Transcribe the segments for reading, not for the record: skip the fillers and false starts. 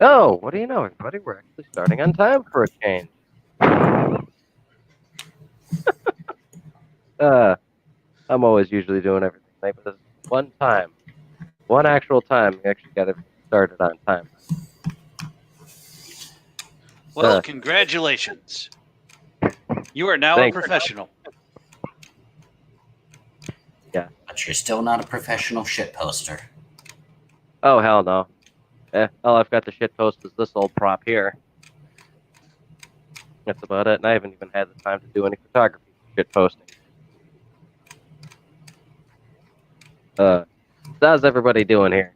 Oh, what do you know, everybody? We're actually starting on time for a change. I'm always usually doing everything late, but this is one actual time, we actually got everything started on time. Well, congratulations. You are now a Thanks. professional. Yeah. But you're still not a professional shitposter. Oh, hell no. All I've got to shit post is this old prop here. That's about it, and I haven't even had the time to do any photography shit posting. How's everybody doing here?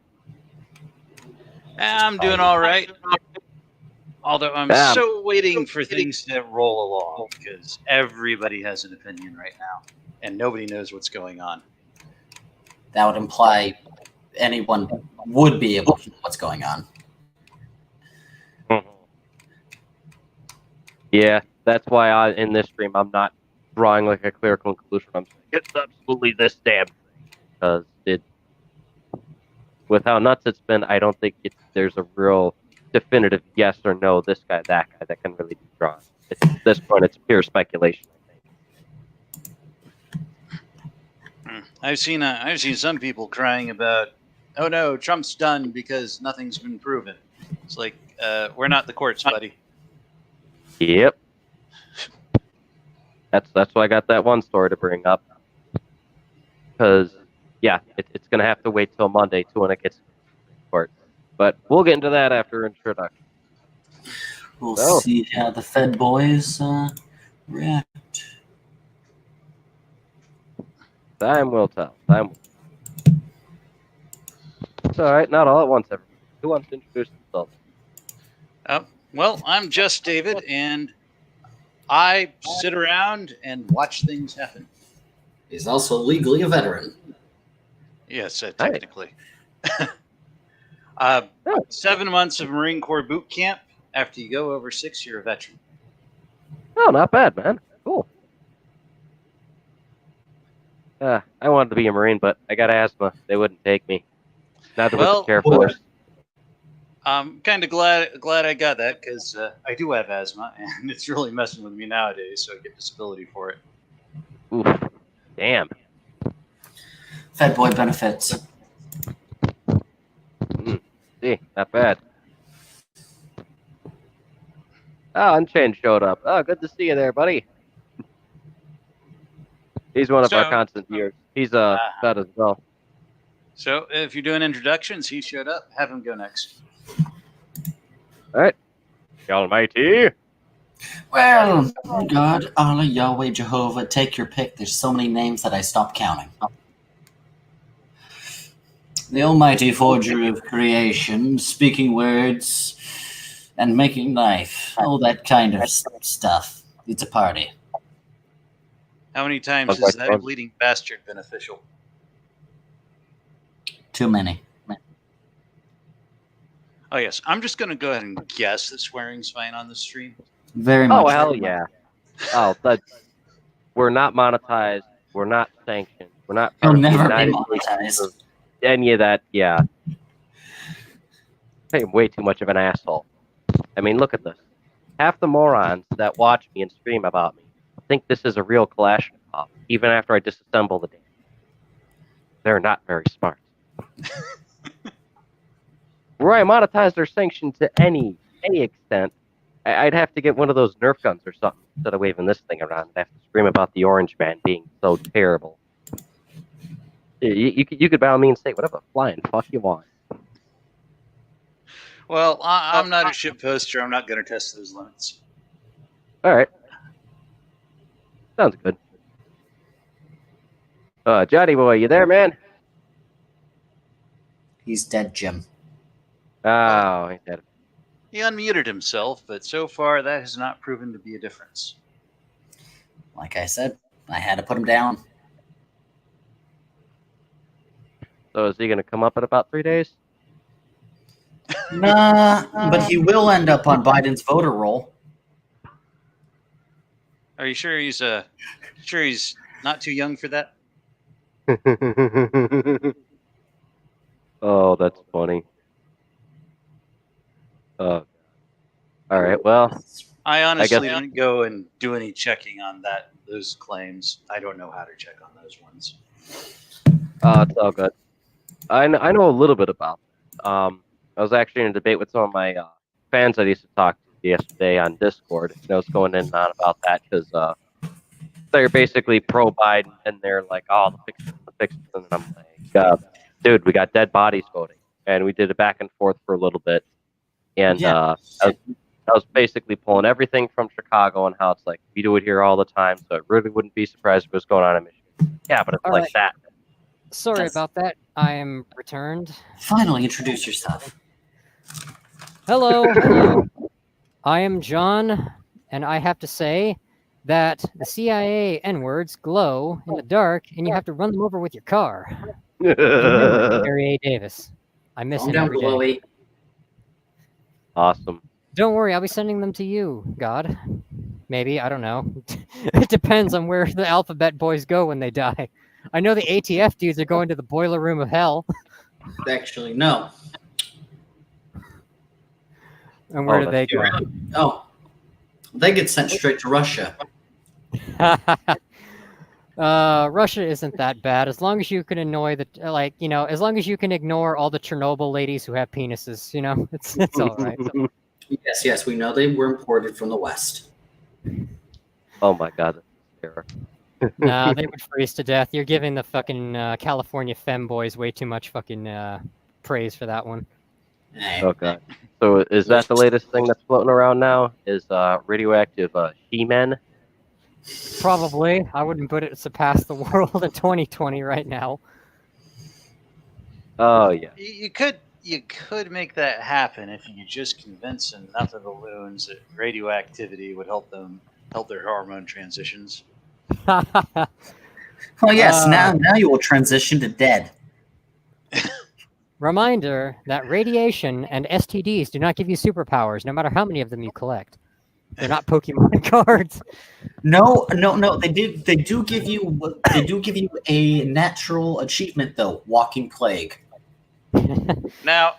I'm doing all right. Although I'm so waiting for things to roll along because everybody has an opinion right now and nobody knows what's going on. That would imply anyone would be able to know what's going on. Yeah, that's why in this stream I'm not drawing like a clear conclusion. I'm saying it's absolutely this damn thing because with how nuts it's been, I don't think there's a real definitive yes or no, this guy, that guy, that can really be drawn. At this point, it's pure speculation, I think. I've seen some people crying about, oh no, Trump's done because nothing's been proven. It's like, we're not the courts, buddy. Yep. That's why I got that one story to bring up. Because, yeah, it's going to have to wait till Monday to when it gets to the Supreme Court. But we'll get into that after introduction. We'll see how the Fed boys react. Time will tell. It's all right. Not all at once, everybody. Who wants to introduce themselves? Well, I'm just David, and I sit around and watch things happen. He's also legally a veteran. Yes, technically. 7 months of Marine Corps boot camp. After you go over 6, you're a veteran. Oh, not bad, man. Cool. I wanted to be a Marine, but I got asthma. They wouldn't take me. Neither would the Air Force. I'm kind of glad I got that because I do have asthma, and it's really messing with me nowadays, so I get disability for it. Oof. Damn. Fed boy benefits. See, not bad. Oh, Unchained showed up. Oh, good to see you there, buddy. He's one of our constant viewers. He's fed as well. So, if you're doing introductions, he showed up. Have him go next. All right. Almighty. Well, God, Allah, Yahweh, Jehovah, take your pick. There's so many names that I stopped counting. The Almighty Forger of creation, speaking words and making life. All that kind of stuff. It's a party. How many times has that bleeding bastard been official? Too many. Oh, yes. I'm just going to go ahead and guess that swearing's fine on the stream. Very much. Oh, hell yeah. Oh, we're not monetized. We're not sanctioned. We're not. You'll never be monetized. Any of that, yeah. I'm way too much of an asshole. I mean, look at this. Half the morons that watch me and stream about me think this is a real Kalashnikov, even after I disassemble the damn. They're not very smart. Were I monetized or sanctioned to any extent, I'd have to get one of those Nerf guns or something instead of waving this thing around. I'd have to scream about the Orange Man being so terrible. You could by all means say whatever flying fuck you want. Well, I'm not a ship poster. I'm not going to test those limits. All right. Sounds good. Johnny boy, you there, man? He's dead, Jim. Oh, he's dead. He unmuted himself, but so far that has not proven to be a difference. Like I said, I had to put him down. So is he going to come up in about 3 days? Nah, but he will end up on Biden's voter roll. Are you sure he's not too young for that? Oh, that's funny. Oh, all right. Well, I honestly guess- didn't go and do any checking on those claims. I don't know how to check on those ones. it's all good. I know a little bit about that. I was actually in a debate with some of my fans I used to talk to yesterday on Discord. And I was going in and on about that because they're basically pro Biden and they're like, "Oh, the fixes," and I'm like, "Dude, we got dead bodies voting," and we did it back and forth for a little bit, and I was basically pulling everything from Chicago and how it's like we do it here all the time, so I really wouldn't be surprised if it was going on in Michigan. Yeah, but it's All like right. that. Sorry Yes. about that. I am returned. Finally, introduce yourself. Hello, hello. I am John, and I have to say that the CIA N-words glow in the dark, and you have to run them over with your car. Harry A. Davis. I miss Calm him down, every day. Glowy. Awesome. Don't worry, I'll be sending them to you, God. Maybe, I don't know. It depends on where the alphabet boys go when they die. I know the ATF dudes are going to the boiler room of hell. Actually, no. And where Oh, do they go? Oh, they get sent straight to Russia. Russia isn't that bad as long as you can annoy the as long as you can ignore all the Chernobyl ladies who have penises. It's all right. Yes, we know they were imported from the West. Oh my God, that's terror. Nah, they would freeze to death. You're giving the fucking California femboys way too much fucking praise for that one. Hey, Oh God. So is that the latest thing that's floating around now? Is radioactive she-men? Probably. I wouldn't put it to surpass the world in 2020 right now. Oh yeah. You could make that happen if you just convince enough of the loons that radioactivity would help their hormone transitions. well, yes. Uh, Now you will transition to dead. Reminder that radiation and STDs do not give you superpowers, no matter how many of them you collect. They're not Pokemon cards. No. They do give you a natural achievement though. Walking plague. Now,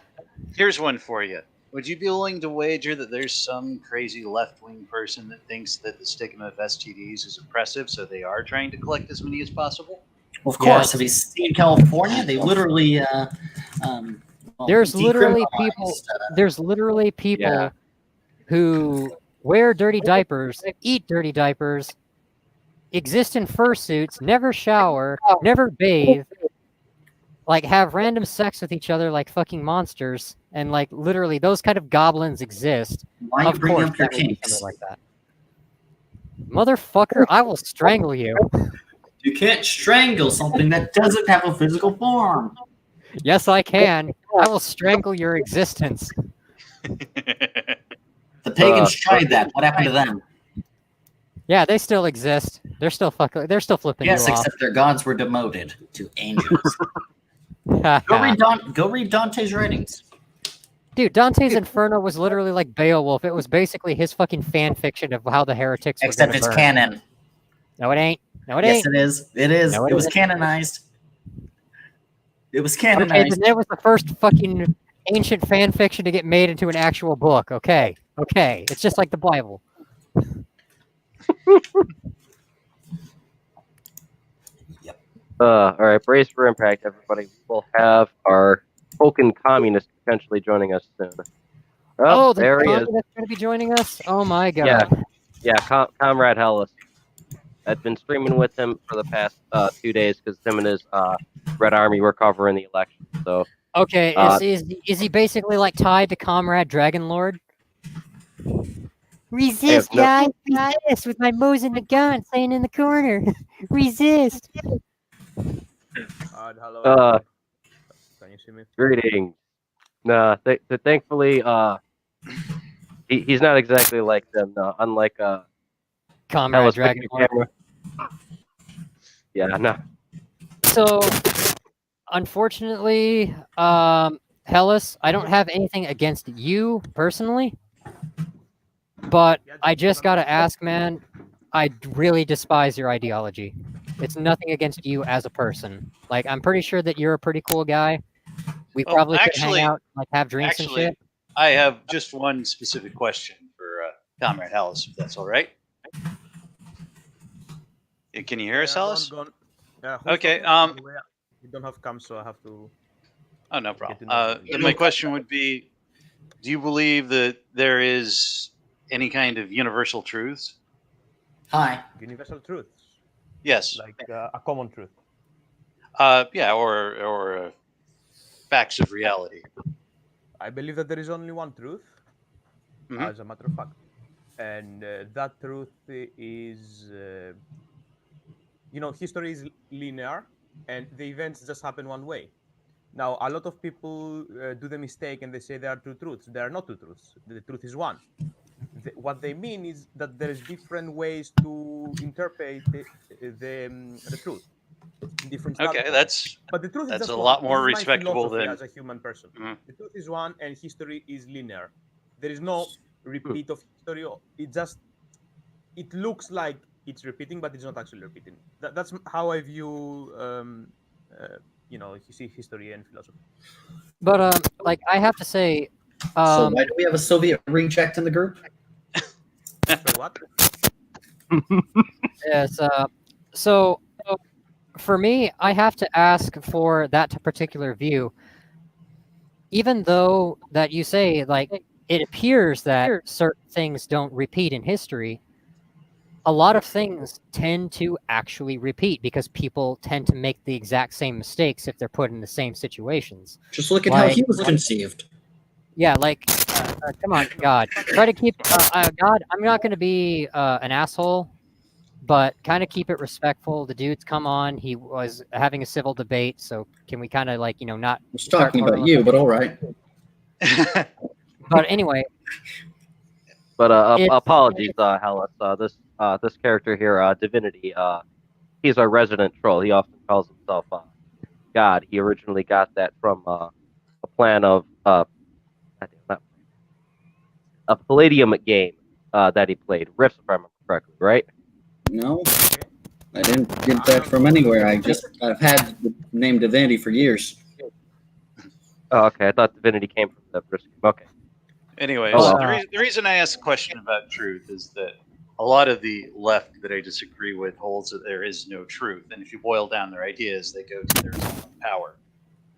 here's one for you. Would you be willing to wager that there's some crazy left-wing person that thinks that the stigma of STDs is oppressive, so they are trying to collect as many as possible? Well, of course, Yes. if he's in California, they literally There's literally decriminalized, people Yeah. who wear dirty diapers, eat dirty diapers, exist in fursuits, never shower, never bathe, like have random sex with each other like fucking monsters, and like literally those kind of goblins exist. Why you Of bring course, up your that would be kinks? something like that. Motherfucker, I will strangle you. You can't strangle something that doesn't have a physical form. Yes, I can. I will strangle your existence. The pagans tried that. What happened to them? Yeah, they still exist. They're still They're still flipping Yes, you off. except their gods were demoted to angels. Go read Dante's writings. Dude, Dante's Inferno was literally like Beowulf. It was basically his fucking fan fiction of how the heretics were Except gonna it's burn. canon. No, it ain't. No, it Yes, ain't. it is. It is. No, it it was isn't. canonized. It was Okay, canonized. then there was the first fucking ancient fan fiction to get made into an actual book. Okay. It's just like the Bible. All right, brace for impact, everybody. We'll have our token communist potentially joining us soon. Oh, the there he is. Tommy that's going to be joining us? Oh my god. Yeah, Comrade Hellas. I've been streaming with him for the past 2 days because him and his Red Army were covering the election. So Okay, is he basically like tied to Comrade Dragonlord? Resist, no- guys! Resist with my Mosin Nagant saying in the corner. Resist. Hello. Can you see me? greetings. No, thankfully, he's not exactly like them. No, unlike Comrade Hellas picking Dragonlord. camera. Yeah, no. So, unfortunately, Hellas, I don't have anything against you personally, but I just gotta ask, man, I really despise your ideology. It's nothing against you as a person. Like, I'm pretty sure that you're a pretty cool guy. We Well, probably could actually- hang out, like have drinks and shit. I have just one specific question for Comrade Hellas, if that's all right. Can you hear us, Hellas? Yeah, Okay, we don't have cams, so I have to. Oh, no get problem. to know them. Then my question would be, do you believe that there is any kind of universal truths? Hi. Universal truths, Yes. like a common truth. Yeah, or facts of reality. I believe that there is only one truth, Mhm. as a matter of fact, and that truth is, history is linear, and the events just happen one way. Now, a lot of people do the mistake and they say there are two truths. There are not two truths. The truth is one. What they mean is that there is different ways to interpret the truth in different Okay, standpoints. But the truth is that's just a one. lot This more is my respectable philosophy than. as a human person. Mhm. The truth is one, and history is linear. There is no repeat of history. It looks like it's repeating, but it's not actually repeating. That's how I view, you see history and philosophy. But like I have to say, So why do we have a Soviet reject in the group? So what? yes. So for me, I have to ask for that particular view, even though that you say like it appears that certain things don't repeat in history. A lot of things tend to actually repeat because people tend to make the exact same mistakes if they're put in the same situations. Just look at how he was conceived. Yeah, like, come on, God. Try to keep, God, I'm not going to be an asshole, but kind of keep it respectful. The dude's come on. He was having a civil debate, so can we kind of, like, not... I was talking about you, but all right. But anyway... But apologies, Hellas. This character here, Divinity, he's a resident troll. He often calls himself God. He originally got that from a plan of a Palladium game that he played. Rifts, if I remember correctly, right? No, I didn't get that from anywhere. I've had the name Divinity for years. Oh, okay. I thought Divinity came from the Rift game. Okay. Anyways, Oh, well. the reason I asked the question about truth is that a lot of the left that I disagree with holds that there is no truth, and if you boil down their ideas, they go to their own power.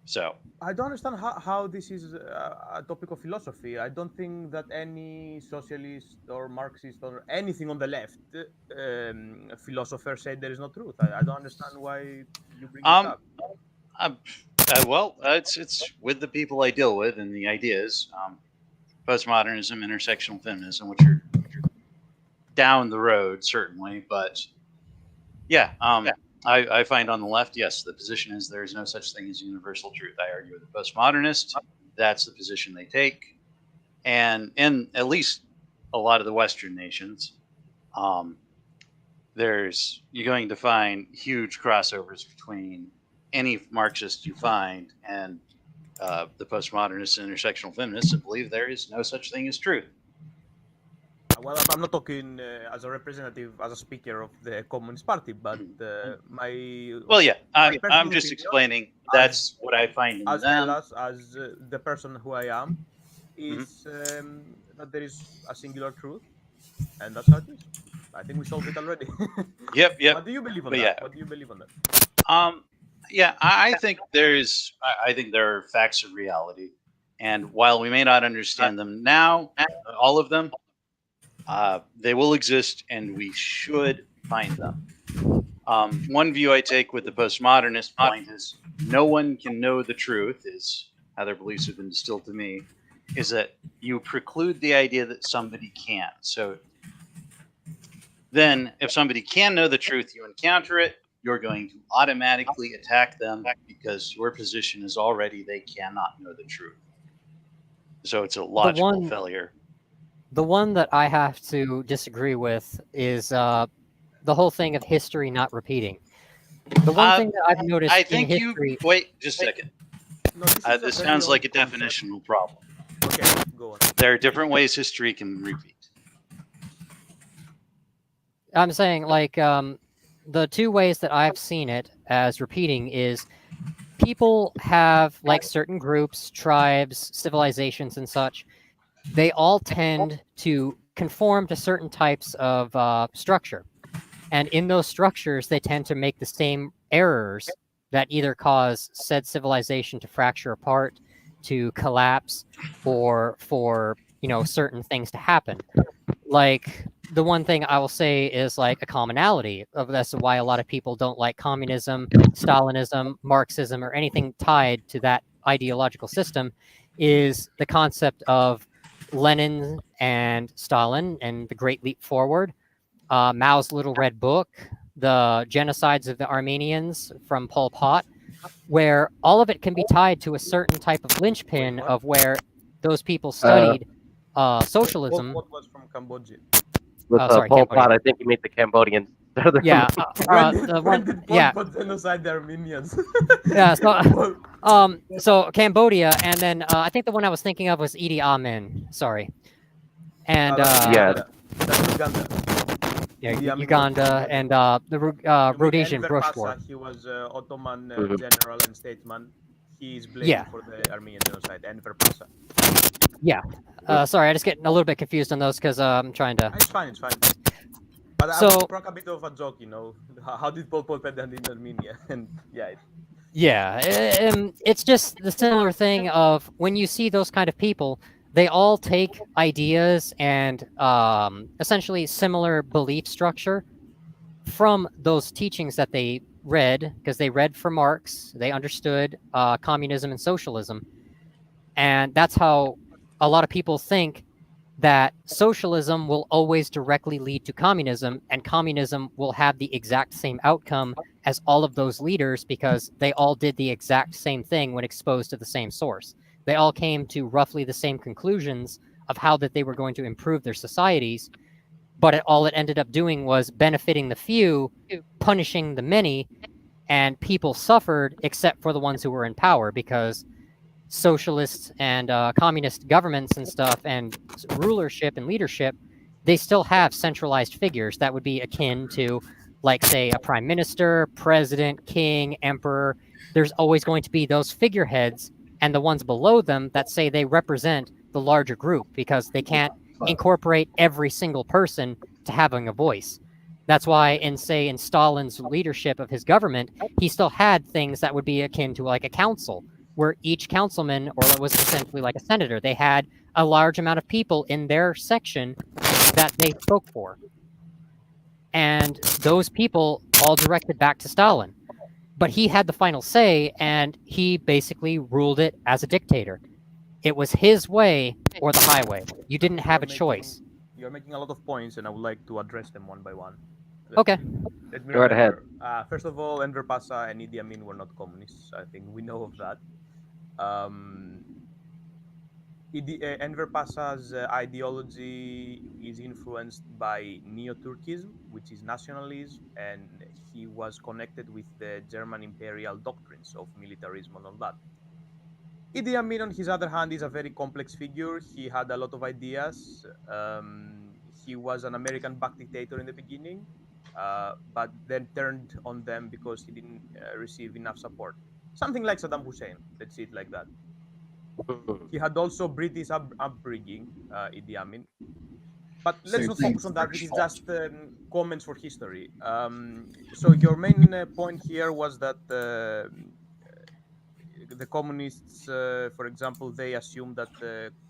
So I don't understand how this is a topic of philosophy. I don't think that any socialist or Marxist or anything on the left philosopher said there is no truth. I don't understand why you bring this up. well, it's with the people I deal with and the ideas. Postmodernism, intersectional feminism, which are down the road certainly, but yeah, I find on the left, yes, the position is there is no such thing as universal truth. I argue with the postmodernist. That's the position they take, and in at least a lot of the Western nations, you're going to find huge crossovers between any Marxist you find and the postmodernists and intersectional feminists that believe there is no such thing as truth. Well, I'm not talking as a representative, as a speaker of the Communist Party, but my... Well, yeah, I'm personal just opinion, explaining that's what I find in as them. Hellas, as the person who I am, is that there is a singular truth, and that's how it is. I think we solved it already. Yep. What do you believe on But that? yeah. What do you believe on that? Yeah, I think I think there are facts of reality, and while we may not understand them now, all of them, they will exist, and we should find them. One view I take with the postmodernist point is no one can know the truth, is how their beliefs have been distilled to me, is that you preclude the idea that somebody can. So then if somebody can know the truth, you encounter it, you're going to automatically attack them because your position is already they cannot know the truth. So it's a logical failure. The one that I have to disagree with is the whole thing of history not repeating. The one thing that I've noticed in history... Wait, just a second. No, This sounds like a definitional problem. Okay, go on. There are different ways history can repeat. I'm saying, like, the two ways that I've seen it as repeating is people have, like, certain groups, tribes, civilizations, and such, they all tend to conform to certain types of structure. And in those structures, they tend to make the same errors that either cause said civilization to fracture apart, to collapse, or for, certain things to happen. Like, the one thing I will say is like a commonality of that's why a lot of people don't like communism, Stalinism, Marxism, or anything tied to that ideological system is the concept of Lenin and Stalin and the Great Leap Forward, Mao's Little Red Book, the genocides of the Armenians from Pol Pot, where all of it can be tied to a certain type of linchpin of where those people studied socialism. What was from Cambodia? With Sorry, Pol Cambodia. Pot, I think you mean the Cambodians. Yeah, When did Pol Pot genocide the Armenians? yeah. So Cambodia, and then I think the one I was thinking of was Idi Amin. Sorry, and That's Uganda. yeah, Idi Amin Uganda, was and the Rhodesian Enver Brush Pasha, War. he was Ottoman Mhm. general and statesman. He is blamed Yeah. for the Armenian genocide. Enver Pasha. Yeah. Sorry, I just get a little bit confused on those because I'm trying to. It's fine. But I So- will crack a bit of a joke, How did Pol Pot end in Armenia? And yeah, Yeah, it's just the similar thing of when you see those kind of people, they all take ideas and essentially similar belief structure from those teachings that they read, because they read from Marx, they understood communism and socialism, and that's how a lot of people think that socialism will always directly lead to communism, and communism will have the exact same outcome as all of those leaders because they all did the exact same thing when exposed to the same source. They all came to roughly the same conclusions of how that they were going to improve their societies, but all it ended up doing was benefiting the few, punishing the many, and people suffered except for the ones who were in power because socialist and communist governments and stuff and rulership and leadership, they still have centralized figures that would be akin to, like, say, a prime minister, president, king, emperor. There's always going to be those figureheads and the ones below them that say they represent the larger group because they can't incorporate every single person to having a voice. That's why in Stalin's leadership of his government, he still had things that would be akin to like a council, where each councilman, or it was essentially like a senator, they had a large amount of people in their section that they spoke for. And those people all directed back to Stalin. But he had the final say, and he basically ruled it as a dictator. It was his way or the highway. You didn't have a choice. You're making a lot of points, and I would like to address them one by one. Okay. Let me Go right ahead. remember. First of all, Enver Pasha and Idi Amin were not communists. I think we know of that. Enver Pasha's ideology is influenced by Neo-Turkism, which is nationalism, and he was connected with the German imperial doctrines of militarism and all that. Idi Amin, on his other hand, is a very complex figure. He had a lot of ideas. He was an American-backed dictator in the beginning, but then turned on them because he didn't receive enough support. Something like Saddam Hussein, let's see it like that. He had also British upbringing, Idi Amin. But let's not focus on that. This is just comments for history. So your main point here was that the communists, for example, they assumed that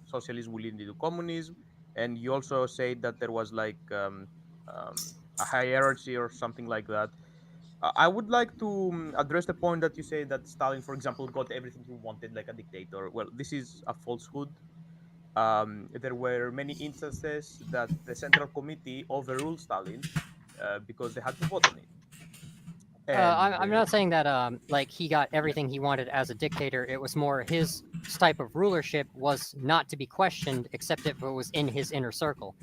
socialism will lead to communism, and you also said that there was like a hierarchy or something like that. I would like to address the point that you say that Stalin, for example, got everything he wanted like a dictator. Well, this is a falsehood. There were many instances that the Central Committee overruled Stalin because they had to vote on it. I'm not saying that like he got everything he wanted as a dictator. It was more his type of rulership was not to be questioned except if it was in his inner circle.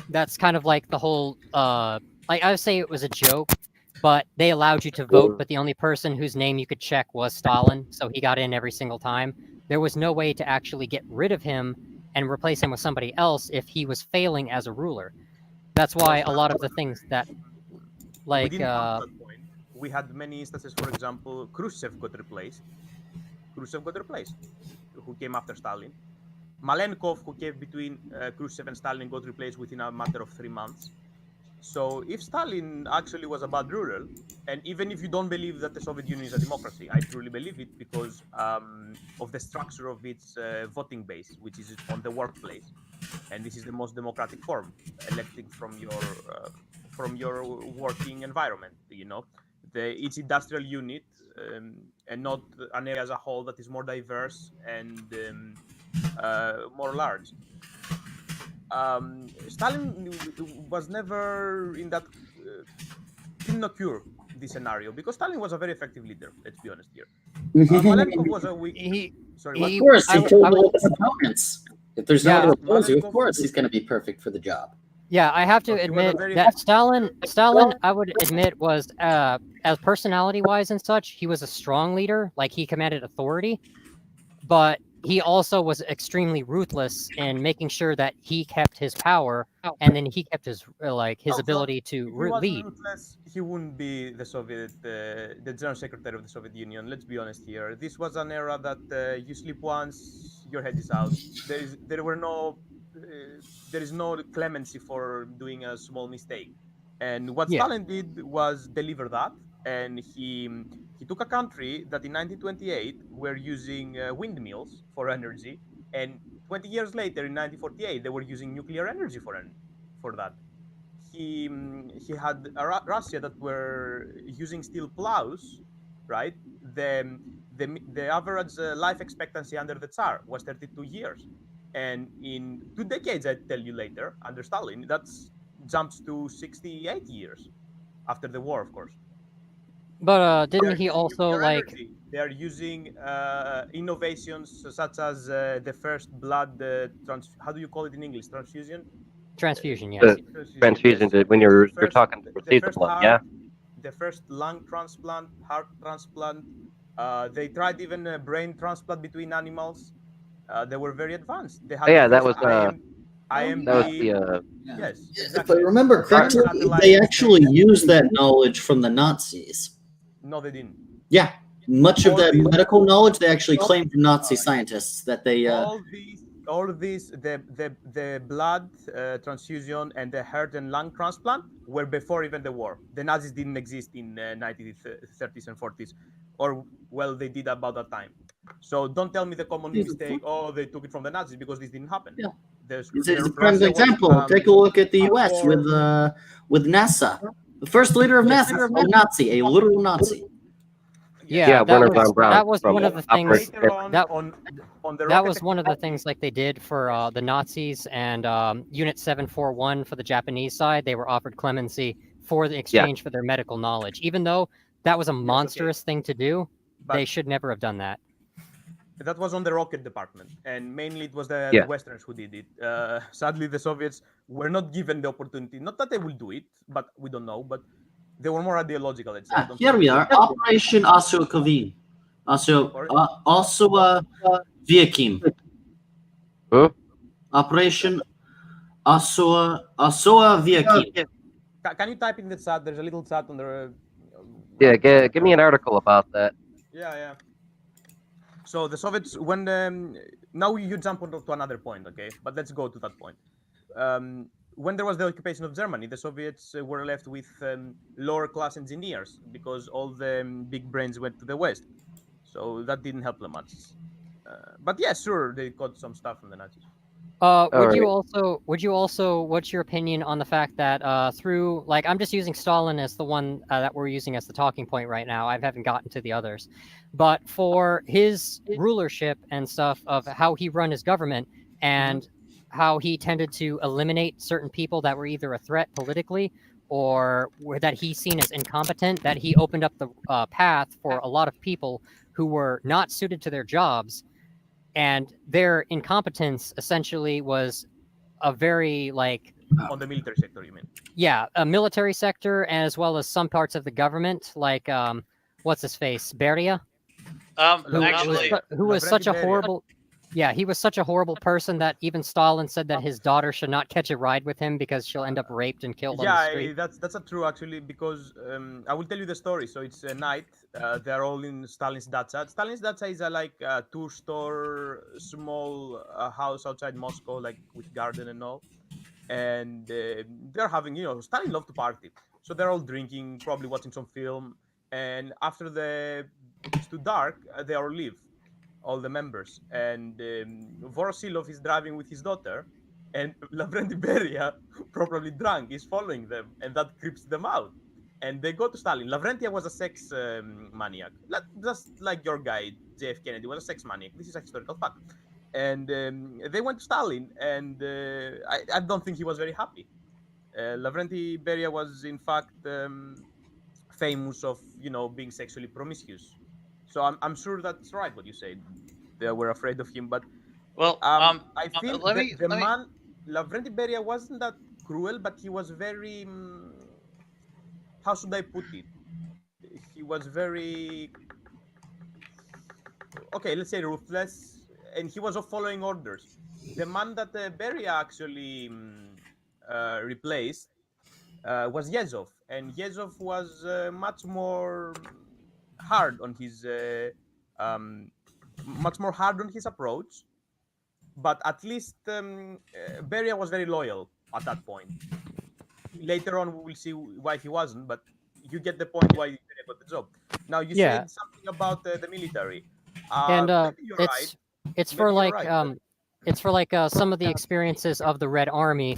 That's kind of like the whole like I would say it was a joke, but they allowed you to vote, but the only person whose name you could check was Stalin, so he got in every single time. There was no way to actually get rid of him and replace him with somebody else if he was failing as a ruler. That's why a lot of the things that like we didn't come to that point. We had many instances, for example, Khrushchev got replaced. Who came after Stalin. Malenkov, who came between Khrushchev and Stalin, got replaced within a matter of 3 months. So if Stalin actually was a bad ruler, and even if you don't believe that the Soviet Union is a democracy, I truly believe it because of the structure of its voting base, which is on the workplace, and this is the most democratic form, electing from your working environment. Each industrial unit, and not an area as a whole that is more diverse and more large. Stalin was never in that, didn't occur this scenario because Stalin was a very effective leader. Let's be honest here. Malenkov was a weak. Sorry, what? Of course, he I killed would- all his opponents. If there's no Yeah. one to oppose you, of Malenkov- course he's going to be perfect for the job. Yeah, I have to He was a admit very- that Stalin, I would admit, was as personality-wise and such, he was a strong leader. Like he commanded authority, but he also was extremely ruthless in making sure that he kept his power, and then he kept his ability to If he was lead. ruthless, he wouldn't be the general secretary of the Soviet Union. Let's be honest here. This was an era that you sleep once, your head is out. There is no clemency for doing a small mistake. And what Yeah. Stalin did was deliver that, and he took a country that in 1928 were using windmills for energy, and 20 years later, in 1948, they were using nuclear energy for that. He had Russia that were using steel plows, right? The average life expectancy under the Tsar was 32 years, and in 2 decades, I tell you later, under Stalin, that's jumps to 68 years after the war, of course. But They are didn't he using also nuclear like? energy. They are using innovations such as the first blood how do you call it in English? Transfusion. Transfusion, yes. Transfusion yes. when you're First- talking to the receive the first blood, heart, yeah. The first lung transplant, heart transplant. They tried even a brain transplant between animals. They were very advanced. They had Yeah, the that first was IMB. that was the Yes, If exactly. I remember correctly, Satellite they actually station. used that knowledge from the Nazis. No, they didn't. Yeah, much of All that these- medical knowledge they actually claimed from Nazi scientists that they. all these, the blood transfusion and the heart and lung transplant were before even the war. The Nazis didn't exist in 1930s and 40s, or well, they did about that time. So don't tell me the common mistake. Oh, they took it from the Nazis because this didn't happen. Yeah. There's It's there- a Russia prime was, example. Take a look at the at U.S. war. with NASA. The first leader of NASA, a Nazi, a literal Nazi. Yeah, that Werner was, von Braun that was from one of the Operation things. Later on, that- on the That rocket was one of the things like they did for the Nazis and Unit 741 for the Japanese side. They were offered clemency for the exchange for their medical knowledge, even though that was a monstrous thing to do. But They should never have done that. that was on the rocket department, and mainly it was the Yeah. Westerns who did it. Sadly, the Soviets were not given the opportunity. Not that they will do it, but we don't know. But they were more ideological. Let's say. I don't Here think we they are, did. Operation Asukovin. Also Viakim. Huh? Operation Asoa Viakim. Can you type in the chat? There's a little chat on the. Yeah, give me an article about that. Yeah. So the Soviets, when now you jump onto to another point, okay? But let's go to that point. When there was the occupation of Germany, the Soviets were left with lower class engineers because all the big brains went to the West. So that didn't help them much. But yeah, sure, they got some stuff from the Nazis. Would you Alright. also, what's your opinion on the fact that through, like, I'm just using Stalin as the one that we're using as the talking point right now. I haven't gotten to the others. But for his rulership and stuff of how he run his government and how he tended to eliminate certain people that were either a threat politically or that he's seen as incompetent, that he opened up the path for a lot of people who were not suited to their jobs. And their incompetence essentially was a very On the military sector, you mean? Yeah, a military sector as well as some parts of the government, like what's his face, Beria, Actually, who was such a Beria. horrible. Yeah, he was such a horrible person that even Stalin said that his daughter should not catch a ride with him because she'll end up raped and killed on the street. that's a true actually because I will tell you the story. So it's a night. They're all in Stalin's dacha. Stalin's dacha is a like a two-store small house outside Moscow, like with garden and all. And they're having, Stalin loved to party, so they're all drinking, probably watching some film. And after it's too dark, they all leave, all the members. And Voroshilov is driving with his daughter, and Lavrenti Beria, probably drunk, is following them, and that creeps them out. And they go to Stalin. Lavrentia was a sex maniac, just like your guy JF Kennedy was a sex maniac. This is a historical fact. And they went to Stalin, and I don't think he was very happy. Lavrenti Beria was, in fact, famous of being sexually promiscuous. So I'm sure that's right what you said. They were afraid of him, but Well, I feel let me the man Lavrenti Beria wasn't that cruel, but he was very how should I put it? He was very okay. Let's say ruthless, and he was following orders. The man that Beria actually replaced was Yezov, and Yezov was much more hard on his much more hard on his approach. But at least Beria was very loyal at that point. Later on, we will see why he wasn't, but you get the point why he got the job. Now, you Yeah. said something about the military. And Maybe you're it's right. it's Maybe for you're like right. it's for like some of the experiences of the Red Army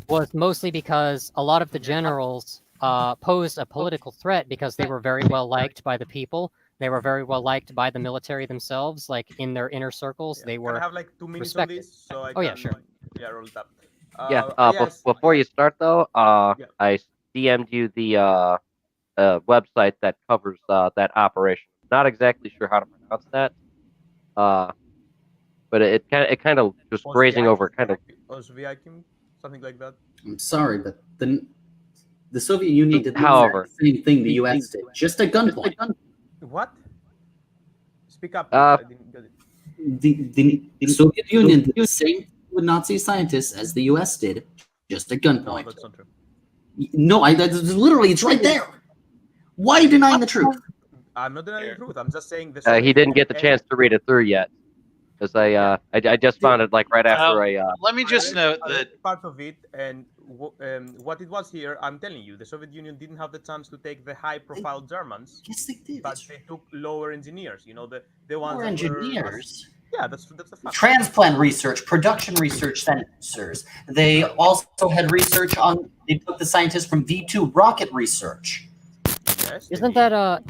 was mostly because a lot of the generals posed a political threat because they were very well liked by the people. They were very well liked by the military themselves, like in their inner circles. Yeah. They Can I were have like 2 minutes respected. on this so I Oh, can yeah, sure. roll it up. Yeah. Yes. Before you start though, Yeah. I DM'd you the website that covers that operation. Not exactly sure how to pronounce that. But it kind of just grazing over kind of. Osviakim, something like that. I'm sorry, but the Soviet Union did the However, exact same thing the U.S. did, just at gunpoint. What? Speak up, please. I didn't get it. The Soviet Union did the same with Nazi scientists as the U.S. did, just at No, gunpoint. that's not true. No, that's literally, it's right there. Why are you denying the truth? I'm not denying the truth. I'm just saying the he Soviet didn't get the Union chance to read it through yet, because I just found it like right after let me just note I read that part of it, and what it was here, I'm telling you, the Soviet Union didn't have the chance to take the high-profile Germans, Yes, they did. but they took lower engineers. The ones More that engineers. Yeah, that's the fact. Transplant research, production research centers. They also had research on, they took the scientists from V2 rocket research. Yes, they Isn't did. that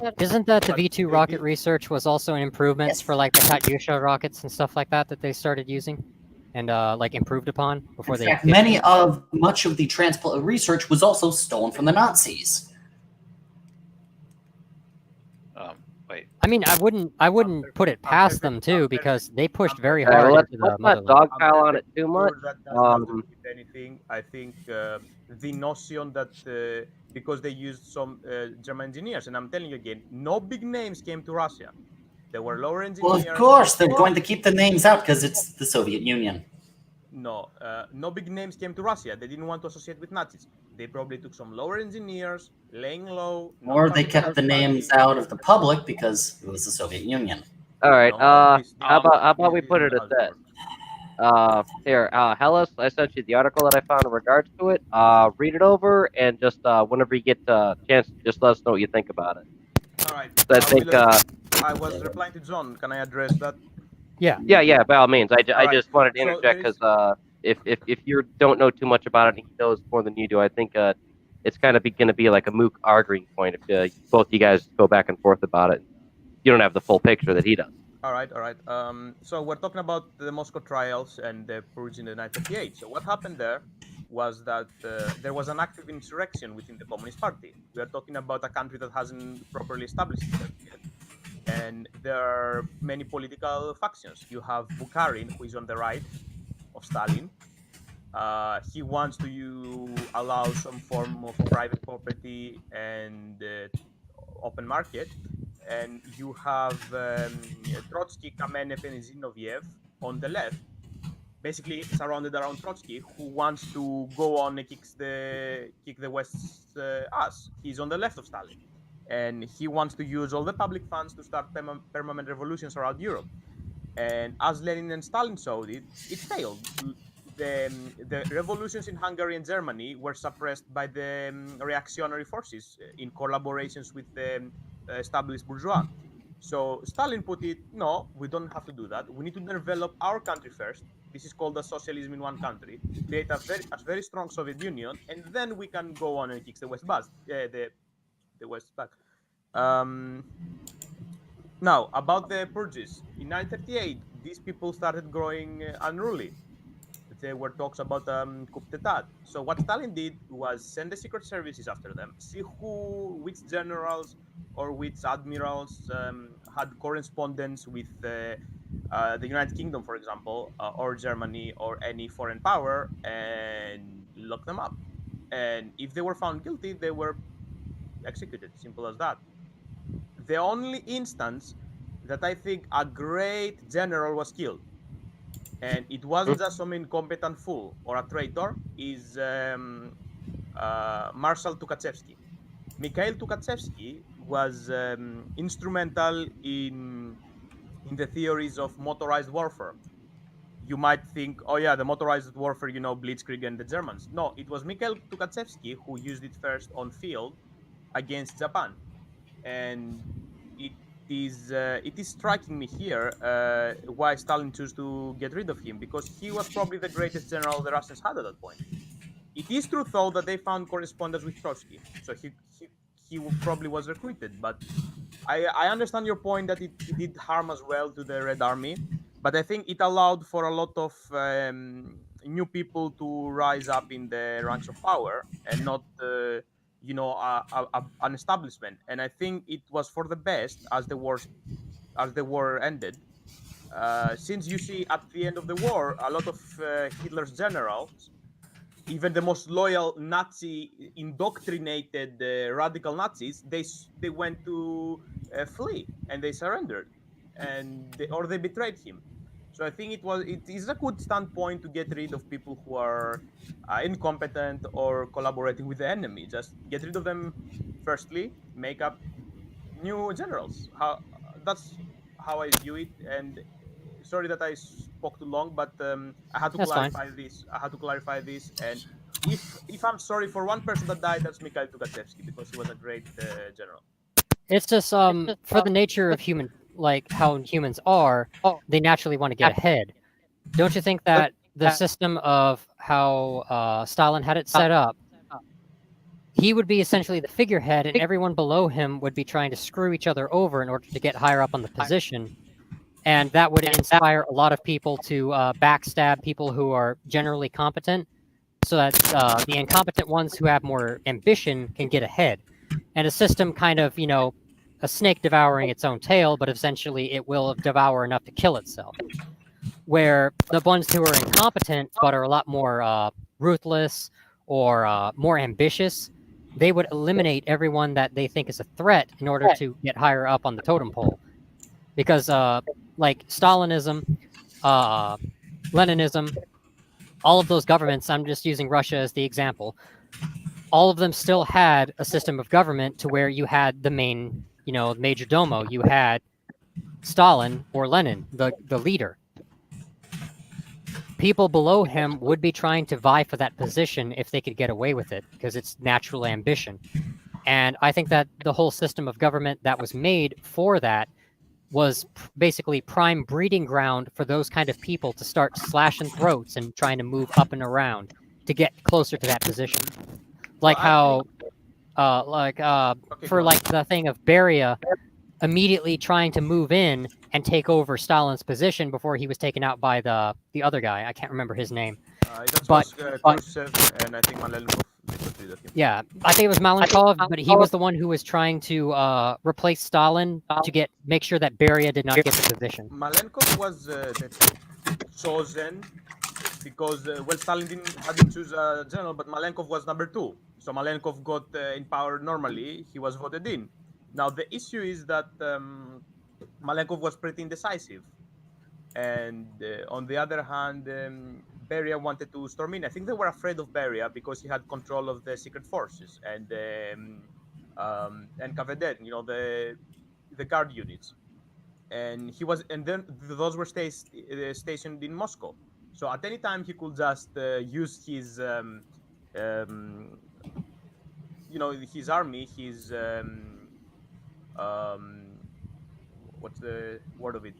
the But V2 they rocket did- research was also an improvements for like the Katyusha rockets and stuff like that they started using and like improved upon before In they fact, hit- much of the transplant research was also stolen from the Nazis. wait. I mean, I wouldn't put it past them too because they pushed very All right, hard well, into the let's not motherland. dogpile on it too much. Sure that doesn't have to do Um, with anything. I think the notion that because they used some German engineers, and I'm telling you again, no big names came to Russia. There were lower Well, engineers. of course, they're going to keep the names out because it's the Soviet Union. No, no big names came to Russia. They didn't want to associate with Nazis. They probably took some lower engineers, laying low. not Or they part of kept the Nazi names Party. out of the public because it was the Soviet Union. all right. No, this- How about this we isn't put it how at it this? works. Here, Hellas, I sent you the article that I found in regards to it. Read it over and just whenever you get a chance, just let us know what you think about it. All right. So I think, I was replying to John. Can I address that? yeah, by all means. I All right. just wanted to So interject there is- because if you don't know too much about it, and he knows more than you do. I think it's kind of going to be like a moot arguing point if both you guys go back and forth about it. You don't have the full picture that he does. All right. So we're talking about the Moscow trials and the purge in the 1938. So what happened there was that there was an active insurrection within the Communist Party. We are talking about a country that hasn't properly established itself yet. And there are many political factions. You have Bukharin, who is on the right of Stalin. He wants to allow some form of private property and open market. And you have Trotsky, Kamenev, and Zinoviev, on the left, basically surrounded around Trotsky, who wants to go on and kick the West's ass. He's on the left of Stalin, and he wants to use all the public funds to start permanent revolutions around Europe. And as Lenin and Stalin saw it, it failed. The revolutions in Hungary and Germany were suppressed by the reactionary forces in collaborations with the established bourgeois. So Stalin put it, no, we don't have to do that. We need to develop our country first. This is called a socialism in one country. Create a very strong Soviet Union, and then we can go on and kick the West back. The West back. Now, about the purges. In 1938, these people started growing unruly. There were talks about coup d'etat. So what Stalin did was send the secret services after them, see which generals or which admirals had correspondence with the United Kingdom, for example, or Germany, or any foreign power, and lock them up. And if they were found guilty, they were executed. Simple as that. The only instance that I think a great general was killed, and it wasn't just some incompetent fool or a traitor, is Marshal Tukhachevsky. Mikhail Tukhachevsky was instrumental in the theories of motorized warfare. You might think, oh yeah, the motorized warfare, Blitzkrieg and the Germans. No, it was Mikhail Tukhachevsky who used it first on field against Japan. And it is striking me here why Stalin chose to get rid of him, because he was probably the greatest general the Russians had at that point. It is true, though, that they found correspondence with Trotsky, so he probably was recruited. But I understand your point that it did harm as well to the Red Army, but I think it allowed for a lot of new people to rise up in the ranks of power and not an establishment. And I think it was for the best as the war ended. Since you see at the end of the war, a lot of Hitler's generals, even the most loyal Nazi indoctrinated radical Nazis, they went to flee and they surrendered, or they betrayed him. So I think it is a good standpoint to get rid of people who are incompetent or collaborating with the enemy. Just get rid of them firstly, make up new generals. That's how I view it. And sorry that I spoke too long, but I had to That's clarify this. And if I'm sorry for one person that died, that's Mikhail Tukhachevsky, because he was a great general. It's just for the nature of how humans are, they naturally want to get ahead. Don't you think that the system of how Stalin had it set up, he would be essentially the figurehead, and everyone below him would be trying to screw each other over in order to get higher up on the position, and that would inspire a lot of people to backstab people who are generally competent, so that the incompetent ones who have more ambition can get ahead. And a system kind of, a snake devouring its own tail, but essentially it will devour enough to kill itself. Where the ones who are incompetent but are a lot more ruthless or more ambitious, they would eliminate everyone that they think is a threat in order to get higher up on the totem pole. Because like Stalinism, Leninism, all of those governments, I'm just using Russia as the example, all of them still had a system of government to where you had the main, major domo. You had Stalin or Lenin, the leader. People below him would be trying to vie for that position if they could get away with it, because it's natural ambition. And I think that the whole system of government that was made for that was basically prime breeding ground for those kind of people to start slashing throats and trying to move up and around to get closer to that position. Like how, for like the thing of Beria immediately trying to move in and take over Stalin's position before he was taken out by the other guy. I can't remember his name. That was Khrushchev, and I think Malenkov. Yeah, I think it was Malenkov, but he was the one who was trying to replace Stalin to make sure that Beria did not get the position. Malenkov was chosen because Stalin hadn't choose a general, but Malenkov was number 2. So Malenkov got in power normally. He was voted in. Now the issue is that Malenkov was pretty indecisive. And on the other hand, Beria wanted to storm in. I think they were afraid of Beria because he had control of the secret forces and Cavedet, the guard units. And then those were stationed in Moscow. So at any time he could just use his um, his army, his um, what's the word of it?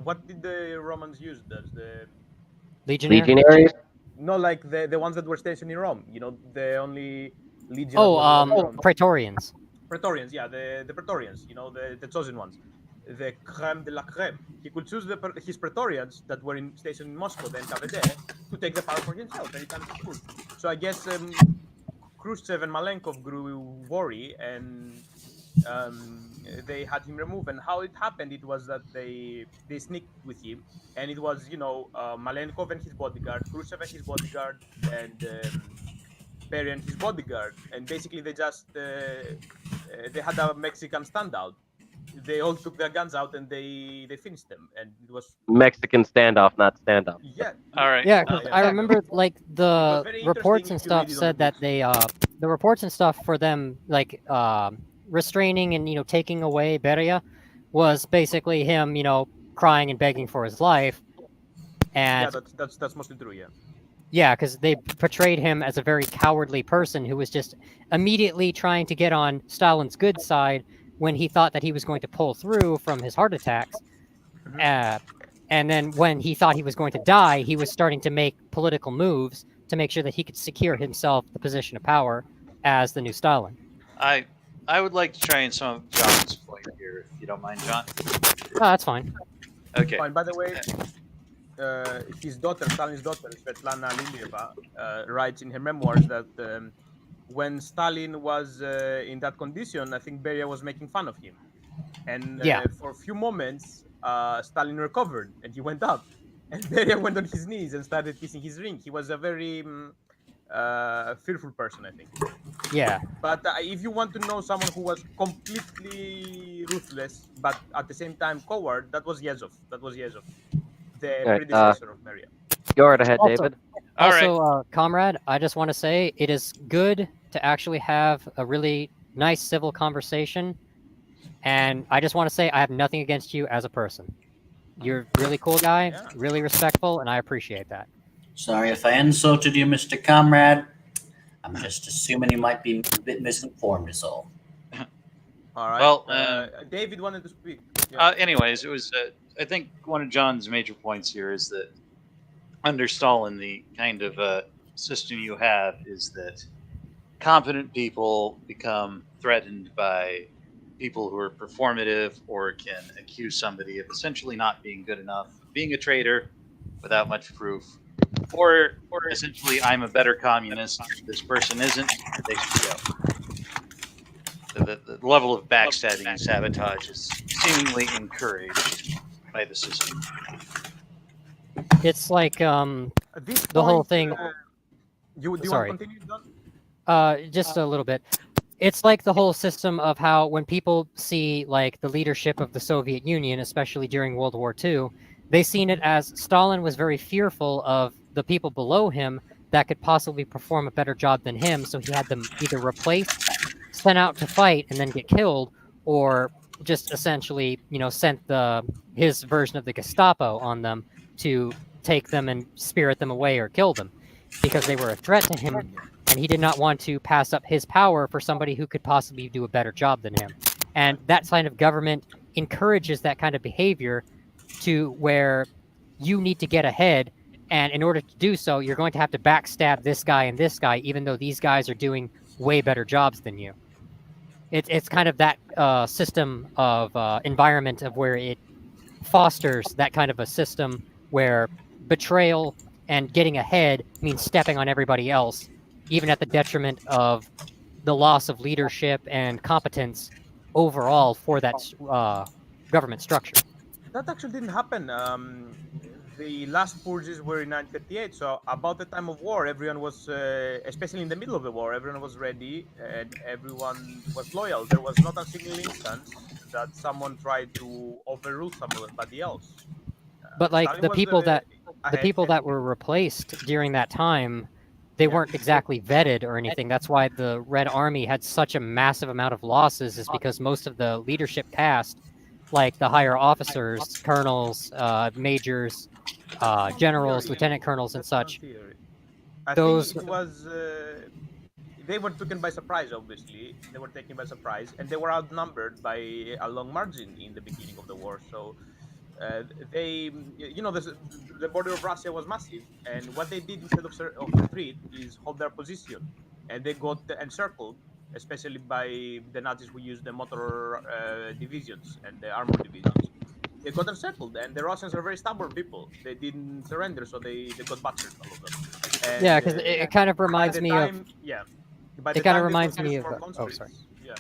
What did the Romans use? That's the Legionnaire. Legionaries. no, like the ones that were stationed in Rome. The only legion. that was in Rome. Praetorians. Praetorians, yeah, the Praetorians. The chosen ones, the creme de la creme. He could choose his Praetorians that were stationed in Moscow, then Cavede, to take the power for himself anytime he could. So I guess Khrushchev and Malenkov grew worry, and they had him removed. And how it happened, it was that they sneaked with him, and it was Malenkov and his bodyguard, Khrushchev and his bodyguard, and Berry and his bodyguard, and basically they just they had a Mexican standout. They all took their guns out and they finished them, and it was Mexican standoff, not standoff. yeah. All right. Yeah, because I remember like the very reports interesting and if you stuff read it on said the that they the reports and stuff for them like restraining and taking away Beria was basically him crying and begging for his life, Yeah, and that's mostly true. Yeah. yeah, because they portrayed him as a very cowardly person who was just immediately trying to get on Stalin's good side when he thought that he was going to pull through from his heart attacks. And then when he thought he was going to die, he was starting to make political moves to make sure that he could secure himself the position of power as the new Stalin. I would like to try in some of John's point here, if you don't mind, John. Oh, that's fine. Okay. Fine. By the way, his daughter, Stalin's daughter, Svetlana Lilieva, writes in her memoirs that when Stalin was in that condition, I think Beria was making fun of him. And for a few moments, Stalin recovered and he went up. And Beria went on his knees and started kissing his ring. He was a very fearful person, I think. Yeah. But if you want to know someone who was completely ruthless, but at the same time coward, that was Yezhov. The predecessor of Beria. Go right ahead, Also- David. All right. Also, Comrade, I just want to say it is good to actually have a really nice civil conversation. And I just want to say I have nothing against you as a person. You're a really cool guy, Yeah. really respectful, and I appreciate that. Sorry if I insulted you, Mr. Comrade. I'm just assuming you might be a bit misinformed is all. All right. Well, David wanted to speak. Yeah. Anyways, it was. I think one of John's major points here is that under Stalin, the kind of system you have is that competent people become threatened by people who are performative or can accuse somebody of essentially not being good enough, being a traitor without much proof, or essentially I'm a better communist. This person isn't. They should go. The level of backstabbing and sabotage is seemingly encouraged by the system. It's like At this the whole point, thing. Do you Sorry. want to continue, John? Just a little bit. It's like the whole system of how when people see like the leadership of the Soviet Union, especially during World War II, they seen it as Stalin was very fearful of the people below him that could possibly perform a better job than him, so he had them either replaced, sent out to fight and then get killed, or just essentially, sent his version of the Gestapo on them to take them and spirit them away or kill them because they were a threat to him, and he did not want to pass up his power for somebody who could possibly do a better job than him. And that kind of government encourages that kind of behavior to where you need to get ahead, and in order to do so, you're going to have to backstab this guy and this guy, even though these guys are doing way better jobs than you. It's kind of that system of environment of where it fosters that kind of a system where betrayal and getting ahead means stepping on everybody else, even at the detriment of the loss of leadership and competence overall for that government structure. That actually didn't happen. The last purges were in 1938, so about the time of war, everyone was, especially in the middle of the war, everyone was ready and everyone was loyal. There was not a single instance that someone tried to overrule somebody else. But like Stalin the was people that ahead. were replaced during that time, they weren't exactly vetted or anything. That's why the Red Army had such a massive amount of losses, is because most of the leadership cast, like the higher officers, colonels, majors, That's one generals, theory. lieutenant colonels, and That's one such, theory. I think those it was. They were taken by surprise. Obviously, they were taken by surprise, and they were outnumbered by a long margin in the beginning of the war. So they, the border of Russia was massive, and what they did instead of retreat is hold their position, and they got encircled, especially by the Nazis who used the motor divisions and the armor divisions. They got encircled, and the Russians are very stubborn people. They didn't surrender, so they got butchered, all of them. yeah, And because it kind of by reminds the me of time, yeah, by it the kind of time they reminds me produced of more oh, sorry. conscripts, yeah,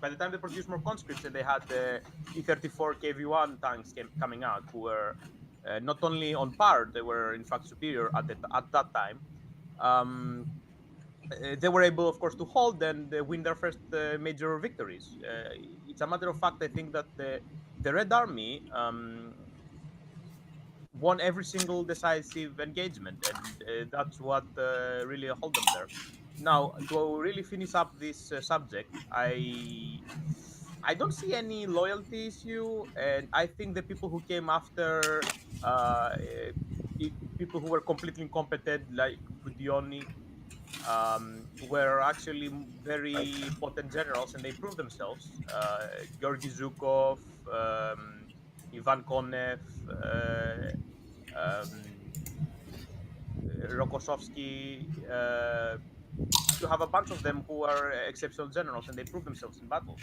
by the time they produced more conscripts and they had the E-34 KV-1 tanks coming out, who were not only on par, they were in fact superior at that time. Um, they were able, of course, to hold and win their first major victories. It's a matter of fact, I think that the Red Army won every single decisive engagement, and that's what really hold them there. Now, to really finish up this subject, I don't see any loyalty issue, and I think the people who came after people who were completely incompetent, like Budioni, were actually very potent generals, and they proved themselves. Georgy Zhukov, Ivan Konev, um, Rokossovsky. You have a bunch of them who are exceptional generals, and they prove themselves in battle.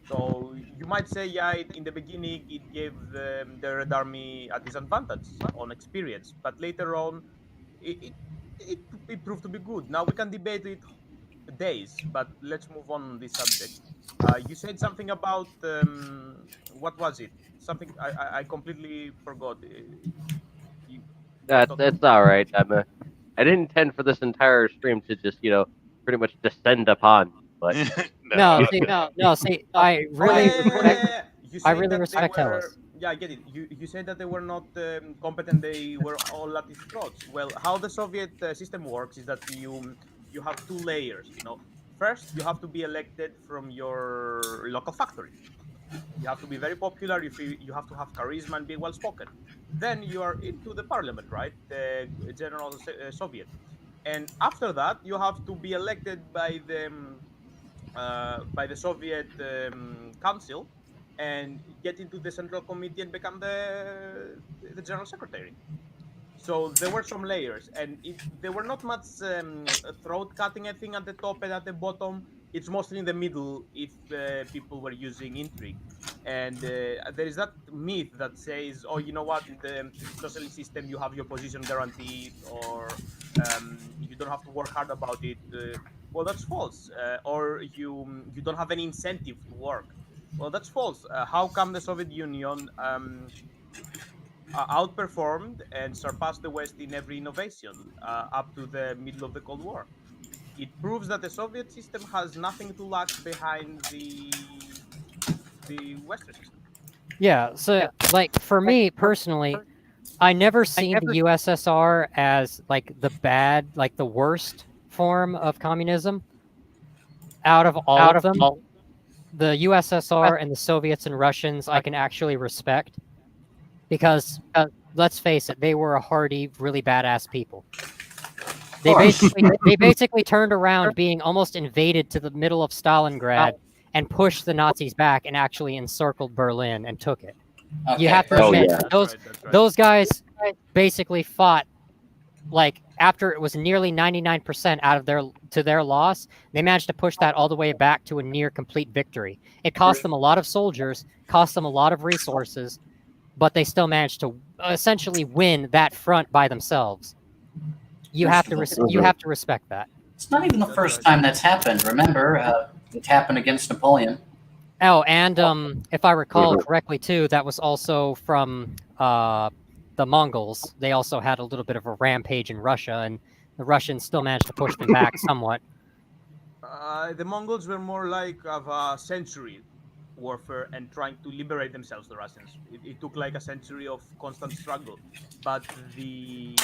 So you might say, yeah, in the beginning it gave the Red Army a disadvantage on experience, but later on it, it, it proved to be good. Now we can debate it days, but let's move on this subject. You said something about what was it? Something I completely forgot. You, you were talking. That's all right. I didn't intend for this entire stream to just pretty much descend upon me, but No, No. see, no, see, I Oh yeah, really yeah, yeah, respect, yeah, yeah. You I said really that they respect were. Hellas. Yeah, I get it. You said that they were not competent. They were all at his throats. Well, how the Soviet system works is that you have two layers. First you have to be elected from your local factory. You have to be very popular. You have to have charisma and be well spoken. Then you are into the parliament, right? The General Soviet. And after that, you have to be elected by the Soviet Council and get into the Central Committee and become the General Secretary. So there were some layers, and there were not much throat cutting, I think, at the top and at the bottom. It's mostly in the middle if people were using intrigue. And there is that myth that says, oh, you know what, in the socialist system, you have your position guaranteed, or you don't have to work hard about it. Well, that's false. Or you don't have any incentive to work. Well, that's false. How come the Soviet Union outperformed and surpassed the West in every innovation up to the middle of the Cold War? It proves that the Soviet system has nothing to lack behind the Western system. Yeah, so like for me personally, I never seen the USSR as like the bad, like the worst form of communism out of all of them. The USSR and the Soviets and Russians I can actually respect because let's face it, they were a hardy, really badass people. They basically turned around being almost invaded to the middle of Stalingrad and pushed the Nazis back and actually encircled Berlin and took it. You have to Oh, admit yeah. That's right. those guys basically fought like after it was nearly 99% out of their loss, they managed to push that all the way back to a near complete victory. It cost them a lot of soldiers, cost them a lot of resources, but they still managed to essentially win that front by themselves. You have to respect that. It's not even the That's first right. time that's happened. Remember, it happened against Napoleon. Oh, and if I recall correctly too, that was also from the Mongols. They also had a little bit of a rampage in Russia, and the Russians still managed to push them back somewhat. The Mongols were more like of a century. warfare and trying to liberate themselves, the Russians. It took like a century of constant struggle. But the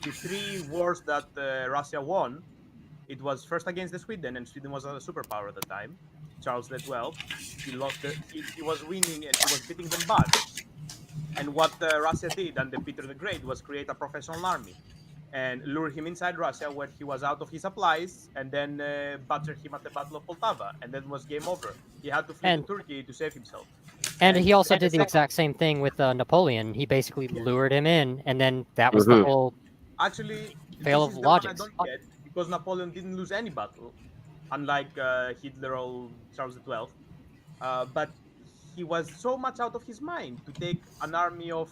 three wars that Russia won, it was first against the Sweden, and Sweden was a superpower at the time. Charles the 12th, he lost he was winning and he was beating them bad. And what Russia did under Peter the Great was create a professional army and lure him inside Russia where he was out of his supplies, and then butcher him at the Battle of Poltava, and then was game over. He had to flee to Turkey to save himself. And he also did the exact same thing with Napoleon. He basically lured him in, and then that was the whole actually fail this of is the one I logic. don't get, because Napoleon didn't lose any battle, unlike Hitler or Charles the 12th. But he was so much out of his mind to take an army of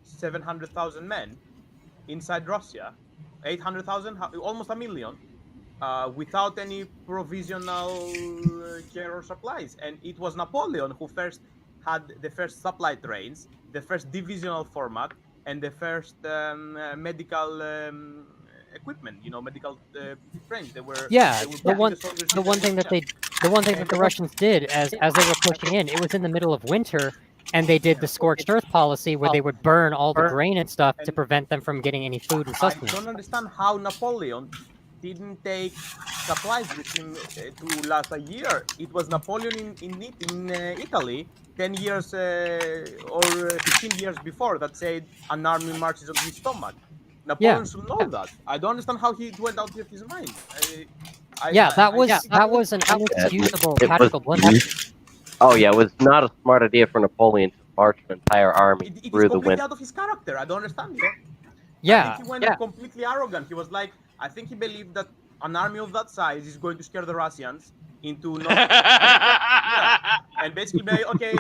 700,000 men inside Russia, 800,000, almost a million, without any provisional care or supplies. And it was Napoleon who first had the first supply trains, the first divisional format, and the first medical equipment. Medical trains. They were the one thing that the Russians did as they were pushing in, it was in the middle of winter. And they did the scorched earth policy where they would burn all the grain and stuff to prevent them from getting any food and sustenance. I don't understand how Napoleon didn't take supplies with him to last a year. It was Napoleon in Italy 10 years or 15 years before that said an army marches on his stomach. Napoleon should know that. I don't understand how he went out of his mind. That was an inexcusable tactical blunder. Oh yeah, it was not a smart idea for Napoleon to march an entire army it through is the winter. out of his character. I don't understand it. Yeah, I think he went completely arrogant. He was like, I think he believed that an army of that size is going to scare the Russians into not. And basically, okay,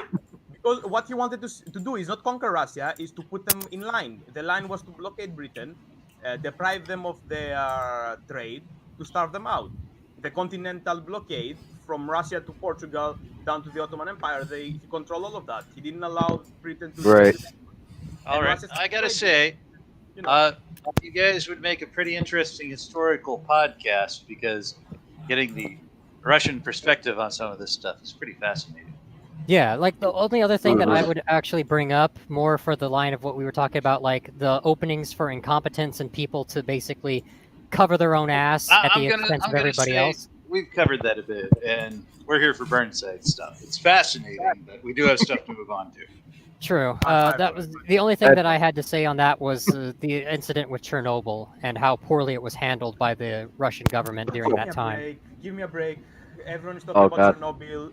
because what he wanted to do is not conquer Russia, is to put them in line. The line was to blockade Britain, deprive them of their trade, to starve them out. The continental blockade from Russia to Portugal down to the Ottoman Empire, he controlled all of that. He didn't allow Britain to. Right. All right, I gotta say, you guys would make a pretty interesting historical podcast, because getting the Russian perspective on some of this stuff is pretty fascinating. Yeah, like the only other thing that I would actually bring up more for the line of what we were talking about, like the openings for incompetence and people to basically cover their own ass at the expense of everybody else. We've covered that a bit, and we're here for Burnside stuff. It's fascinating, but we do have stuff to move on to. True. That was the only thing that I had to say on that was the incident with Chernobyl and how poorly it was handled by the Russian government during that time. Give me a break. Everyone is talking about Chernobyl.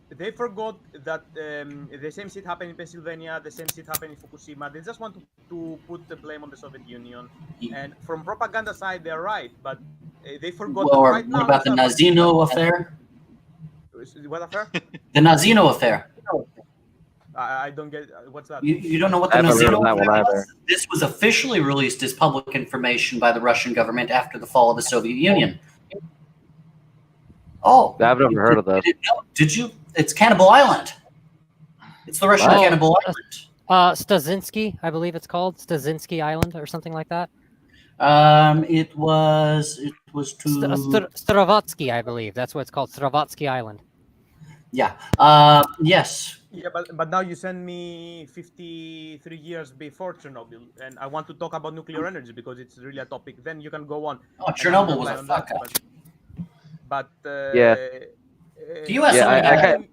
They forgot that the same shit happened in Pennsylvania, the same shit happened in Fukushima. They just want to put the blame on the Soviet Union. And from propaganda side, they're right, but they forgot. Well, what about the Nazino affair? What affair? The Nazino affair. I don't get what's that. You don't know what the Nazino affair was? This was officially released as public information by the Russian government after the fall of the Soviet Union. Oh, I've never heard of this. Did you? It's Cannibal Island. It's the Russian Cannibal Island. Stazinsky, I believe it's called Stazinsky Island or something like that. It was to Stravotsky, I believe. That's what it's called, Stravotsky Island. Yeah. Yes. Yeah, but now you send me 53 years before Chernobyl, and I want to talk about nuclear energy because it's really a topic. Then you can go on. Oh, Chernobyl was a fuck up. But the U.S. I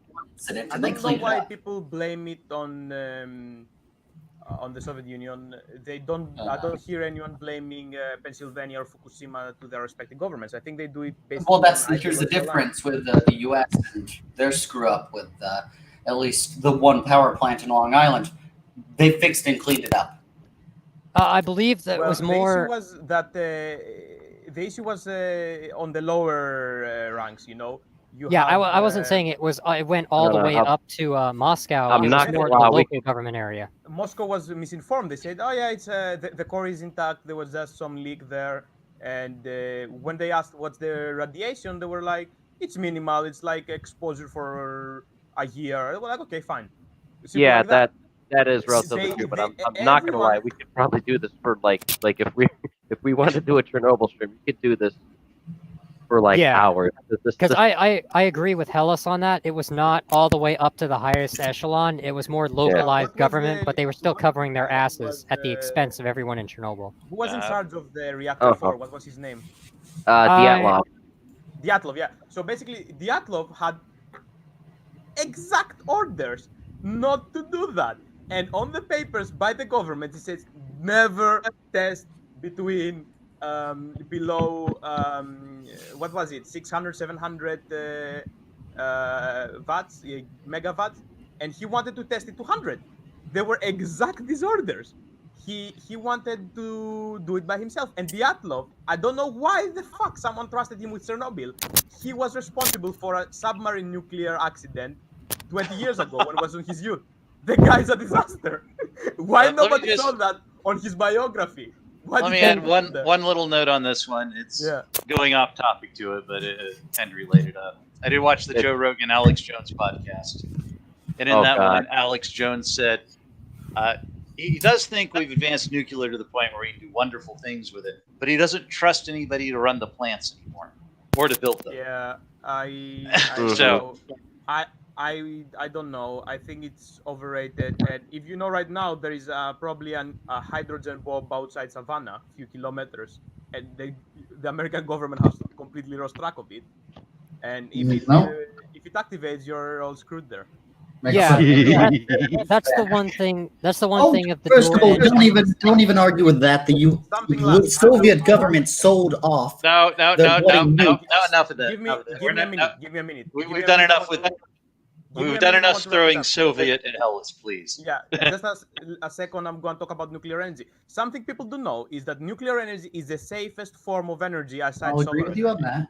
don't know why people blame it on the Soviet Union. They don't. I don't hear anyone blaming Pennsylvania or Fukushima to their respective governments. I think they do it based. Well, here's the difference with the U.S. and their screw up with at least the one power plant in Long Island. They fixed and cleaned it up. I believe that was more. The issue was on the lower ranks, I wasn't saying it was. It went all the way up to Moscow. I'm not more the local government area. Moscow was misinformed. They said, "Oh yeah, it's the core is intact. There was just some leak there." And when they asked what's the radiation, they were like, "It's minimal. It's like exposure for a year." They were like, "Okay, fine." Yeah, like that is relatively true. But I'm not gonna lie. We could probably do this for like if we wanted to do a Chernobyl stream, we could do this for like Yeah. hours. Because I agree with Hellas on that. It was not all the way up to the highest echelon. It was more localized What was government, the- but they were still what covering their was asses at the expense of everyone in Chernobyl. Who was in Uh, charge of the reactor uh-huh. 4? What was his name? Dyatlov. Dyatlov, yeah. So basically, Dyatlov had exact orders not to do that. And on the papers by the government, it says never test between below, what was it, 600, 700 watts, megawatts. And he wanted to test it to 100. They were exact disorders. He wanted to do it by himself. And Dyatlov, I don't know why the fuck someone trusted him with Chernobyl. He was responsible for a submarine nuclear accident 20 years ago when he was in his youth. The guy's a disaster. Why Let me nobody just- saw that on his biography? Why Let did me they add put that? one little note on this one. It's Yeah. going off topic to it, but it kind of related up. I did watch the Joe Rogan Alex Jones podcast, and in that one, Alex Jones said he does think we've advanced nuclear to the point where we can do wonderful things with it, but he doesn't trust anybody to run the plants anymore or to build them. Yeah, So- I don't know. I think it's overrated. And if you know right now, there is probably a hydrogen bomb outside Savannah, a few kilometers, and the American government has completely lost track of it. And if it activates, you're all screwed there. Makes Yeah, sense. that's the one thing. That's the one thing of the First of dual all, engine. don't even argue with that. The Something like- Soviet government sold off. No, The bloody nuke. enough of that. Give me Enough of that. give We're me a not- minute. Give me a minute. Give me We've a done minute, enough I with want to- give me We've a done minute, I enough want to wrap it throwing up. Soviet at Hellas, please. Yeah, just a second, I'm going to talk about nuclear energy. Something people don't know is that nuclear energy is the safest form of energy aside I'll agree solar with you on energy. that.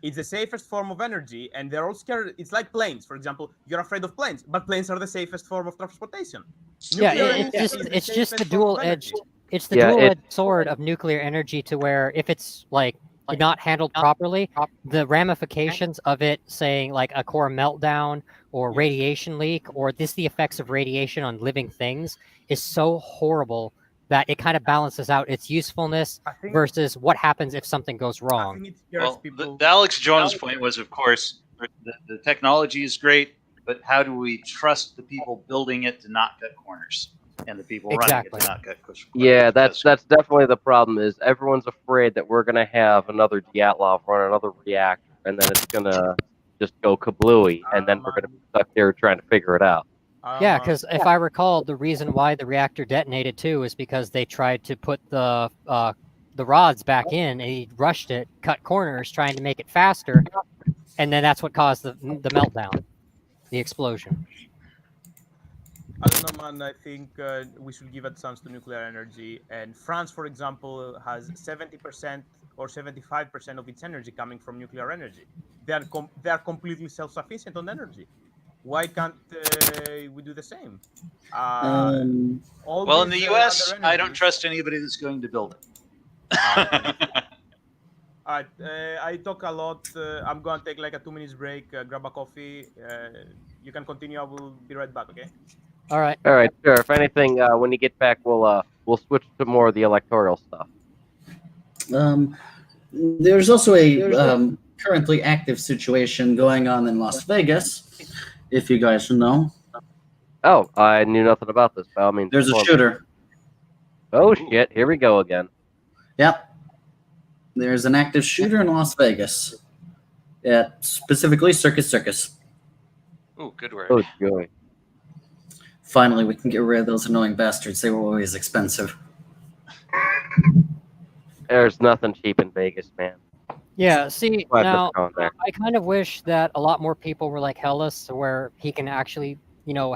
It's the safest form of energy, and they're all scared. It's like planes, for example. You're afraid of planes, but planes are the safest form of transportation. Yeah, Nuclear it's energy just is the it's just the safest form of dual-edged. energy. It's the Yeah, dual-edged sword of nuclear energy, to where if it's like not handled properly, the ramifications of it, saying like a core meltdown or Yeah. radiation leak, or the effects of radiation on living things, is so horrible that it kind of balances out its usefulness I think, versus what happens if something goes I wrong. think it scares Well, people. the Alex Jones point was, of course, the technology is great, but how do we trust the people building it to not cut corners and the people running it Exactly. to not cut corners? Yeah, that's Because- definitely the problem. Is everyone's afraid that we're gonna have another Dyatlov run another reactor, and then it's gonna just go kablooey, and then we're gonna be stuck there trying to figure it out. Yeah, because if I recall, the reason why the reactor detonated too is because they tried to put the rods back in, and he rushed it, cut corners, trying to make it faster, and then that's what caused the meltdown, the explosion. I don't know, man. I think we should give a chance to nuclear energy. And France, for example, has 70% or 75% of its energy coming from nuclear energy. They are completely self-sufficient on energy. Why can't we do the same? All well, in the these, U.S., other I don't energies- trust anybody that's going to build it. All right, I talk a lot. I'm going to take like a 2 minutes break, grab a coffee. You can continue. I will be right back, okay? All right. All right, sure. If anything, when you get back, we'll switch to more of the electoral stuff. There's also a currently active situation going on in Las Vegas, if you guys know. Oh, I knew nothing about this. By all means, There's a inform me. shooter. Oh shit! Here we go again. Yep. There's an active shooter in Las Vegas. At specifically Circus. Ooh, good word. Oh joy. Finally, we can get rid of those annoying bastards. They were always expensive. There's nothing cheap in Vegas, man. Yeah, see, Glad now, that's gone there. I kind of wish that a lot more people were like Hellas, where he can actually,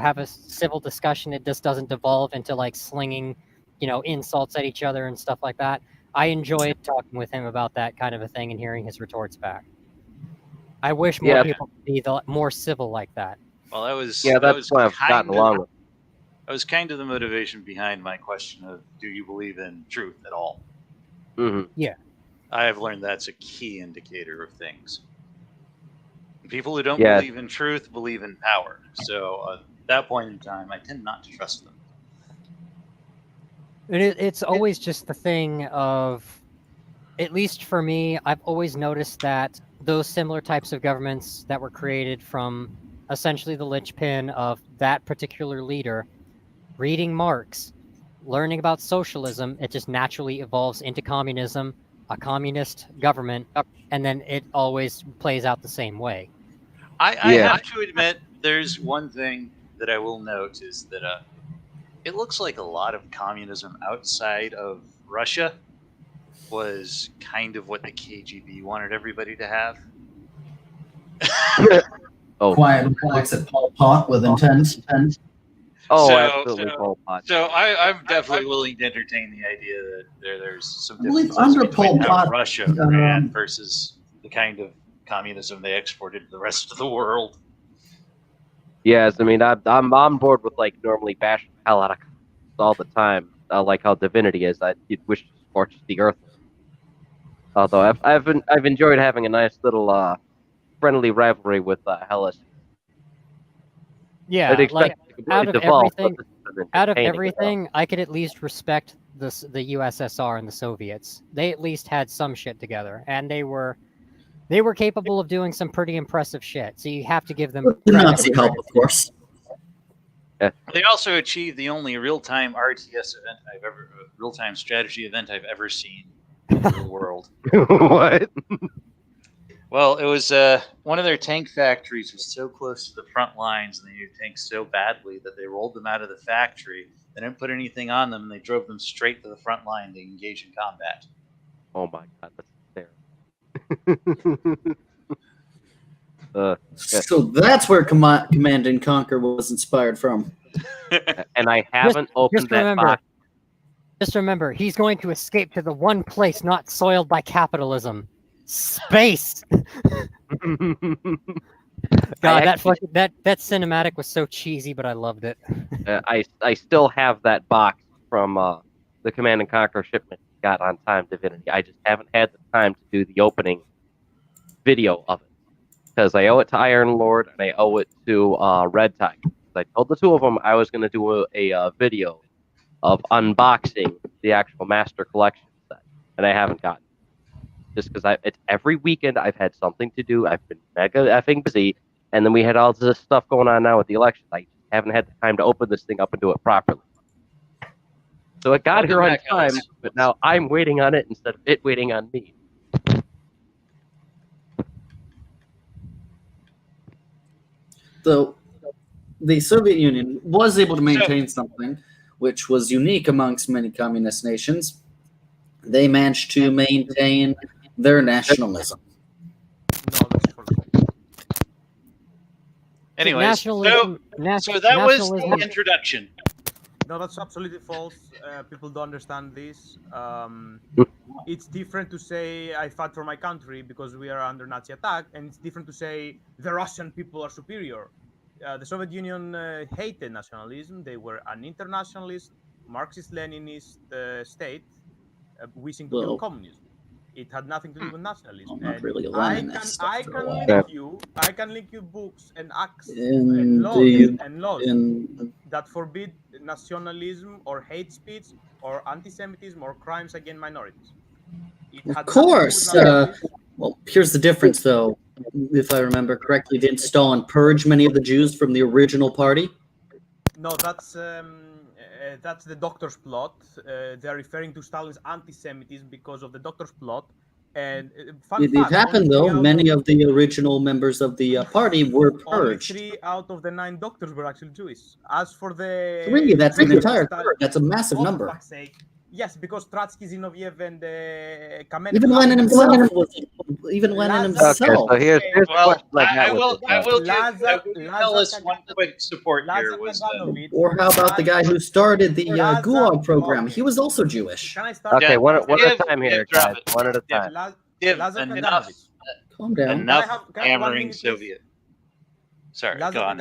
have a civil discussion. It just doesn't devolve into like slinging, insults at each other and stuff like that. I enjoyed talking with him about that kind of a thing and hearing his retorts back. I wish more Yeah. people could be more civil like that. Well, that was Yeah, that that's was what I've gotten kind along of with. that was kind of the motivation behind my question of, do you believe in truth at all? Hmm. I have learned that's a key indicator of things. People who don't Yeah. believe in truth believe in power. So at that point in time, I tend not to trust them. And it's always just the thing of, at least for me, I've always noticed that those similar types of governments that were created from essentially the linchpin of that particular leader, reading Marx, learning about socialism, it just naturally evolves into communism, a communist government, and then it always plays out the same way. I Yeah. have to admit, there's one thing that I will note is that it looks like a lot of communism outside of Russia was kind of what the KGB wanted everybody to have. Oh, Quiet looks at Pol Pot with intense. oh, So- absolutely, Pol Pot. So I'm definitely willing to entertain the idea that there's some I believe differences under between Pol how Pot, Russia ran versus the kind of communism they exported to the rest of the world. Yes, I mean, I'm on board with like normally bashing the hell out of all the time, like how Divinity is. You'd wish to scorch the earth. Although I've enjoyed having a nice little friendly rivalry with Hellas. Yeah, I'd expect it to completely devolve, but this has been out of entertaining, everything, I could at least respect the USSR and the Soviets. They at least had some shit together, and they were capable of doing some pretty impressive shit. So you have to give them With the credit Nazi where help, credit's of course. They also achieved the only real-time RTS event real-time strategy event I've ever seen in the real world. what? Well, it was one of their tank factories was so close to the front lines, and they needed tanks so badly that they rolled them out of the factory. They didn't put anything on them, and they drove them straight to the front line to engage in combat. Oh my god, that's terrible. So that's where Command and Conquer was inspired from. And I haven't opened just that remember, box. just remember, he's going to escape to the one place not soiled by capitalism: space. God, that cinematic was so cheesy, but I loved it. I still have that box from the Command and Conquer shipment we got on Time Divinity. I just haven't had the time to do the opening video of it because I owe it to Iron Lord and I owe it to Red Tiger. I told the two of them I was going to do a video of unboxing the actual Master Collection set, and I haven't gotten it. Just because it's every weekend I've had something to do. I've been mega effing busy, and then we had all this stuff going on now with the elections. I just haven't had the time to open this thing up and do it properly. So it got here on time, but now I'm waiting on it instead of it waiting on me. Though the Soviet Union was able to maintain something which was unique amongst many communist nations. They managed to maintain their nationalism. No, that's correct. Anyways, so that was the introduction. No, that's absolutely false. People don't understand this. It's different to say I fight for my country because we are under Nazi attack, and it's different to say the Russian people are superior. The Soviet Union hated nationalism. They were an internationalist, Marxist-Leninist state wishing to build communism. It had nothing to do with nationalism. Well, not really a I Leninist, can link you books and acts In and laws in that forbid nationalism or hate speech or anti-Semitism or crimes against minorities. Of course. Well, here's the difference, though. If I remember correctly, didn't Stalin purge many of the Jews from the original party? No, that's the Doctor's plot. They're referring to Stalin's anti-Semitism because of the Doctor's plot. And It happened, though. Many of the original members of the party were only purged. 3 out of the 9 doctors were actually Jewish. As for the 3, that's an entire third. That's a massive number. For fuck's sake. Yes, because Trotsky, Zinoviev, and Kamenev. Even Lenin himself was. Even Lenin himself. Okay, so here's the question I will give Hellas one quick support here. Or how about the guy who started the Gulag program? He was also Jewish. Can I start? Okay, one at a time here, guys. One at a time. Calm down. Enough hammering Soviet. Sorry, go on.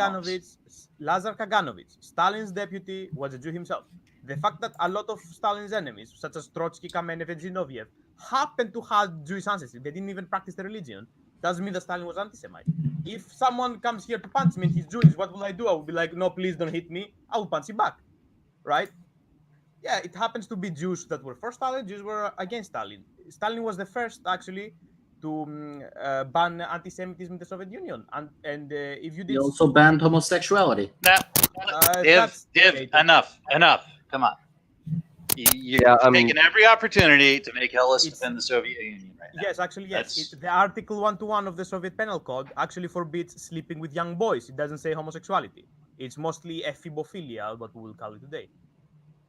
Lazar Kaganovich, Stalin's deputy, was a Jew himself. The fact that a lot of Stalin's enemies, such as Trotsky, Kamenev, and Zinoviev, happened to have Jewish ancestry, they didn't even practice the religion, doesn't mean that Stalin was anti-Semite. If someone comes here to punch me and he's Jewish, what will I do? I will be like, no, please don't hit me. I will punch him back, right? Yeah, it happens to be Jews that were for Stalin. Jews were against Stalin. Stalin was the first actually to ban anti-Semitism in the Soviet Union, and if you He did, also banned homosexuality. Now, Div, that's debated. enough. Come on. You're Yeah, I mean, taking every opportunity to make Hellas It's- defend the Soviet Union right now. Yes, actually, yes. That's- The Article 121 of the Soviet Penal Code actually forbids sleeping with young boys. It doesn't say homosexuality. It's mostly ephebophilia, what we will call it today.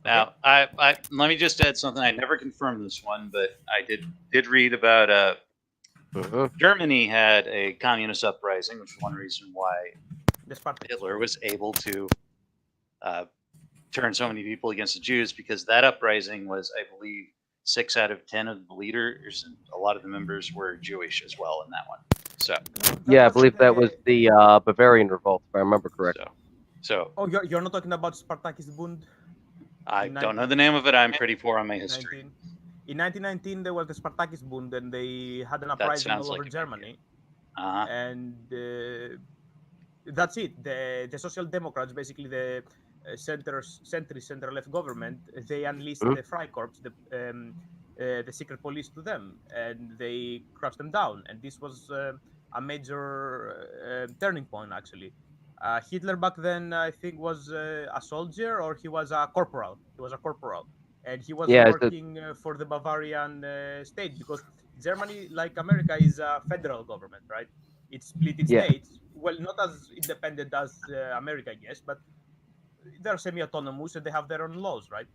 Now, I let me just add something. I never confirmed this one, but I did read about Germany had a communist uprising, which is one reason why The Spartans. Hitler was able to turn so many people against the Jews, because that uprising was, I believe, 6 out of 10 of the leaders, and a lot of the members were Jewish as well in that one. So, yeah, I believe that was the Bavarian revolt, if I remember correctly. so Oh, you're not talking about Spartakist Bund? I don't know the name of it. I'm pretty poor on my history. 19. In 1919, there was the Spartakist Bund, and they had an That uprising sounds all over like a good Germany. Uh-huh. And that's it. The Social Democrats, basically the center-left government, they unleashed the Freikorps, the secret police, to them, and they crushed them down. And this was a major turning point, actually. Hitler back then, I think, was a soldier, or he was a corporal. And he was working for the Bavarian state, because Germany, like America, is a federal government, right? It's split in states. Well, not as independent as America, I guess, but they're semi-autonomous and they have their own laws, right?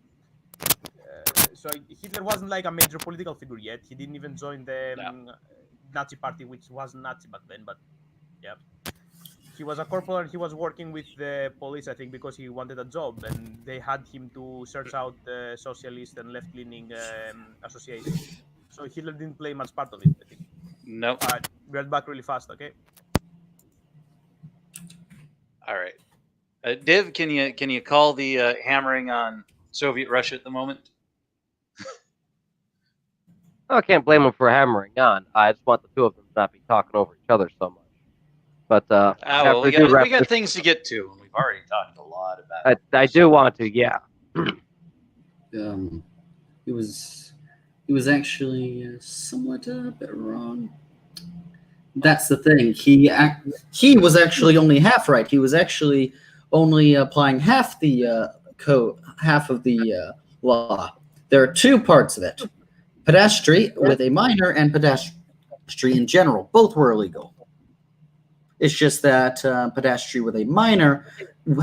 So Hitler wasn't like a major political figure yet. He didn't even join the Nazi party, which wasn't Nazi back then, but yeah. He was a corporal and he was working with the police, I think, because he wanted a job, and they had him to search out socialist and left-leaning associations. So Hitler didn't play much part of it, I think. Nope. We're back really fast, okay? All right. Div, can you call the hammering on Soviet Russia at the moment? I can't blame them for hammering on. I just want the two of them to not be talking over each other so much. But well, we got things to get to, and we've already talked a lot about it. I do want to, yeah. He was actually somewhat a bit wrong. That's the thing. He was actually only half right. He was actually only applying half the code, half of the law. There are two parts of it: pedastry with a minor and pedastry in general. Both were illegal. It's just that pedastry with a minor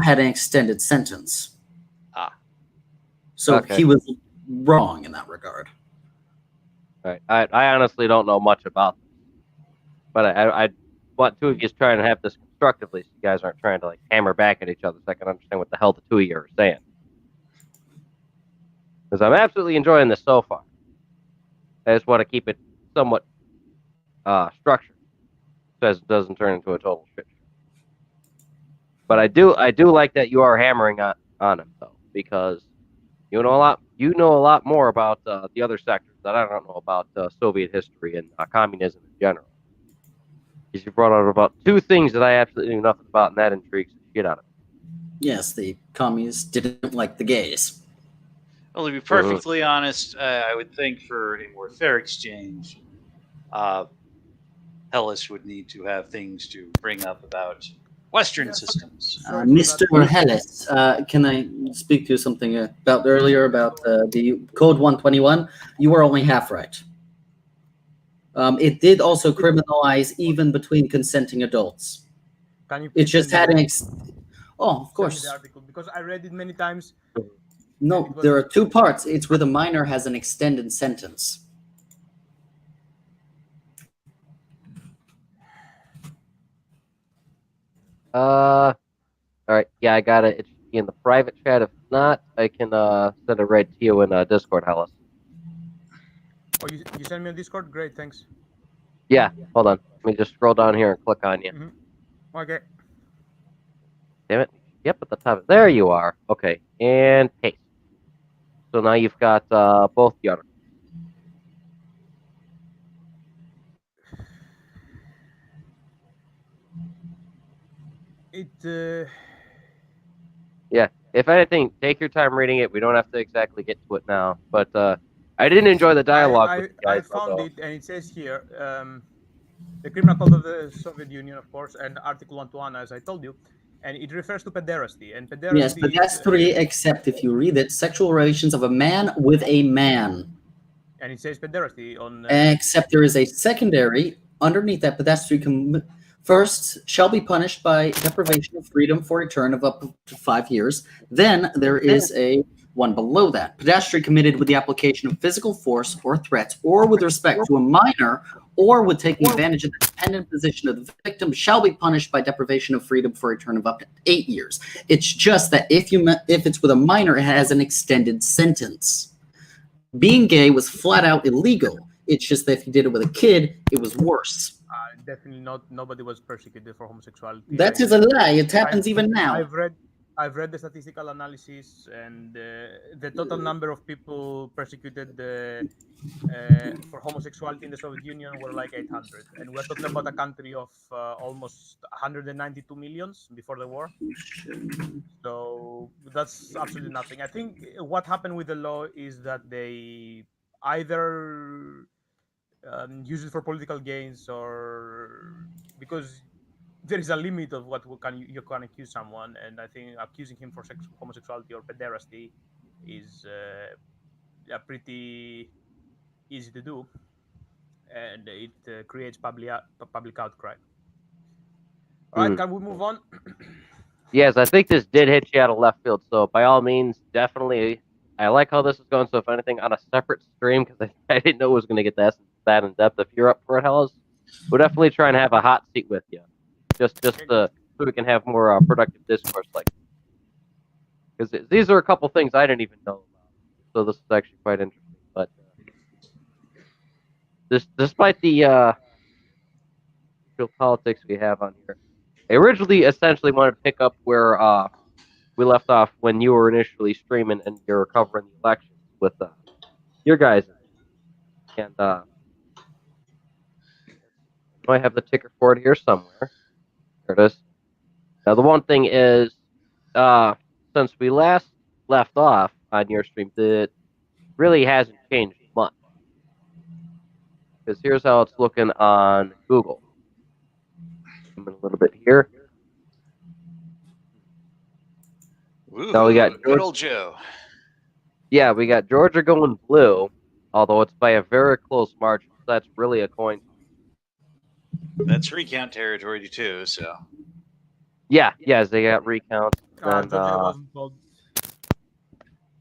had an extended sentence. So he was wrong in that regard. Right. I honestly don't know much about this, but I want two of you trying to have this constructively, so you guys aren't trying to like hammer back at each other, so I can understand what the hell the two of you are saying. Because I'm absolutely enjoying this so far. I just want to keep it somewhat structured, so it doesn't turn into a total shit show. But I do like that you are hammering on him, though, because you know a lot more about the other sectors that I don't know about Soviet history and communism in general. Because you brought out about two things that I absolutely knew nothing about, and that intrigues the shit out of me. Yes, the communists didn't like the gays. Well, to be perfectly honest, I would think for a more fair exchange, Hellas would need to have things to bring up about Western systems. Mr. Hellas, can I speak to something about earlier about the Code 121? You were only half right. It did also criminalize even between consenting adults. It just had an oh, of course. The article, because I read it many times. No, there are two parts. It's with a minor has an extended sentence. All right. Yeah, I got it. It should be in the private chat. If not, I can send it right to you in Discord, Hellas. Oh, you send me on Discord? Great, thanks. Yeah, hold on. Let me just scroll down here and click on you. Mm-hmm. Okay. Damn it. Yep, at the top. There you are. Okay, and paste. So now you've got both the articles. Yeah, if anything, take your time reading it. We don't have to exactly get to it now, but I didn't enjoy the dialogue with you I guys. found although- it, and it says here the Criminal Code of the Soviet Union, of course, and Article 121, as I told you, and it refers to pederasty. And pederasty Yes, but that's is, three, except if you read it, sexual relations of a man with a man. and it says pederasty on. Except there is a secondary underneath that pedestrian. First, shall be punished by deprivation of freedom for a term of up to 5 years. Then there is a one below that. Pedestrian committed with the application of physical force or threats, or with respect to a minor, or with taking advantage of the dependent position of the victim, shall be punished by deprivation of freedom for a term of up to 8 years. It's just that if it's with a minor, it has an extended sentence. Being gay was flat out illegal. It's just that if you did it with a kid, it was worse. Definitely not. Nobody was persecuted for homosexuality. That is a lie. It happens even now. I've read the statistical analysis, and the total number of people persecuted for homosexuality in the Soviet Union were like 800, and we're talking about a country of almost 192 millions before the war. So that's absolutely nothing. I think what happened with the law is that they either use it for political gains, or because there is a limit of what you can accuse someone, and I think accusing him for homosexuality or pederasty is pretty easy to do, and it creates public outcry. All right, can we move on? Yes, I think this did hit you out of left field. So by all means, definitely. I like how this is going. So if anything, on a separate stream, because I didn't know it was going to get that in depth. If you're up for it, Hellas, we'll definitely try and have a hot seat with you, just so we can have more productive discourse like. Because these are a couple things I didn't even know about. So this is actually quite interesting. But despite the politics we have on here, I originally essentially wanted to pick up where we left off when you were initially streaming and you were covering the elections with your guys. And I have the ticker for it here somewhere. There it is. Now the one thing is, since we last left off on your stream, it really hasn't changed much. Because here's how it's looking on Google. A little bit here. Ooh, So we got good old Joe. Yeah, we got Georgia going blue, although it's by a very close margin. So that's really a coin. That's recount territory too. So yeah, they got recounts. And, Georgia wasn't called.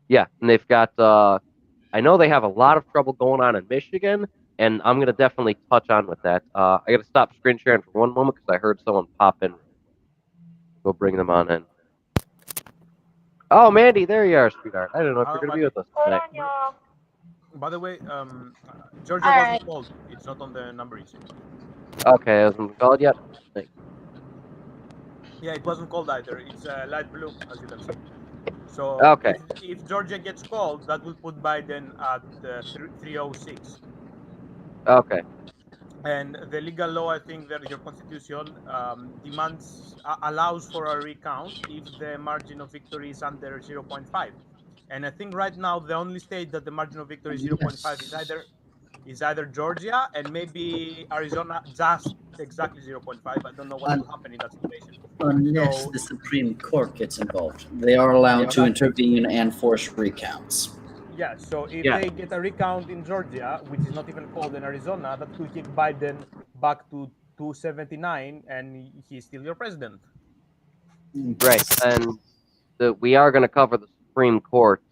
Yeah, and they've got. I know they have a lot of trouble going on in Michigan, and I'm gonna definitely touch on with that. I gotta stop screen sharing for one moment because I heard someone pop in. Go bring them on in. Oh, Mandy, there you are, sweetheart. I don't know if you're gonna be with us tonight. By the way, Georgia wasn't called. It's not on the number issue. Okay, hasn't called yet. Thanks. Yeah, it wasn't called either. It's light blue, as you can see. So Okay. if Georgia gets called, that will put Biden at 306. Okay. And the legal law, I think that your constitution allows for a recount if the margin of victory is under 0.5. And I think right now the only state that the margin of victory is 0.5 is either Georgia and maybe Arizona, just exactly 0.5. I don't know what will happen in that situation. Unless the Supreme Court gets involved, they are allowed to intervene and force recounts. Yeah, so if they get a recount in Georgia, which is not even called in Arizona, that could kick Biden back to 279, and he's still your president. Right, and we are going to cover the Supreme Court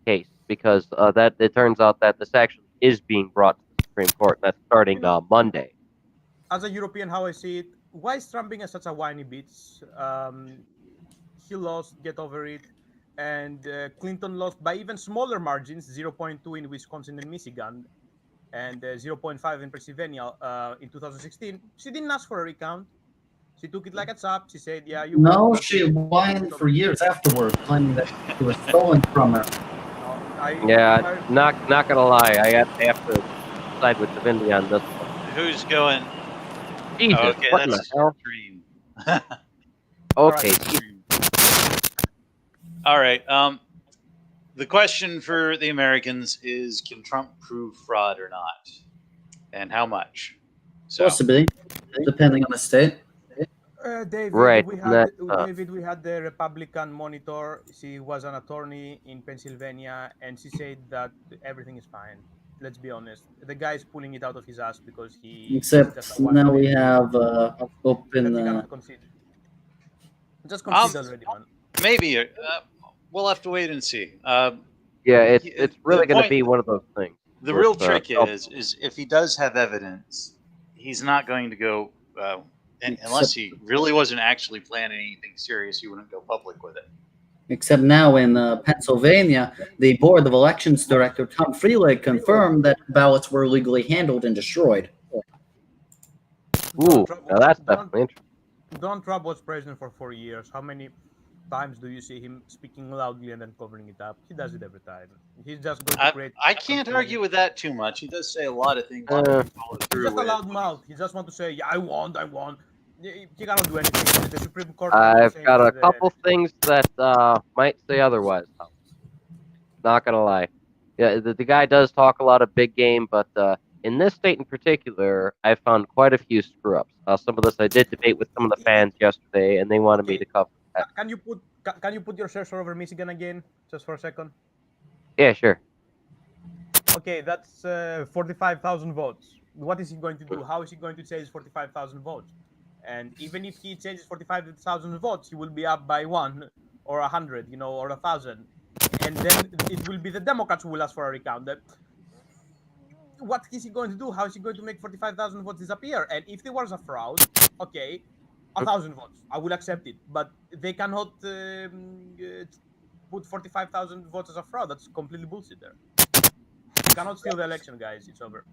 case because that it turns out that this actually is being brought to the Supreme Court, and that's starting Monday. As a European, how I see it, why is Trump being such a whiny bitch? He lost, get over it. And Clinton lost by even smaller margins, 0.2 in Wisconsin and Michigan, and 0.5 in Pennsylvania in 2016. She didn't ask for a recount. She took it like a chap. She said, yeah, you No, won. she whined for years afterwards, claiming that it was stolen from her. Not gonna lie, I have to side with Divinity on this one. Who's going? Jesus, okay, what that's the hell? stream. Okay. All right. The question for the Americans is: can Trump prove fraud or not, and how much? So, Possibly, depending on the state. David, Right, we and had that, David, we had the Republican monitor. She was an attorney in Pennsylvania, and she said that everything is fine. Let's be honest. The guy is pulling it out of his ass because he's just Except a now we one-way have that open. you cannot concede. Just concede already, man. maybe we'll have to wait and see. yeah, it's the really going to point- be one of those things. The with, real trick Trump. is if he does have evidence, he's not going to go unless he really wasn't actually planning anything serious. He wouldn't go public with it. Except now in Pennsylvania, the Board of Elections Director Tom Freeland confirmed that ballots were illegally handled and destroyed. Ooh, now that's definitely interesting. Donald Trump was president for 4 years. How many times do you see him speaking loudly and then covering it up? He does it every time. He's just going to create. I can't argue with that too much. He does say a lot of things. He's just a loud mouth. He just want to say, "Yeah, I want." He cannot do anything. The Supreme Court. I've got a couple things that might say otherwise. Not gonna lie, yeah, the guy does talk a lot of big game, but in this state in particular, I found quite a few screw ups. Some of this I did debate with some of the fans yesterday, and they wanted me to cover that. Can you put your cursor over Michigan again, just for a second? Yeah, sure. Okay, that's 45,000 votes. What is he going to do? How is he going to change 45,000 votes? And even if he changes 45,000 votes, he will be up by 1 or 100, or 1,000. And then it will be the Democrats who will ask for a recount. What is he going to do? How is he going to make 45,000 votes disappear? And if there was a fraud, okay, 1,000 votes, I will accept it. But they cannot put 45,000 votes as a fraud. That's completely bullshit there. You cannot steal the election, guys. It's over.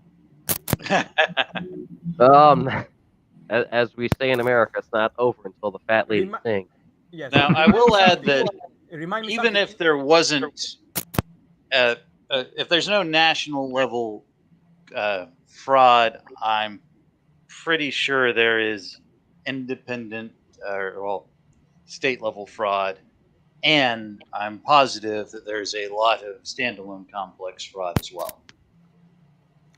As we say in America, it's not over until the fat lady sings. Yes. Now, I will add that even if there wasn't, if there's no national level fraud, I'm pretty sure there is independent state level fraud, and I'm positive that there's a lot of standalone complex fraud as well.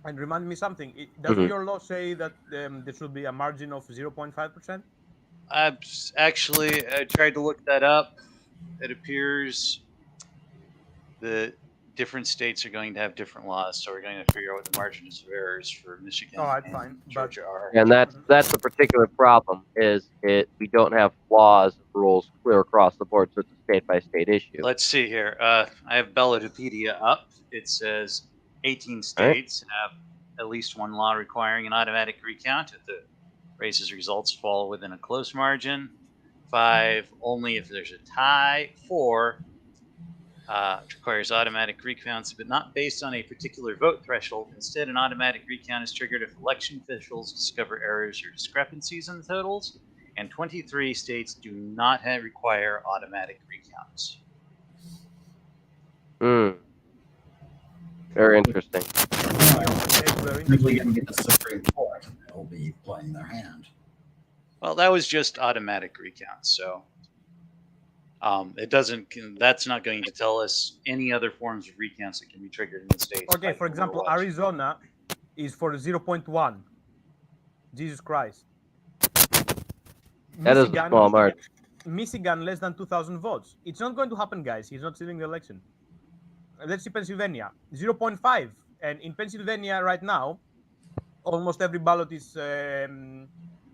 And remind me something. Doesn't your law say that there should be a margin of 0.5%? I tried to look that up. It appears that different states are going to have different laws, so we're going to figure out what the margins of errors for Michigan and fine. Georgia are. And that's the particular problem. We don't have laws and rules clear across the board, so it's a state by state issue. Let's see here. I have Bellotopedia up. It says 18 states have at least one law requiring an automatic recount if the race's results fall within a close margin. 5 only if there's a tie. 4 requires automatic recounts, but not based on a particular vote threshold. Instead, an automatic recount is triggered if election officials discover errors or discrepancies in the totals. And 23 states do not require automatic recounts. Very interesting. Usually going to get the Supreme Court. They'll be playing their hand. Well, that was just automatic recounts, so it doesn't. That's not going to tell us any other forms of recounts that can be triggered in the states. Okay, for example, Arizona is for 0.1. Jesus Christ. That is a small margin. Michigan less than 2,000 votes. It's not going to happen, guys. He's not stealing the election. Let's see Pennsylvania, 0.5. And in Pennsylvania right now, almost every ballot is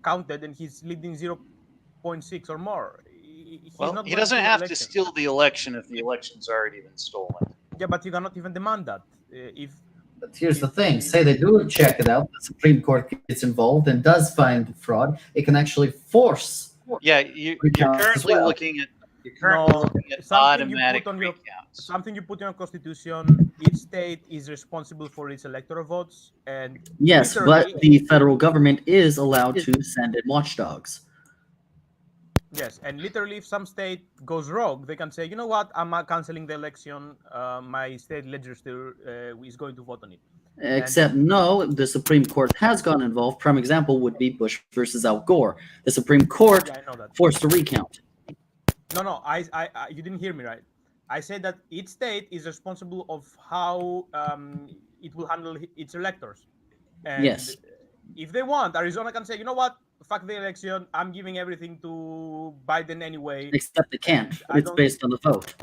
counted, and he's leading 0.6 or more. He doesn't have to steal the election if the election's already been stolen. Yeah, but you cannot even demand that. But here's the thing. Say they do check it out, the Supreme Court gets involved and does find fraud, it can actually force. Yeah, you're currently looking at automatic recounts. Something you put in your constitution, each state is responsible for its electoral votes. And yes, but the federal government is allowed to send in watchdogs. Yes, and literally if some state goes rogue, they can say, you know what, I'm not canceling the election, my state legislature is going to vote on it. Except no, the Supreme Court has gone involved. Prime example would be Bush versus Al Gore. The Supreme Court forced a recount. No. You didn't hear me right. I said that each state is responsible of how it will handle its electors. And Yes. if they want, Arizona can say, you know what, fuck the election. I'm giving everything to Biden anyway. Except it can't. I It's don't. based on the vote.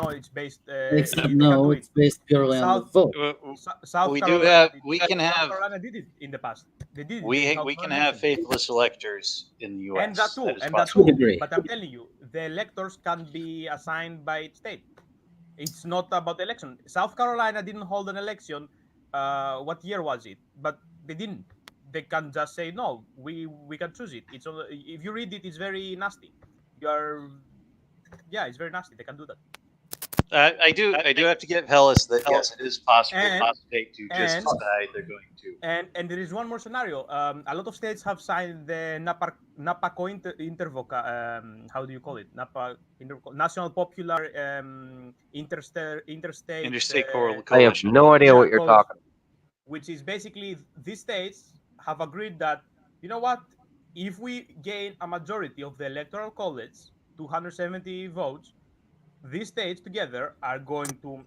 No, it's based. Except They can no, do it's it. based purely on the South vote. South We Carolina. do have. did- We can South have. Carolina did it in the past. They did. It. We They held we no can have election. faithless electors in the U.S. And that too. is And that possible. too. Agree. But I'm telling you, the electors can be assigned by its state. It's not about election. South Carolina didn't hold an election. What year was it? But they didn't. They can just say no. We can choose it. It's if you read it, it's very nasty. It's very nasty. They can do that. I do have to give Hellas that yes, it is possible And- for the state to just and- decide they're going to. And there is one more scenario. A lot of states have signed the NAPACO Intervoca. How do you call it? National Popular Interstate Interstate I have coalition. no idea what you're coalition, talking about. which is basically these states have agreed that, you know what, if we gain a majority of the electoral college, 270 votes, these states together are going to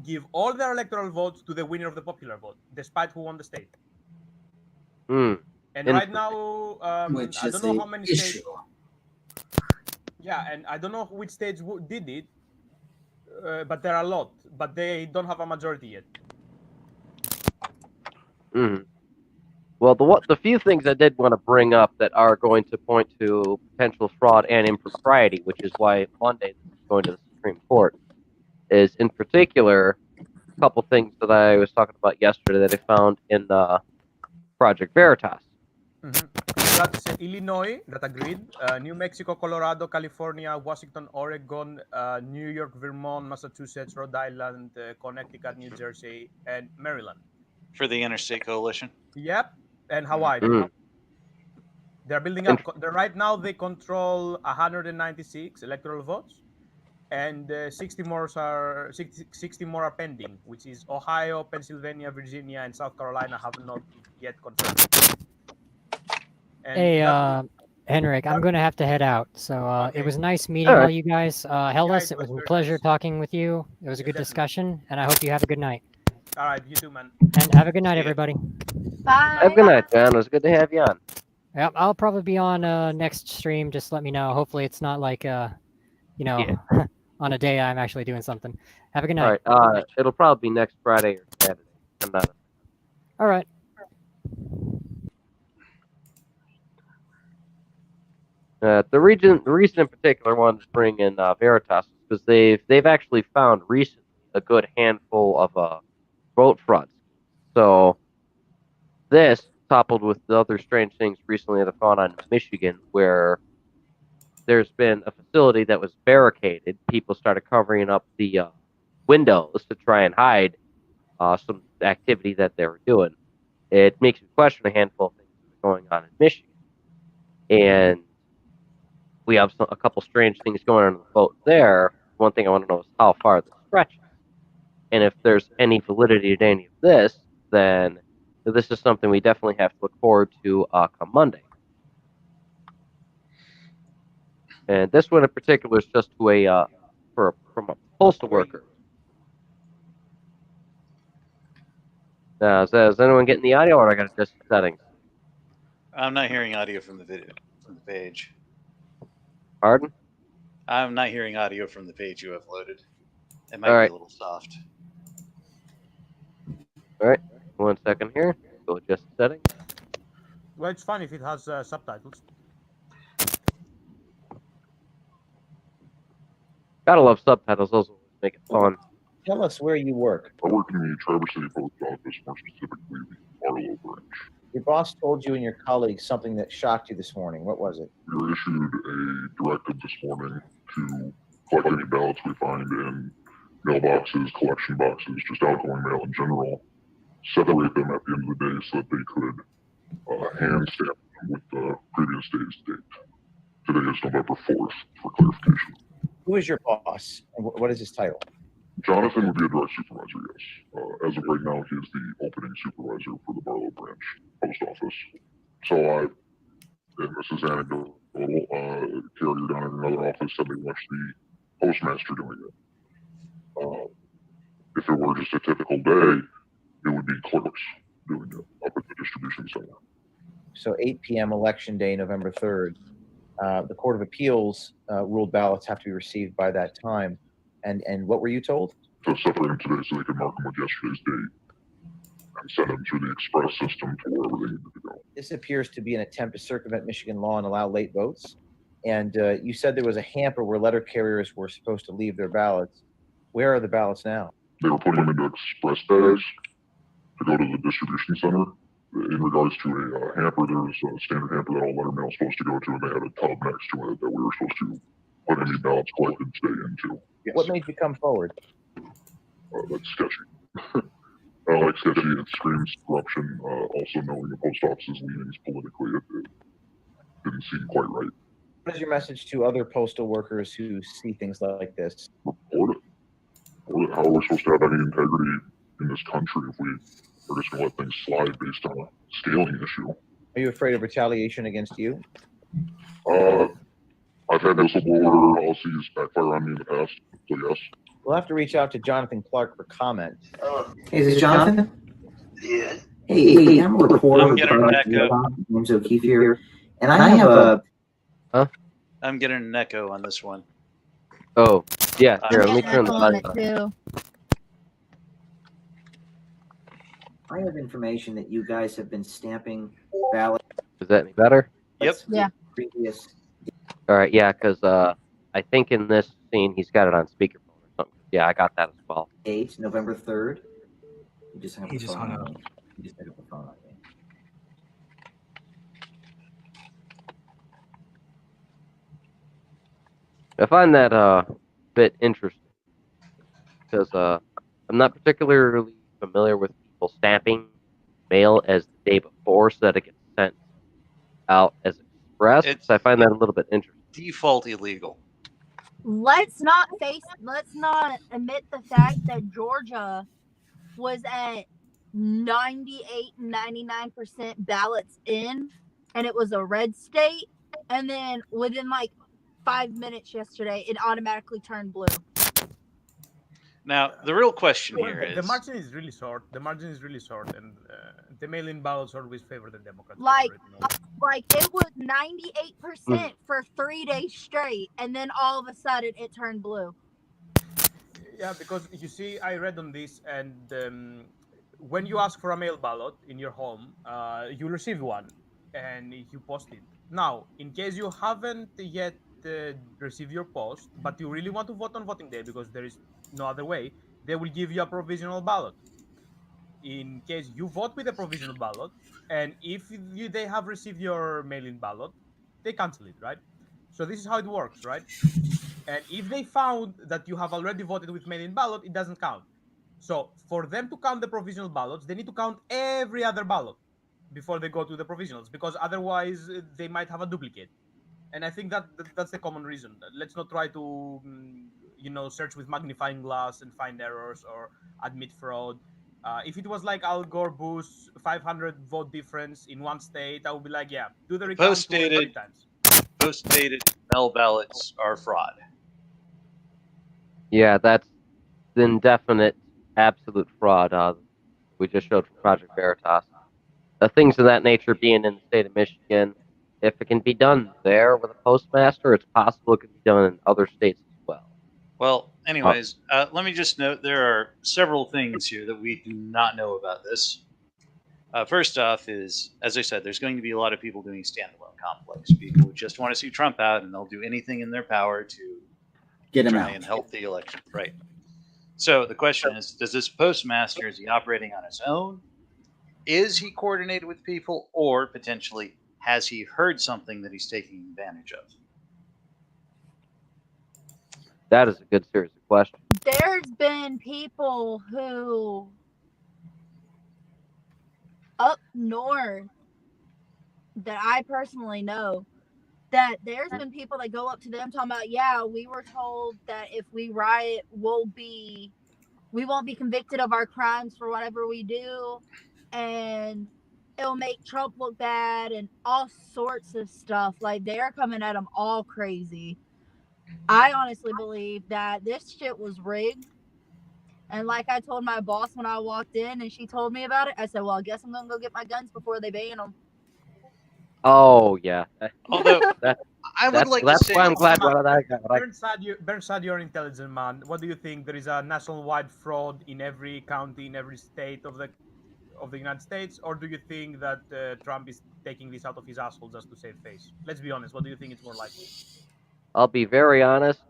give all their electoral votes to the winner of the popular vote, despite who won the state. Hmm. And Interesting. right now, Which I is don't know the how many issue. states. Yeah, and I don't know which states did it, but there are a lot, but they don't have a majority yet. Mhm. Well, the few things I did want to bring up that are going to point to potential fraud and impropriety, which is why Monday this is going to the Supreme Court, is in particular a couple things that I was talking about yesterday that I found in Project Veritas. That's Illinois that agreed, New Mexico, Colorado, California, Washington, Oregon, New York, Vermont, Massachusetts, Rhode Island, Connecticut, New Jersey, and Maryland. For the Interstate Coalition. Yep, and Hawaii. Mm. They're building up. Right now, they control 196 electoral votes, and 60 more are pending, which is Ohio, Pennsylvania, Virginia, and South Carolina have not yet confirmed. And Hey, Henrik, I'm going to have to head out. So Okay. it was nice meeting All right. all you guys. Hellas, it it was was a very pleasure nice. talking with you. It was a Yeah, good definitely. discussion, and I hope you have a good night. all right, you too, man. And have a good night, See ya. everybody. Bye. Have a good night, John. It was good to have you on. Yep, I'll probably be on next stream. Just let me know. Hopefully, it's not like on a day I'm actually doing something. Have a good All night. right. It'll probably be next Friday or Saturday. I'm not. All right. The reason in particular I wanted to bring in Veritas is because they've actually found recently a good handful of vote frauds. So this, coupled with the other strange things recently that I found on Michigan, where there's been a facility that was barricaded, people started covering up the windows to try and hide some activity that they were doing. It makes me question a handful of things that are going on in Michigan, and we have a couple strange things going on in the vote there. One thing I want to know is how far this stretches. And if there's any validity to any of this, then this is something we definitely have to look forward to come Monday. And this one in particular is just to from a postal worker. Is anyone getting the audio, or I got to adjust the settings? I'm not hearing audio from the video from the page. Pardon? I'm not hearing audio from the page you uploaded. It might All be right. a little soft. All right, 1 second here. Go adjust the settings. Well, it's fun if it has subtitles. Gotta love subtitles; those will make it fun. Tell us where you work. I work in the Traverse City Post Office, more specifically the Barlow branch. Your boss told you and your colleagues something that shocked you this morning. What was it? We were issued a directive this morning to collect any ballots we find in mailboxes, collection boxes, just outgoing mail in general, separate them at the end of the day so that they could hand stamp them with the previous day's date. Today is November 4th, for clarification. Who is your boss, and what is his title? Jonathan would be a direct supervisor, yes. As of right now, he is the opening supervisor for the Barlow branch post office. So and this is anecdotal, total. Carrier down in another office said they watched the postmaster doing it. If it were just a typical day, it would be clerks doing it up at the distribution center. So 8 p.m. election day, November 3rd. The Court of Appeals ruled ballots have to be received by that time. And what were you told? To separate them today so they could mark them with yesterday's date and send them through the express system to wherever they needed to go. This appears to be an attempt to circumvent Michigan law and allow late votes. And you said there was a hamper where letter carriers were supposed to leave their ballots. Where are the ballots now? They were putting them into express bags to go to the distribution center. In regards to a hamper, there was a standard hamper that all letter mail is supposed to go to, and they had a tub next to it that we were supposed to put any ballots collected today into. Yes. What made you come forward? That's sketchy. Like sketchy, it screams corruption. Also knowing the post office's leanings politically, it didn't seem quite right. What is your message to other postal workers who see things like this? Report it. How are we supposed to have any integrity in this country if we are just going to let things slide based on a scaling issue? Are you afraid of retaliation against you? I've had whistleblower policies backfire on me in the past, so yes. We'll have to reach out to Jonathan Clark for comment. Hey, is this Jonathan? Yeah. Hey, I'm a reporter. I'm getting an echo. James O'Keefe here, and I have a. I'm getting an echo on this one. Oh, yeah. Here, I'm let me turn the on volume it up. too. I have information that you guys have been stamping ballots. Is that any better? Yep. Yeah. Previous. All right, yeah, because I think in this scene he's got it on speakerphone or something. Yeah, I got that as well. Date, November 3rd. You just hung up He the just phone hung on up. me. You just hung up the phone on me. I find that bit interesting because I'm not particularly familiar with people stamping mail as the day before so that it gets sent out as express. I find that a little bit interesting. Default illegal. Let's not admit the fact that Georgia was at 98 99% ballots in, and it was a red state, and then within like 5 minutes yesterday it automatically turned blue. Now, the real question here The is... margin is really short. The margin is really short, and the mail-in ballots always favor the Democrats. Like it was 98% for 3 days straight, and then all of a sudden it turned blue. Yeah, because you see, I read on this, and when you ask for a mail ballot in your home, you receive one, and you post it. Now, in case you haven't yet received your post, but you really want to vote on voting day because there is no other way, they will give you a provisional ballot. In case you vote with a provisional ballot, and if they have received your mail-in ballot, they cancel it, right? So this is how it works, right? And if they found that you have already voted with mail-in ballot, it doesn't count. So for them to count the provisional ballots, they need to count every other ballot before they go to the provisionals, because otherwise they might have a duplicate. And I think that's the common reason. Let's not try to, search with magnifying glass and find errors or admit fraud. If it was like Al Gore Bush 500 vote difference in one state, I would be like, yeah, do the recount 2 times. Post-dated mail ballots are fraud. Yeah, that's the indefinite, absolute fraud we just showed from Project Veritas. Things of that nature being in the state of Michigan, if it can be done there with a postmaster, it's possible it can be done in other states as well. Well, anyways, let me just note there are several things here that we do not know about this. First off is, as I said, there's going to be a lot of people doing standalone conflicts. People who just want to see Trump out, and they'll do anything in their power to Get him try out. and help the election. Right. So the question is, does this postmaster, is he operating on his own? Is he coordinated with people, or potentially has he heard something that he's taking advantage of? That is a good series of questions. There's been people who up north that I personally know, that there's been people that go up to them talking about, yeah, we were told that if we riot, we won't be convicted of our crimes for whatever we do. And it'll make Trump look bad and all sorts of stuff. Like, they're coming at him all crazy. I honestly believe that this shit was rigged. And like I told my boss when I walked in and she told me about it, I said, well, I guess I'm going to go get my guns before they ban them. Oh yeah. Although That, I would like to that's say, why I'm glad one of that got what I Bernard, you're an intelligent man. What do you think? There is a nationwide fraud in every county, in every state of the United States, or do you think that Trump is taking this out of his asshole just to save face? Let's be honest. What do you think it's more likely? I'll be very honest.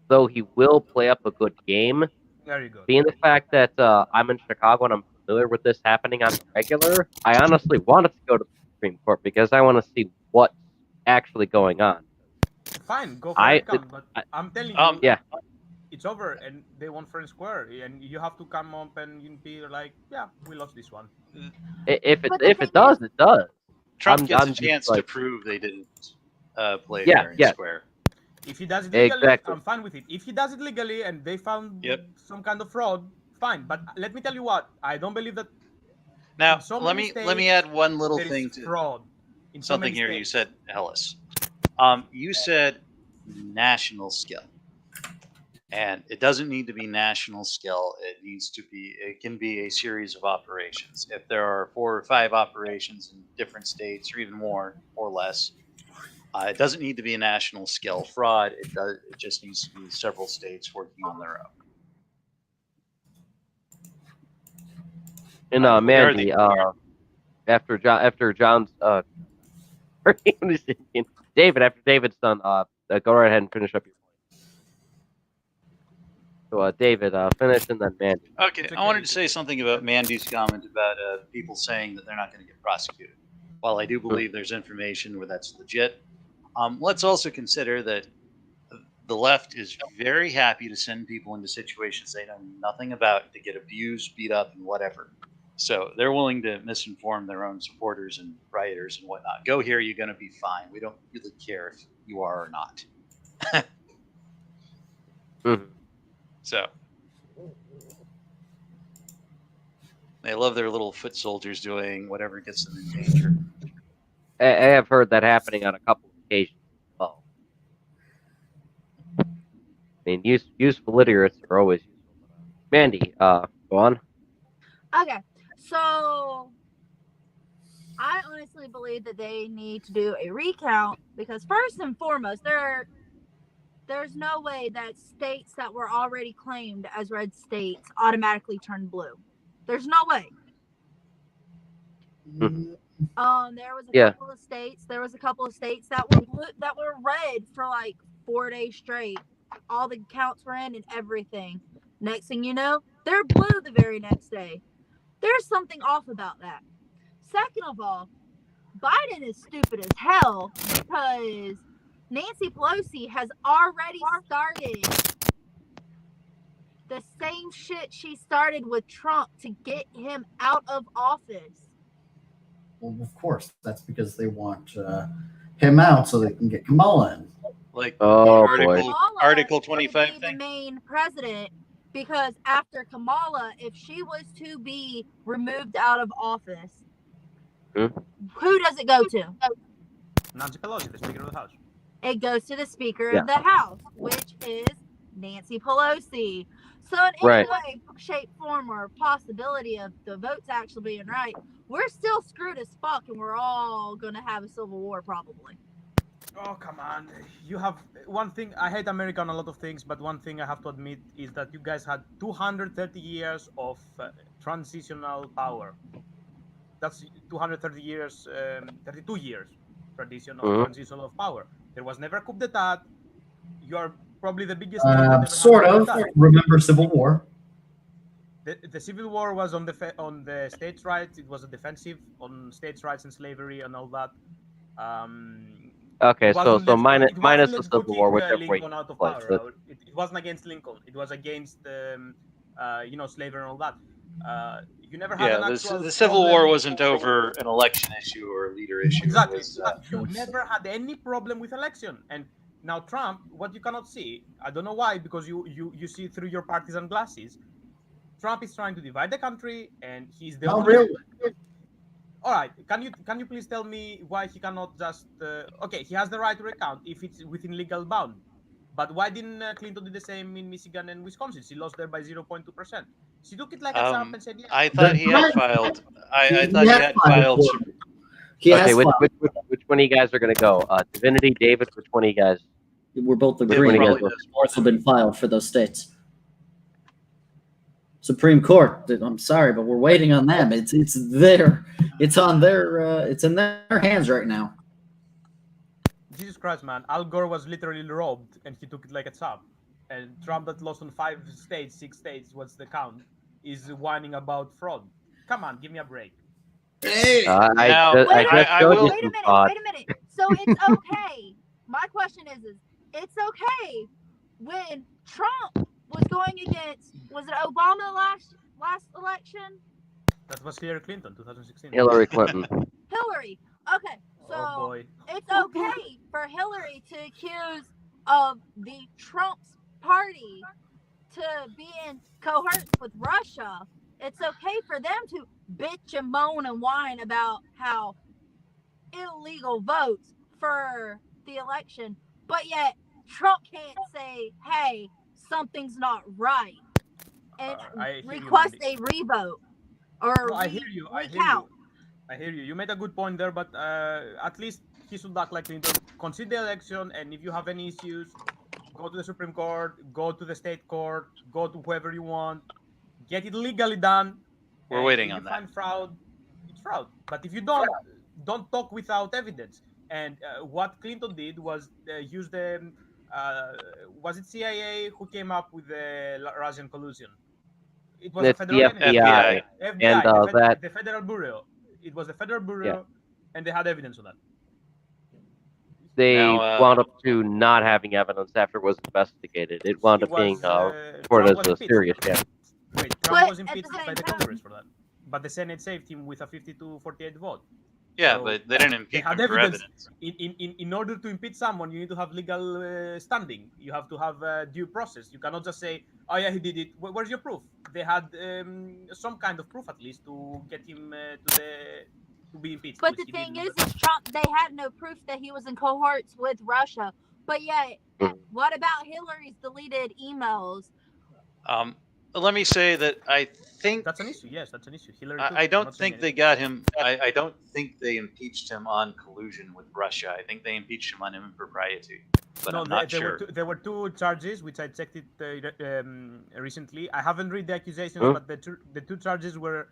Though he will play up a good game, Very good. being the fact that I'm in Chicago and I'm familiar with this happening on the regular, I honestly wanted to go to the Supreme Court because I want to see what's actually going on. Fine, go for a recount, but I'm telling you, yeah, it's over, and they won fair and square, and you have to come up and be like, yeah, we lost this one. if it does, it does. Trump gets a chance to prove they didn't play fair and square. If he does it legally, exactly. I'm fine with it. If he does it legally and they found some kind of fraud, fine. But let me tell you what, I don't believe that. Now, let me add one little thing to fraud. In something here you said, Hellas. You said national scale, and it doesn't need to be national scale. It can be a series of operations. If there are 4 or 5 operations in different states, or even more or less. It doesn't need to be a national scale fraud. It just needs to be several states working on their own. And Mandy, after John's David, after David's done, go right ahead and finish up your point. So David, finish, and then Mandy. Okay, I wanted to say something about Mandy's comment about people saying that they're not going to get prosecuted. While I do believe there's information where that's legit, let's also consider that the left is very happy to send people into situations they know nothing about to get abused, beat up, and whatever. So they're willing to misinform their own supporters and rioters and whatnot. Go here, you're going to be fine. We don't really care if you are or not. So they love their little foot soldiers doing whatever gets them in danger. I have heard that happening on a couple of occasions as well. I mean, useful idiots are always useful. Mandy, go on. Okay, so I honestly believe that they need to do a recount because first and foremost, there's no way that states that were already claimed as red states automatically turn blue. There's no way. There was a couple of states. There was a couple of states that were blue, that were red for like 4 days straight. All the counts were in and everything. Next thing you know, they're blue the very next day. There's something off about that. Second of all, Biden is stupid as hell because Nancy Pelosi has already started the same shit she started with Trump to get him out of office. Well, of course, that's because they want him out so they can get Kamala in. Like Article 25 thing? The main president, because after Kamala, if she was to be removed out of office, who does it go to? Nancy Pelosi, the Speaker of the House. It goes to the Speaker of the House, which is Nancy Pelosi. So in any way, shape, form, or possibility of the votes actually being right, we're still screwed as fuck, and we're all going to have a civil war probably. Oh, come on. You have one thing. I hate America on a lot of things, but one thing I have to admit is that you guys had 230 years of transitional power. That's 230 years, 32 years transitional of power. There was never a coup d'etat. You are probably the biggest. Sort of. Remember Civil War? The Civil War was on the states' rights. It was a defensive on states' rights and slavery and all that. Okay, so minus the Civil War, whichever way. It wasn't against Lincoln. It was against slavery and all that. You never had an actual the Civil War wasn't over an election issue or a leader issue. Exactly. You never had any problem with election. And now Trump, what you cannot see, I don't know why, because you see through your partisan glasses, Trump is trying to divide the country, and he's the only. All right, can you please tell me why he cannot just? Okay, he has the right to recount if it's within legal bound, but why didn't Clinton do the same in Michigan and Wisconsin? She lost there by 0.2%. She took it like a champ and said, "Yeah." I thought he had filed. I thought he has had filed. for it. He Okay, has which filed. one of you guys are going to go? Divinity, David, which one of you guys? We're both It agreeing probably that does it's also been filed for those states. Supreme Court. I'm sorry, but we're waiting on them. It's there. It's on their. It's in their hands right now. Jesus Christ, man! Al Gore was literally robbed, and he took it like a champ. And Trump, that lost on 5 states, 6 states, what's the count, is whining about fraud. Come on, give me a break. Hey, Now, I just I showed will- you Wait a some minute. fraud. Wait a minute. So it's okay. My question is it's okay when Trump was going against, was it Obama last election? That was Hillary Clinton, 2016. Hillary Clinton. Hillary. Okay. So Oh boy. it's okay for Hillary to accuse of the Trump's party to be in cohorts with Russia. It's okay for them to bitch and moan and whine about how illegal votes for the election, but yet Trump can't say, hey, something's not right, and I hear you, request Mandy. a revote or No, I hear you. I hear you. recount. I hear you. You made a good point there, but at least he should act like Clinton. Concede the election, and if you have any issues, go to the Supreme Court, go to the state court, go to whoever you want, get it legally done. We're and waiting if on you that. find fraud, it's fraud. But if you don't talk without evidence. And what Clinton did was use the was it CIA who came up with the Russian collusion? It was It's a the federal agency. FBI. FBI, And that the Federal Bureau. It was the Federal Bureau, and they had evidence on that. they Now, wound up to not having evidence after it was investigated. It wound up being reported Trump was as a impeached. serious scam. Wait, But Trump was at the impeached same by the time- Congress for that, but the Senate saved him with a 52-48 vote. Yeah, So, but they didn't impeach had him for evidence. evidence. In order to impeach someone, you need to have legal standing. You have to have due process. You cannot just say, "Oh yeah, he did it." Where's your proof? They had some kind of proof at least to get him to be impeached. But which the he thing didn't. is Trump, they had no proof that he was in cohorts with Russia. But yet, what about Hillary's deleted emails? Let me say that I think That's an issue. Yes, that's an issue. Hillary. I don't think they got him. I don't think they impeached him on collusion with Russia. I think they impeached him on impropriety. But No, I'm not there sure. there were two charges which I checked it recently. I haven't read the accusations, Huh? but the two charges were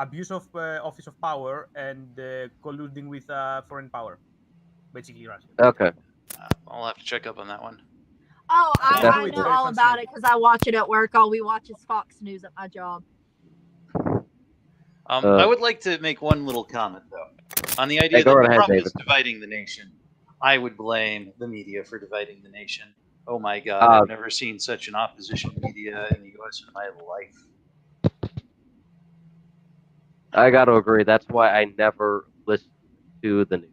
abuse of office of power and colluding with foreign power, basically Russia. Okay. I'll have to check up on that one. Oh, Yeah. I know all about it because I watch it at work. All we watch is Fox News at my job. I would like to make one little comment though on the idea Hey, go that right ahead, Trump David. is dividing the nation. I would blame the media for dividing the nation. Oh my God, I've never seen such an opposition media in the U.S. in my life. I got to agree. That's why I never listen to the news.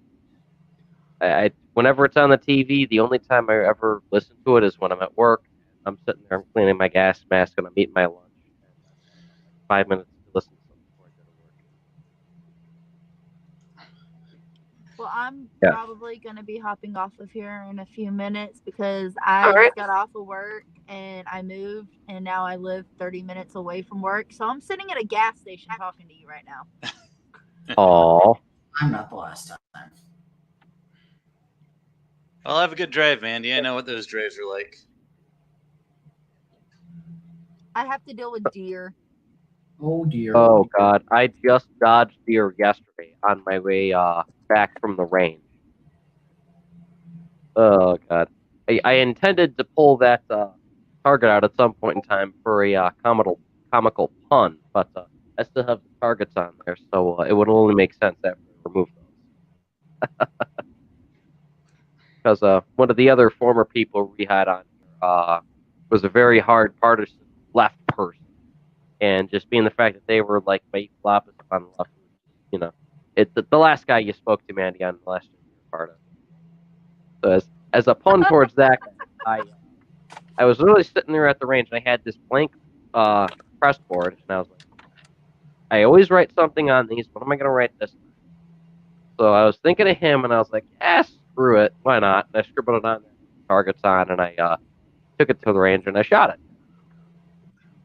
I whenever it's on the TV, the only time I ever listen to it is when I'm at work. I'm sitting there, I'm cleaning my gas mask, and I'm eating my lunch. And 5 minutes to listen to something before I go to work. Well, I'm Yeah. probably going to be hopping off of here in a few minutes because I just got off of work and I moved and now I live 30 minutes away from work. So I'm sitting at a gas station talking to you right now. Aw. I'm not the last time. Well, have a good drive, Mandy. I know what those drives are like. I have to deal with deer. Oh dear. Oh God, I just dodged deer yesterday on my way back from the range. Oh God, I intended to pull that target out at some point in time for a comical pun, but I still have the targets on there, so it would only make sense after I remove those. Because one of the other former people we had on here was a very hard partisan left person. And just being the fact that they were like my equal opposite on the left, you know, the last guy you spoke to, Mandy, on the last show you were part of. So as a pun towards that, I was literally sitting there at the range and I had this blank press board, and I was like, I always write something on these. What am I going to write this time? So I was thinking of him, and I was like, screw it, why not? And I scribbled it on targets on, and I took it to the range and I shot it.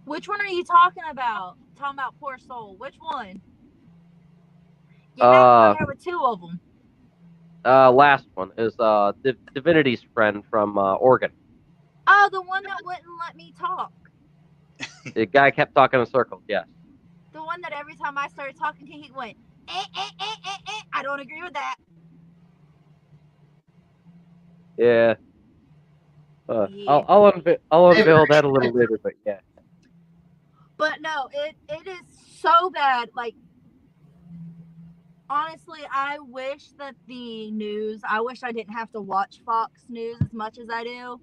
Which one are you talking about? Talking about Poor Soul. Which one? You there were two of them. Last one is Divinity's friend from Oregon. Oh, the one that wouldn't let me talk. The guy kept talking in circles. Yes. The one that every time I started talking to, he went, I don't agree with that. Yeah. Yeah. I'll unveil that a little later, but yeah. But no, it is so bad. Like, honestly, I wish that I wish I didn't have to watch Fox News as much as I do.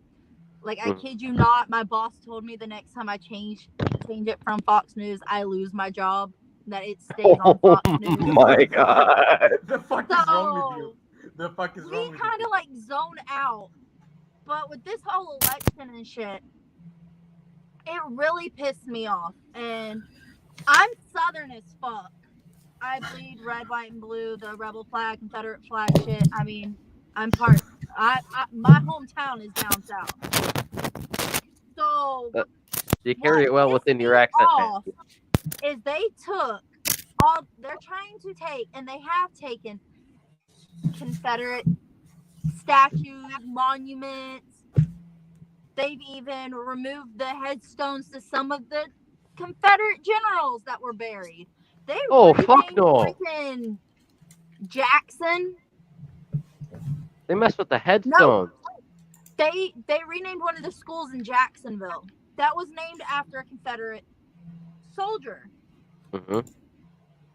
Like, I kid you not, my boss told me the next time I change it from Fox News, I lose my job, that it stays on Fox News. Oh my god. The fuck is wrong with you? The fuck is wrong with you? We kind of like zone out. But with this whole election and shit, it really pissed me off. And I'm Southern as fuck. I bleed red, white, and blue, the rebel flag, Confederate flag shit. I mean, I'm part. My hometown is down south. So you carry it well within your accent. Is they took they're trying to take, and they have taken, Confederate statues, monuments. They've even removed the headstones to some of the Confederate generals that were buried. They fuck no. Freaking Jackson. They messed with the headstones. No, they renamed one of the schools in Jacksonville that was named after a Confederate soldier. Mm-hmm.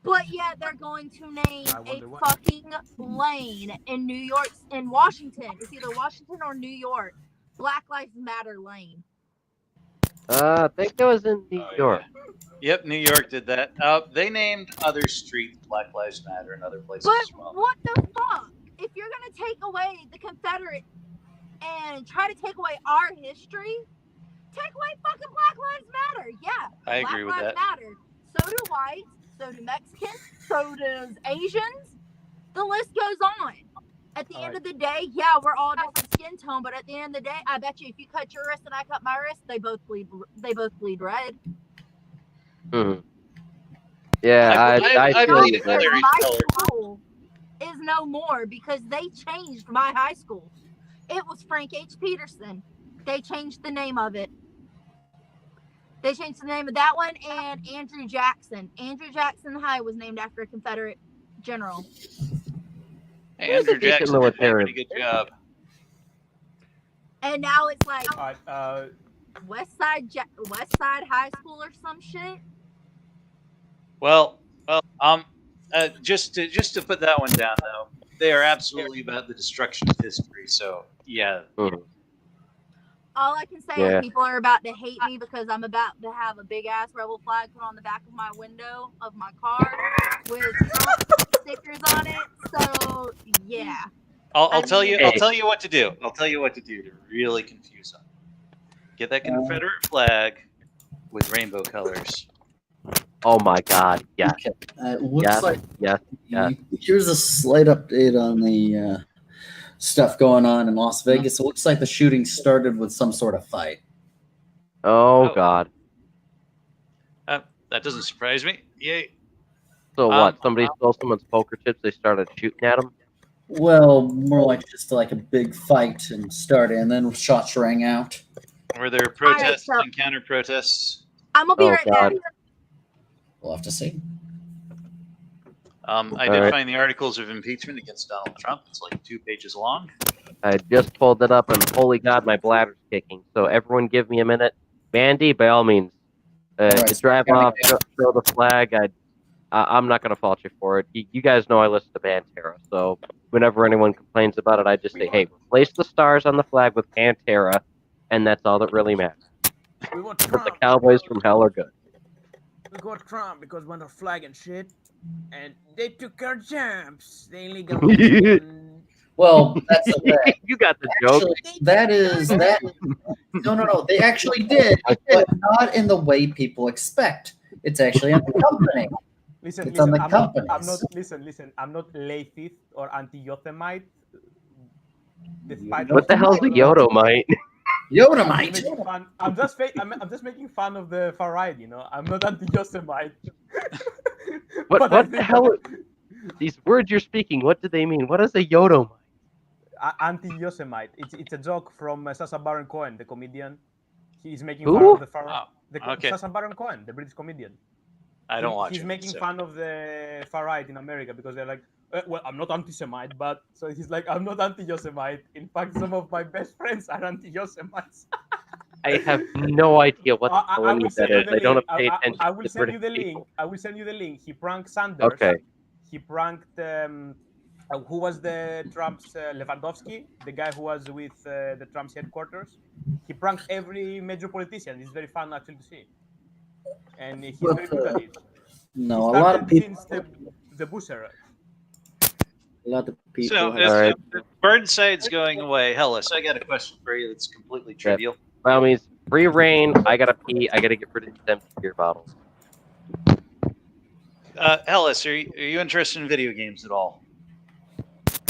But yet they're going to name a fucking lane in New York, in Washington. It's either Washington or New York. Black Lives Matter Lane. I think it was in New York. Yeah. Yep, New York did that. They named other streets Black Lives Matter in other places as well. What the fuck? If you're going to take away the Confederate and try to take away our history, take away fucking Black Lives Matter. Yeah. I agree with Black that. Lives Matter. So do whites. So do Mexicans. So does Asians. The list goes on. At the end of the day, yeah, we're all different skin tone, but at the end of the day, I bet you if you cut your wrist and I cut my wrist, they both bleed red. Mm-hmm. Yeah, I believe that. My school is no more because they changed my high school. It was Frank H. Peterson. They changed the name of it. They changed the name of that one and Andrew Jackson. Andrew Jackson High was named after a Confederate general. Hey, Andrew Jackson did a pretty good job. And now it's like Alright, West Side High School or some shit. Well, just to put that one down though, they are absolutely about the destruction of history. So yeah. Mm-hmm. All I can say is people are about to hate me because I'm about to have a big ass rebel flag put on the back of my window of my car with Trump stickers on it. So yeah. I'll tell you what to do. I'll tell you what to do to really confuse them. Get that Confederate flag with rainbow colors. Oh my god, yeah. Looks like yeah. Here's a slight update on the stuff going on in Las Vegas. It looks like the shooting started with some sort of fight. Oh god. That doesn't surprise me. Yay. So what? Somebody stole someone's poker chips. They started shooting at them. Well, more like just like a big fight and started, and then shots rang out. Were there protests and counter protests? I'm gonna be right back. We'll have to see. I did find the articles of impeachment against Donald Trump. It's like 2 pages long. I just pulled it up, and holy god, my bladder's kicking. So everyone give me a minute. Mandy, by all means, drive off, show the flag. I'm not going to fault you for it. You guys know I listen to Pantera, so whenever anyone complains about it, I just say, hey, replace the stars on the flag with Pantera, and that's all that really matters. we want But Trump. the Cowboys from hell are good. We got Trump because we want a flag and shit, and they took our jobs. They illegally. Well, that's the thing. You got the joke. Actually, that is that. No. They actually did, but not in the way people expect. It's actually on the company. Listen, It's on the I'm not, companies. listen, I'm not Lathith or anti-Yosemite. Despite What the hell's a Yodomite? Yodomite. I'm just making fun of the far right, you know. I'm not anti-Yosemite. What the hell? These words you're speaking, what do they mean? What is a Yodomite? Anti-Yosemite. It's a joke from Sacha Baron Cohen, the comedian. He's making Who? fun of the far. Okay. Sacha Baron Cohen, the British comedian. I don't watch He's it, making so. fun of the far right in America because they're like, well, I'm not anti-Semite, but so he's like, I'm not anti-Yosemite. In fact, some of my best friends are anti-Yosemites. I have no idea what the hell I any will of send that you is. the I don't link. pay attention I to will the send you British the link. people. I will send you the link. He pranked Sanders. Okay. He pranked who was the Trump's Lewandowski, the guy who was with the Trump's headquarters. He pranked every major politician. It's very fun actually to see, and he's But, very good at it. No, He a lot of started people. since the Bush era. A lot of people. So, have- if, Alright. if Burnside's going away, Hellas, I got a question for you that's completely trivial. Well, means free reign. I gotta pee. I gotta get rid of these empty beer bottles. Hellas, are you interested in video games at all?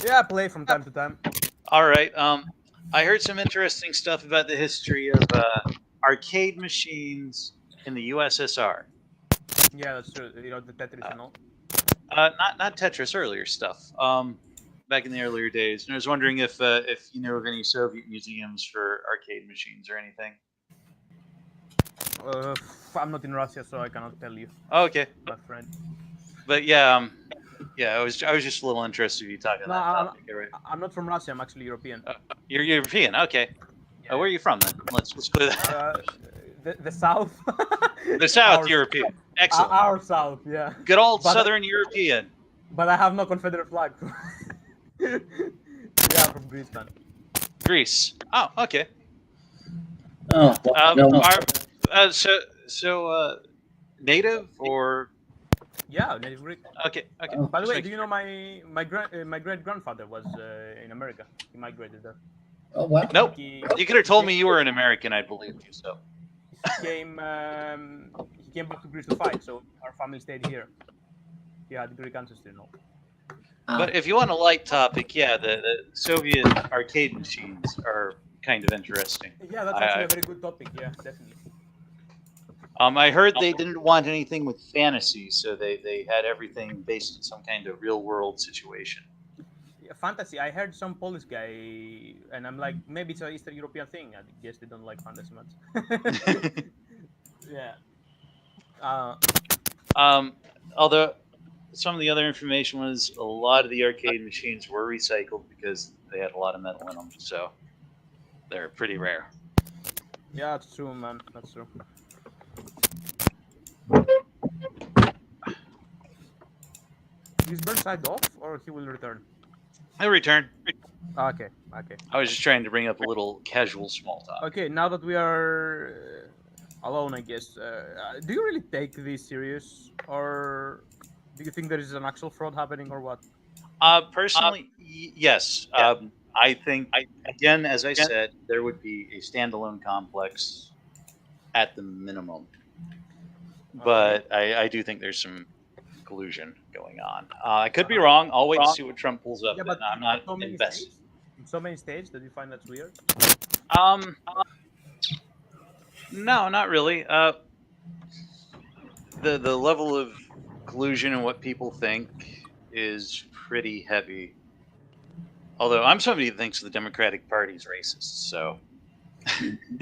Yeah, I play from time to time. All right. I heard some interesting stuff about the history of arcade machines in the USSR. Yeah, that's true. You know, the Tetris and all. Not Tetris, earlier stuff. Back in the earlier days. And I was wondering if you know of any Soviet museums for arcade machines or anything. I'm not in Russia, so I cannot tell you, Okay. my friend. But yeah, I was just a little interested in you talking No, about that topic. Right? I'm not from Russia. I'm actually European. You're European, okay. Where are you from then? Let's clear that. The South. The South Our- European. Excellent. Our South, yeah. Good old But- Southern European. But I have no Confederate flag. Yeah, I'm from Greece, man. Greece. Oh, okay. Oh, no. So native or Yeah, native Greek. okay. Oh. By the way, Just do you know my great grandfather was in America? He migrated there. Oh, wow. Nope. He You could have told me you were an American. I'd believe you. So came back to Greece to fight, so our family stayed here. He had Greek ancestry and all. But if you want a light topic, yeah, the Soviet arcade machines are kind of interesting. Yeah, that's actually a very good topic. Yeah, definitely. I heard they didn't want anything with fantasy, so they had everything based on some kind of real world situation. Yeah, fantasy. I heard some Polish guy, and I'm like, maybe it's an Eastern European thing. I guess they don't like fantasy much. Yeah. Although some of the other information was a lot of the arcade machines were recycled because they had a lot of metal in them, so they're pretty rare. Yeah, that's true, man. That's true. Is Burnside off, or he will return? He'll return. Okay. I was just trying to bring up a little casual small talk. Okay, now that we are alone, I guess, do you really take this serious, or do you think there is an actual fraud happening, or what? Personally, yes. I think, again, as I said, there would be a standalone complex at the minimum. But I do think there's some collusion going on. I could be wrong. I'll wait to see what Trump pulls up. Yeah, But I'm not invested. In so many states, that you find that's weird? No, not really. The level of collusion and what people think is pretty heavy. Although I'm somebody that thinks the Democratic Party is racist, so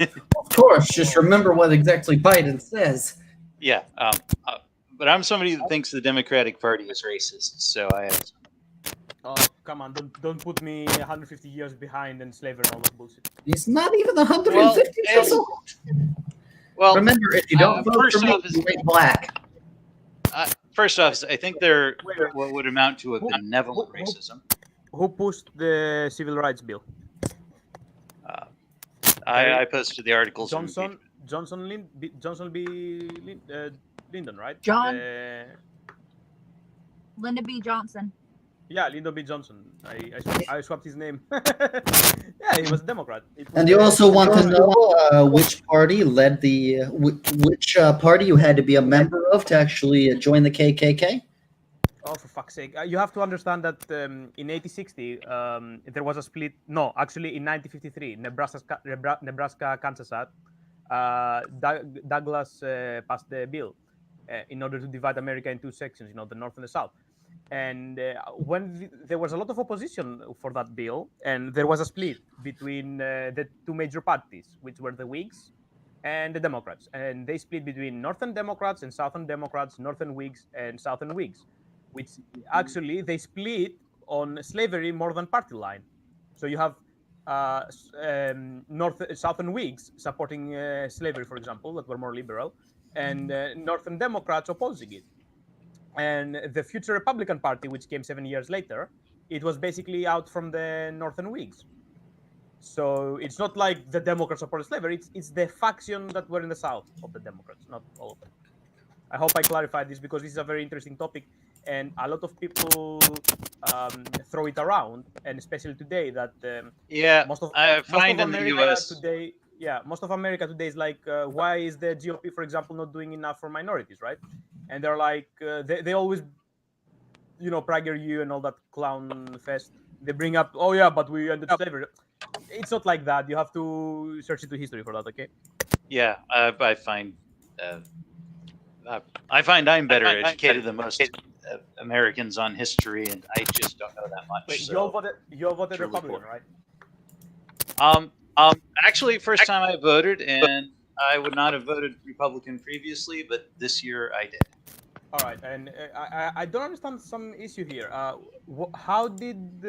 Of course, just remember what exactly Biden says. yeah. But I'm somebody that thinks the Democratic Party is racist, so I have. Oh, come on! Don't put me 150 years behind and slavery and all that bullshit. He's not even 150 years old. Well, Remember, if you don't vote first for me, off is- you ain't black. First off, I think they're what would amount to a benevolent racism. Who pushed the civil rights bill? I posted the articles. from Johnson B. Lyndon, right? John. Lyndon B. Johnson. Yeah, Lyndon B. Johnson. I swapped his name. Yeah, he was a Democrat. And you also want to know which party led the which party you had to be a member of to actually join the KKK? Oh, for fuck's sake! You have to understand that in 1860 there was a split. No, actually in 1953, Nebraska Kansas Act, Douglas passed the bill in order to divide America in two sections. The North and the South. And when there was a lot of opposition for that bill, and there was a split between the two major parties, which were the Whigs and the Democrats, and they split between Northern Democrats and Southern Democrats, Northern Whigs and Southern Whigs, which actually they split on slavery more than party line. So you have Southern Whigs supporting slavery, for example, that were more liberal, and Northern Democrats opposing it. And the future Republican Party, which came 7 years later, it was basically out from the Northern Whigs. So it's not like the Democrats supported slavery. It's the faction that were in the South of the Democrats, not all of them. I hope I clarified this because this is a very interesting topic, and a lot of people throw it around, and especially today that most of America today is like, why is the GOP, for example, not doing enough for minorities, right? And they're like, they always, Prager you and all that clown fest. They bring up, oh yeah, but we ended slavery. It's not like that. You have to search into history for that, okay? Yeah, I find I'm better educated than most Americans on history, and I just don't know that much. Wait, so you voted Republican, right? Actually, first time I voted, and I would not have voted Republican previously, but this year I did. All right, and I don't understand some issue here. How did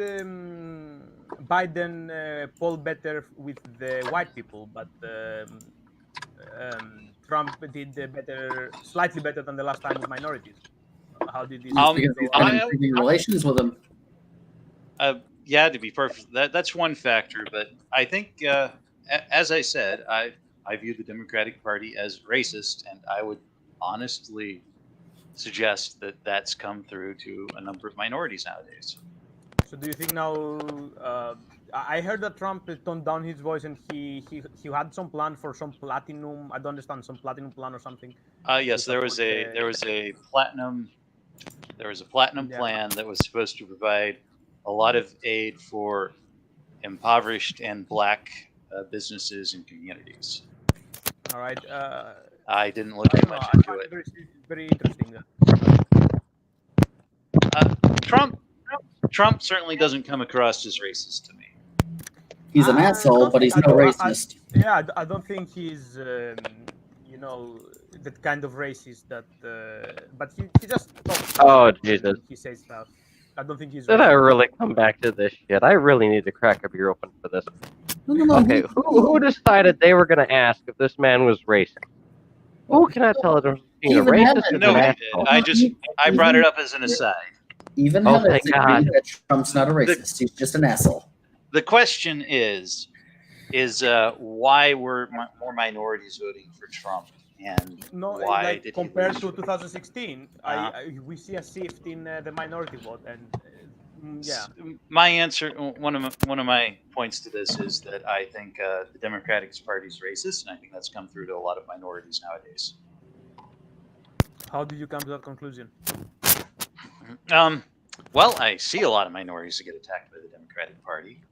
Biden poll better with the white people, but Trump did slightly better than the last time with minorities? How did this? Because he's been improving relations with them. Yeah, to be perfect, that's one factor. But I think, as I said, I view the Democratic Party as racist, and I would honestly suggest that that's come through to a number of minorities nowadays. So do you think now? I heard that Trump toned down his voice, and he had some plan for some platinum. I don't understand, some platinum plan or something. Yes, there was a platinum plan that was supposed to provide a lot of aid for impoverished and black businesses and communities. All right. I didn't look too much into it. Very interesting. Trump certainly doesn't come across as racist to me. He's an asshole, but he's no racist. I don't think he's, that kind of racist that. But he just talks. Oh, Jesus. He says stuff. I don't think he's. Did I really come back to this shit? I really need to crack a beer open for this. No. Okay, who decided they were going to ask if this man was racist? Who can I tell it being a racist? No, I brought it up as an aside. Even Hellas agreed that Trump's not a racist. He's just an asshole. The question is why were more minorities voting for Trump, and why did compared to 2016? We see a shift in the minority vote, and my answer, one of my points to this is that I think the Democratic Party is racist, and I think that's come through to a lot of minorities nowadays. How did you come to that conclusion? Well, I see a lot of minorities that get attacked by the Democratic Party.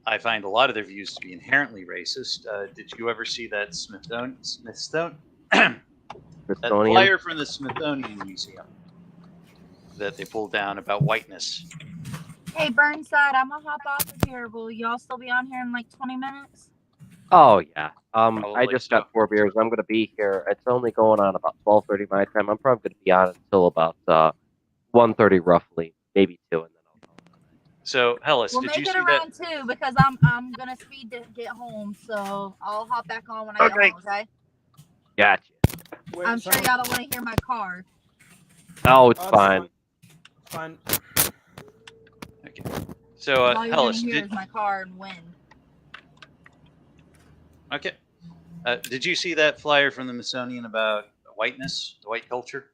I find a lot of their views to be inherently racist. Did you ever see that that flyer from the Smithsonian Museum that they pulled down about whiteness? Hey, Burnside, I'm gonna hop off of here. Will y'all still be on here in like 20 minutes? Oh yeah. I just got 4 beers. I'm gonna be here. It's only going on about 12:30 my time. I'm probably gonna be on until about 1:30 roughly, maybe 2, and then I'll go. So Hellas, we'll did make you it see around that? 2 because I'm gonna speed to get home, so I'll hop back on when I get home. Okay. Gotcha. I'm sure y'all don't want to hear my car. Oh, it's fine. Fine. Okay. So all you're Hellas, gonna hear is my car and wind. Okay. Did you see that flyer from the Smithsonian about whiteness, the white culture?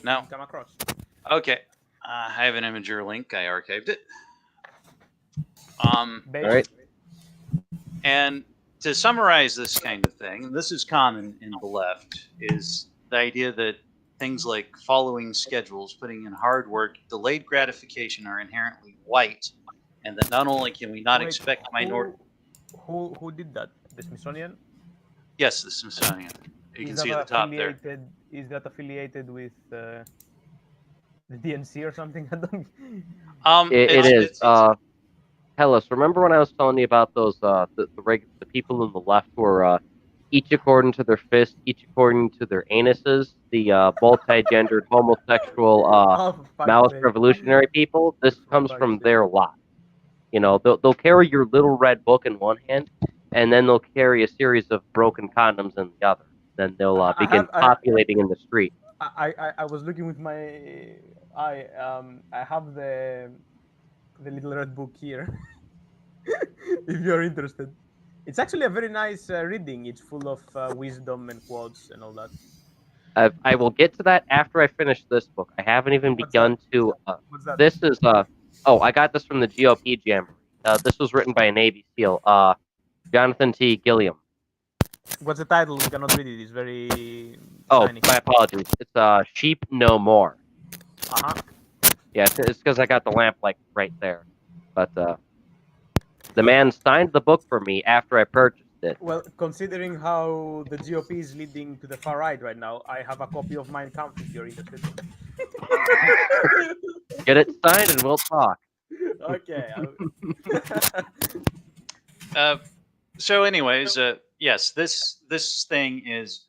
No. Come across. Okay. I have an Imager link. I archived it. All right. And to summarize this kind of thing, this is common in the left, is the idea that things like following schedules, putting in hard work, delayed gratification are inherently white, and that not only can we not Wait, expect minority. Who did that? The Smithsonian? Yes, the Smithsonian. You Is can that see at the top there. affiliated? Is that affiliated with the DNC or something? I don't. It is. it's- Hellas, remember when I was telling you about those the people on the left who are each according to their fist, each according to their anuses, the multi-gendered homosexual Oh, for fuck's Maoist sake. revolutionary people? This For comes fuck's from sake. their lot. You know, they'll carry your little red book in one hand, and then they'll carry a series of broken condoms in the other. Then they'll I begin have- I- populating in the street. I was looking with my eye. I have the little red book here. If you're interested, it's actually a very nice reading. It's full of wisdom and quotes and all that. I will get to that after I finish this book. I haven't even What's begun to. What's that? This is oh, I got this from the GOP Jamboree. This was written by a Navy SEAL, Jonathan T. Gilliam. What's the title? We cannot read it. It's very Oh, tiny. my apologies. It's Sheep No More. Uh-huh. Yeah, it's because I got the lamp like right there. But the man signed the book for me after I purchased it. Well, considering how the GOP is leading to the far right right now, I have a copy of Mein Kampf if you're interested. Get it signed and we'll talk. Okay. So, anyways, yes, this thing is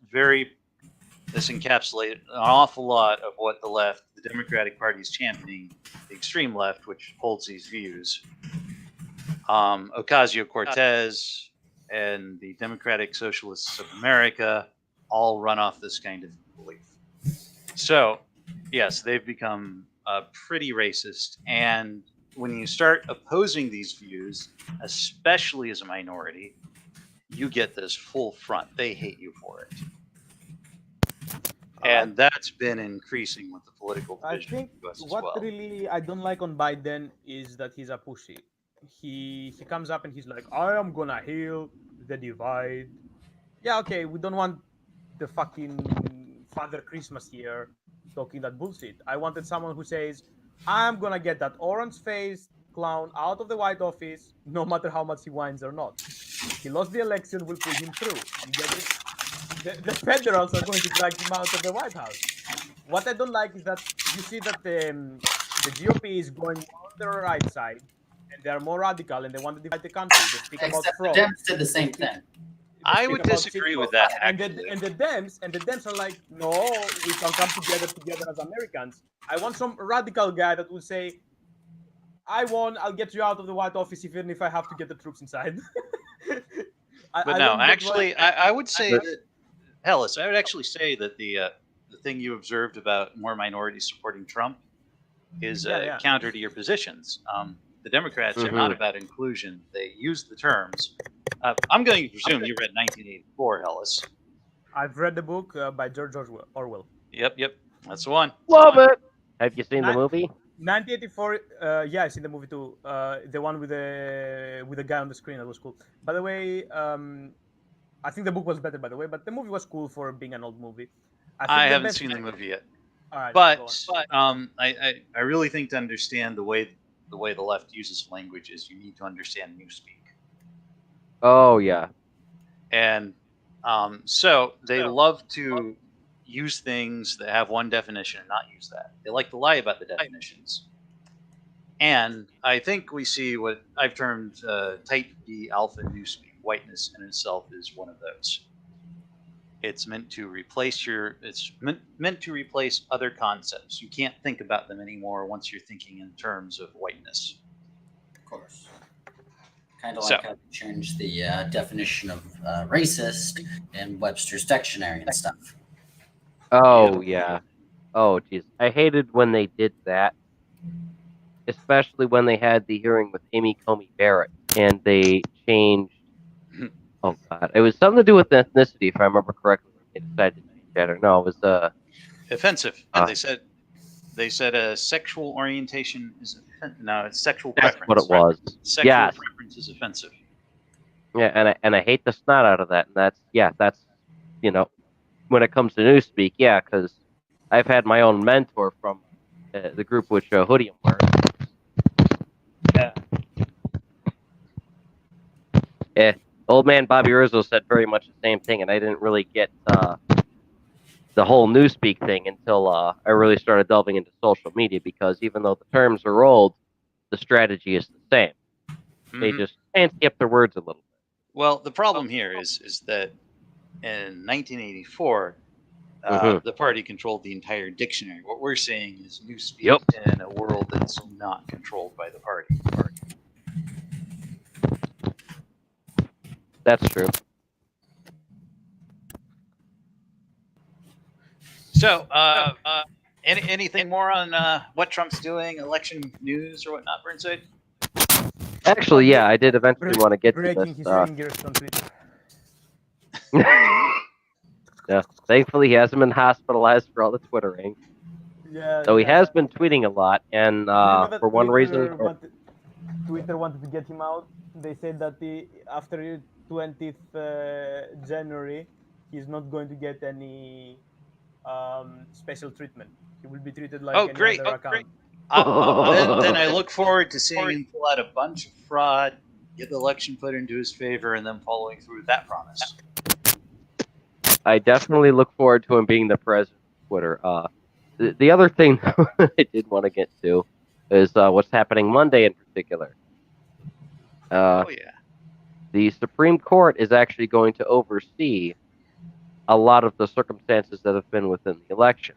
this encapsulates an awful lot of what the left, the Democratic Party, is championing, the extreme left, which holds these views. Ocasio-Cortez and the Democratic Socialists of America all run off this kind of belief. So, yes, they've become pretty racist. And when you start opposing these views, especially as a minority, you get this full front. They hate you for it. And that's been increasing with the political I division think in the US as what well. really I don't like on Biden is that he's a pussy. He comes up and he's like, I am gonna heal the divide. Yeah, okay, we don't want the fucking Father Christmas here talking that bullshit. I wanted someone who says, I'm gonna get that orange-faced clown out of the White Office, no matter how much he whines or not. He lost the election, we'll put him through. You get it? The federals are going to drag him out of the White House. What I don't like is that you see that the GOP is going on the right side, and they are more radical, and they want to divide the country. They speak about Except the fraud. Dems did the same thing. I would disagree with that, And the actually. Dems are like, no, we can come together as Americans. I want some radical guy that will say, I won, I'll get you out of the White Office even if I have to get the troops inside. But no, actually, I would say that, Hellas, I would actually say that the thing you observed about more minorities supporting Trump is counter to your positions. The Democrats are not about inclusion. They use the terms. I'm going to presume you read 1984, Hellas. I've read the book by George Orwell. Yep, that's the one. Love it. Have you seen the movie? 1984. Yeah, I seen the movie too. The one with the guy on the screen. That was cool. By the way, I think the book was better. By the way, but the movie was cool for being an old movie. I haven't seen the movie yet. All right, But I really think to understand the way the left uses language is you need to understand newspeak. Oh yeah. And so they love to use things that have one definition and not use that. They like to lie about the definitions. And I think we see what I've termed type B alpha newspeak. Whiteness in itself is one of those. It's meant to replace meant to replace other concepts. You can't think about them anymore once you're thinking in terms of whiteness. Of course. Kind of like how they changed the definition of racist in Webster's dictionary and stuff. Oh yeah. Oh geez, I hated when they did that, especially when they had the hearing with Amy Coney Barrett and they changed. Oh god, it was something to do with ethnicity, if I remember correctly. They decided to change that, or no, it was offensive. They said sexual orientation is no, it's sexual that's preference. what it was. Sexual preference is offensive. Yeah, and I hate the snot out of that. And that's when it comes to newspeak, because I've had my own mentor from the group which Hoodie wears. Yeah. Yeah, old man Bobby Rizzo said very much the same thing, and I didn't really get the whole newspeak thing until I really started delving into social media, because even though the terms are old, the strategy is the same. They Mhm. just fancy up their words a little bit. Well, the problem here is that in 1984, Mhm. the party controlled the entire dictionary. What we're seeing is newspeak Yep. in a world that's not controlled by the party. That's true. So, anything more on what Trump's doing, election news or whatnot, Burnside? Actually, yeah, I did eventually want to get to Breaking this. his fingers on Twitter. Yeah, thankfully, he hasn't been hospitalized for all the Twittering. Yeah. So he has been tweeting a lot, and Do you know that for one reason, Twitter wanted to get him out. They said that after 20th January, he's not going to get any special treatment. He will be treated like any Great. other account. Then I look forward to seeing him pull out a bunch of fraud, get the election put into his favor, and then following through with that promise. I definitely look forward to him being the president of Twitter. The other thing I did want to get to is what's happening Monday in particular. Oh yeah. The Supreme Court is actually going to oversee a lot of the circumstances that have been within the election.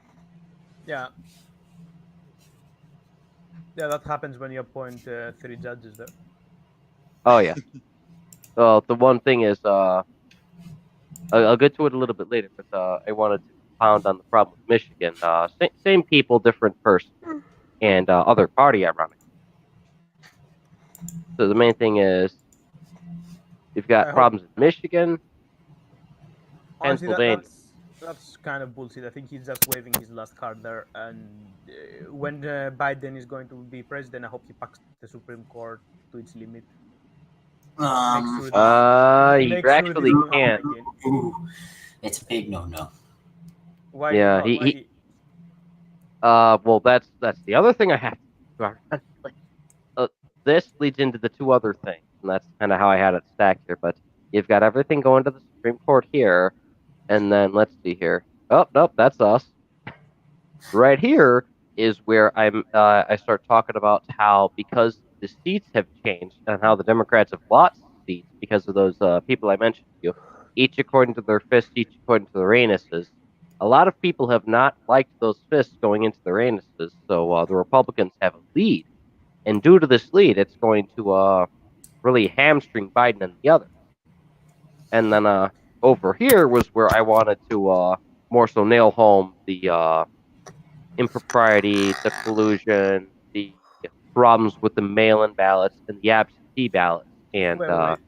Yeah. Yeah, that happens when you appoint 3 judges there. Oh yeah. Well, the one thing is, I'll get to it a little bit later, but I wanted to pound on the problem with Michigan. Same people, different person, and other party, ironically. So the main thing is, you've got problems in Michigan, Honestly, Pennsylvania. that's kind of bullshit. I think he's just waving his last card there. And when Biden is going to be president, I hope he packs the Supreme Court to its limit. You Make actually sure can't. Ooh, it's a big no-no. Why? Yeah, well, that's the other thing I have to. This leads into the two other things, and that's kind of how I had it stacked here. But you've got everything going to the Supreme Court here, and then let's see here. Oh, nope, that's us. Right here is where I start talking about how, because the seats have changed and how the Democrats have lost seats because of those people I mentioned to you, each according to their fists, each according to their anuses. A lot of people have not liked those fists going into their anuses, so the Republicans have a lead. And due to this lead, it's going to really hamstring Biden and the others. And then over here was where I wanted to more so nail home the impropriety, the collusion, the problems with the mail-in ballots and the absentee ballots. And wait.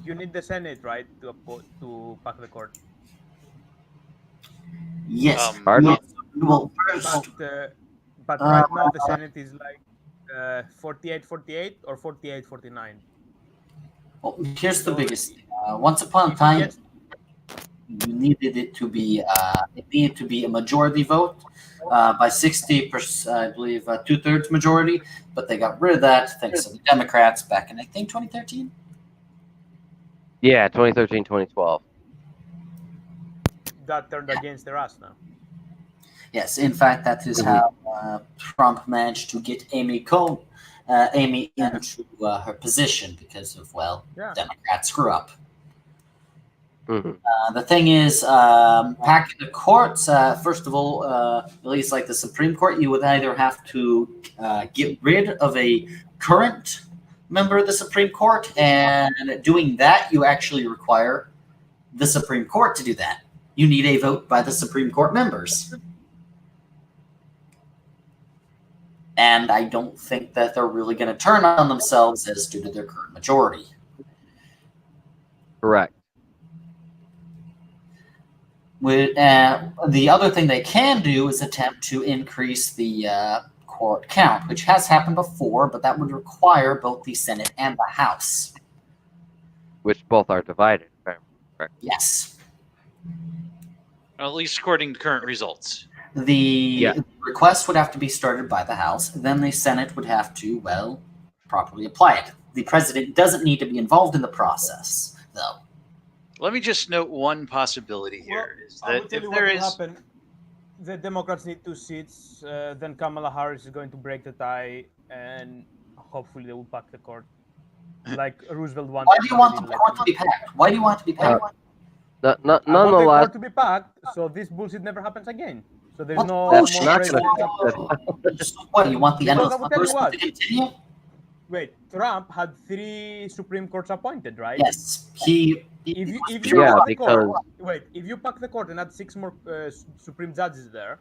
You need the Senate, right, to pack the court. Yes. Pardon? Well, first, but right now the Senate is like 48-48 or 48-49. well, here's the biggest thing. Once upon a time, you needed it to be a majority vote by 60%, I believe, 2/3 majority. But they got rid of that thanks to the Democrats back in, I think, 2013. Yeah, 2013, 2012. That turned against their ass now. Yes, in fact, that is how Trump managed to get Amy into her position because of, Democrats screw up. Mm-hmm. The thing is, packing the courts, first of all, at least like the Supreme Court, you would either have to get rid of a current member of the Supreme Court, and doing that, you actually require the Supreme Court to do that. You need a vote by the Supreme Court members. And I don't think that they're really going to turn on themselves as due to their current majority. Correct. The other thing they can do is attempt to increase the court count, which has happened before, but that would require both the Senate and the House. Which both are divided, if I'm correct. Yes. At least according to current results. The request would have to be started by the House. Then the Senate would have to, well, properly apply it. The president doesn't need to be involved in the process, though. Let me just note one possibility here: is I will that tell if you what there will is happen. The Democrats need 2 seats. Then Kamala Harris is going to break the tie, and hopefully they will pack the court, like Roosevelt wanted. Why do you want the court to be packed? Why do you want it to be packed? I want the Nonetheless, court to be packed, so this bullshit never happens again. So there's What no bullshit? more not presidents. So what, you want the Because endless I will tell you numbers what. to continue? Wait, Trump had 3 Supreme Courts appointed, right? Yes, he If you Yeah, pack the because- court, wait, if you pack the court and add 6 more Supreme judges there,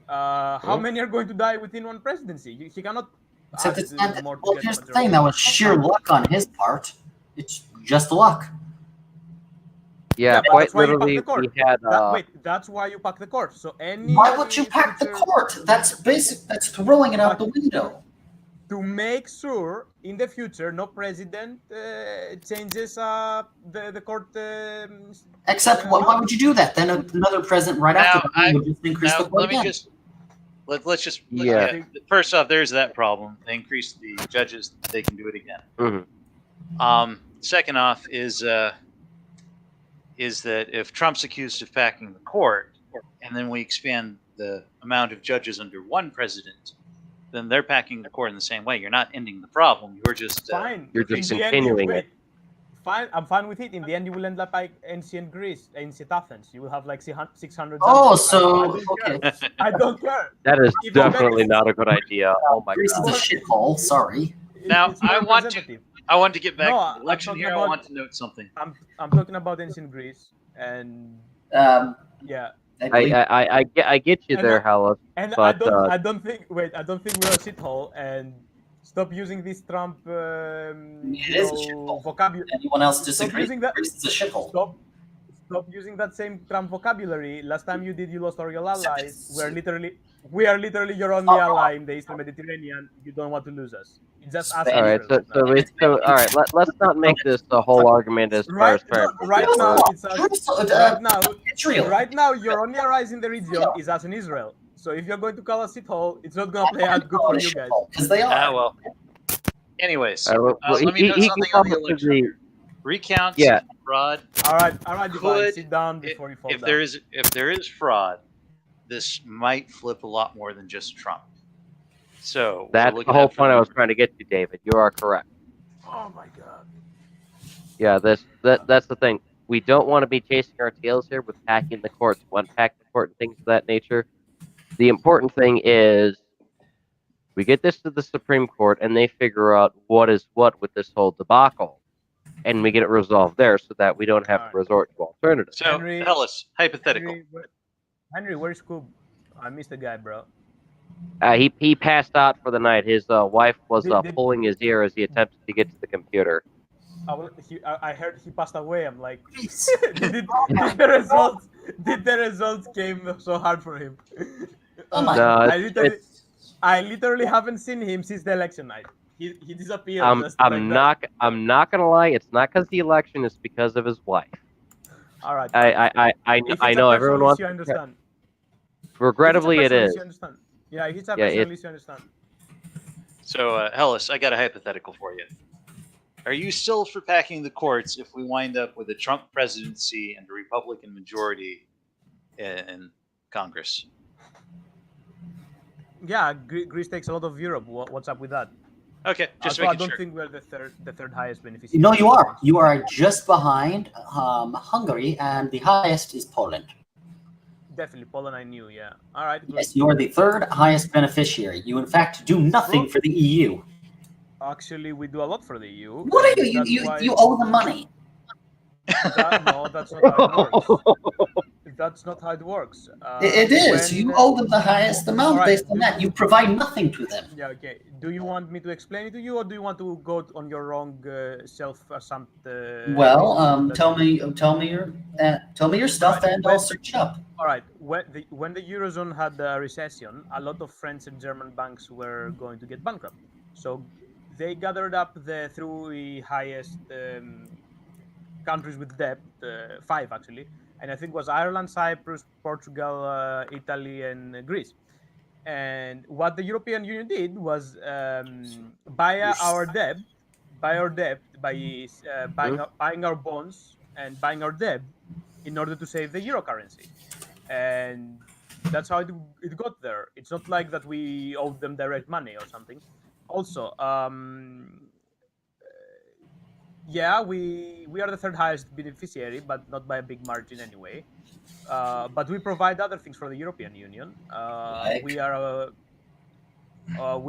how many are going to die within one presidency? He cannot. Except add, it's not, more to well, get here's the majority. thing, that was sheer luck on his part. It's just luck. yeah, but quite that's why you pack literally, the court. we had. Wait, that's why you pack the court. So any. Why would you pack the future- court? That's basic. That's throwing it out the window. To make sure in the future no president changes the court. Except, why would you do that? Then another president right after Now, that would just increase now the court let me again. just let's just Yeah. First off, there's that problem. They increase the judges; they can do it again. Mhm. Second off is that if Trump's accused of packing the court, and then we expand the amount of judges under one president, then they're packing the court in the same way. You're not ending the problem. You're just Fine. You're just In the end, continuing wait, it. Fine, I'm fine with it. In the end, you will end up like ancient Greece, ancient Athens. You will have like 600. Oh, judges. so, I don't okay. care. I don't care. That is If it definitely makes- not a good idea. Oh my Greece god. is a shithole, sorry. Now, It's more I want to- representative. I want to get back No, to I'm the election talking here. I about- want to note something. I'm talking about ancient Greece, and yeah, I believe I get you And there, I- Hellas. and But, I don't think we're a shithole, and stop using this Trump it is a shithole. vocabulary. anyone else Stop disagree? using that. Greece is a shithole. Stop using that same Trump vocabulary. Last time you did, you lost all your allies. We are literally your only ally in the Eastern Mediterranean. You don't want to lose us. It's just us. all right, Israel so all right. Let's not make this the whole argument as far as fair. right now, it's us. Right now, Israel. Right now, your only allies in the region is us in Israel. So if you're going to call us shithole, it's not going to play out good for you guys. Because they are. Well. Anyways, Well, let me note he something can on the come up with election. the- Here. Recounts, Yeah. fraud. All right, Divine, Could- sit down before you fall If down. there is fraud, this might flip a lot more than just Trump. So That's we're the looking whole out for point I the- was trying to get to, David. You are correct. Oh my god. Yeah, that's the thing. We don't want to be chasing our tails here with packing the courts, unpack the court, and things of that nature. The important thing is we get this to the Supreme Court, and they figure out what is what with this whole debacle, and we get it resolved there, so that we don't have to resort to alternatives. So, Henry- Hellas, hypothetical. Henry, where's Scoob? I missed the guy, bro. He passed out for the night. His wife was Did- pulling his ear as he attempted to get to the computer. I heard he passed away. I'm like, did the results came so hard for him? Oh my No, I literally haven't seen him since the election night. He disappeared. just I'm like that. not gonna lie. It's not because the election. It's because of his wife. All right. I If I it's know a everyone personal wants. issue, I understand. Regrettably, If it it's a is. personal issue, I understand. Yeah, if it's a Yeah, personal issue, I understand. So, Hellas, I got a hypothetical for you. Are you still for packing the courts if we wind up with a Trump presidency and a Republican majority in Congress? Yeah, Greece takes a lot of Europe. What's up with that? Okay, just Also, I making don't sure. think we're the third highest beneficiary. No, you are. You are just behind Hungary, and the highest is Poland. Definitely, Poland. I knew. Yeah. All right. Good. Yes, you are the third highest beneficiary. You, in fact, do nothing for the EU. Actually, we do a lot for the EU. What are and you? that's You, why- you owe them money. No, that's not how it works. That's not how it works. It is. when- You owe them the highest amount Alright, based on that. You provide nothing to them. Yeah. Okay. Do you want me to explain it to you, or do you want to go on your wrong self-assumped? Well, reason that- tell me your stuff, Alright, and I'll search it up. All right. When the eurozone had a recession, a lot of French and German banks were going to get bankrupt. So they gathered up the three highest countries with debt, 5 actually, and I think it was Ireland, Cyprus, Portugal, Italy, and Greece. And what the European Union did was buy our debt by buying our bonds and buying our debt in order to save the euro currency, and that's how it got there. It's not like that we owed them direct money or something. Also, yeah, we are the third highest beneficiary, but not by a big margin anyway. But we provide other things for the European Union. We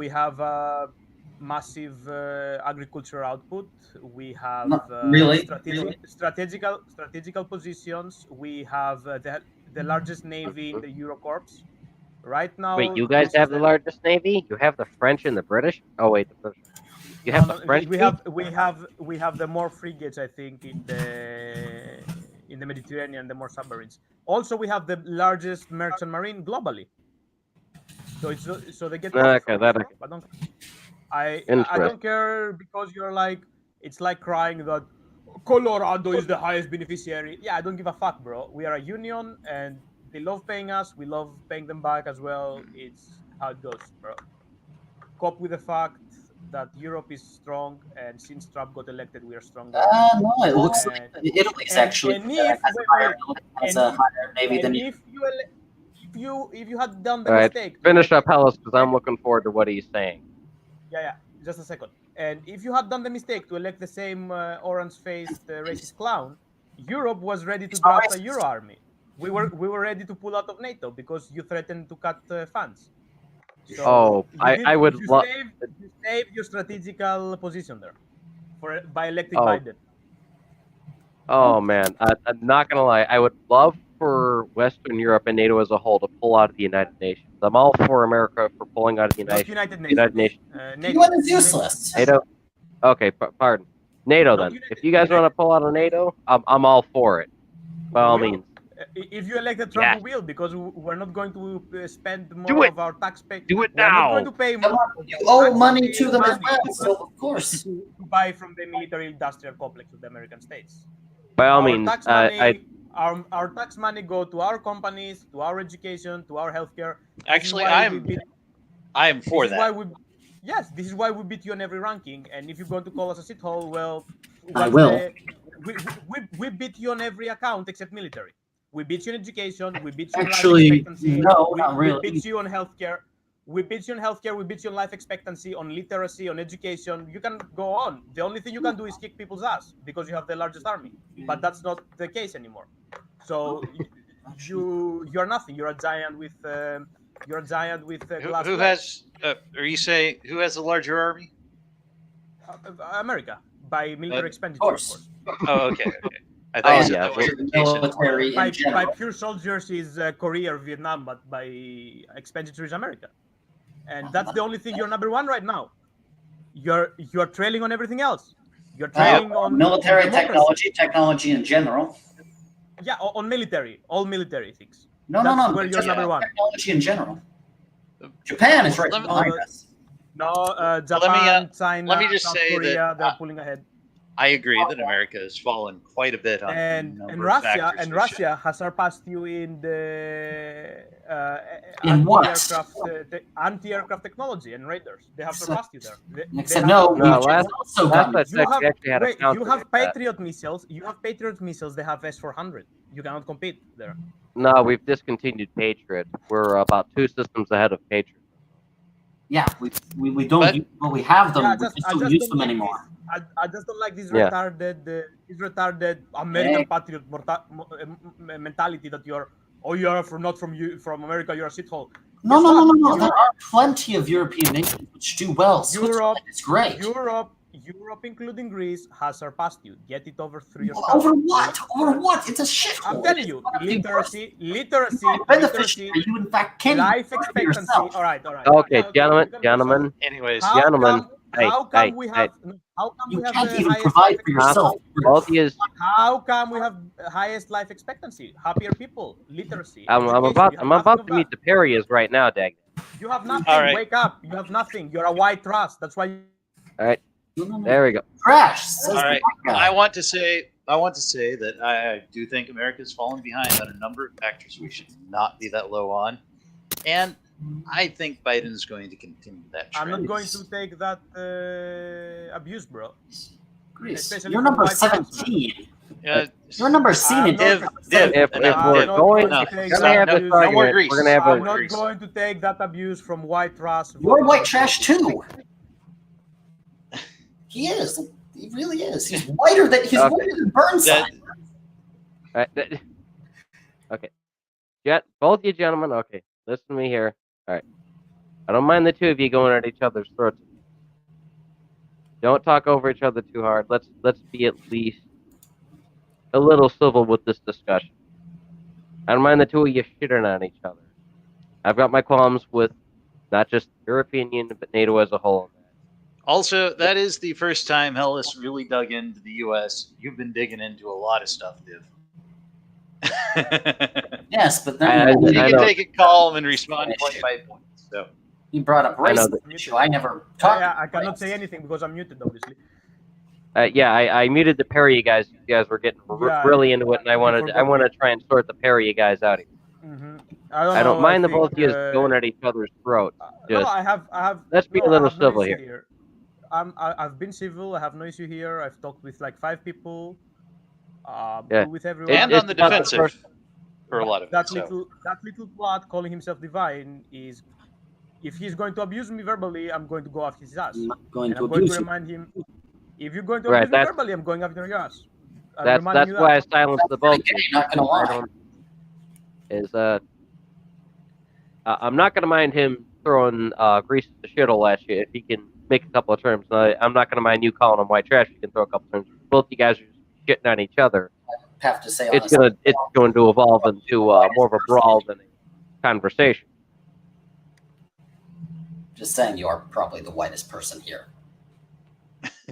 have massive agricultural output. We have Not really. strategical positions. We have the largest navy in the Eurocorps. Right now, Wait, you guys have the largest navy? You have the French and the British? Oh wait, the British. You have the French. We have the more frigates, I think, in the Mediterranean, the more submarines. Also, we have the largest merchant marine globally. So they get Okay, that. I don't care because you're like, it's like crying that Colorado is the highest beneficiary. Yeah, I don't give a fuck, bro. We are a union and they love paying us. We love paying them back as well. It's how it goes, bro. Cope with the fact that Europe is strong, and since Trump got elected, we are stronger. No, it looks like Italy's actually has a higher navy than you. If you had done the All right, mistake, finish up Hellas because I'm looking forward to what he's saying. Yeah, just a second. And if you had done the mistake to elect the same orange-faced racist clown, Europe was ready to draft a Euro army. We were ready to pull out of NATO because you threatened to cut funds. So I would love. You saved your strategical position there by electing Biden. Oh man, I'm not gonna lie. I would love for Western Europe and NATO as a whole to pull out of the United Nations. I'm all for America for pulling out of the United Nations. UN is useless. NATO. Okay, pardon. NATO then. If you guys want to pull out of NATO, I'm all for it. By all means. If you elect Trump, we will, because we're not going to spend more of our taxpayer. Do it now. We're not going to pay more. You owe money to them as well, so of course. To buy from the military-industrial complex of the American states. By all means, our tax money go to our companies, to our education, to our healthcare. Actually, I am for that. This is why we beat you on every ranking. And if you're going to call us a shithole, well, I will. We beat you on every account except military. We beat you on education. We beat you on Actually, life expectancy. no, not really. We beat you on healthcare. We beat you on healthcare. We beat you on life expectancy, on literacy, on education. You can go on. The only thing you can do is kick people's ass because you have the largest army. But that's not the case anymore. So you're nothing. You're a giant with glass. Who has? Are you saying who has the larger army? America, by military expenditure, of course. Oh, okay. I thought military by pure soldiers is Korea or Vietnam, but by expenditure is America, and that's the only thing. You're number one right now. You're trailing on everything else. You're trailing on military technology in general. Yeah, on military, all military things. No. Where you're number one. Technology in general. Japan is right behind us. No, Japan, China, let me just South say Korea, that they're pulling ahead. I agree that America has fallen quite a bit on and Russia has surpassed you in the anti-aircraft technology and radars. They have surpassed you there. You have Patriot missiles. You have Patriot missiles. They have S-400. You cannot compete there. No, we've discontinued Patriot. We're about 2 systems ahead of Patriot. Yeah, we don't. We have them. We just don't use them anymore. I just don't like this retarded American patriot mentality that you're not from America, you're a shithole. No. There are plenty of European nations which do well. Europe is great. Europe, including Greece, has surpassed you. Get it over 3 years. Over what? Over what? It's a shithole. I'm telling you, literacy. You in fact can't. Life expectancy. All right. Okay, gentlemen. Anyways, gentlemen. How come we have the highest provide for yourself? How come we have highest life expectancy? Happier people, literacy. I'm about to meet the Perry's right now, Dag. You have nothing. Right. Wake up. You have nothing. You're a white trash. That's why. All right. There we go. Trash. All right. I want to say I want to say that I do think America's fallen behind on a number of factors we should not be that low on. And I think Biden's going to continue that I'm trend. not going to take that abuse, bro. Greece, Especially you're from number white trans, 17. Uh, You're number seen I'm in not- If enough, we're Div, going, enough. we're Stop. gonna have this No more argument. Greece. We're gonna have I'm a. not Greece. going to take that abuse from white trash. You're white voting trash people. too. He is. He really is. He's whiter than Okay. whiter than Burnside. Okay. Both you gentlemen, okay. Listen to me here. All right. I don't mind the two of you going at each other's throats. Don't talk over each other too hard. Let's be at least a little civil with this discussion. I don't mind the two of you shitting on each other. I've got my qualms with not just the European Union, but NATO as a whole. Also, that is the first time Hellas really dug into the U.S. You've been digging into a lot of stuff, Div. Yes, but I then You know. can take it calm and respond point by point. So he brought up I know race that- issue. I never talked. Yeah, I about cannot race. say anything because I'm muted, obviously. I muted the pair of you guys. You guys were getting Yeah, really into it, and I you want forgot to try and sort the pair of you guys out. I don't mind the both of you going at each other's throats. No, Just I have. let's be no, a I little have no civil issue here. I've been civil. I have no issue here. I've talked with like 5 people. Yeah. With everyone. and it's on the about the defensive first- for a lot of that it. So. little twat calling himself divine is, if he's going to abuse me verbally, I'm going to go after his ass. I'm not going And to I'm going to abuse you. remind him, if you're going to Right, abuse me that's- verbally, I'm going after your ass. I'm That's reminding you why I that. silenced the both of Okay, you. not gonna I lie. don't- I'm not gonna mind him throwing grease at the shittle at you if he can make a couple of terms. I'm not gonna mind you calling him white trash. You can throw a couple of terms. Both you guys are just shitting on each other. Have to say It's honestly, going to evolve into more of a brawl than a conversation. just saying you are probably the whitest person here.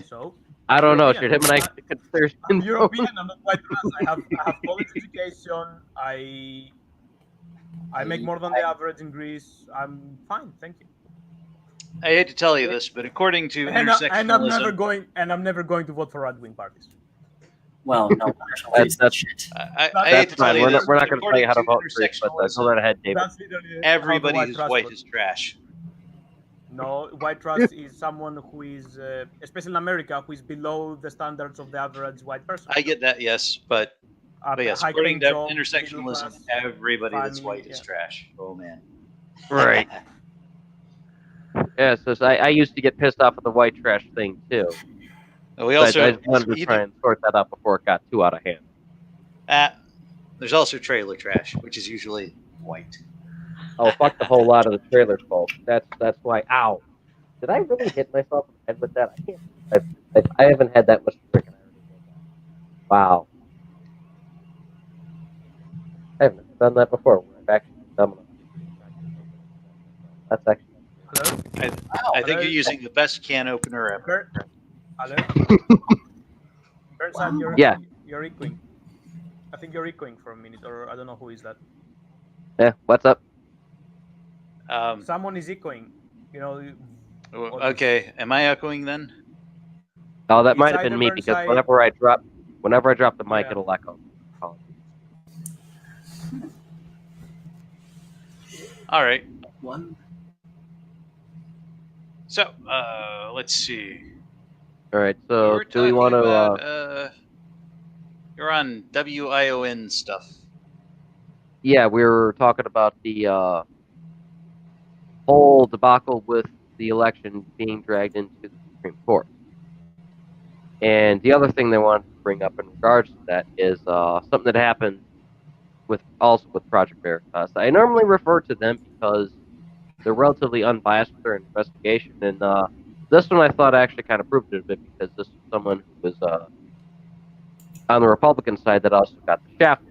So I don't know. European. Should him and I consider I'm European. I'm not white trash. I have college education. I make more than the average in Greece. I'm fine, thank you. I hate to tell you this, but according to And intersectionalism, I'm never going to vote for right-wing parties. Well, no, That's shit. I hate That's to tell fine. you We're this, not but going to tell you how to according vote for it, but go intersectionalism, right ahead, David. That's literally everybody how the who's trash white works. is trash. No, white trash is someone who is, especially in America, who is below the standards of the average white person. I get that, yes, but yes, according High-paying to job, middle intersectionalism, class, everybody that's family, white is yeah. trash. Oh man. Right. Yeah, so I used to get pissed off at the white trash thing too. We But also I just wanted to try and sort that out before it got too out of hand. there's also trailer trash, which is usually white. Oh, fuck the whole lot of the trailers, folks. That's why. Ow! Did I really hit myself in the head with that? I can't. I haven't had that much freaking irony. Wow. I haven't done that before. I've actually done it. That's actually. Hello? I think you're using the best can opener ever. Hello? Burnside, you're echoing. I think you're echoing for a minute, or I don't know who is that. Yeah. What's up? Someone is echoing. You know. Okay, am I echoing then? Oh, that It's might have been either me because Burnside- whenever I drop the mic, Yeah. it'll echo. All right. One. So, let's see. All right. You So were do we talking want to? about, you're on WION stuff. Yeah, we were talking about the whole debacle with the election being dragged into the Supreme Court. And the other thing they wanted to bring up in regards to that is something that happened with Project Veritas. I normally refer to them because they're relatively unbiased with their investigation, and this one I thought actually kind of proved it a bit because this was someone who was on the Republican side that also got the shaft.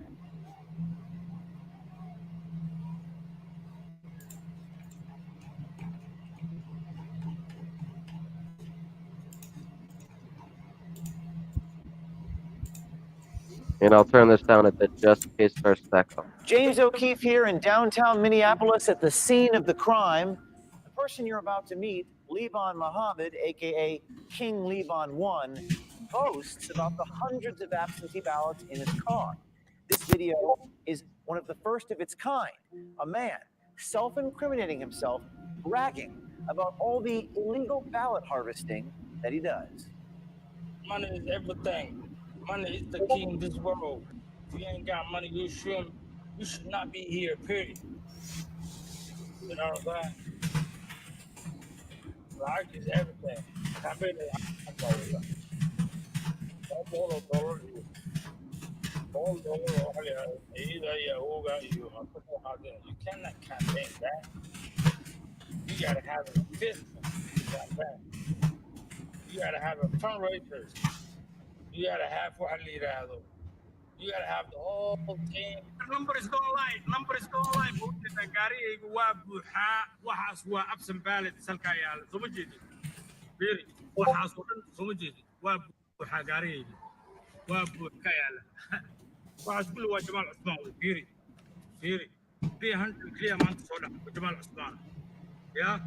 And I'll turn this down a bit just in case it starts back up. James O'Keefe here in downtown Minneapolis at the scene of the crime. The person you're about to meet, Levon Muhammad, aka King Levon 1, boasts about the hundreds of absentee ballots in his car. This video is one of the first of its kind. A man self-incriminating himself, bragging about all the illegal ballot harvesting that he does. Money is everything. Money is the key in this world. If you ain't got money, you should not be here, period. You know what I'm saying? Life is everything. También le damos you cannot campaign that. You gotta have a system to campaign. You gotta have a fundraisers. You gotta have Juanito. You gotta have the whole team. Numbers don't lie. Numbers don't lie. Gariga waa buuxaa. Waxaas waa absent ballot salka yaala. Soo ma jeedin. Fiiri. Waxaas oo dhan soo ma jeedin. Waa buuxaa gaariga. Waa buuxa yaala. Waxaas kulli waa Jamaal Cusmaan wey. Fiiri. Fiiri. 300 clear maanta soo dhac. Jamaal Cusmaan. Ya.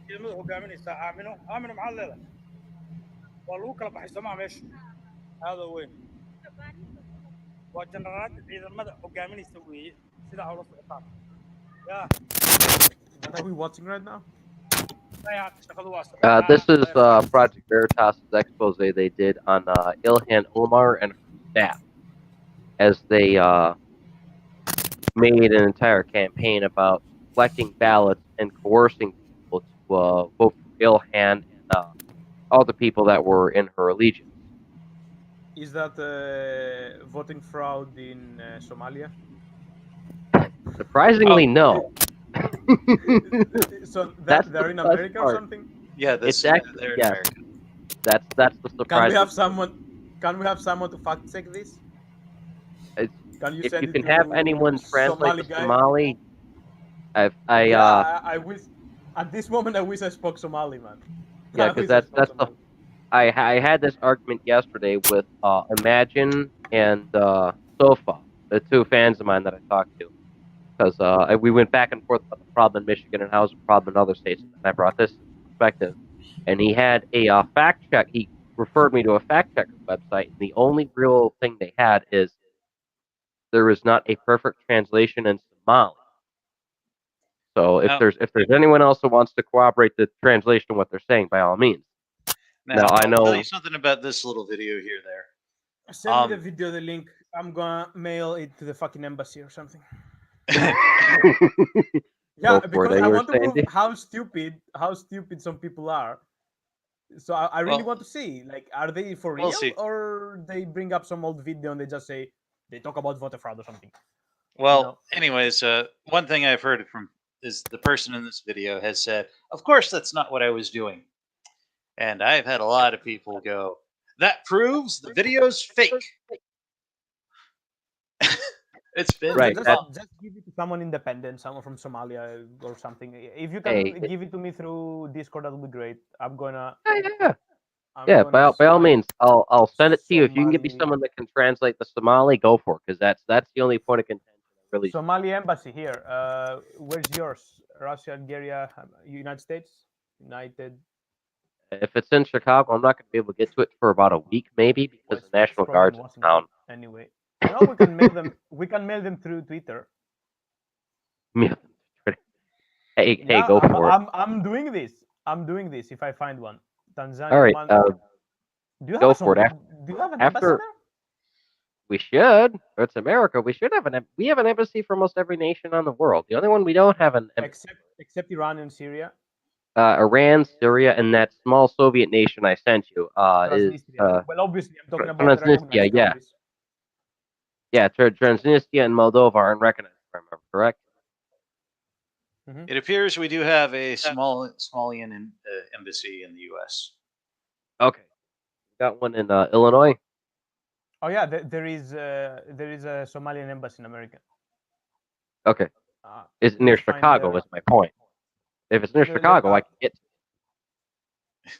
Ciidamada hogaaminaysa Aamino. Aamino maxaa leedahay? Waa lagu kala baxay Soomaa meesha. Aad u weyn. Waa generaalada ciidamada hogaaminaysa weeye sida hawlo socotaan. Yeah. What are we watching right now? This is Project Veritas' expose they did on Ilhan Omar and her staff as they made an entire campaign about collecting ballots and coercing people to vote for Ilhan and all the people that were in her allegiance. Is that voting fraud in Somalia? Surprisingly, no. So they're in America or something? Yeah, It's actually they're in yeah. America. That's the surprise. Can we have someone to fact check this? Can you If send you it can to have anyone translate Somali the guy? Somali, I wish at this moment I wish I spoke Somali, man. yeah, I because wish I that's spoke the Somali. I had this argument yesterday with Imagine and Sofa, the two fans of mine that I talked to, because we went back and forth about the problem in Michigan and how's the problem in other states, and I brought this perspective, and he had a fact check. He referred me to a fact checker website, and the only real thing they had is there is not a perfect translation in Somali. So if there's anyone else who wants to corroborate the translation of what they're saying, by all means. Now, I know. I'll tell you something about this little video here. There. Send me the video, the link. I'm gonna mail it to the fucking embassy or something. Yeah, because I want to prove how stupid some people are. So I really want to see, like, are they for real or they bring up some old video and they just say they talk about voter fraud or something. Well, anyways, one thing I've heard from is the person in this video has said, "Of course, that's not what I was doing," and I've had a lot of people go, "That proves the video's fake." It's been right. Just give it to someone independent, someone from Somalia or something. If you can give it to me through Discord, that would be great. I'm gonna. Yeah, by all means, I'll send it to you. If you can give me someone that can translate the Somali, go for it, because that's the only point of contention. Really. Somali embassy here. Where's yours? Russia, Algeria, United States, United. If it's in Chicago, I'm not going to be able to get to it for about a week, maybe, because the National Guard's in town. Anyway, no, we can mail them. We can mail them through Twitter. Hey, go for it. I'm doing this. I'm doing this. If I find one, Tanzania. All right. Do you have go for it. Do you have an embassy there? We should. It's America. We should have we have an embassy for almost every nation on the world. The only one we don't have an except Iran and Syria. Iran, Syria, and that small Soviet nation I sent you is well, obviously, I'm talking about Transnistria. Yeah, yeah. Transnistria and Moldova are unrecognized, if I remember correct. It appears we do have a Somalian embassy in the U.S. Okay, got one in Illinois. Oh yeah, there is a Somalian embassy in America. Okay, it's near Chicago. Is my point. If it's near Chicago, I can get to it.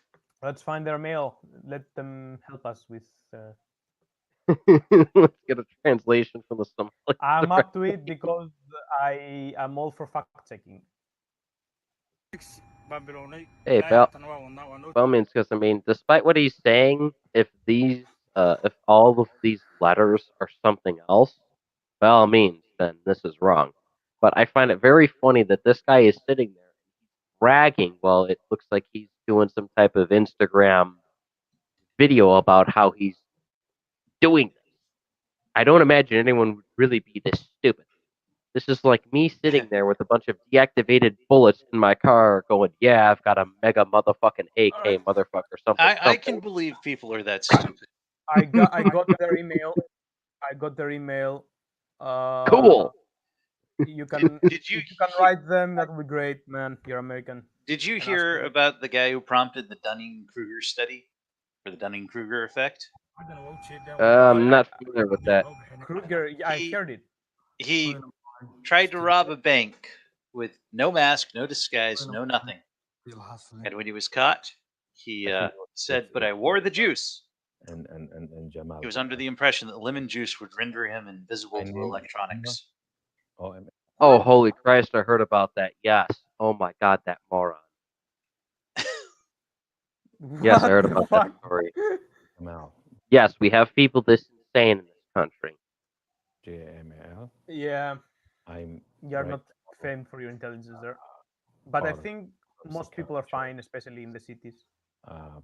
Let's find their mail. Let them help us with. Let's get a translation from the Somali. I'm up to it because I am all for fact checking. Hey, by all means, because I mean, despite what he's saying, if these if all of these letters are something else, by all means, then this is wrong. But I find it very funny that this guy is sitting there bragging while it looks like he's doing some type of Instagram video about how he's doing this. I don't imagine anyone would really be this stupid. This is like me sitting there with a bunch of deactivated bullets in my car going, yeah, I've got a mega motherfucking AK, motherfucker, something. I can believe people are that stupid. I got their email. I got their email. Cool. You can Did if you you can write them, that would be great, man. You're American. Did you And hear ask me. about the guy who prompted the Dunning-Kruger study for the Dunning-Kruger effect? I'm not familiar with that. Kruger, yeah, I heard it. He tried to rob a bank with no mask, no disguise, no nothing. And when he was caught, he said, "But I wore the juice." And Jamal. He was under the impression that lemon juice would render him invisible to name- electronics. Oh, holy Christ, I heard about that. Yes. Oh my God, that moron. Yes, I heard about that story. Jamal. Yes, we have people this insane in this country. JML. Yeah, I'm. you're right not famed for your intelligence there. But I Or think most people are fine, especially in the cities.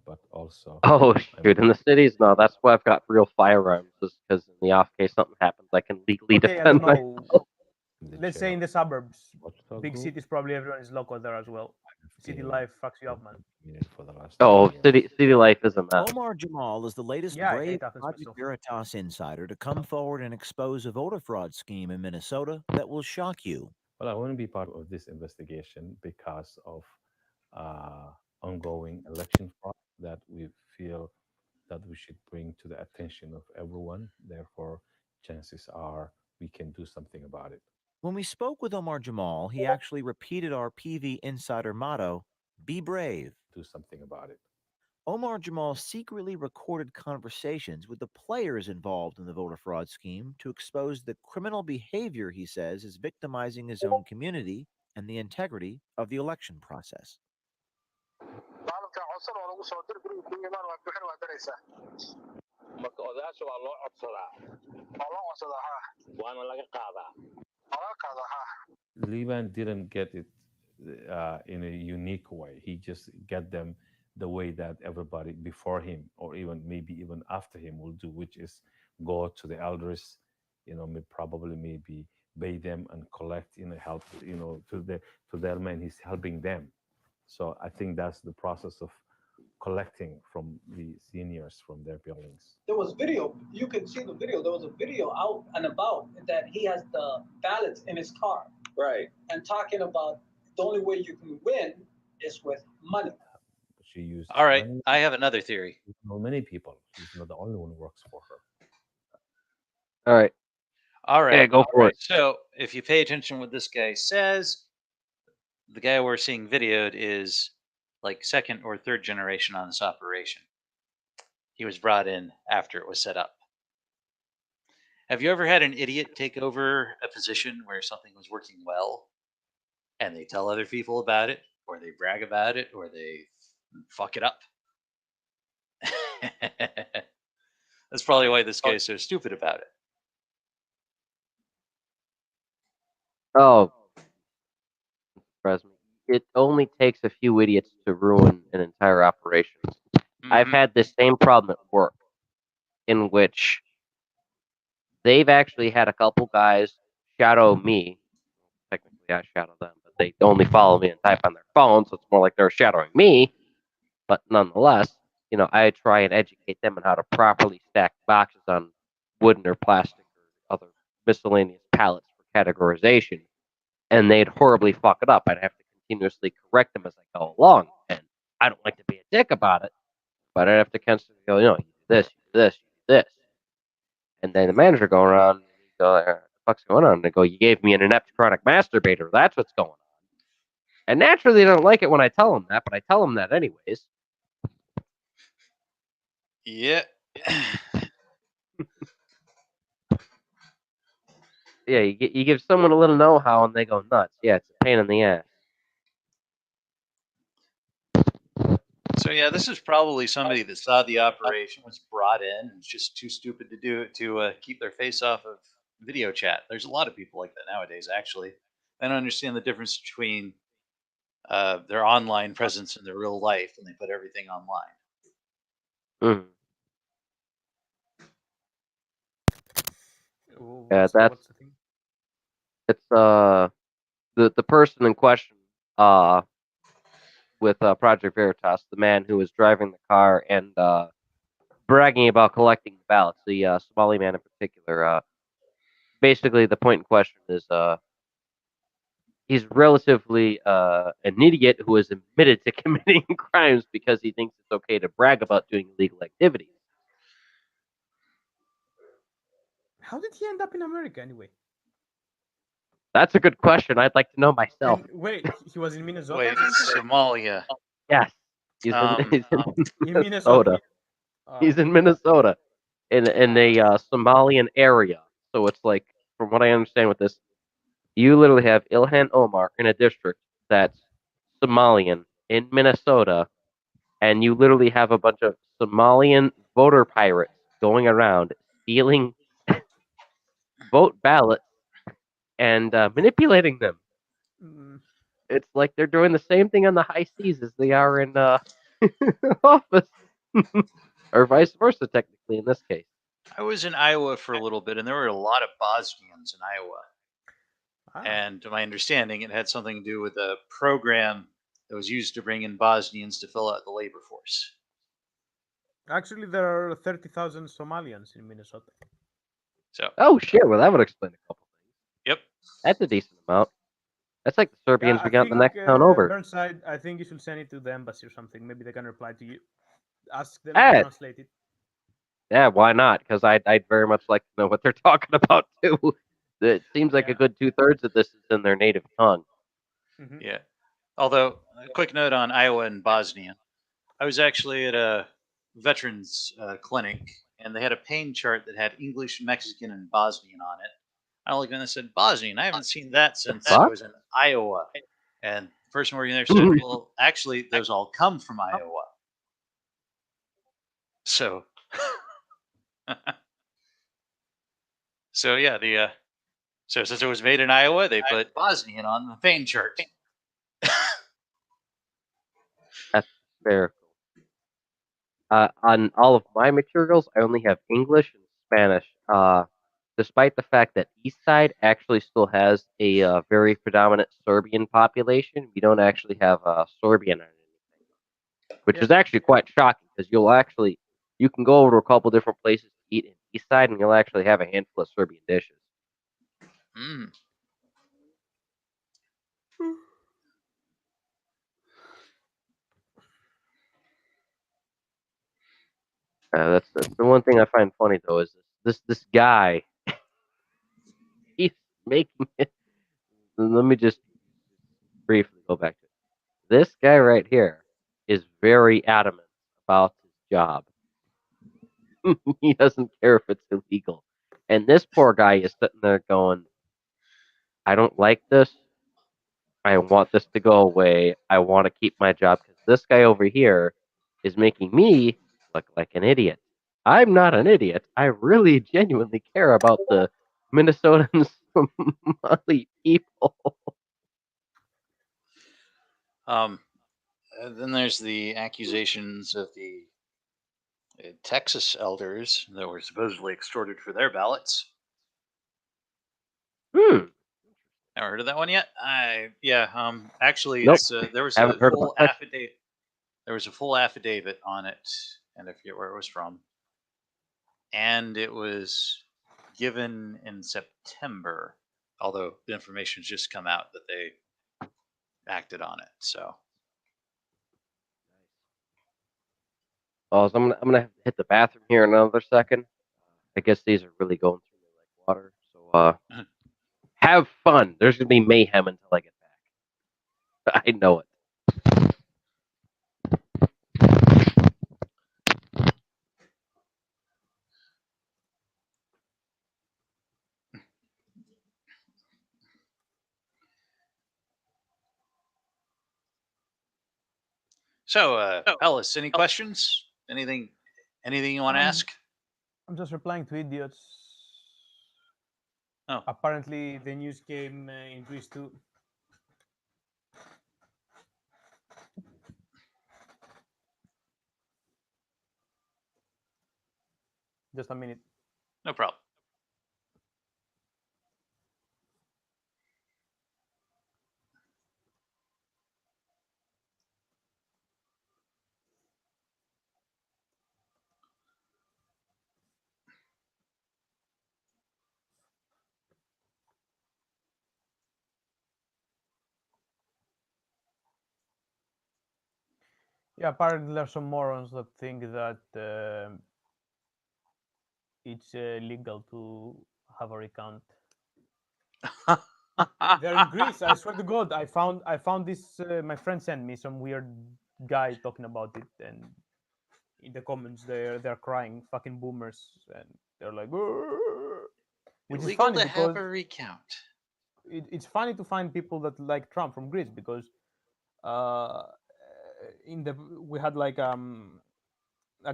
but also. Oh, shoot. In the cities? No, that's why I've got real firearms, is because in the off case something happens, I can legally Okay, I defend don't myself. know. the Let's say jail in the suburbs, watchdog big group, cities, probably everyone is local there as well. City been life fucks you up, man. community for the last Oh, 10 years. city life is a mess. Omar Jamal is the latest Yeah, I brave hate Athens Project myself. Veritas insider to come forward and expose a voter fraud scheme in Minnesota that will shock you. Well, I want to be part of this investigation because of ongoing election fraud that we feel that we should bring to the attention of everyone. Therefore, chances are we can do something about it. When we spoke with Omar Jamal, he actually repeated our PV insider motto, be brave. Do something about it. Omar Jamal secretly recorded conversations with the players involved in the voter fraud scheme to expose the criminal behavior he says is victimizing his own community and the integrity of the election process. Liban didn't get it in a unique way. He just get them the way that everybody before him, or even maybe even after him, will do, which is go to the elders, probably maybe pay them and collect, help, to their men. He's helping them. So I think that's the process of collecting from the seniors from their buildings. There was video. You can see the video. There was a video out and about that he has the ballots in his car. Right. And talking about the only way you can win is with money. She used. All right, I have another theory. Many people. She's not the only one who works for her. All right. All right. Yeah, go for it. So if you pay attention to what this guy says, the guy we're seeing videoed is like second or third generation on this operation. He was brought in after it was set up. Have you ever had an idiot take over a position where something was working well and they tell other people about it, or they brag about it, or they fuck it up? That's probably why this guy is so stupid about it. Oh, surprise me. It only takes a few idiots to ruin an entire operation. I've had this same problem at work, in which they've actually had a couple guys shadow me. Technically, I shadow them, but they only follow me and type on their phone, so it's more like they're shadowing me. But nonetheless, I try and educate them on how to properly stack boxes on wooden or plastic or other miscellaneous pallets for categorization, and they'd horribly fuck it up. I'd have to continuously correct them as I go along, and I don't like to be a dick about it, but I'd have to constantly go, you do this, you do this, you do this. And then the manager go around and go, what the fuck's going on? And I go, you gave me an inept chronic masturbator. That's what's going on. And naturally, they don't like it when I tell them that, but I tell them that anyways. Yeah. Yeah, you give someone a little know-how and they go nuts. Yeah, it's a pain in the ass. So yeah, this is probably somebody that saw the operation, was brought in, and is just too stupid to do it to keep their face off of video chat. There's a lot of people like that nowadays. Actually, I don't understand the difference between their online presence and their real life, and they put everything online. Mhm. Yeah, What's that's the thing? it's the person in question with Project Veritas, the man who was driving the car and bragging about collecting the ballots, the Somali man in particular. Basically, the point in question is he's relatively an idiot who has admitted to committing crimes because he thinks it's okay to brag about doing illegal activities. How did he end up in America anyway? That's a good question. I'd like to know myself. And wait, he was in Minnesota. Wait, or something? Somalia. Yes, he's in, he's in In Minnesota. He's in Minnesota, in a Somalian area. So it's like, from what I understand with this, you literally have Ilhan Omar in a district that's Somalian in Minnesota, and you literally have a bunch of Somalian voter pirates going around stealing vote ballots and manipulating them. Mm, It's like they're doing the same thing on the high seas as they are in office, or vice versa, technically in this case. I was in Iowa for a little bit, and there were a lot of Bosnians in Iowa. And to my understanding, it had something to do with a program that was used to bring in Bosnians to fill out the labor force. Actually, there are 30,000 Somalians in Minnesota. So. Oh shit! Well, that would explain a couple things. Yep. That's a decent amount. That's like the Serbians we got in the next town over. Burnside, I think you should send it to the embassy or something. Maybe they can reply to you. Ask them Ah. to translate it. Yeah, why not? Because I'd very much like to know what they're talking about too. It seems like a good 2/3 of this is in their native tongue. Mm-hmm. Yeah. Although, a quick note on Iowa and Bosnia. I was actually at a veterans clinic, and they had a pain chart that had English, Mexican, and Bosnian on it. I looked and I said, Bosnian, I haven't seen that since I was in Iowa. And the person working there said, well, actually, those all come from Iowa. So, so yeah, so since it was made in Iowa, they put Bosnian on the pain chart. That's hysterical. On all of my materials, I only have English and Spanish. Despite the fact that East Side actually still has a very predominant Serbian population, we don't actually have Sorbian or anything, which is actually quite shocking because you can go over to a couple different places to eat in East Side, and you'll actually have a handful of Serbian dishes. Mm. That's the one thing I find funny though is this guy. He's making it. Let me just briefly go back to it. This guy right here is very adamant about his job. He doesn't care if it's illegal. And this poor guy is sitting there going, I don't like this. I want this to go away. I want to keep my job because this guy over here is making me look like an idiot. I'm not an idiot. I really genuinely care about the Minnesotan Somali people. Then there's the accusations of the Texas elders that were supposedly extorted for their ballots. Hmm. Never heard of that one yet. Actually, Nope. it's there was Haven't a heard full about that. affidavit. There was a full affidavit on it, and I forget where it was from. And it was given in September, although the information's just come out that they acted on it. So. Oh, so I'm gonna have to hit the bathroom here in another second. I guess these are really going through me like water. So have fun. There's gonna be mayhem until I get back. I know it. So, Hellas, any questions? Anything you want to ask? I'm just replying to idiots. Oh. Apparently, the news came in Greece too. Just a minute. No problem. Yeah, apparently there are some morons that think that it's legal to have a recount. They're in Greece. I swear to God, I found this. My friend sent me some weird guy talking about it, and in the comments they're crying, fucking boomers, and they're like, "Grrr." Which is Illegal funny to because have a recount. it's funny to find people that like Trump from Greece because we had like a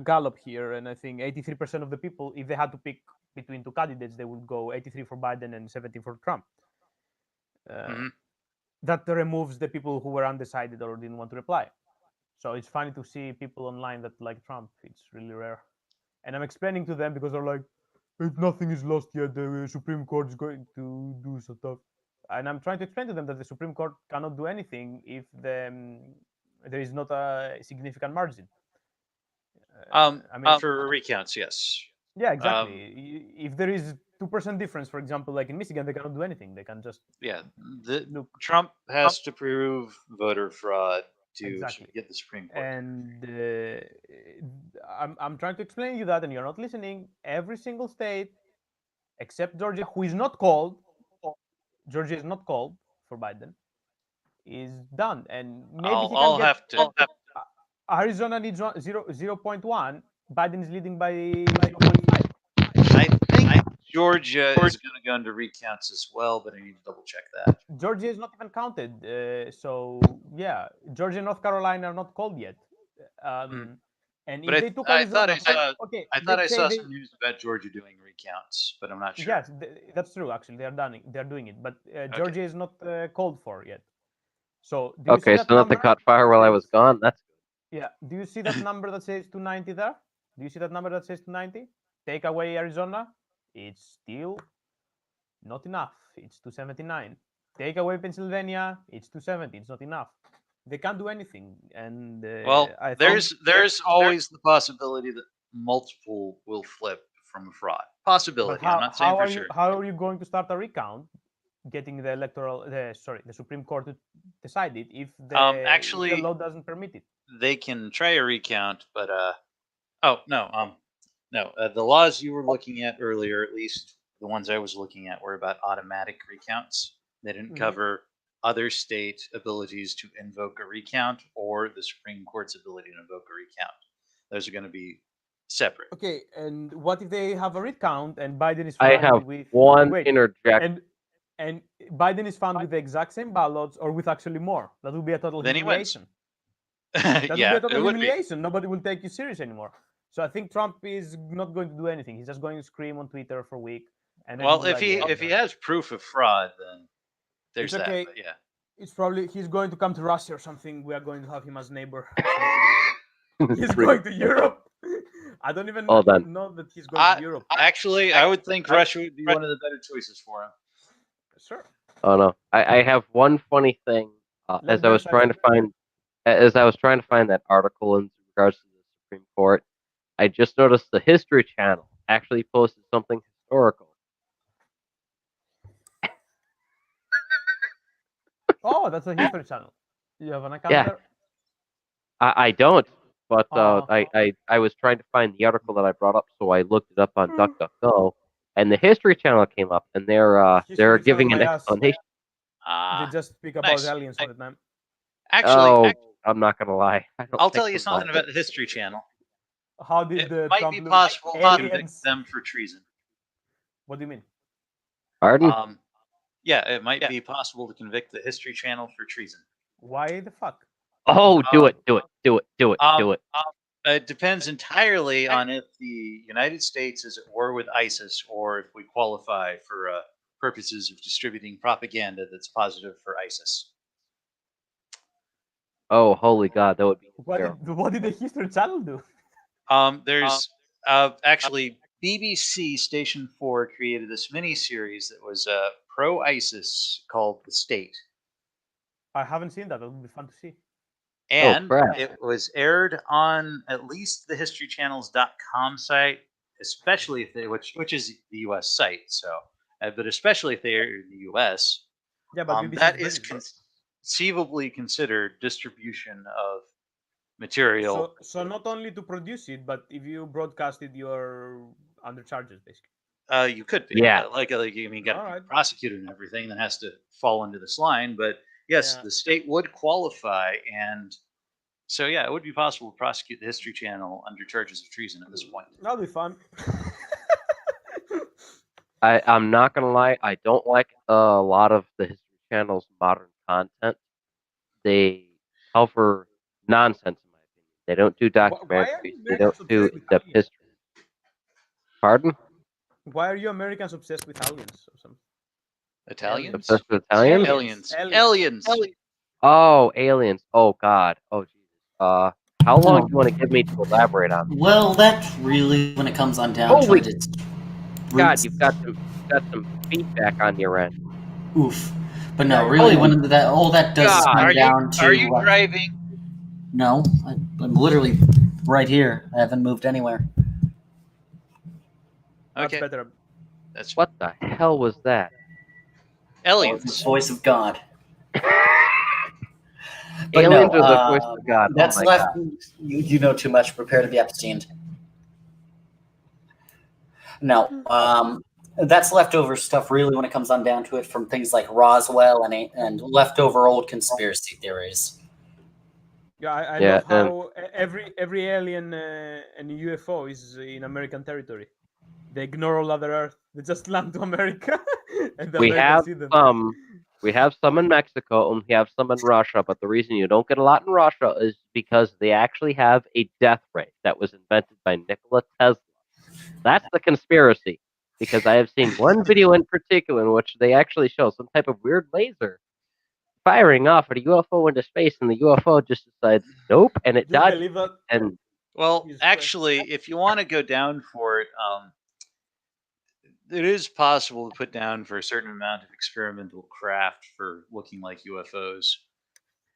Gallup here, and I think 83% of the people, if they had to pick between two candidates, they would go 83 for Biden and 70 for Trump. That removes the people who were undecided or didn't want to reply. So it's funny to see people online that like Trump. It's really rare. And I'm explaining to them because they're like, if nothing is lost yet, the Supreme Court is going to do some stuff. And I'm trying to explain to them that the Supreme Court cannot do anything if there is not a significant margin. I mean, for recounts, yes. Yeah, exactly. If there is 2% difference, for example, like in Michigan, they cannot do anything. They can just Trump has to prove voter fraud to get the Supreme Court. And I'm trying to explain you that, and you're not listening. Every single state, except Georgia, who is not called, Georgia is not called for Biden, is done. And maybe he can I'll get have to. Arizona needs 0.1. Biden is leading by 0.5. I think Georgia is going to go into recounts as well, but I need to double check that. Georgia is not even counted. So yeah, Georgia and North Carolina are not called yet. And But if they took I Arizona, thought I saw some news about Georgia doing recounts, but I'm not sure. Yes, that's true. Actually, they're doing it, but Georgia is not called for yet. So do you see that so number? nothing caught fire while I was gone. That's good. Yeah. Do you see that number that says 290 there? Do you see that number that says 290? Take away Arizona, it's still not enough. It's 279. Take away Pennsylvania, it's 270. It's not enough. They can't do anything. And there's always the possibility that multiple will flip from a fraud. Possibility. I'm not saying for sure. How are you going to start a recount? Getting the Supreme Court to decide it if the law doesn't permit it. They can try a recount, but the laws you were looking at earlier, at least the ones I was looking at, were about automatic recounts. They didn't cover other state abilities to invoke a recount or the Supreme Court's ability to invoke a recount. Those are going to be separate. Okay, and what if they have a recount and Biden is I found have with one interjection. and Biden is found with the exact same ballots or with actually more? That would be a total humiliation. That would be a total humiliation. Nobody will take you serious anymore. So I think Trump is not going to do anything. He's just going to scream on Twitter for a week. And then if he has proof of fraud, then there's it's okay. that. But yeah, it's probably he's going to come to Russia or something. We are going to have him as neighbor. He's going to Europe. I don't even know that he's going to Europe. Actually, I would think Russia would be one of the better choices for him. Sure. Oh no, I have one funny thing. As I was trying to find that article in regards to the Supreme Court, I just noticed the History Channel actually posted something historical. Oh, that's a History Channel. You have an account there? I don't, but I was trying to find the article that I brought up, so I looked it up on DuckDuckGo, and the History Channel came up, and they're giving an explanation. They just speak about aliens all the time. Actually, I'm not gonna lie. I'll tell you something about the History Channel. How did it might be possible to convict them for treason? What do you mean? Pardon? Yeah, it might be possible to convict the History Channel for treason. Why the fuck? Oh, do it, do it, do it, do it, do it. It depends entirely on if the United States is at war with ISIS or if we qualify for purposes of distributing propaganda that's positive for ISIS. Oh, holy God, that would be What terrible. what did the History Channel do? There's actually BBC Station 4 created this mini series that was pro ISIS called The State. I haven't seen that. That would be fun to see. And crap. it was aired on at least the historychannels.com site, especially if they, which is the US site. So, but especially if they are in the US, Yeah, but BBC that is is British, conceivably considered distribution of material. So not only to produce it, but if you broadcast it, you're under charges, basically. You could be, Yeah. like I mean, you got to be Alright. prosecuted and everything. That has to fall into this line. But yes, Yeah. the state would qualify, and so yeah, it would be possible to prosecute the History Channel under charges of treason at this point. That'll be fun. I'm not gonna lie, I don't like a lot of the History Channel's modern content. They cover nonsense, in my opinion. They don't do Why are documentaries. you They Americans don't do obsessed with in-depth aliens? history. Pardon? Why are you Americans obsessed with aliens or something? Italians? Obsessed with Italians? Aliens. Oh, aliens. Oh God. Oh Jesus. How long do you want to give me to elaborate on? Well, that really, when it comes on down Holy to it, it's God, roots. you've got some feedback on your end. Oof. But no, really, when that all that does is God. come down to. Are you driving? No, I'm literally right here. I haven't moved anywhere. That's Okay. better. That's What the hell was that? aliens. The voice of God. Aliens are the voice of God. That's oh my left. God. You know too much. Prepare to be Epsteined. No, that's leftover stuff. Really, when it comes on down to it, from things like Roswell and leftover old conspiracy theories. Yeah, I Yeah, love how every alien and UFO is in American territory. They ignore all other Earth. They just land to America, and the We Americans have see them. some. We have some in Mexico and we have some in Russia, but the reason you don't get a lot in Russia is because they actually have a death ray that was invented by Nikola Tesla. That's the conspiracy. Because I have seen one video in particular in which they actually show some type of weird laser firing off at a UFO into space, and the UFO just decides nope, and it Do you dodges. believe that? And Well, actually, if you want to go down for it, it is possible to put down for a certain amount of experimental craft for looking like UFOs.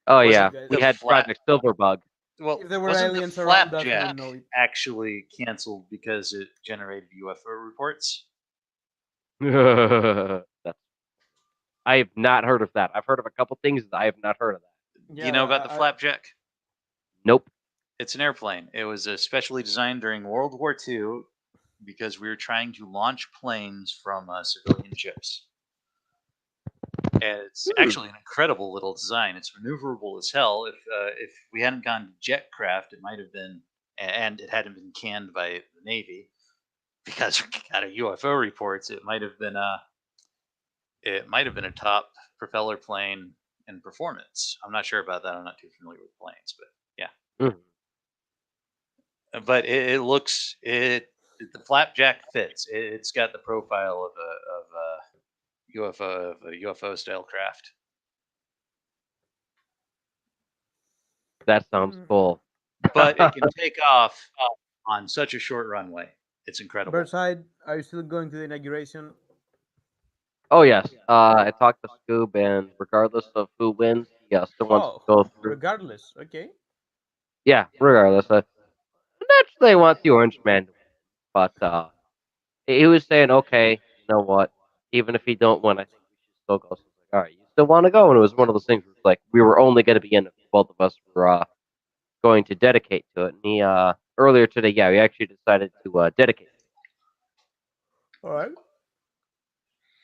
oh Wasn't yeah, the we had flat- Project Silverbug. Well, If there were wasn't the aliens around us, we flapjack wouldn't know it. actually canceled because it generated UFO reports? That's, I have not heard of that. I've heard of a couple things that I have not heard of that. Do you know about the flapjack? Nope. It's an airplane. It was specially designed during World War II because we were trying to launch planes from civilian ships. And it's actually an incredible little design. It's maneuverable as hell. If we hadn't gone to jet craft, it might have been, and it hadn't been canned by the Navy, because we got a UFO reports. It might have been a top propeller plane in performance. I'm not sure about that. I'm not too familiar with planes, but yeah. But it looks the flapjack fits. It's got the profile of a UFO style craft. That sounds cool. But it can take off on such a short runway. It's incredible. Burnside, are you still going to the inauguration? Oh yes. I talked to Scoob, and regardless of who wins, he still wants to go through. Regardless, okay. Yeah, regardless. Naturally, I want the Orange Man to win, but he was saying, okay, you know what? Even if he don't win, I think we should still go. So I was like, all right, you still want to go? And it was one of those things where it's like we were only going to be in it if both of us were going to dedicate to it. And he earlier today, yeah, we actually decided to dedicate. All right.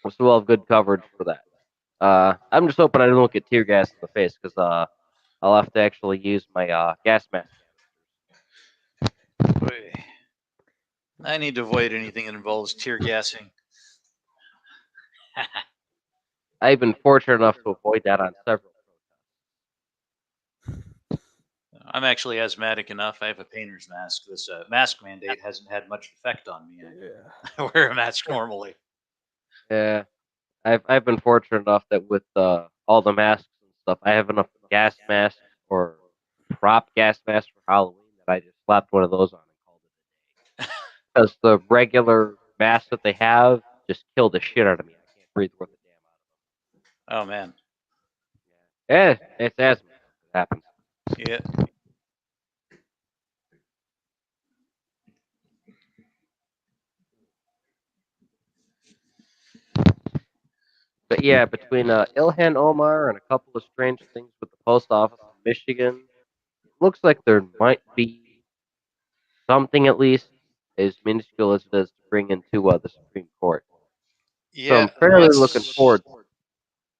So we'll have good coverage for that. I'm just hoping I don't get tear gas in the face because I'll have to actually use my gas mask. I need to avoid anything that involves tear gassing. I've been fortunate enough to avoid that on several. I'm actually asthmatic enough. I have a painter's mask. This mask mandate hasn't had much effect on me. I wear a mask normally. Yeah, I've been fortunate enough that with all the masks and stuff, I have enough gas masks or prop gas masks for Halloween that I just slapped one of those on and called it a day. Because the regular masks that they have just kill the shit out of me. I can't breathe worth a damn out Oh man. of them. Yeah, it's asthma. It happens. Yeah. But yeah, between Ilhan Omar and a couple of strange things with the post office in Michigan, it looks like there might be something at least as minuscule as it is to bring into the Supreme Court. So Yeah. I'm fairly looking forward.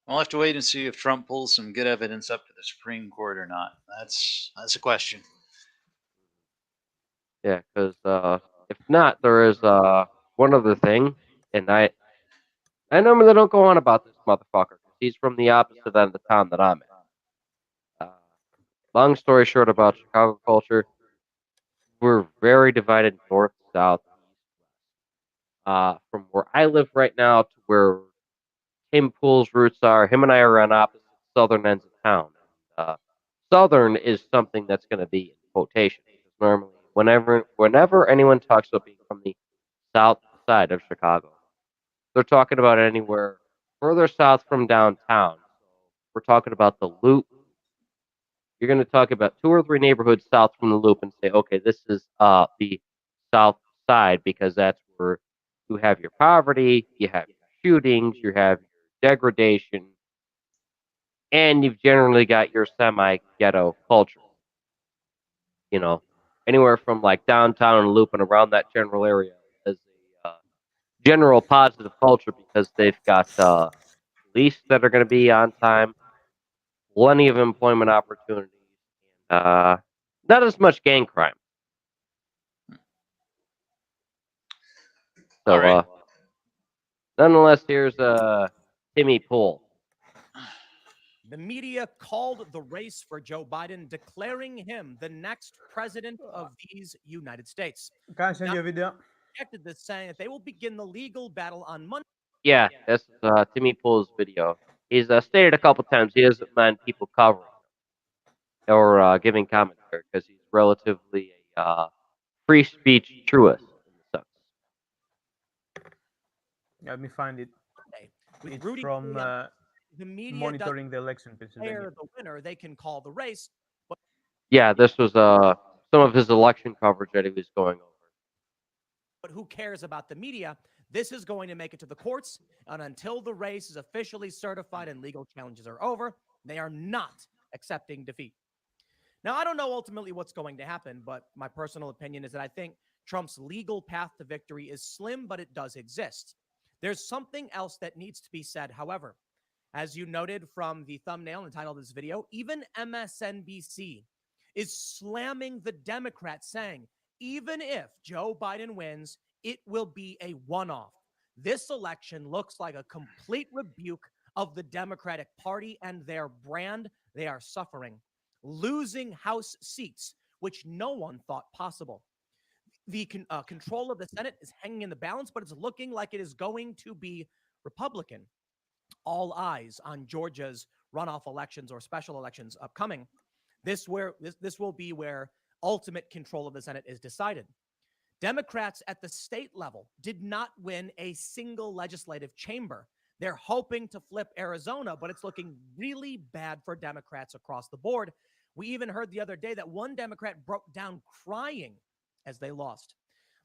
I'll have to wait and see if Trump pulls some good evidence up to the Supreme Court or not. That's a question. Yeah, because if not, there is one other thing, and I normally don't go on about this motherfucker because he's from the opposite end of the town that I'm in. Long story short about Chicago culture, we're very divided north, south, from where I live right now to where Tim Pool's roots are. Him and I are on opposite southern ends of town. Southern is something that's going to be in quotation because normally, whenever anyone talks about being from the south side of Chicago, they're talking about anywhere further south from downtown. We're talking about the Loop. You're going to talk about 2 or 3 neighborhoods south from the Loop and say, okay, this is the south side because that's where you have your poverty, you have your shootings, you have your degradation, and you've generally got your semi-ghetto culture. You know, anywhere from like downtown and Loop and around that general area as a general positive culture because they've got police that are going to be on time, plenty of employment opportunities, not as much gang crime. So, All right. Nonetheless, here's Timmy Pool. The media called the race for Joe Biden, declaring him the next president of these United States. Can I send you a video? Rejected this, saying that they will begin the legal battle on Monday. Yeah, that's Timmy Pool's video. He's stated a couple times he doesn't mind people covering him or giving commentary because he's relatively a free speech truist in the sense. Let me find it. With It's Rudy from Giuliani, the media monitoring the election in Pennsylvania. declare the winner. They can call the race. But Yeah, this was some of his election coverage that he was going over. But who cares about the media? This is going to make it to the courts, and until the race is officially certified and legal challenges are over, they are not accepting defeat. Now, I don't know ultimately what's going to happen, but my personal opinion is that I think Trump's legal path to victory is slim, but it does exist. There's something else that needs to be said, however. As you noted from the thumbnail and title of this video, even MSNBC is slamming the Democrats, saying, even if Joe Biden wins, it will be a one-off. This election looks like a complete rebuke of the Democratic Party and their brand. They are suffering, losing House seats, which no one thought possible. The control of the Senate is hanging in the balance, but it's looking like it is going to be Republican. All eyes on Georgia's runoff elections or special elections upcoming. This will be where ultimate control of the Senate is decided. Democrats at the state level did not win a single legislative chamber. They're hoping to flip Arizona, but it's looking really bad for Democrats across the board. We even heard the other day that one Democrat broke down crying as they lost.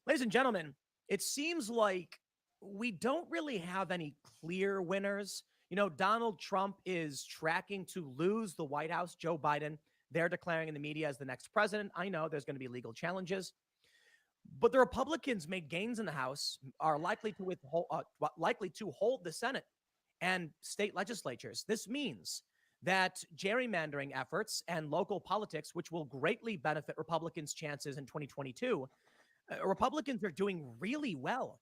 Ladies and gentlemen, it seems like we don't really have any clear winners. You know, Donald Trump is tracking to lose the White House. Joe Biden, they're declaring in the media as the next president. I know there's going to be legal challenges, but the Republicans made gains in the House, are likely to hold the Senate and state legislatures. This means that gerrymandering efforts and local politics, which will greatly benefit Republicans' chances in 2022, Republicans are doing really well.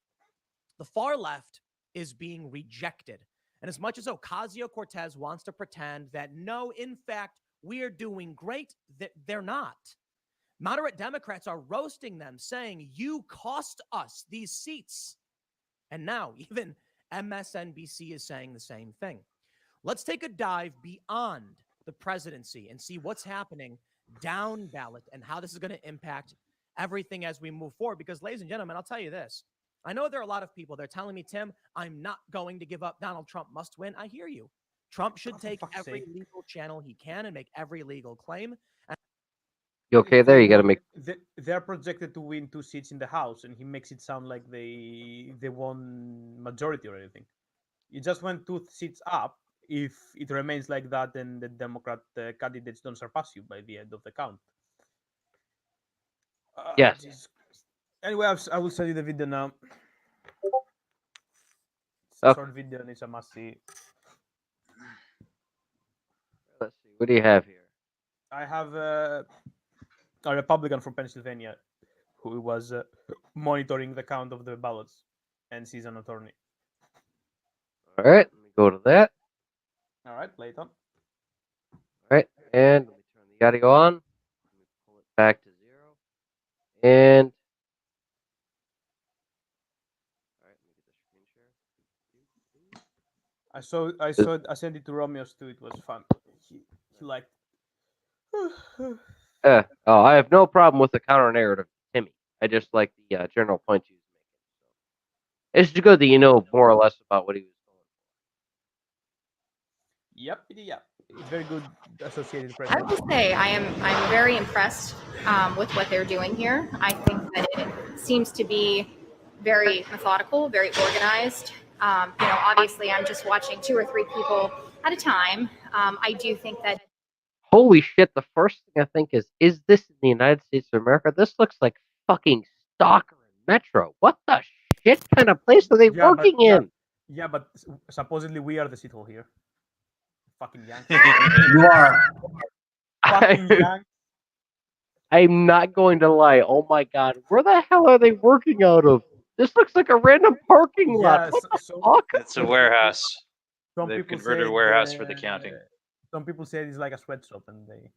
The far left is being rejected. And as much as Ocasio-Cortez wants to pretend that, no, in fact, we are doing great. They're not. Moderate Democrats are roasting them, saying, you cost us these seats. And now even MSNBC is saying the same thing. Let's take a dive beyond the presidency and see what's happening down ballot and how this is going to impact everything as we move forward. Because, ladies and gentlemen, I'll tell you this. I know there are a lot of people, they're telling me, Tim, I'm not going to give up. Donald Trump must win. I hear you. Trump should take every legal channel he can and make every legal claim. You okay there? You got to make. They're projected to win 2 seats in the House, and he makes it sound like they won majority or anything. You just went 2 seats up. If it remains like that, then the Democrat candidates don't surpass you by the end of the count. Yes. Jesus. Anyway, I will send you the video now. It's a Okay. short video and it's a must see. Let's see. What do you have here? I have a Republican from Pennsylvania who was monitoring the count of the ballots, and she's an attorney. All right, let me go to that. All right, play it on. All right, and let me turn the audio on. Let me pull it back to 0. And all right, let me get the screen share. I sent it to Romeo's too. It was fun. He liked. Oh, I have no problem with the counter narrative, Timmy. I just like the general point he was making. It's good that you know more or less about what he was going. Yep. It's very good Associated Press. I would say I'm very impressed with what they're doing here. I think that it seems to be very methodical, very organized. Obviously, I'm just watching 2 or 3 people at a time. I do think that. Holy shit! The first thing I think is this in the United States of America? This looks like fucking Stalker and Metro. What the shit kind of place are they working in? Yeah, but supposedly we are the shithole here. Fucking Yanks. You are. Fucking Yanks. I'm not going to lie. Oh my god, where the hell are they working out of? This looks like a random parking lot. What the fuck? It's a warehouse. Some They've people converted a say warehouse for the counting. Some people say it's like a sweatshop, and they.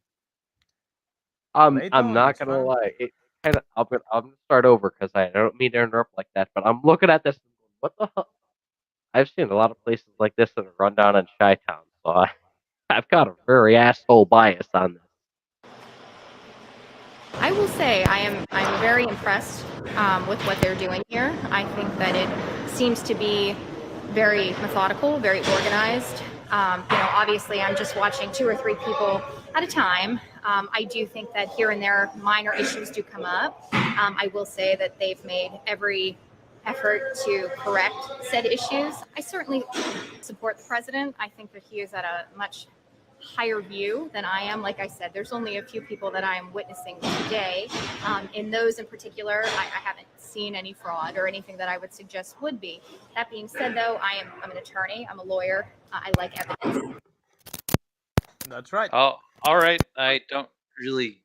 I'm not gonna lie. It kind of. I'm gonna start over because I don't mean to interrupt like that. But I'm looking at this. And going, what the hell? I've seen a lot of places like this in a rundown in Chi-Town, so I've got a very asshole bias on this. I will say I'm very impressed with what they're doing here. I think that it seems to be very methodical, very organized. Obviously, I'm just watching 2 or 3 people at a time. I do think that here and there minor issues do come up. I will say that they've made every effort to correct said issues. I certainly support the president. I think that he is at a much higher view than I am. Like I said, there's only a few people that I am witnessing today. In those in particular, I haven't seen any fraud or anything that I would suggest would be. That being said, though, I'm an attorney. I'm a lawyer. I like evidence. That's right. Oh, all right. I don't really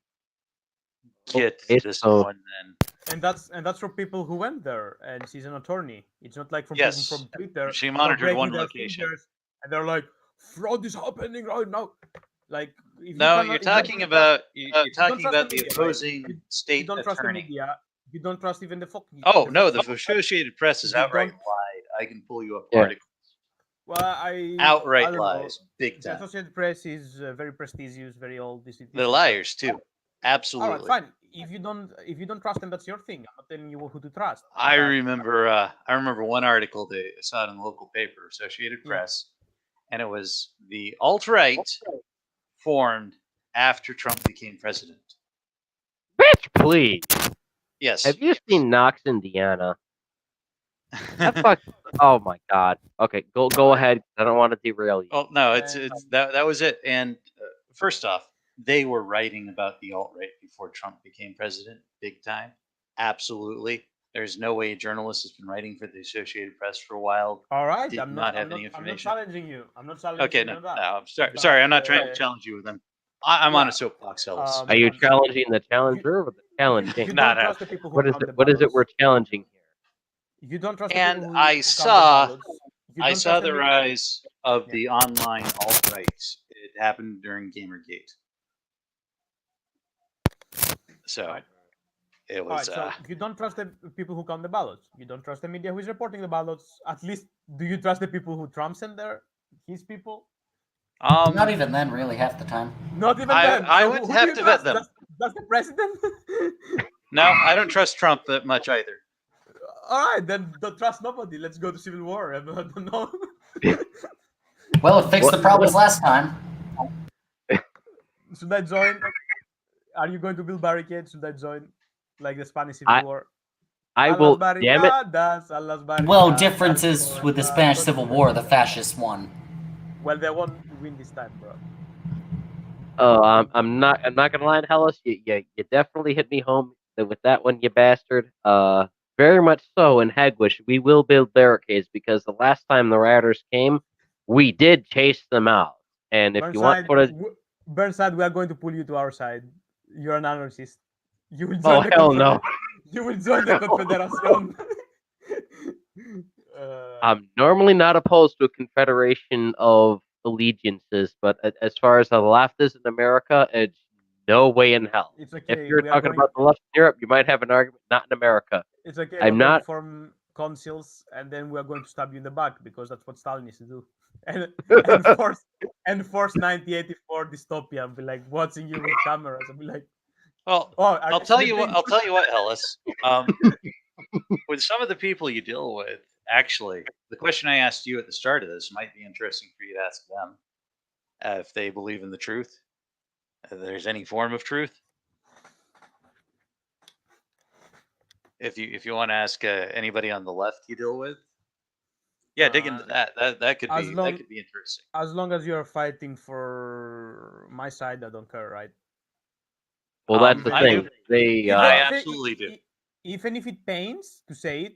get this one then. And that's for people who went there, and she's an attorney. It's not like from Yes. people from Twitter. She who are monitored breaking one their location. fingers, and they're like, "Fraud is happening right now." Like, if No, you you're cannot, talking about you talking don't about trust the media, opposing right? state You don't trust the attorney. media. You don't trust even the fucking. Oh no, the Associated Press is You outright don't- lied. I can pull you up Yeah. articles. Well, I Outright don't know. lies, big The time. Associated Press is very prestigious, very old. They're liars too. Absolutely. All right, fine. If you don't trust them, that's your thing. I'm not telling you who to trust. I remember one article that I saw it in the local paper, Associated Press, and it was the alt-right formed after Trump became president. Bitch, please. Yes. Have you seen Knox, Indiana? That fuck. Oh my god. Okay, go ahead. I don't want to derail you. Oh no, it's that was it. And first off, they were writing about the alt-right before Trump became president, big time. Absolutely. There's no way a journalist has been writing for the Associated Press for a while. All right, Did I'm not not have any I'm not information. challenging you. I'm not challenging Okay, you no, on that. I'm sorry. But, Sorry, I'm not trying to challenge you with them. I'm on a soapbox, Hellas. Are you challenging the challenger or the challenging? you No, don't no. trust the people who What is count it? the What is it ballots. we're challenging here? You don't trust the And people who I count the saw ballots. You I don't saw trust the the rise of the online alt-right. It happened during Gamergate. So it All right, was. so if you don't trust the people who count the ballots, you don't trust the media who is reporting the ballots, at least do you trust the people who Trump sent there? His people? Not even then, really, half the time. Not even I- then. I So would who do have you to trust? vet them. Does the president? No, I don't trust Trump that much either. All right, then don't trust nobody. Let's go to civil war. I don't know. Well, it fixed the problems last time. Should I join? Are you going to build barricades? Should I join, like the Spanish Civil War? I A las will. Damn it! barricadas, a las Well, barricadas, difference is with the Spanish Civil War, the fascists won. Well, they won't win this time, bro. Oh, I'm not gonna lie, Hellas. You definitely hit me home with that one, you bastard. Very much so. In Hegwish, we will build barricades because the last time the rioters came, we did chase them out. And if you want to put a Burnside, we are going to pull you to our side. You're an anarchist. You will Oh, join the hell no. You will join the Confederation. I'm normally not opposed to a confederation of allegiances, but as far as the left is in America, it's no way in hell. It's okay. If you're we are talking going, about the left in Europe, you might have an argument. Not in America. It's okay. I'm we're going not. to form councils, and then we are going to stab you in the back because that's what Stalin used to do. And force 1984 dystopia. And be like watching you with cameras. And be like, Well, oh, I'll tell you what. I'll tell you what, Hellas. With some of the people you deal with, actually, the question I asked you at the start of this might be interesting for you to ask them if they believe in the truth. If there's any form of truth. If you want to ask anybody on the left you deal with, yeah, dig into that. That could be interesting. As long as you're fighting for my side, I don't care, right? Well, that's the thing. I absolutely do. Even if it pains to say it,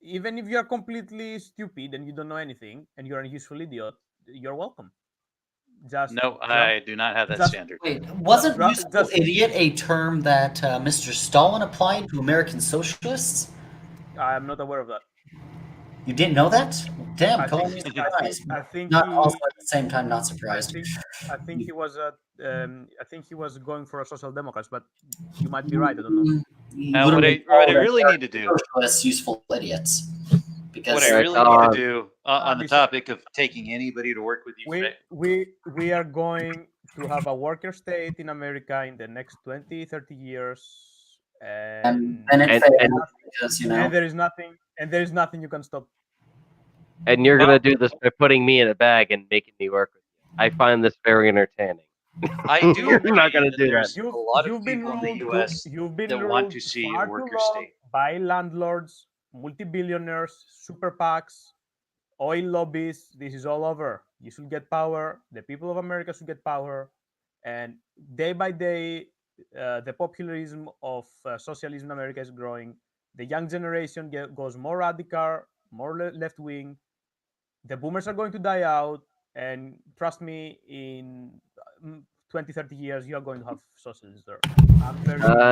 even if you're completely stupid and you don't know anything and you're a useful idiot, you're welcome. No, I do not have that standard. Wait, wasn't useful idiot a term that Mr. Stalin applied to American socialists? I'm not aware of that. You didn't know that? Damn, I call think- me I think- surprised. I think Not he- also at the same time, not surprised. I think he was going for a social democrat, but you might be right. I don't know. Now, what I really need to do. Socialists, useful idiots. Because What I really need to do on the topic of taking anybody to work with you. We are going to have a worker state in America in the next 20, 30 years. And because, you know. and there is nothing you can stop. And you're gonna do this by putting me in a bag and making me work with you. I find this very entertaining. I do. You're not gonna do that. There's a lot of people in the U.S. that want to see a worker state. By landlords, multi-billionaires, super PACs, oil lobbies. This is all over. You should get power. The people of America should get power. And day by day, the populism of socialism in America is growing. The young generation goes more radical, more left-wing. The boomers are going to die out. And trust me, in 20, 30 years, you are going to have socialism there.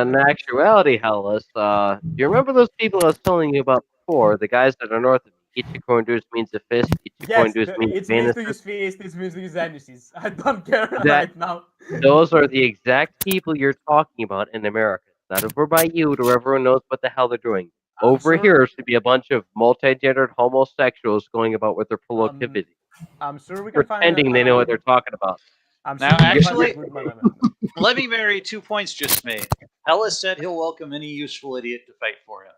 In actuality, Hellas, you remember those people I was telling you about before? The guys that are north of me. Ichikorn Deus means a fist. Ichikorn Deus means it Venus. means to use fist. It means to use enemies. I don't care That- right now. Those are the exact people you're talking about in America. Not over by you, to everyone knows what the hell they're doing. Over here should be a bunch of multi-gendered homosexuals going about with their productivity. I'm sure we can pretending they know what they're talking about. Now, actually, let me marry 2 points just made. Hellas said he'll welcome any useful idiot to fight for him.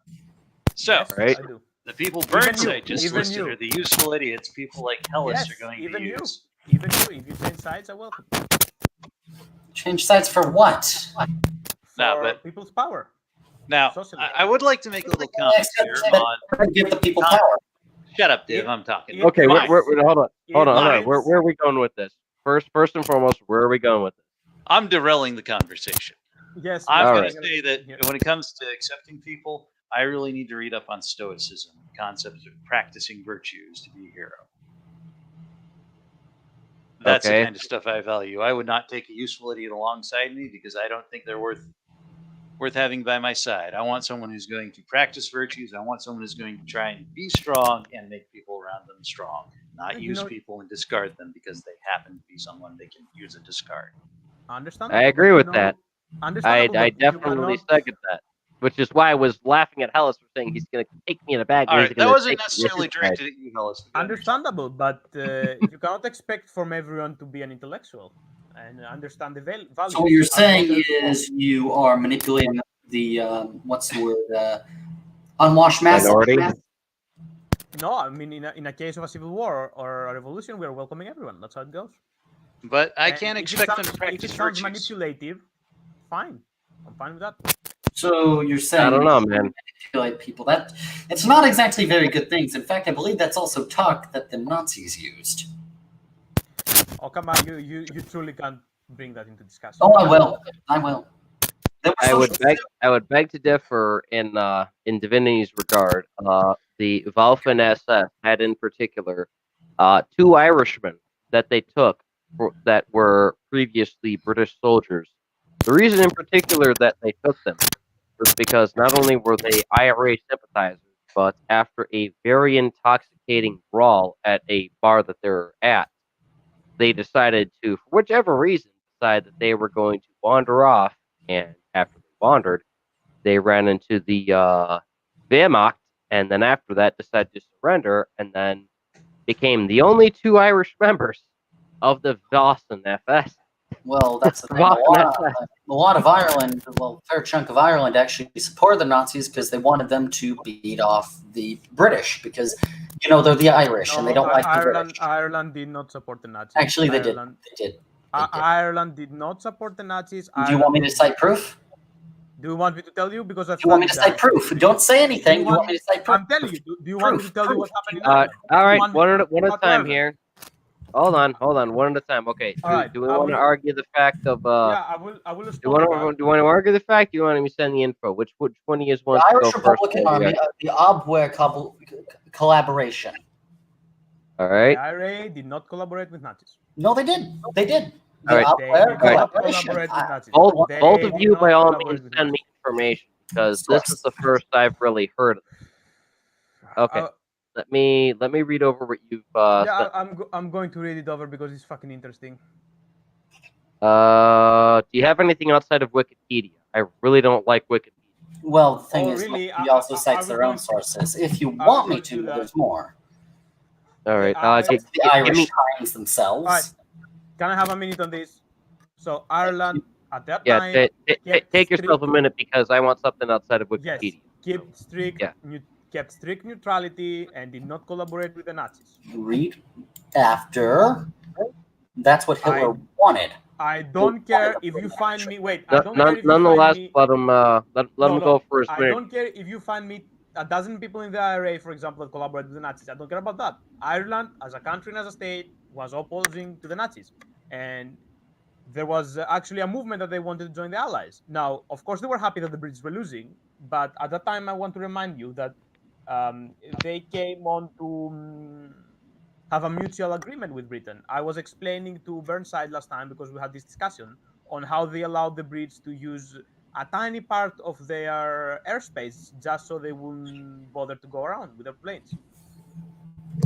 So, Right. the people Even Burnside you, just even listed you. are the useful idiots people like Hellas Yes, are going even to you. use. Even you. If you change sides, I welcome. Change sides for what? No, For but people's power. now I would like to make a little comment here on. Give the people power. Shut up, Dave. I'm talking. Okay, Fine. hold on. Fine. Where are we going with this? First and foremost, where are we going with this? I'm derailing the conversation. Yes. I'm All going right. to say that when it comes to accepting people, I really need to read up on Stoicism, concepts of practicing virtues to be a hero. That's Okay. the kind of stuff I value. I would not take a useful idiot alongside me because I don't think they're worth having by my side. I want someone who's going to practice virtues. I want someone who's going to try and be strong and make people around them strong, not You use know- people and discard them because they happen to be someone they can use and discard. Understand? I agree with that. Understandable, I but you definitely cannot. second that. Which is why I was laughing at Hellas for saying he's going to take me in a bag. All and he's right, that gonna wasn't take me to necessarily his bag. directed at you, Hellas. but I understand. Understandable, but you cannot expect from everyone to be an intellectual and understand the value. So what you're as saying well as is you are manipulating the what's the word? Unwashed masses. Minority. No, I mean in a case of a civil war or a revolution, we are welcoming everyone. That's how it goes. But I And can't if it expect them sounds- to practice If it sounds virtues. manipulative, fine. I'm fine with that. So you're saying I don't know, you man. manipulate people. That it's not exactly very good things. In fact, I believe that's also talk that the Nazis used. Oh come on, you truly can't bring that into discussion. Oh, I will. I will. There were I would social- beg to differ in Divinity's regard. The Valfen SS had in particular two Irishmen that they took that were previously British soldiers. The reason in particular that they took them was because not only were they IRA sympathizers, but after a very intoxicating brawl at a bar that they were at, they decided to, for whichever reason, decide that they were going to wander off. And after they wandered, they ran into the Wehrmacht, and then after that decided to surrender, and then became the only two Irish members of the Vossen FS. Well, that's the thing. Vossen A lot of Ireland, well, a fair chunk of Ireland actually supported the Nazis because they wanted them to beat off the British because, you know, they're the Irish and they don't like the British. Ireland did not support the Nazis. Actually, they did. Ireland, They did. Ireland did not support the Nazis. Do you want me to cite proof? Do you want me to tell you? Because I've Do you want me to studied cite proof? Don't say anything. You want me to cite proof? I'm telling you. Do you want me to tell you what happened in All Ireland? right, one at a Not time Ireland. here. Hold on, one at a time. Okay, All right, do we I want to will- want to argue the fact of Yeah, I will Do stop you want that. to argue the fact? Do you want me to send the info? Which one of you The wants to go Irish first? Republican Army, the Obwe collaboration. All right. The IRA did not collaborate with Nazis. No, they did. They did. All right. They Obwe did not collaboration. collaborate with Nazis. Both They of did you, not by all collaborate means, with send me Nazis. information because this is the first I've really heard of it. Okay. Let me read over what you've Yeah, sent. I'm going to read it over because it's fucking interesting. Do you have anything outside of Wikipedia? I really don't like Wikipedia. Well, the thing Oh, is, really? he also I cites was their own going to- sources. If you I was want me going to to, do that. there's more. All right. The Irish Times themselves. All right. Can I have a minute on this? So Ireland at that Yeah, time take yourself a minute because I want something outside of Wikipedia. kept strict Yeah. kept strict neutrality and did not collaborate with the Nazis. Read after. That's what Hitler wanted. I don't care if you find me. Wait, I don't care if you Nonetheless, find me. let him No, go for his I minute. don't care if you find me a dozen people in the IRA, for example, that collaborate with the Nazis. I don't care about that. Ireland, as a country and as a state, was opposing to the Nazis, and there was actually a movement that they wanted to join the Allies. Now, of course, they were happy that the British were losing, but at that time, I want to remind you that they came on to have a mutual agreement with Britain. I was explaining to Burnside last time because we had this discussion on how they allowed the Brits to use a tiny part of their airspace just so they wouldn't bother to go around with their planes.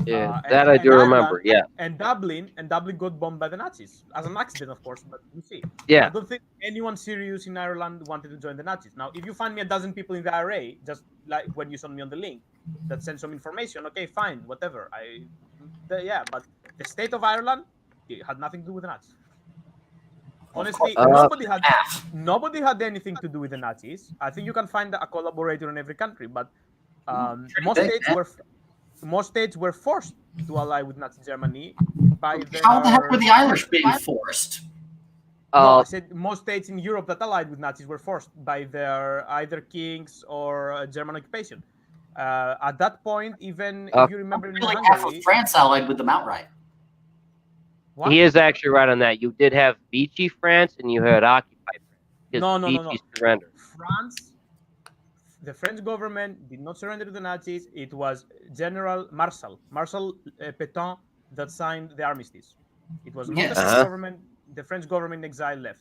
Yeah, that I do remember. Yeah. And Dublin got bombed by the Nazis as an accident, of course. But you see, Yeah. I don't think anyone serious in Ireland wanted to join the Nazis. Now, if you find me a dozen people in the IRA, just like when you send me on the link that sends some information, okay, fine, whatever. But the state of Ireland, it had nothing to do with the Nazis. Honestly, nobody had anything to do with the Nazis. I think you can find a collaborator in every country, but most states were forced to ally with Nazi Germany by their. How the heck were the Irish being forced? No, I said most states in Europe that allied with Nazis were forced by their either kings or German occupation. At that point, even if you remember, in Really, half of Hungary, France allied with them outright. What? He is actually right on that. You did have Vichy France and you had occupied France. No. Vichy surrendered. The French government did not surrender to the Nazis. It was General Marshal Pétain that signed the armistice. It was not the French government. The French government in exile left.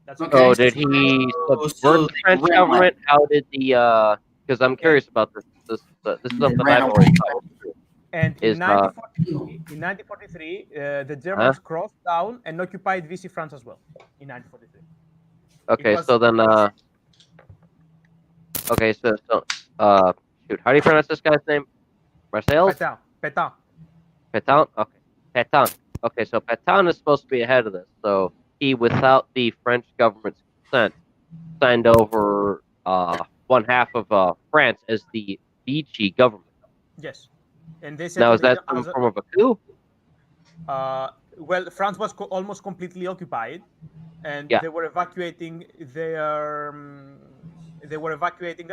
That's Okay. So did he subvert the French government? How did the? Because I'm curious about this. This is something I've already covered. And in 1943, the Germans crossed down and occupied Vichy France as well. In 1943. Okay, was- so then, okay, so, shoot, how do you pronounce this guy's name? Marcel? Petain. Petain. Petain? Okay, Petain. Okay, so Petain is supposed to be ahead of this, so he, without the French government's consent, signed over one half of France as the Vichy government. Yes, and they Now, settled is that it some as a, form of a coup? well, France was almost completely occupied, and Yeah. they were evacuating their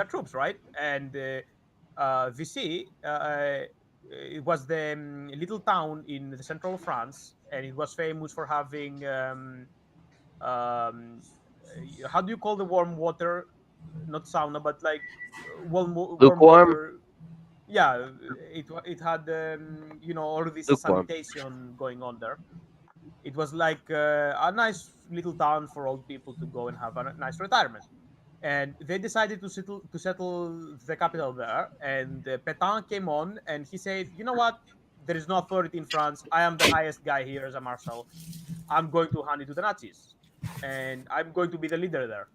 troops, right? And Vichy, it was the little town in the central of France, and it was famous for having how do you call the warm water? Not sauna, but like warm Lukewarm? water. Yeah, it had all of this Lukewarm. sanitation going on there. It was like a nice little town for old people to go and have a nice retirement. And they decided to settle the capital there. And Petain came on and he said, "You know what? There is no authority in France. I am the highest guy here as a marshal. I'm going to hand it to the Nazis, and I'm going to be the leader there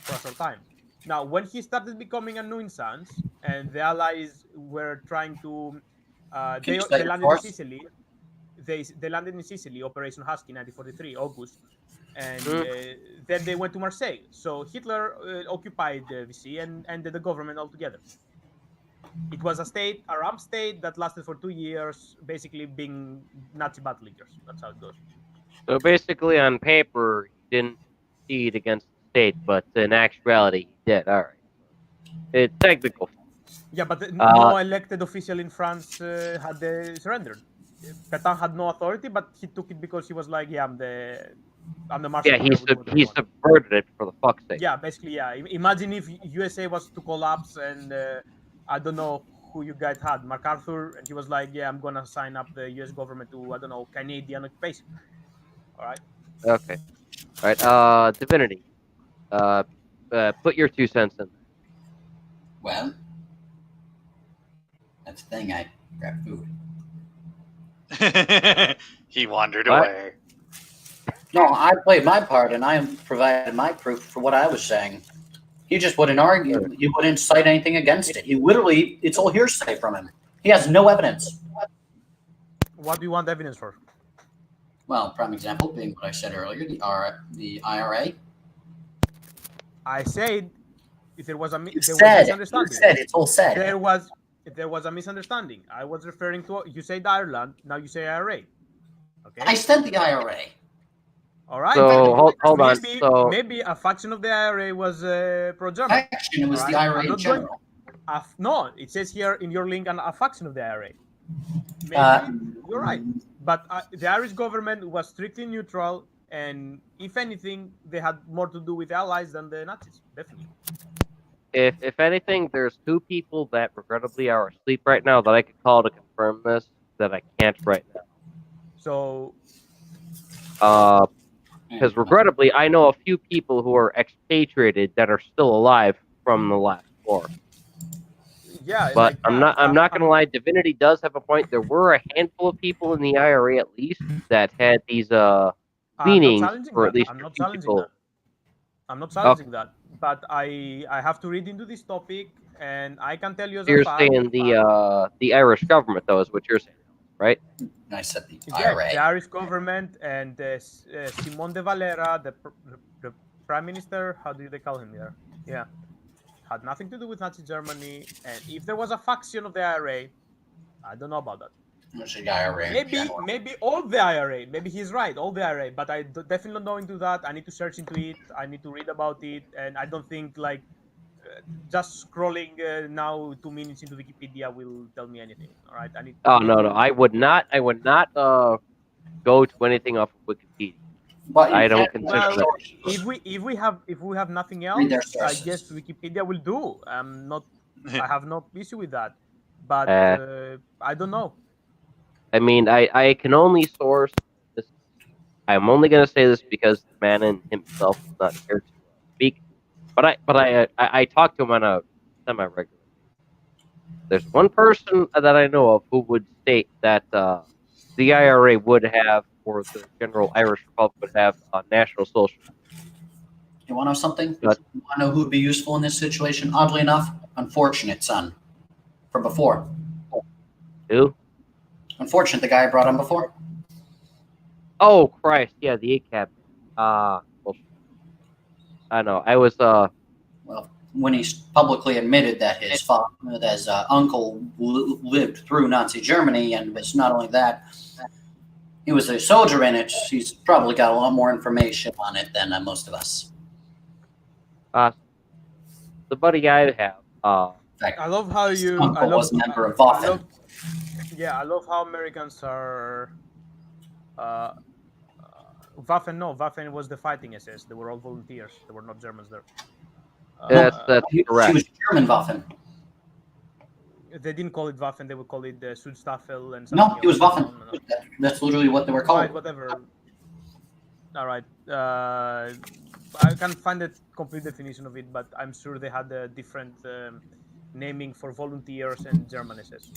for a short time." Now, when he started becoming a nuisance, and the Allies were trying to, Can you they cite your landed in source? Sicily. They landed in Sicily, Operation Husky, 1943, August, and then they went to Marseille. So Hitler occupied Vichy and ended the government altogether. It was a rump state that lasted for 2 years, basically being Nazi battle leaders. That's how it goes. So basically, on paper, he didn't succeed against the state, but in actuality, he did. All right. It's technical. Yeah, but no elected official in France had surrendered. Petain had no authority, but he took it because he was like, "Yeah, I'm the marshal." Yeah, here, we'll do whatever he I want." subverted it for the fuck's sake. Yeah, basically, yeah. Imagine if USA was to collapse and I don't know who you guys had, MacArthur, and he was like, "Yeah, I'm gonna sign up the US government to, I don't know, Canadian occupation." All right. Okay. All right. Divinity. Put your 2 cents in there. Well, that's the thing. I grabbed food. He wandered What? away. No, I played my part, and I provided my proof for what I was saying. He just wouldn't argue. He wouldn't cite anything against it. He literally, it's all hearsay from him. He has no evidence. What do you want evidence for? Well, prime example being what I said earlier, the IRA. I said if there was a You misunderstanding. said it's all said. There was a misunderstanding. I was referring to, you said Ireland, now you say IRA. Okay. I said the IRA. All right. So hold on. Maybe, So maybe a faction of the IRA was pro-German. Faction, it was the IRA in general. No, it says here in your link a faction of the IRA. Maybe you're right, but the Irish government was strictly neutral, and if anything, they had more to do with the Allies than the Nazis. Definitely. if anything, there's 2 people that regrettably are asleep right now that I could call to confirm this that I can't right now. So, because regrettably, I know a few people who are expatriated that are still alive from the last war. yeah, But I'm not gonna lie. Divinity does have a point. There were a handful of people in the IRA, at least, that had these leanings for at least I'm a not few challenging people. that. I'm not challenging that, but I have to read into this topic, and I can tell you as You're a fact. saying the Irish government, though, is what you're saying, right? I said the Yes, IRA. the Irish government and Simone de Valera, the prime minister. How do they call him here? Yeah, had nothing to do with Nazi Germany. And if there was a faction of the IRA, I don't know about that. The IRA. Maybe all the IRA. Maybe he's right, all the IRA. But I definitely don't know into that. I need to search into it. I need to read about it, and I don't think like just scrolling now 2 minutes into Wikipedia will tell me anything. All right, I need. Oh no, I would not go to anything off of Wikipedia. But I don't consider that. If we have nothing else, Read their I sources. guess Wikipedia will do. I have no issue with that, but I don't know. I mean, I can only source this. I'm only going to say this because the man in himself is not here to speak. But I talk to him on a semi-regular basis. There's one person that I know of who would state that the IRA would have, or the general Irish Republic would have, national socialism. You want to know something? What? You want to know who would be useful in this situation? Oddly enough, Unfortunate Son from before. Who? Unfortunate, the guy I brought on before. Oh Christ! Yeah, the 8 cap. Well, I know. I was Well, when he publicly admitted that his father, that his uncle lived through Nazi Germany and was not only that, he was a soldier in it. He's probably got a lot more information on it than most of us. the buddy I have. I love how you. uncle I love, was a member of I Waffen. love, yeah, I love how Americans are. Waffen, no, Waffen was the fighting SS. They were all volunteers. They were not Germans there. That's He correct. was German Waffen. They didn't call it Waffen. They would call it Südstaffel and No, something he was else. Waffen. That's literally what they were called. Right, whatever. All right. I can't find the complete definition of it, but I'm sure they had a different naming for volunteers and German SS.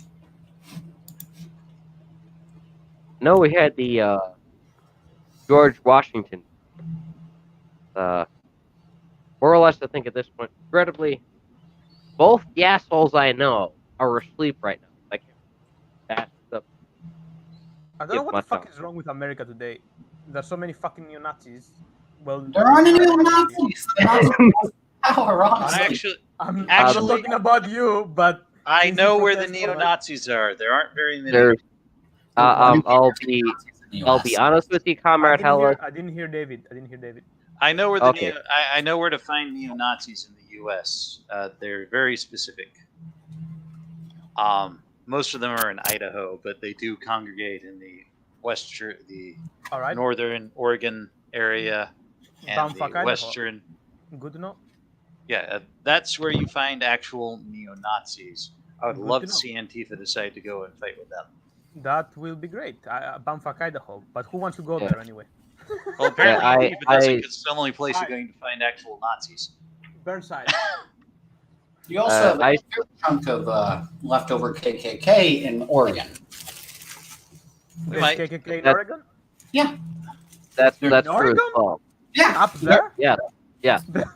No, we had the George Washington. More or less, I think at this point, regrettably, both the assholes I know are asleep right now. Like, that's the. I don't know what the fuck is wrong with America today. There's so many fucking neo-Nazis. Well, There aren't any Nazis. The Nazis have power, honestly. I'm Actually- talking about you, but I know where the protest for, like- neo-Nazis are. There aren't very many. There's. I'll be honest with you, Comrade Hellas. I didn't hear David. I know where Okay. I know where to find neo-Nazis in the U.S. They're very specific. Most of them are in Idaho, but they do congregate in the All right. northern Oregon area and Bumfuck, the Idaho. western. Good to know. Yeah, that's where you find actual neo-Nazis. I would Good love to to know. see Antifa decide to go and fight with them. That will be great. Bumfuck, Idaho. But who wants to go there anyway? Well, apparently Yeah, Antifa doesn't, because it's the only place you're I- going to find actual Nazis. Burnside. You also have I- a chunk of leftover KKK in Oregon. We There's might. KKK in That- Oregon? Yeah, That's They're that's in true as Oregon? well. yeah, Up there? Yeah.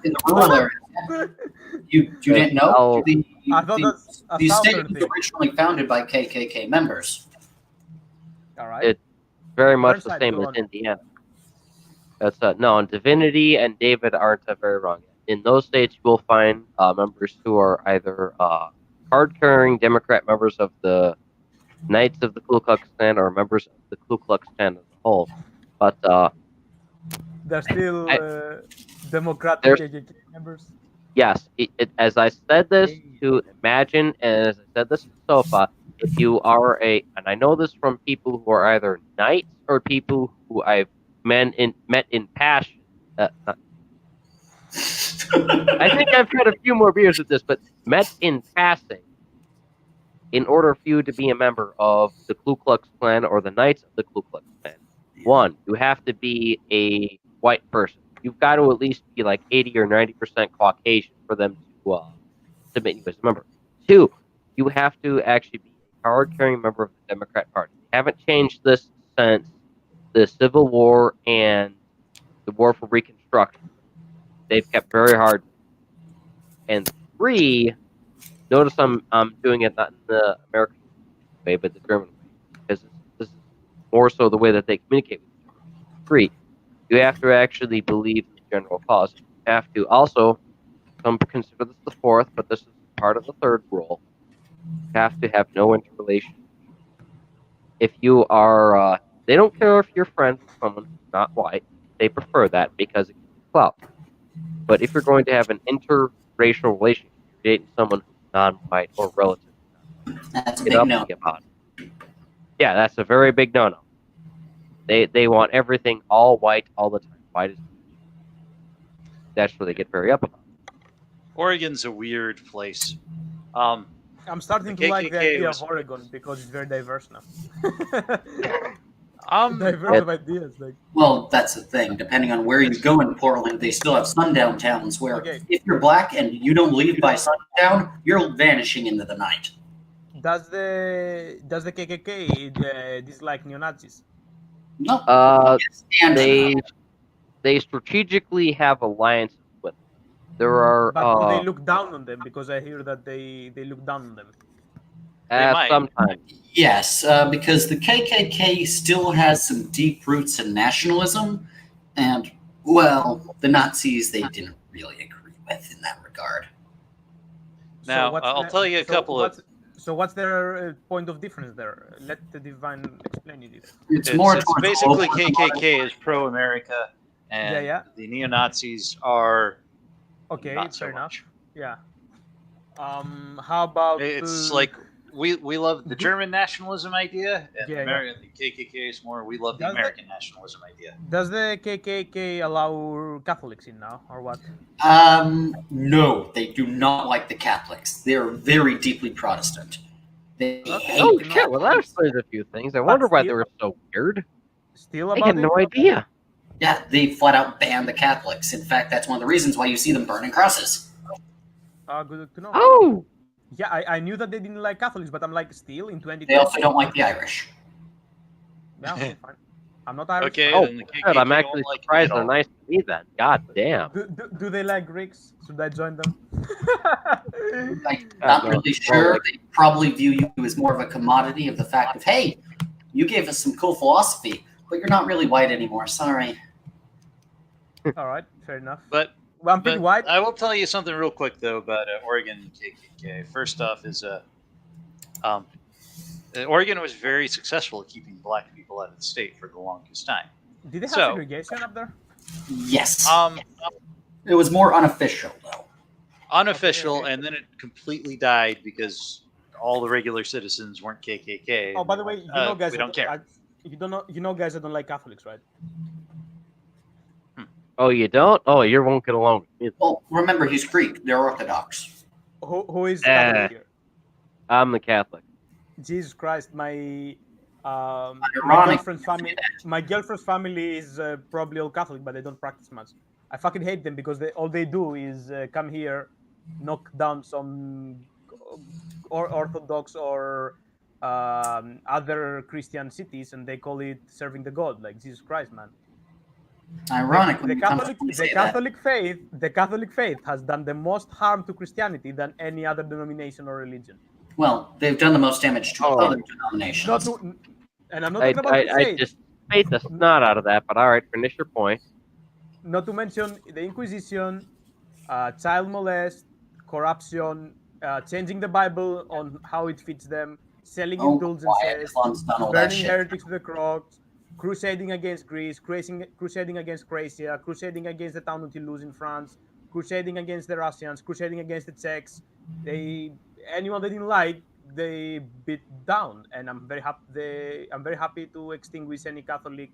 in the rural area. You didn't know? I'll- I thought that's a the state southern was thing. originally founded by KKK members. All right. It- Very much the Burnside, same go as on. Indiana. That's no, and Divinity and David aren't very wrong. In those states, you will find members who are either card-carrying Democrat members of the Knights of the Ku Klux Klan or members of the Ku Klux Klan as a whole. But They're still Democratic There's- KKK members. yes, as I said this to Imagine, and as I said this to Sofa, if you are and I know this from people who are either knights or people who I've met in passion. I think I've had a few more beers with this, but met in passing. In order for you to be a member of the Ku Klux Klan or the Knights of the Ku Klux Klan, one, you have to be a white person. You've got to at least be like 80 or 90% Caucasian for them to submit you as a member. Two, you have to actually be a card-carrying member of the Democrat Party. They haven't changed this since the Civil War and the War for Reconstruction. They've kept very hard. And three, notice I'm doing it not in the American way, but the German way, because this is more so the way that they communicate with each other. Three, you have to actually believe in the general cause. You have to also, some consider this the fourth, but this is part of the third rule. You have to have no interrelation. If you are, they don't care if you're friends with someone who's not white. They prefer that because it gives you clout. But if you're going to have an interracial relationship, you're dating someone who's non-white or relative, That's a get big up no. and get about it. Yeah, that's a very big no-no. They want everything all white all the time. White is. That's where they get very up about. Oregon's a weird place. I'm starting The to like the KKK idea was- of Oregon because it's very diverse now. Um, diverse of ideas. Like, Well, that's the thing. Depending on where you go in Portland, they still have sundown towns where Okay. if you're black and you don't leave by sundown, you're vanishing into the night. does the KKK dislike neo-Nazis? No. Uh, And they strategically have alliances There are But do they look down on them? Because I hear that they look down on them. sometimes. Yes, because the KKK still has some deep roots in nationalism, and, well, the Nazis they didn't really agree with in that regard. Now, I'll tell you a couple of. So what's their point of difference there? Let the Divine explain it. It's basically KKK is pro-America, and Yeah. the neo-Nazis are Okay, not so fair enough. much. Yeah. How about It's like we love the German nationalism idea, and Yeah, the KKK is more we love the Does the- American nationalism idea. Does the KKK allow Catholics in now, or what? No, they do not like the Catholics. They are very deeply Protestant. They hate Oh the shit! Well, that explains a few things. I wonder why they were so weird. Still I about had no idea. Yeah, they flat out ban the Catholics. In fact, that's one of the reasons why you see them burning crosses. Good to know. Oh. Yeah, I knew that they didn't like Catholics, but I'm like, still in 2020. They also don't like the Irish. Yeah, okay, fine. I'm not Irish. Okay, Oh, then the good. KKK I'm actually won't like surprised me at they're all. nice to me then. God damn. Do they like Greeks? Should I join them? Not no. really sure. They probably view you as more of a commodity of the fact of, hey, you gave us some cool philosophy, but you're not really white anymore. Sorry. All right, fair enough. But Well, I'm pretty white. I will tell you something real quick though about Oregon KKK. First off, is Oregon was very successful at keeping black people out of the state for the longest time. Did they have So- segregation up there? Yes. Um, It was more unofficial, though. unofficial, and then it completely died because all the regular citizens weren't KKK. Oh, by the way, you know, guys, we don't care. You know, guys, I don't like Catholics, right? Oh, you don't? Oh, you won't get along with me. Well, remember, he's Greek. They're Orthodox. Who is Catholic here? I'm the Catholic. Jesus Christ, my Ironic. my girlfriend's family is probably all Catholic, but they don't practice much. I fucking hate them because all they do is come here, knock down some Orthodox or other Christian cities, and they call it serving the God. Like, Jesus Christ, man. Ironic. The Catholic faith has done the most harm to Christianity than any other denomination or religion. Well, they've done the most damage to other denominations. And I'm not talking about I crusades. just made the snot out of that, but all right, finish your point. Not to mention the Inquisition, child molest, corruption, changing the Bible on how it fits them, selling indulgences, Islam's done all that burning shit. heretics to the cross, crusading against Greece, crusading against Croatia, crusading against the town of Toulouse in France, crusading against the Russians, crusading against the Czechs. Anyone they didn't like, they beat down, and I'm very happy to extinguish any Catholic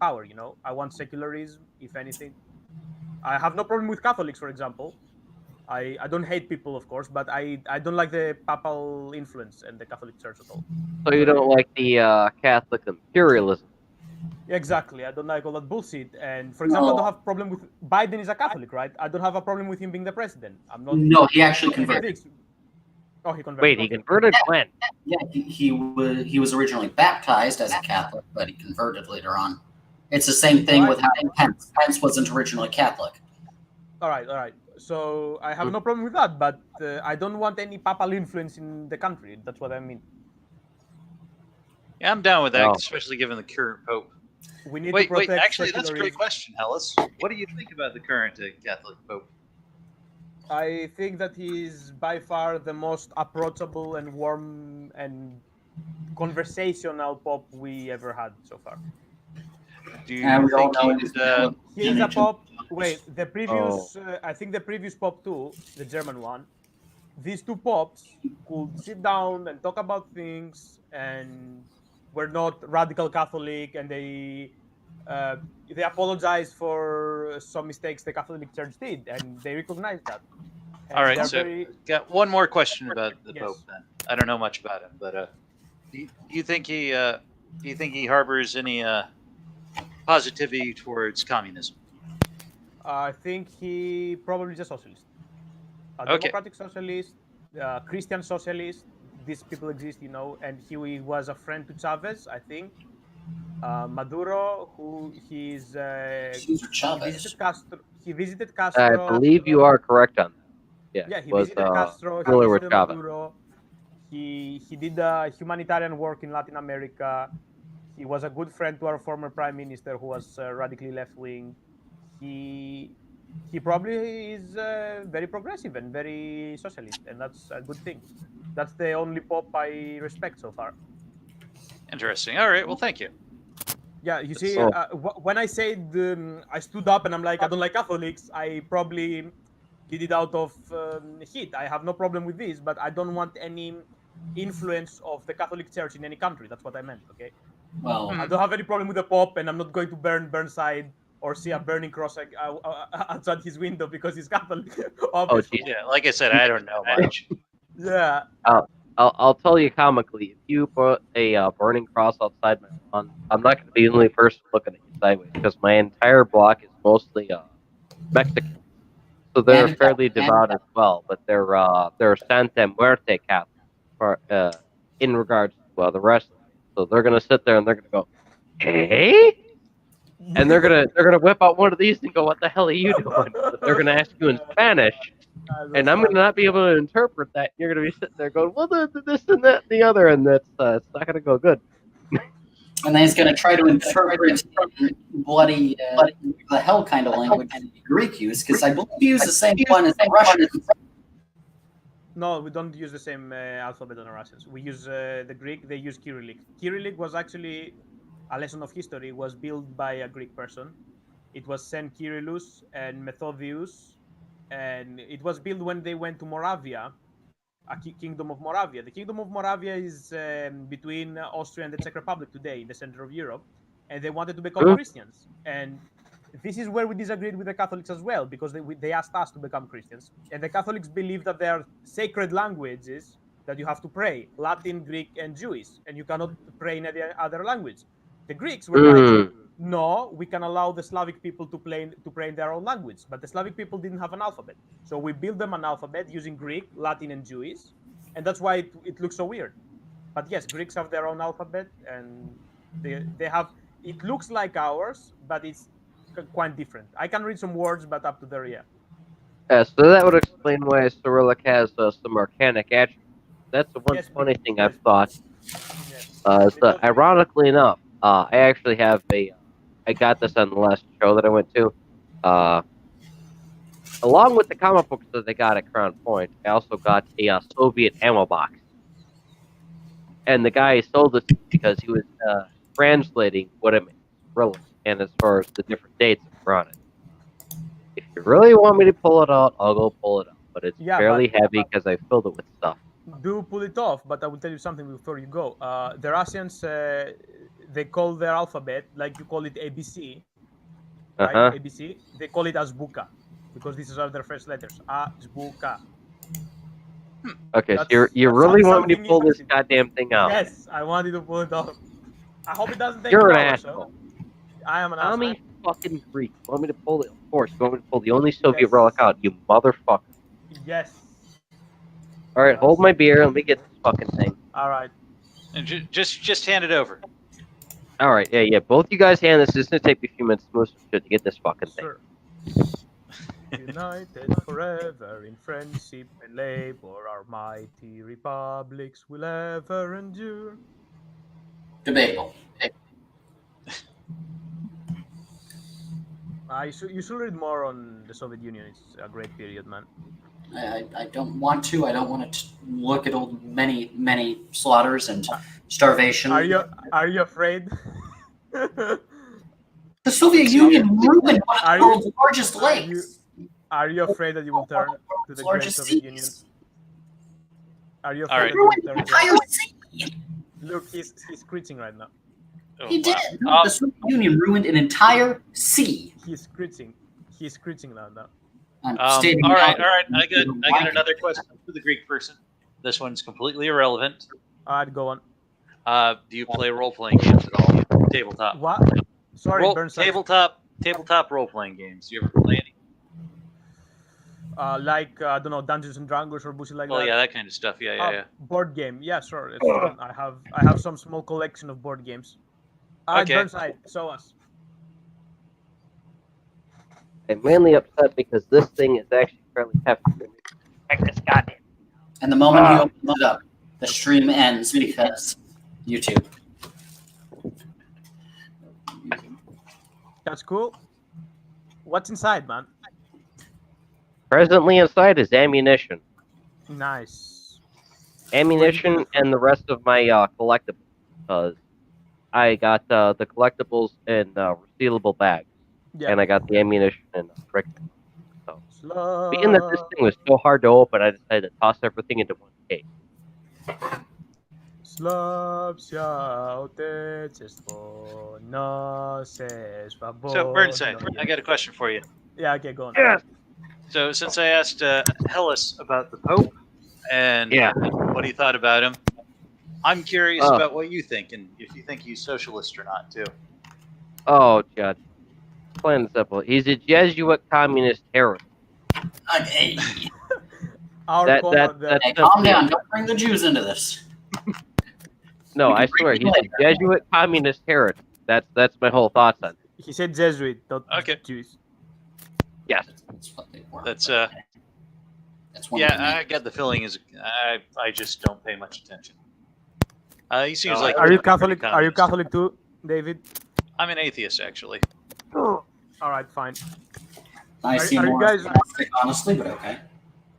power. You know, I want secularism, if anything. I have no problem with Catholics, for example. I don't hate people, of course, but I don't like the papal influence and the Catholic Church at all. So you don't like the Catholic imperialism? Exactly. I don't like all that bullshit. And for example, I don't have a problem with Biden is a Catholic, right? I don't have a problem with him being the president. I'm not. No, he actually converted. Oh, he converted. Wait, he converted when? Yeah, he was originally baptized as a Catholic, but he converted later on. It's the same thing with how Pence. Pence wasn't originally Catholic. All right. So I have no problem with that, but I don't want any papal influence in the country. That's what I mean. Yeah, I'm down with that, Oh. especially given the current pope. We need Wait, to protect actually, that's a great secularism. question, Hellas. What do you think about the current Catholic pope? I think that he's by far the most approachable and warm and conversational pope we ever had so far. Do you think He's a pope. Wait, the previous, Oh. I think the previous pope too, the German one. These two popes could sit down and talk about things, and were not radical Catholic, and they apologized for some mistakes the Catholic Church did, and they recognized that. And All right, they're so very- got one more question about the Yes. Pope. Then I don't know much about him, but do you think he harbors any positivity towards communism? I think he probably is a socialist, a Okay. democratic socialist, Christian socialist. These people exist, you know, and he was a friend to Chavez, I think. Maduro, who he's Cesar Chavez. He visited I Castro. believe you are correct on that. Yeah, Yeah, he was visited Castro. He similar with visited Chavez. Maduro. He did humanitarian work in Latin America. He was a good friend to our former prime minister, who was radically left wing. He he probably is very progressive and very socialist, and that's a good thing. That's the only Pope I respect so far. Interesting. All right. Well, thank you. Yeah, you see, Oh. when I said I stood up and I'm like, I don't like Catholics, I probably did it out of heat. I have no problem with this, but I don't want any influence of the Catholic Church in any country. That's what I meant. Okay. Well, I don't have any problem with the Pope, and I'm not going to burn Burnside or see a burning cross outside his window because he's Catholic. Obviously. geez. Yeah, like I said, I don't know much. Yeah. I'll tell you comically, if you put a burning cross outside my lawn, I'm not going to be the only person looking at you sideways because my entire block is mostly Mexican, so they're And- fairly and- devout as well. But they're Santa Muerte Catholic for in regards to the wrestling. So they're going to sit there and they're going to go, hey, and they're gonna whip out one of these and go, what the hell are you doing? But they're going to ask you in Spanish. And I'm going to not be able to interpret that. You're going to be sitting there going, well, this and that and the other, and that's it's not going to go good. And then he's going to try to interpret bloody, the hell kind of language that the Greek use, because I believe he used the same one as the Russians. No, we don't use the same alphabet on the Russians. We use the Greek. They use Cyrillic. Cyrillic was actually a lesson of history. Was built by a Greek person. It was Saint Cyrillus and Methodius, and it was built when they went to Moravia, kingdom of Moravia. The kingdom of Moravia is between Austria and the Czech Republic today, in the center of Europe, and they wanted to become Christians. And this is where we disagreed with the Catholics as well, because they asked us to become Christians. And the Catholics believe that there are sacred languages that you have to pray, Latin, Greek, and Jewish, and you cannot pray in any other language. The Greeks were like, no, we can allow the Slavic people to pray in their own language, but the Slavic people didn't have an alphabet. So we built them an alphabet using Greek, Latin, and Jewish, and that's why it looks so weird. But yes, Greeks have their own alphabet, and they have, it looks like ours, but it's quite different. I can read some words, but up to there, yeah. Yeah, so that would explain why Cyrillic has some arcanic attributes. That's the one funny thing I've thought. So ironically enough, I actually have I got this on the last show that I went to. Along with the comic books that they got at Crown Point, I also got a Soviet ammo box. And the guy sold it because he was translating what it meant, Cyrillic, and as far as the different dates that were on it. If you really want me to pull it out, I'll go pull it out. But it's fairly heavy because I filled it with stuff. Do pull it off, but I will tell you something before you go. The Russians, they call their alphabet, like you call it ABC, right? ABC. They call it Azbuka, because these are their first letters. Azbuka. Okay, so you really want me to pull this goddamn thing out? Yes, I want you to pull it off. I hope it doesn't take You're an an hour, asshole. I am an Tommy asshole. fucking Greek. You want me to pull it? Of course. You want me to pull the only Soviet relic out, you motherfucker. Yes. Alright, hold my beer. Let me get this fucking thing. All right. And just hand it over. Alright, yeah. Both you guys hand this. It's gonna take me a few minutes to move some shit to get this fucking thing. United forever in friendship and labor, our mighty republics will ever endure. Debatable. You should read more on the Soviet Union. It's a great period, man. I don't want to. I don't want to look at many slaughters and starvation. Are you afraid? The Soviet Union ruined one of the world's largest lakes. Are you afraid that you will turn to the great Soviet Union? Are you afraid Right. that you will turn Entire to... Look, he's screeching right now. He did. The Soviet Union ruined an entire sea. He's screeching. He's screeching now. All right. I got another question for the Greek person. This one's completely irrelevant. I'd go on. Do you play role-playing games at all? Tabletop. What? Sorry, Burnside. Tabletop role-playing games. You ever play any? Like I don't know, Dungeons and Dragons or bullshit like that. Oh yeah, that kind of stuff. Yeah. Board game. Yeah, sure. It's fun. I have some small collection of board games. Okay. Burnside, show us. I'm mainly upset because this thing is actually fairly hefty. Check this goddamn. And the moment he opens it up, the stream ends because YouTube. That's cool. What's inside, man? Presently inside is ammunition. Nice. Ammunition and the rest of my collectibles. Because I got the collectibles in resealable bags. Yeah. And I got the ammunition in brick. So, being that this thing was so hard to open, I decided to toss everything into one case. So, Burnside, I got a question for you. Yeah, okay, go on. So, since I asked Hellas about the Pope and what he thought about him, I'm curious about what you think, and if you think he's socialist or not, too. Oh, Judd. Plain and simple. He's a Jesuit communist terrorist. Okay. Hey, calm down. Don't bring the Jews into this. No, I swear, he's a Jesuit communist terrorist. That's my whole thoughts on it. He said Jesuit, not Jews. Yes. That's what they were. That's one yeah, of the I get the feeling is I just don't pay much attention. He seems like Are you Catholic? Are you Catholic too, David? I'm an atheist, actually. All right, fine. I see are you more guys agnostic, honestly, but okay.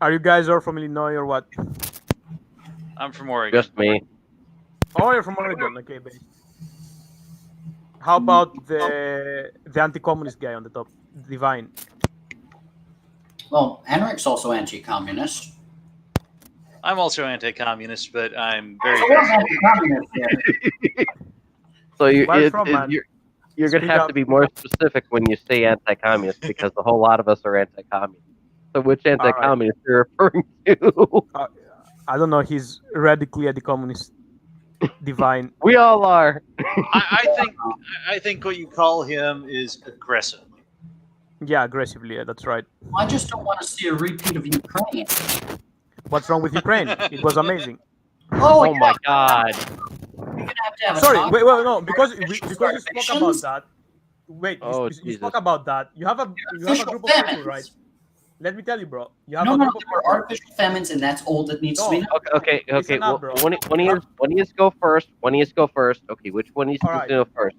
Are you guys all from Illinois or what? I'm from Oregon. Just me. Oh, you're from Oregon. Okay, babe. How about the anti-communist guy on the top, Divine? Well, Henrik's also anti-communist. I'm also anti-communist, but I'm very. So we're anti-communist here. So Where from, man? you're going to Speak have up. to be more specific when you say anti-communist because a whole lot of us are anti-communist. So which anti-communist are you referring to? I don't know. He's radically anti-communist. Divine. We all are. I think what you call him is aggressive. Yeah, aggressively. Yeah, that's right. I just don't want to see a repeat of Ukraine. What's wrong with Ukraine? It was amazing. Oh my God. We're gonna have to have a Sorry, talk wait, about no, because you Starvations? spoke about that. Wait, Oh, you Jesus. spoke about that. You have a Artificial group of people, famines. right? Let me tell you, bro. You have No, a no, group of there were people. artificial famines, and that's all that needs to be known. Okay. Listen Well, up, bro. when do you go first? When do you go first? Okay, which one needs All to right. go first?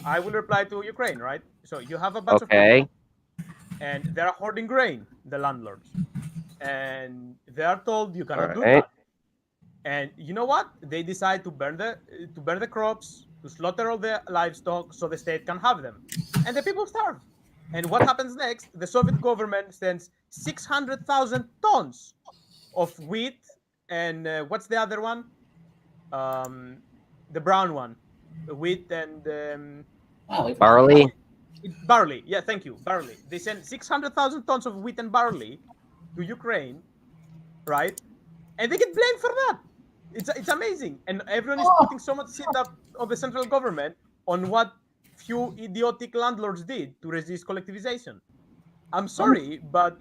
I will reply to Ukraine, right? So you have a bunch of Okay. people, and they're hoarding grain, the landlords, and they are told you cannot do Alright. that. And you know what? They decide to burn the crops, to slaughter all the livestock, so the state can have them, and the people starve. And what happens next? The Soviet government sends 600,000 tons of wheat and what's the other one? The brown one, wheat and Barley. barley. Yeah, thank you, barley. They send 600,000 tons of wheat and barley to Ukraine, right? And they get blamed for that. It's amazing, and everyone is putting so much shit up of the central government on what few idiotic landlords did to resist collectivization. I'm sorry, but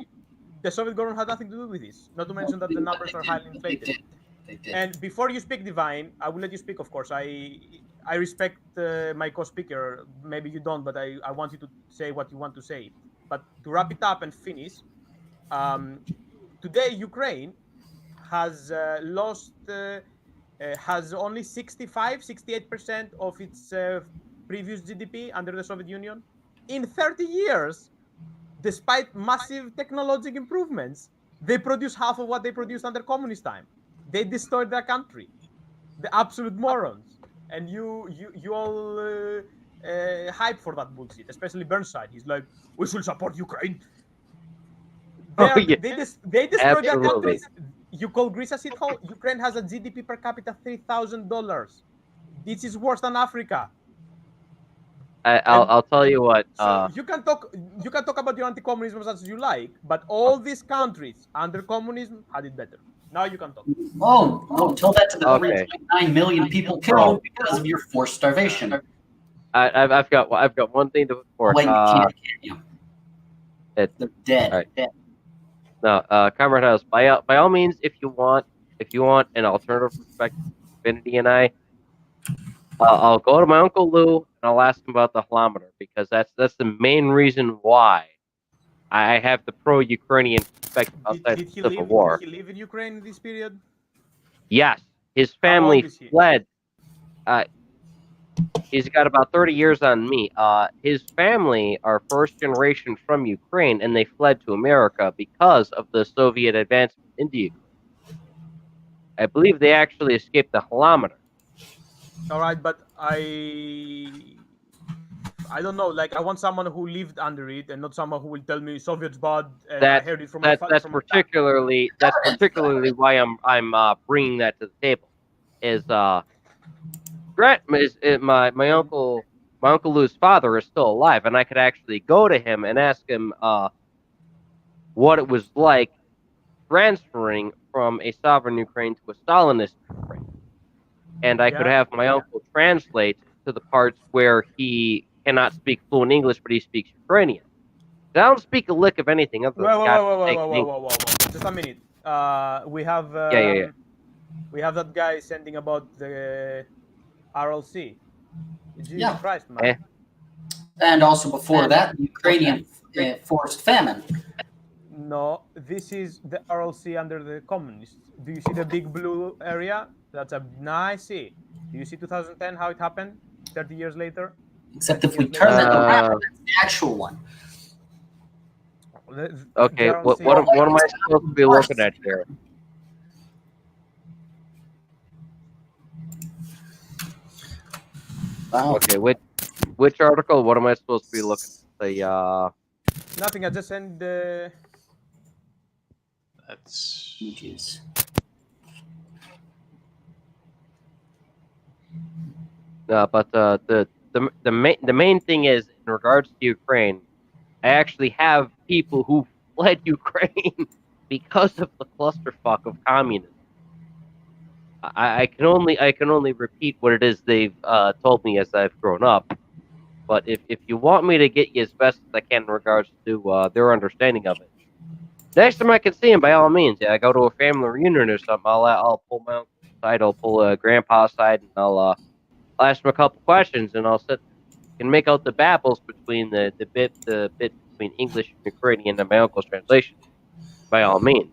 the Soviet government had nothing to do with this. Not to mention that the numbers are highly inflated. They did. And before you speak, Divine, I will let you speak, of course. I respect my co-speaker. Maybe you don't, but I want you to say what you want to say. But to wrap it up and finish, today Ukraine has has only 68% of its previous GDP under the Soviet Union. In 30 years, despite massive technological improvements, they produce half of what they produced under communist time. They destroyed their country. The absolute morons. And you all hype for that bullshit, especially Burnside. He's like, we should support Ukraine. They destroyed their countries. You call Greece a shithole? Ukraine has a GDP per capita $3,000. This is worse than Africa. I'll tell you what. So you can talk about your anti-communism as you like, but all these countries under communism had it better. Now you can talk. Oh, tell that to the Okay. 3.9 million people killed because of your forced starvation. I've got one thing to report. Wait, can't you? They're dead. All right. Dead. No, Comrade Hellas, by all means, if you want an alternative perspective, Divinity and I'll go to my Uncle Lou, and I'll ask him about the holometer, because that's the main reason why I have the pro-Ukrainian perspective outside Did the he Civil live? War. Did he live in Ukraine in this period? Yes, his How family old is he? fled. He's got about 30 years on me. His family are first generation from Ukraine, and they fled to America because of the Soviet advancement into Ukraine. I believe they actually escaped the holometer. All right, but I don't know. Like, I want someone who lived under it, and not someone who will tell me Soviets bad, and I heard it from my That's from my dad. particularly why I'm bringing that to the table. Is Grant is my uncle Lou's father is still alive, and I could actually go to him and ask him what it was like transferring from a sovereign Ukraine to a Stalinist Ukraine, and I could have my uncle translate to the parts where he cannot speak fluent English, but he speaks Ukrainian. I don't speak a lick of anything other than Whoa. Just a minute. We have Yeah. we have that guy sending about the RLC. Jesus Yeah. Christ, man. And also before that, the Ukrainian forced famine. No, this is the RLC under the communists. Do you see the big blue area? That's a nice sea. Do you see 2010, how it happened 30 years later? Except if we turn that around, that's the actual one. Okay, what am I supposed to be looking at here? Wow. Okay, which article? What am I supposed to be looking at? The Nothing. I just sent the. That's. Jeez. But the main thing is, in regards to Ukraine, I actually have people who fled Ukraine because of the clusterfuck of communism. I can only repeat what it is they've told me as I've grown up. But if you want me to get you as best as I can in regards to their understanding of it, next time I can see him, by all means, I go to a family reunion or something. I'll pull my uncle's side, I'll pull grandpa's side, and I'll ask him a couple questions, and I'll sit and make out the babbles between the bit between English and Ukrainian and my uncle's translation. By all means,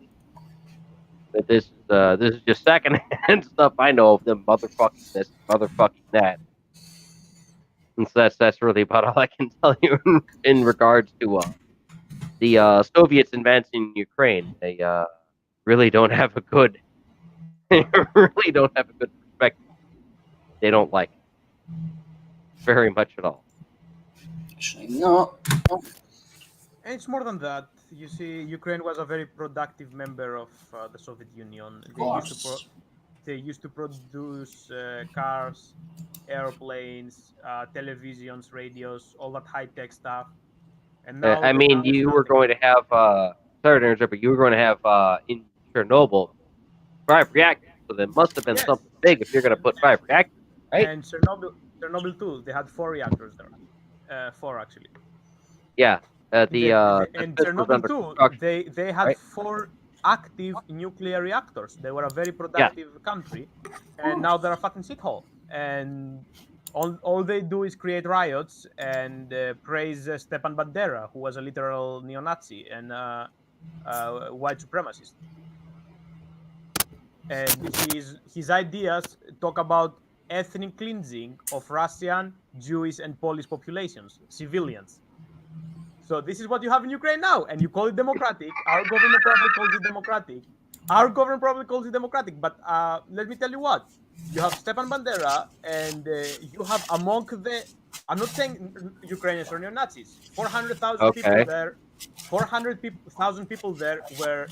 but this is just secondhand stuff I know of them motherfucking this, motherfucking that. And so that's really about all I can tell you in regards to the Soviets advancing Ukraine. They really don't have a good perspective. They don't like it very much at all. No. And it's more than that. You see, Ukraine was a very productive member of the Soviet Union. They used to produce cars, airplanes, televisions, radios, all that high-tech stuff. And now I mean, you were going to have sorry to interrupt, but you were going to have in Chernobyl 5 reactors. So there must have been something big if you're going to put 5 reactors, right? And Chernobyl too. They had 4 reactors there. 4 actually. Yeah. And Chernobyl too. They had right? 4 active nuclear reactors. They were a very productive country, and now they're a fucking shithole. And all they do is create riots and praise Stepan Bandera, who was a literal neo-Nazi and white supremacist. And his ideas talk about ethnic cleansing of Russian, Jewish, and Polish populations, civilians. So this is what you have in Ukraine now, and you call it democratic. Our government probably calls it democratic. But let me tell you what. You have Stepan Bandera, and you have among the. I'm not saying Ukrainians are neo-Nazis. 400,000 people there. 400,000 people there were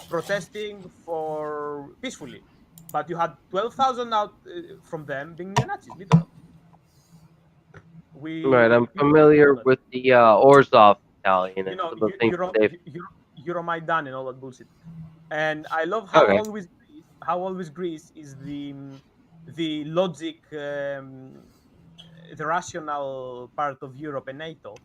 protesting for peacefully, but you had 12,000 out from them being neo-Nazis, literally. Right, I'm familiar with the Orzov Battalion and some of the things Euromaidan and all that bullshit. And I love how always Greece is the logic, the rational part of Europe and NATO,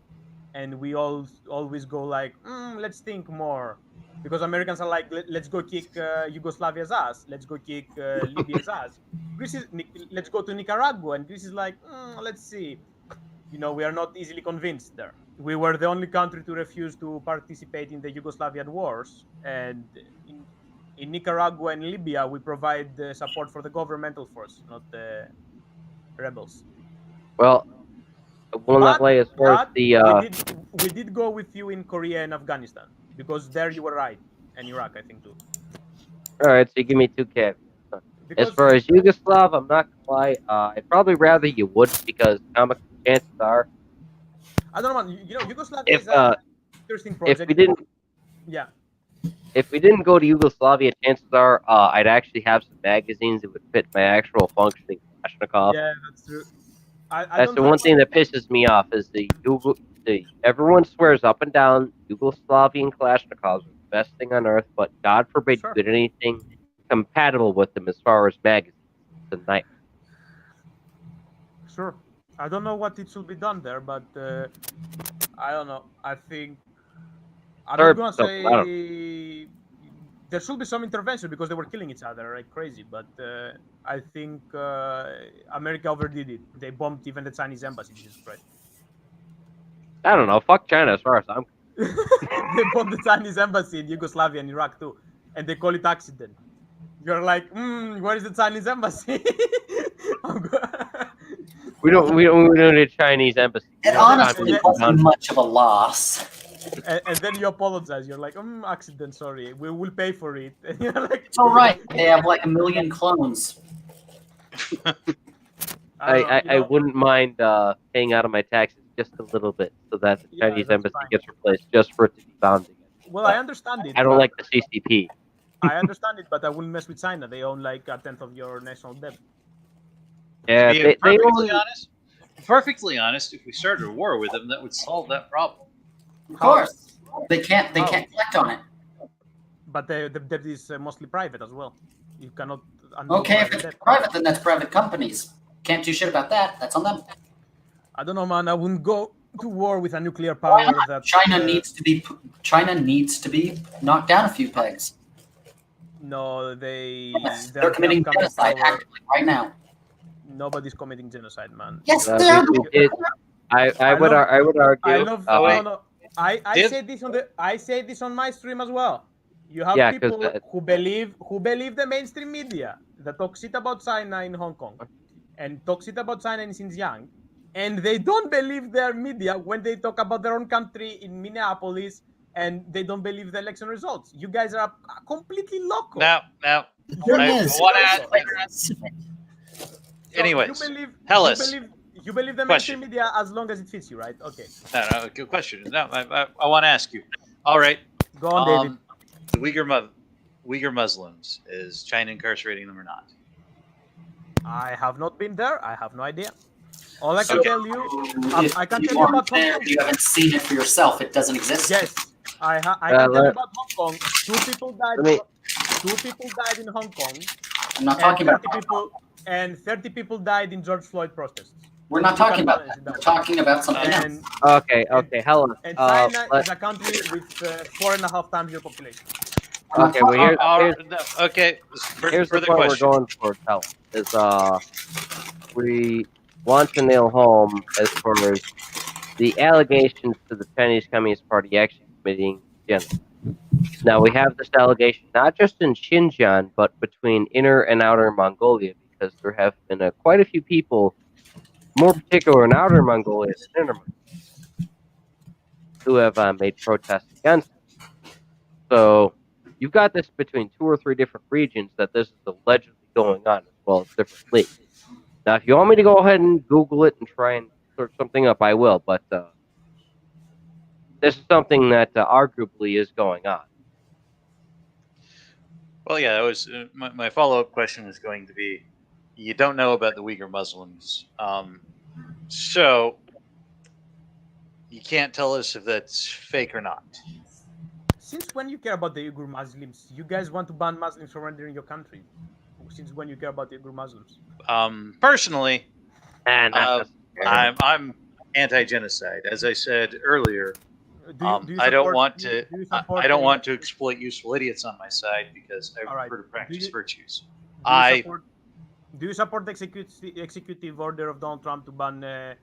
and we always go like, let's think more. because Americans are like, let's go kick Yugoslavia's ass, let's go kick Libya's ass. Let's go to Nicaragua, and Greece is like, let's see. We are not easily convinced there. We were the only country to refuse to participate in the Yugoslavian wars, and in Nicaragua and Libya, we provide support for the governmental force, not the rebels. Well, we'll not lay as far as the. We did go with you in Korea and Afghanistan because there you were right, and Iraq, I think too. All right, so you give me 2 caveats. As far as Yugoslav, I'm not gonna lie. I'd probably rather you wouldn't, because chances are. I don't know, man. Yugoslavia is an interesting project. If we didn't, yeah. If we didn't go to Yugoslavia, chances are I'd actually have some magazines that would fit my actual functioning Kalashnikov. Yeah, that's true. That's the one thing that pisses me off is everyone swears up and down Yugoslavian Kalashnikovs are the best thing on earth, but God forbid you did anything compatible with them as far as magazines. It's a nightmare. Sure. I don't know what it should be done there, but I don't know. I think I'm not gonna say there should be some intervention because they were killing each other like crazy. But I think America overdid it. They bombed even the Chinese embassy. Jesus Christ. I don't know. Fuck China as far as I'm. They bombed the Chinese embassy in Yugoslavia and Iraq too, and they call it accident. You're like, where is the Chinese embassy? We don't need a Chinese embassy. It honestly wasn't much of a loss. And then you apologize. You're like, accident, sorry. We will pay for it. And you're like, it's all right. They have like 1 million clones. I wouldn't mind paying out of my taxes just a little bit so that the Chinese embassy gets replaced just for it to be bound again. Well, I understand it. I don't like the CCP. I understand it, but I wouldn't mess with China. They own like 1/10 of your national debt. Yeah, to be perfectly honest, if we started a war with them, that would solve that problem. Of course, they can't collect on it. But the debt is mostly private as well. You cannot. Okay, if it's private, then that's private companies. Can't do shit about that. That's on them. I don't know, man. I wouldn't go to war with a nuclear power. That China needs to be knocked down a few pegs. No, they're committing genocide actually right now. Nobody's committing genocide, man. Yes, they are. I would argue. I say this on my stream as well. You have people who believe the mainstream media that talk shit about China in Hong Kong and talk shit about China in Xinjiang, and they don't believe their media when they talk about their own country in Minneapolis, and they don't believe the election results. You guys are completely local. Now, I want to add. Anyways, Hellas. You believe the mainstream media as long as it fits you, right? Okay. No, good question. No, I want to ask you. All right. Go on, David. The Uyghur Muslims, is China incarcerating them or not? I have not been there. I have no idea. All I can tell you, I can tell you about Hong Kong. You haven't seen it for yourself. It doesn't exist. Yes, I can tell you about Hong Kong. Two people died in Hong Kong. I'm not talking about and 30 people died in George Floyd protests. We're not talking about that. We're talking about something else. Okay, Hellas. And China is a country with 4.5 times your population. Okay, well here's the point question. we're going for, Hellas. Is we want to nail home as far as the allegations to the Chinese Communist Party actually committing genocide. Now we have this allegation not just in Xinjiang, but between Inner and Outer Mongolia, because there have been quite a few people, more particular in Outer Mongolia than Inner Mongolia, who have made protests against it. So you've got this between 2 or 3 different regions that this is allegedly going on, as well as different leagues. Now, if you want me to go ahead and Google it and try and search something up, I will, but this is something that arguably is going on. Well, yeah, that was my follow-up question was going to be, you don't know about the Uyghur Muslims, so you can't tell us if that's fake or not. Since when you care about the Uyghur Muslims? You guys want to ban Muslims from entering your country. Since when you care about the Uyghur Muslims? Personally, I'm anti-genocide. As I said earlier, I don't want to. I don't want to exploit useful idiots on my side because I prefer to practice virtues. Do you support the executive order of Donald Trump to ban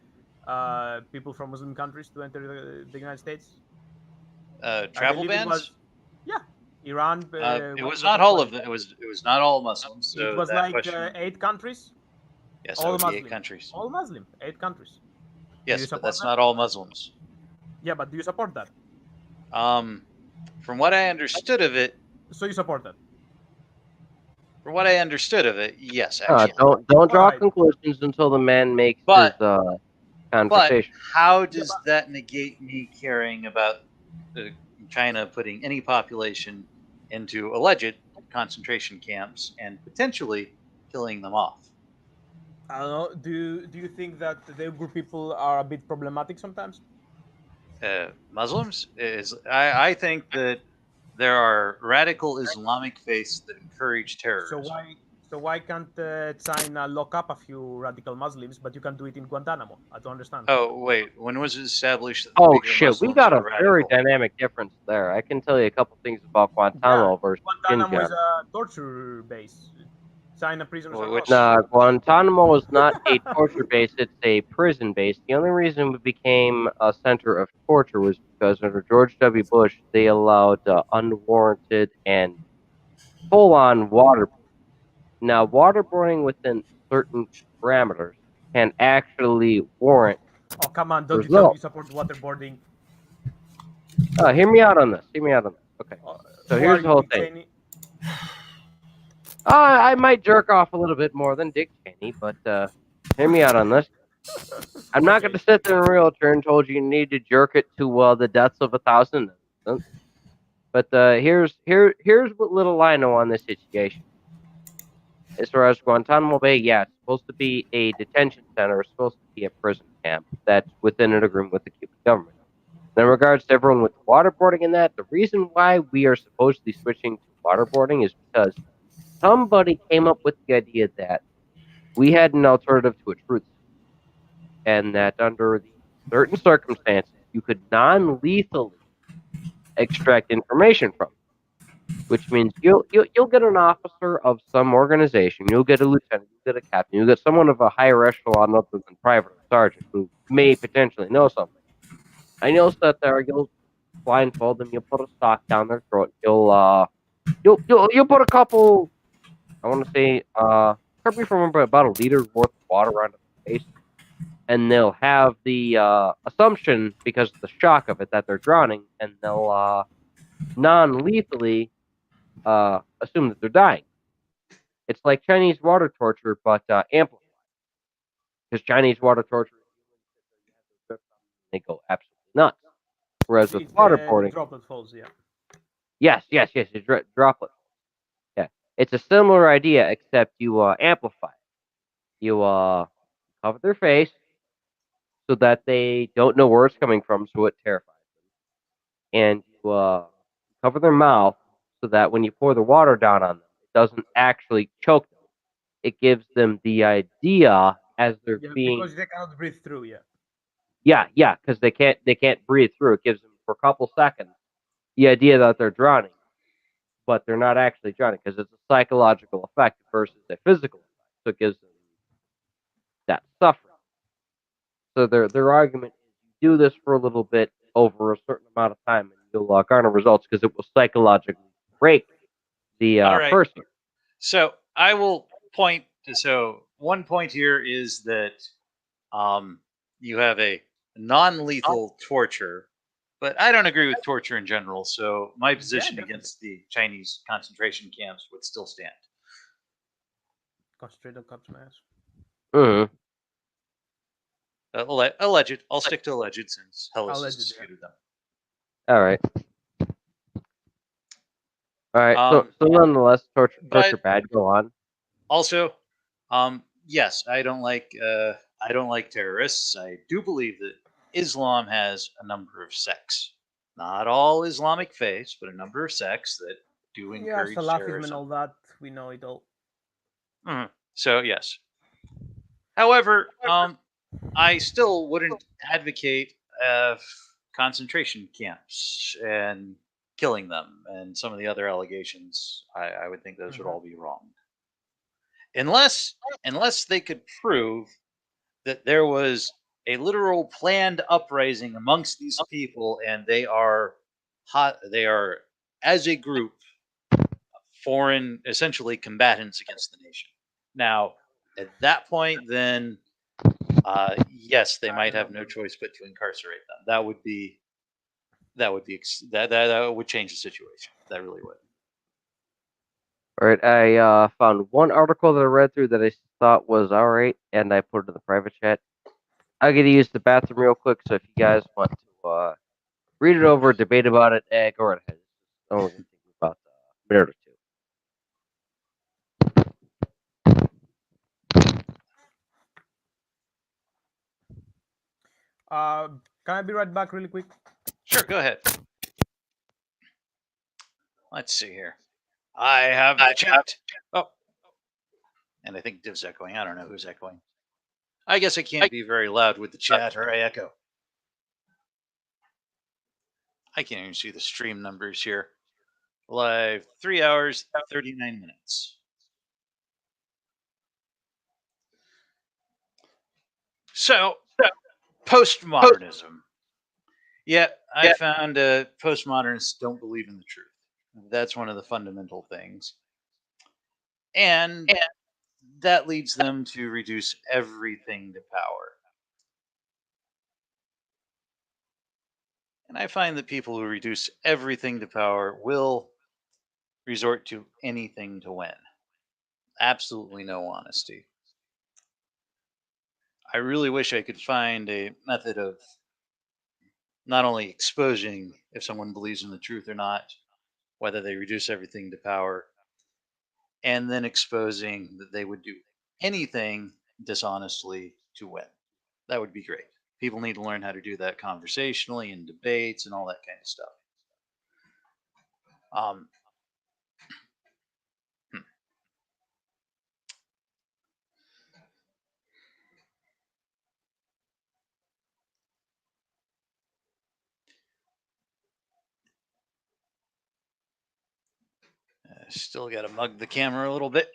people from Muslim countries to enter the United States? Travel bans? Iran. It was not all of them. It was not all Muslims. So it was that like question, 8 countries. yes, all that would be 8 Muslim. countries. All Muslim, 8 countries. Yes, but that's not all Muslims. Yeah, but do you support that? From what I understood of it. So you support that? From what I understood of it, yes, actually. Don't draw conclusions until the man makes his conversation. But how does that negate me caring about China putting any population into alleged concentration camps and potentially killing them off? I don't know. Do you think that the Uyghur people are a bit problematic sometimes? Muslims I think that there are radical Islamic faiths that encourage terrorism. So why can't China lock up a few radical Muslims, but you can do it in Guantanamo? I don't understand. Oh wait, when was it established? That Oh the shit, Muslims we got are a very radical? dynamic difference there. I can tell you a couple things about Guantanamo versus Guantanamo is Xinjiang. a torture base. China prisoners are not. Nah, Guantanamo is not a torture base, it's a prison base. The only reason it became a center of torture was because under George W. Bush, they allowed unwarranted and full-on waterboarding. Now, waterboarding within certain parameters can actually warrant Oh, come on, don't you tell me you support waterboarding. Hear me out on this. Okay. So here's the whole thing. I might jerk off a little bit more than Dick Cheney, but hear me out on this. I'm not going to sit there in realtor and told you need to jerk it to the deaths of 1,000. But here's what little I know on this situation. As far as Guantanamo Bay, yeah, it's supposed to be a detention center. It's supposed to be a prison camp that's within an agreement with the Cuban government. In regards to everyone with waterboarding and that, the reason why we are supposedly switching to waterboarding is because somebody came up with the idea that we had an alternative to a truth, and that under the certain circumstances, you could non-lethally extract information from, which means you'll get an officer of some organization, you'll get a lieutenant, you'll get a captain, you'll get someone of a higher echelon other than private or sergeant who may potentially know something. And you'll sit there, you'll blindfold them, you'll put a sock down their throat, you'll put a couple, I want to say, correct me if I remember, about a liter's worth of water around their face, and they'll have the assumption, because of the shock of it, that they're drowning, and they'll non-lethally assume that they're dying. It's like Chinese water torture, but amplified. Because Chinese water torture, they go absolutely nuts. Whereas with waterboarding, droplet falls, yeah. Yes, it's droplet. Yeah, it's a similar idea, except you amplify it. You cover their face so that they don't know where it's coming from, so it terrifies them. And you cover their mouth so that when you pour the water down on them, it doesn't actually choke them. It gives them the idea as they're being. Because they cannot breathe through, yeah. Yeah, because they can't breathe through. It gives them for a couple seconds the idea that they're drowning, but they're not actually drowning because it's a psychological effect versus a physical effect. So it gives them that suffering. So their argument is you do this for a little bit over a certain amount of time, and you'll garner results because it will psychologically break the person. So I will point to, so one point here is that you have a non-lethal torture, but I don't agree with torture in general, so my position against the Chinese concentration camps would still stand. Concentrated cups, my ass. Mm-hmm. Alleged. I'll stick to alleged since Hellas has disputed them. All right. So nonetheless, torture bad. Go on. Also, yes, I don't like terrorists. I do believe that Islam has a number of sects. Not all Islamic faiths, but a number of sects that do encourage Salafism terrorism. and all that, we know it all. Mm-hmm. So yes. However, I still wouldn't advocate concentration camps and killing them, and some of the other allegations, I would think those would all be wrong. Unless they could prove that there was a literal planned uprising amongst these people, and they are as a group foreign, essentially combatants against the nation. Now, at that point, then yes, they might have no choice but to incarcerate them. That would change the situation. That really would. All right, I found one article that I read through that I thought was all right, and I put it in the private chat. I'm gonna use the bathroom real quick, so if you guys want to read it over, debate about it, go right ahead. It's only gonna take me about a minute or two. Can I be right back really quick? Sure, go ahead. Let's see here. I have the chat. Oh. And I think Div's echoing. I don't know who's echoing. I guess I can't be very loud with the chat or I echo. I can't even see the stream numbers here. Live 3 hours, 39 minutes. So, postmodernism. Yeah, I found postmodernists don't believe in the truth. That's one of the fundamental things. And that leads them to reduce everything to power. And I find that people who reduce everything to power will resort to anything to win. Absolutely no honesty. I really wish I could find a method of not only exposing if someone believes in the truth or not, whether they reduce everything to power, and then exposing that they would do anything dishonestly to win. That would be great. People need to learn how to do that conversationally in debates and all that kind of stuff. Still got to mug the camera a little bit.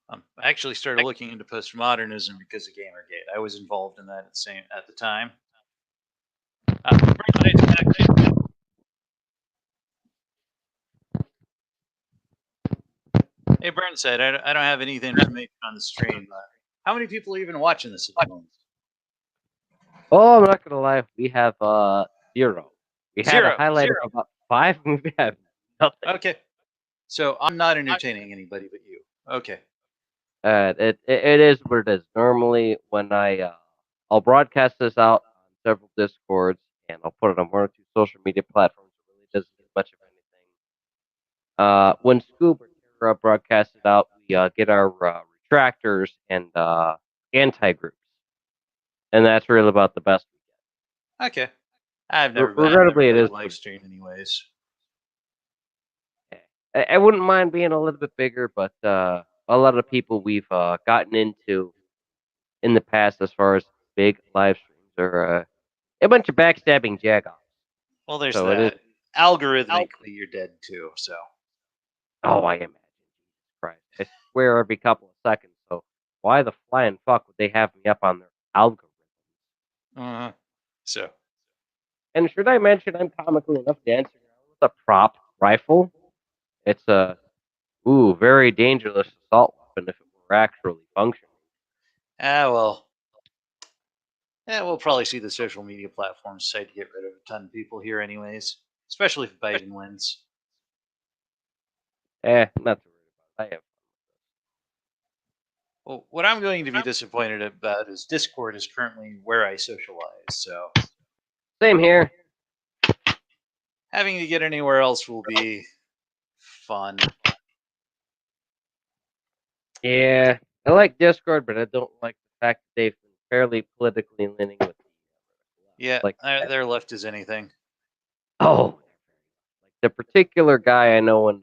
I actually started looking into postmodernism because of Gamergate. I was involved in that at the time. Hey, Burnside, I don't have anything information on the stream. How many people are even watching this at the moment? Oh, I'm not gonna lie, we have 0. We had a highlight Zero. of about 5, and we have nothing. Okay, so I'm not entertaining anybody but you. Okay. It is what it is. Normally, when I'll broadcast this out on several Discords, and I'll put it on 1 or 2 social media platforms. It really doesn't get much of anything. When Scoob or Terra broadcasts it out, we get our retractors and anti-groups, and that's really about the best we get. Okay. I've never Regrettably, it is live stream anyways. I wouldn't mind being a little bit bigger, but a lot of people we've gotten into in the past as far as big live streams are a bunch of backstabbing jagoffs. Well, there's So it that. is. Algorithmically, you're dead too, so. Oh, I imagine. Christ. I swear every couple of seconds. So why the flying fuck would they have me up on their algorithm? So. And should I mention I'm comically enough dancing around with a prop rifle? It's a very dangerous assault weapon if it were actually functioning. Well. Yeah, we'll probably see the social media platforms decide to get rid of a ton of people here anyways. Especially if Biden wins. Not too worried about it. I have. Well, what I'm going to be disappointed about is Discord is currently where I socialize, so. Same here. Having to get anywhere else will be fun. Yeah, I like Discord, but I don't like the fact that they've been fairly politically leaning with the Yeah, Like, they're left as anything. oh, like the particular guy I know in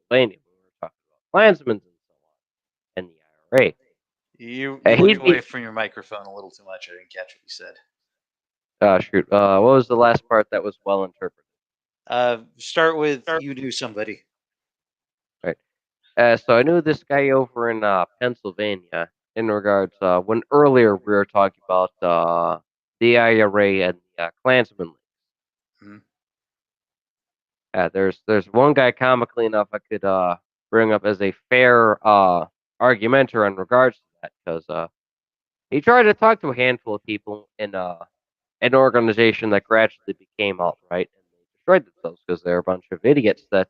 Pennsylvania, we were talking about Klansmen and so on, and the IRA. You He- looked away from your microphone a little too much. I didn't catch what you said. Shoot. What was the last part that was well interpreted? Start with you knew somebody. Right. So I knew this guy over in Pennsylvania in regards when earlier we were talking about the IRA and the Klansmen. Mhm. There's one guy comically enough I could bring up as a fair argumenter in regards to that because he tried to talk to a handful of people in an organization that gradually became alt-right, and they destroyed themselves because they're a bunch of idiots that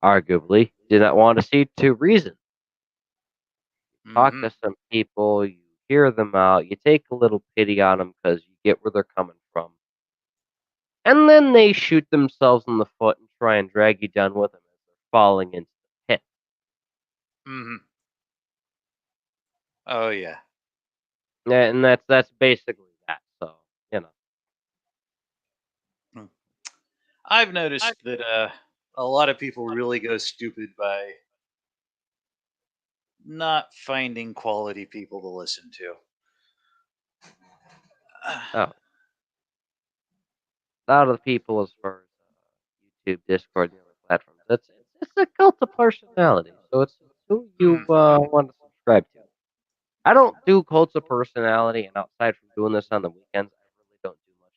arguably did not want to see to reason. Talk to some people, you hear them out, you take a little pity on them because you get where they're coming from, and then they shoot themselves in the foot and try and drag you down with them as they're falling into the pit. Mm-hmm. Oh yeah. Yeah, and that's basically that. So I've noticed that a lot of people really go stupid by not finding quality people to listen to. Oh, a lot of the people as far as YouTube, Discord, and the other platforms, it's a cult of personality. So it's who you want to subscribe to. I don't do cults of personality, and outside from doing this on the weekends, I really don't do much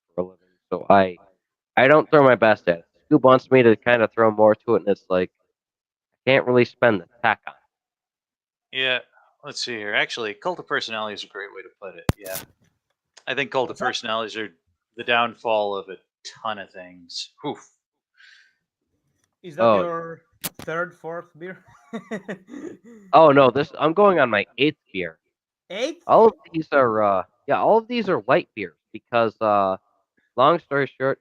because I work for a living. So I don't throw my best at it. Scoop wants me to kind of throw more to it, and it's like I can't really spend the tech on it. Yeah, let's see here. Actually, cult of personality is a great way to put it. Yeah. I think cult of personalities are the downfall of a ton of things. Oof. Is that Oh. your third, fourth beer? Oh no, this I'm going on my 8th beer. 8th? All of these are all of these are light beers because long story short,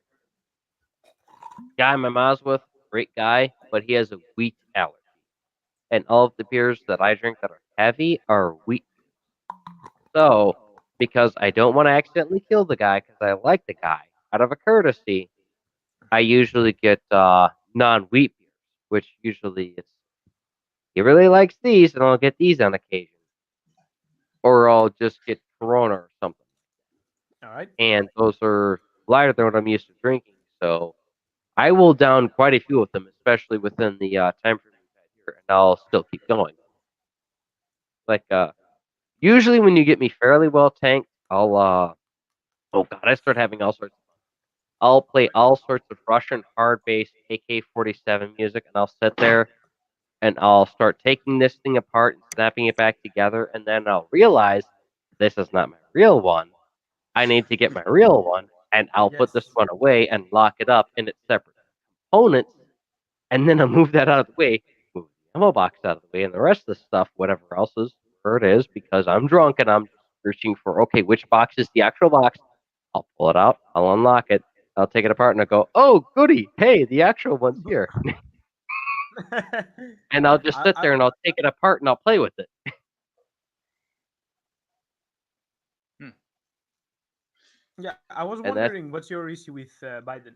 guy my mom's with, great guy, but he has a wheat allergy. And all of the beers that I drink that are heavy are wheat. So, because I don't want to accidentally kill the guy because I like the guy, out of a courtesy, I usually get non-wheat beers, which usually it's he really likes these, and I'll get these on occasion. Or I'll just get Corona or something. All right. And those are lighter than what I'm used to drinking, so I will down quite a few of them, especially within the time frame we've had here, and I'll still keep going. Like usually when you get me fairly well tanked, I'll oh god, I start having all sorts of fun. I'll play all sorts of Russian hard bass AK-47 music, and I'll sit there and I'll start taking this thing apart and snapping it back together, and then I'll realize this is not my real one. I need to get my real one, and I'll put this one away and lock it up in its separate components, and then I'll move that out of the way, move the ammo box out of the way, and the rest of the stuff, whatever else is where it is, because I'm drunk and I'm just searching for, okay, which box is the actual box? I'll pull it out, I'll unlock it, I'll take it apart, and I'll go, oh, goody, hey, the actual one's here. And I'll just sit there and I'll take it apart and I'll play with it. Yeah, I was And that's- wondering what's your issue with Biden?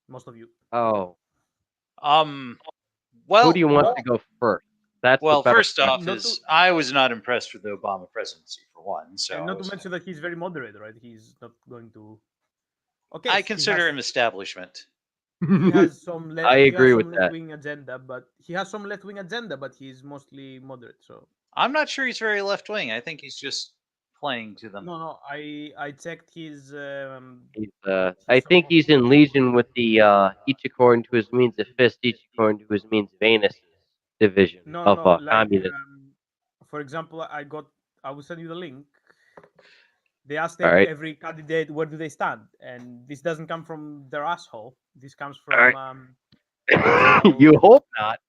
Most of you. Oh. Well, who do you want to go first? That's the well. better First off, question. is I was not impressed with the Obama presidency for one. So And I not to was- mention that he's very moderate, right? He's not going to. Okay. I he consider has- him establishment. He has some. I agree with that. left-wing agenda, but he has some left-wing agenda, but he's mostly moderate. So I'm not sure he's very left wing. I think he's just playing to them. no. I checked his. He's, I think he's in legion with the each according to his means of fist, each according to his means of anus division of communism. For example, I will send you the link. They asked All right. every candidate where do they stand, and this doesn't come from their asshole. This comes from. Right. You hope not.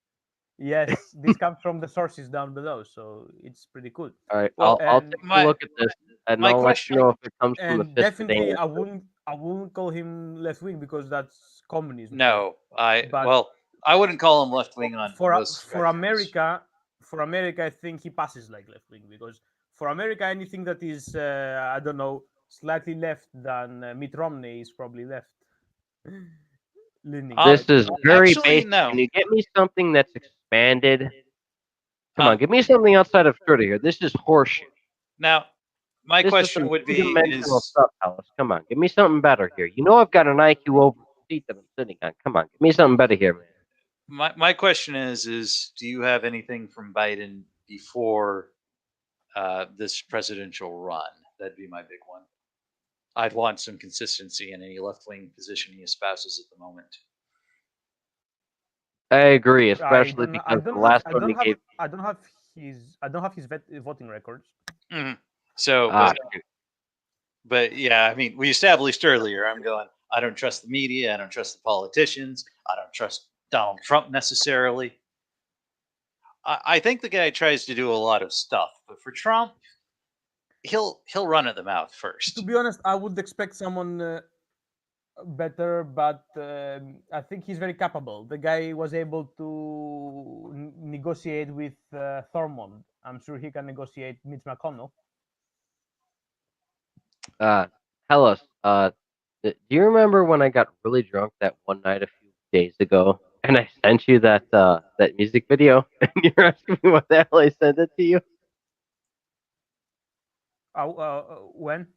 Yes, this comes from the sources down below, so it's pretty good. All right, Well, I'll take a look at this, and I'll let you know if it comes from the And fist of definitely, anus. I wouldn't call him left wing because that's communism. No, But I wouldn't call him left wing on for most for America, I think he passes like left wing because for America, anything that is I don't know slightly left than Mitt Romney is probably left. Leaning. This is very actually, basic. no. Can you get me something that's expanded? Come Huh. on, give me something outside of Twitter here. This is horseshit. Now, my This is question some would be: two-dimensional is stuff, Hellas. Come on, give me something better here. You know I've got an IQ over the seat that I'm sitting on. Come on, give me something better here, man. my question is do you have anything from Biden before this presidential run? That'd be my big one. I'd want some consistency in any left-wing position he espouses at the moment. I agree, I especially don't, because the last one he gave. I don't have his voting records. Mhm. So, Ah, but yeah, I mean, we established earlier. I'm going. I don't trust the media. I don't trust the politicians. I don't trust Donald Trump necessarily. I think the guy tries to do a lot of stuff, but for Trump, he'll run at the mouth first. To be honest, I would expect someone better, but I think he's very capable. The guy was able to negotiate with Thurmond. I'm sure he can negotiate Mitch McConnell. Hellas, do you remember when I got really drunk that one night a few days ago, and I sent you that that music video, and you're asking me what the hell I sent it to you? When?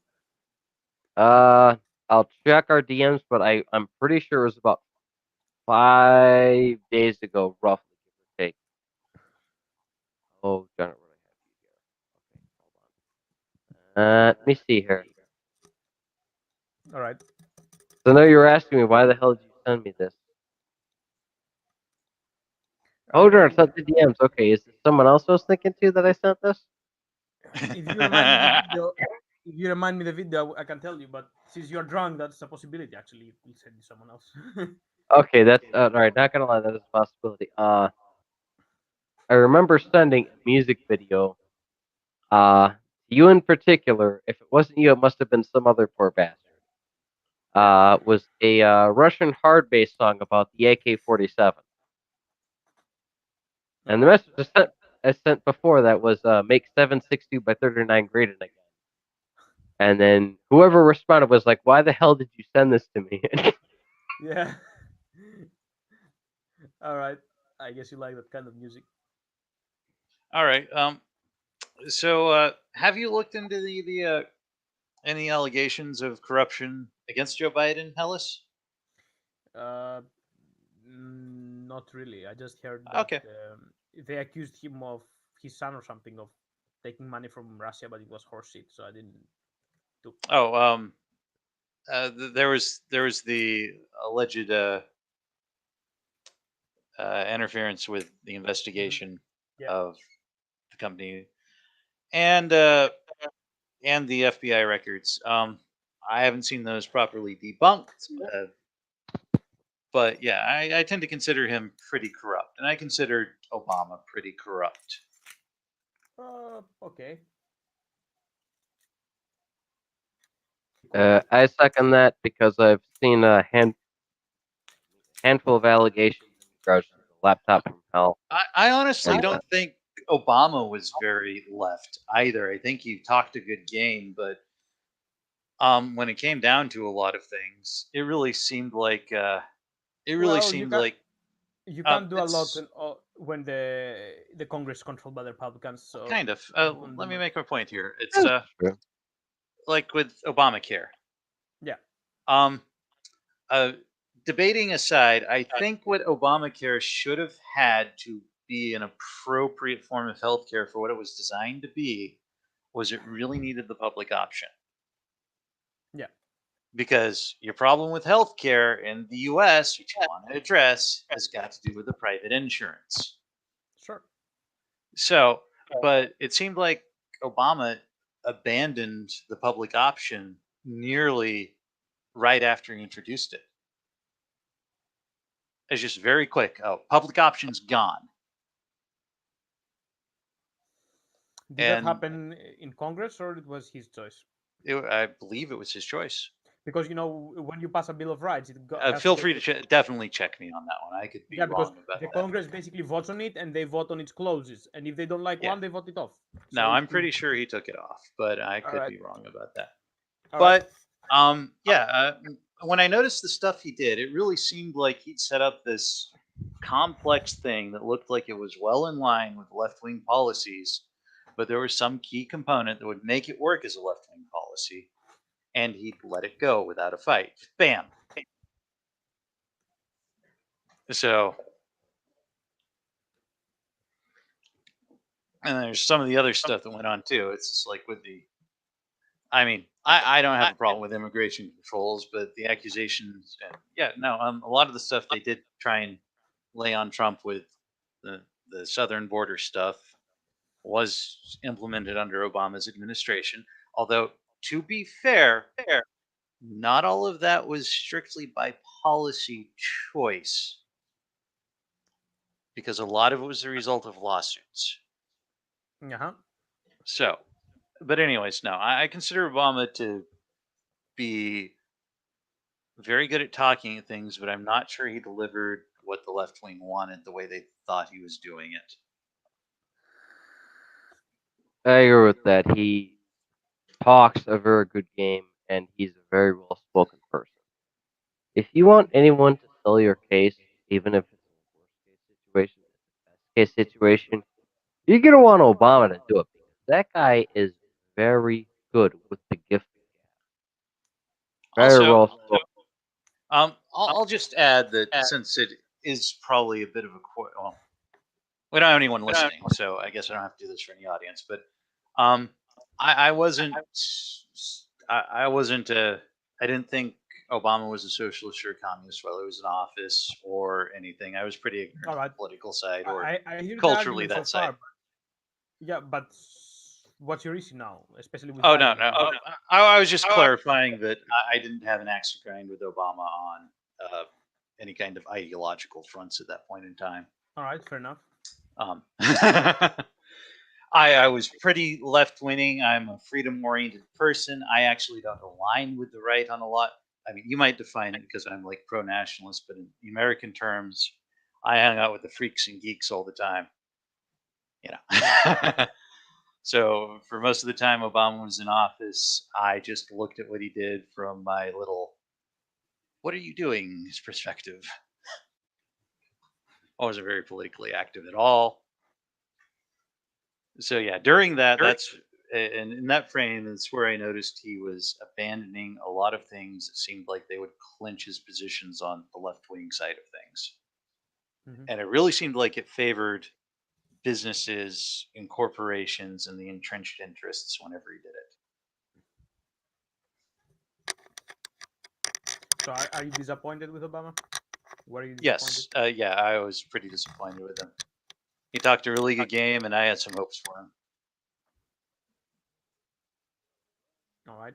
I'll check our DMs, but I'm pretty sure it was about 5 days ago, roughly, give or take. Oh, darn it, what I have you here. Okay, hold on. Let me see here. All right. So now you're asking me why the hell did you send me this? Oh, darn, it's not the DMs. Okay, is this someone else I was thinking to that I sent this? If you remind me the video, I can tell you. But since you're drunk, that's a possibility. Actually, we'll send you someone else. Okay, that's all right. Not gonna lie, that is a possibility. I remember sending a music video. You in particular. If it wasn't you, it must have been some other poor bastard. Was a Russian hard bass song about the AK-47. And the message I sent before that was make 762 by 39 great again. And then whoever responded was like, "Why the hell did you send this to me?" Yeah. All right. I guess you like that kind of music. All right. So, have you looked into the any allegations of corruption against Joe Biden, Hellas? Not really. I just heard that they accused him of his son or something of taking money from Russia, but it was horseshit. So I didn't. Oh, there was the alleged interference with the investigation of the company and the FBI records. I haven't seen those properly debunked, but yeah, I tend to consider him pretty corrupt, and I considered Obama pretty corrupt. Okay. I second that because I've seen a handful of allegations in regards to the laptop from hell. I honestly And, don't think Obama was very left either. I think he talked a good game, but when it came down to a lot of things, it really seemed like you can't do a lot when the Congress is controlled by the Republicans. So kind of. Let me make a point here. It's true. like with Obamacare. Yeah. Debating aside, I think what Obamacare should have had to be an appropriate form of healthcare for what it was designed to be was it really needed the public option. Yeah. Because your problem with healthcare in the US, which you want to address, has got to do with the private insurance. Sure. So, but it seemed like Obama abandoned the public option nearly right after he introduced it. It's just very quick. Oh, public option's gone. Did that happen in Congress or it was his choice? I believe it was his choice. Because when you pass a Bill of Rights, it feel free to definitely check me on that one. I could be wrong because about the that. Congress basically votes on it and they vote on its clauses, and if they don't like one, they vote it off. No, I'm pretty sure he took it off, but I could be wrong about that. But when I noticed the stuff he did, it really seemed like he'd set up this complex thing that looked like it was well in line with left-wing policies, but there was some key component that would make it work as a left-wing policy, and he'd let it go without a fight. Bam. So, and there's some of the other stuff that went on too. It's just like with the, I mean, I don't have a problem with immigration controls, but the accusations, a lot of the stuff they did try and lay on Trump with the southern border stuff was implemented under Obama's administration. Although, to be fair, not all of that was strictly by policy choice, because a lot of it was the result of lawsuits. Uh-huh. So, but anyways, no, I consider Obama to be very good at talking at things, but I'm not sure he delivered what the left wing wanted the way they thought he was doing it. I agree with that. He talks a very good game, and he's a very well-spoken person. If you want anyone to sell your case, even if it's a worst case situation, you're gonna want Obama to do it because that guy is very good with the gift. Very Also, well spoken. I'll just add that since it is probably a bit of a well, we don't have anyone listening, so I guess I don't have to do this for any audience. But I didn't think Obama was a socialist or a communist while he was in office or anything. I was pretty ignorant on the political side or I hear culturally the that argument so side. far, yeah, but what's your issue now, especially with? Oh, Biden? no. I was just clarifying that I didn't have an axe to grind with Obama on any kind of ideological fronts at that point in time. All right, fair enough. I was pretty left-wing. I'm a freedom-oriented person. I actually don't align with the right on a lot. I mean, you might define it because I'm like pro-nationalist, but in American terms, I hang out with the freaks and geeks all the time. You know. So for most of the time Obama was in office, I just looked at what he did from my little, what are you doing perspective. I wasn't very politically active at all. So yeah, during that, and in that frame, it's where I noticed he was abandoning a lot of things that seemed like they would clinch his positions on the left-wing side of things. Mm-hmm. And it really seemed like it favored businesses and corporations and the entrenched interests whenever he did it. So are you disappointed with Obama? Were you Yes, yeah, I was pretty disappointed with him. He talked a really good game, and I had some hopes for him. All right.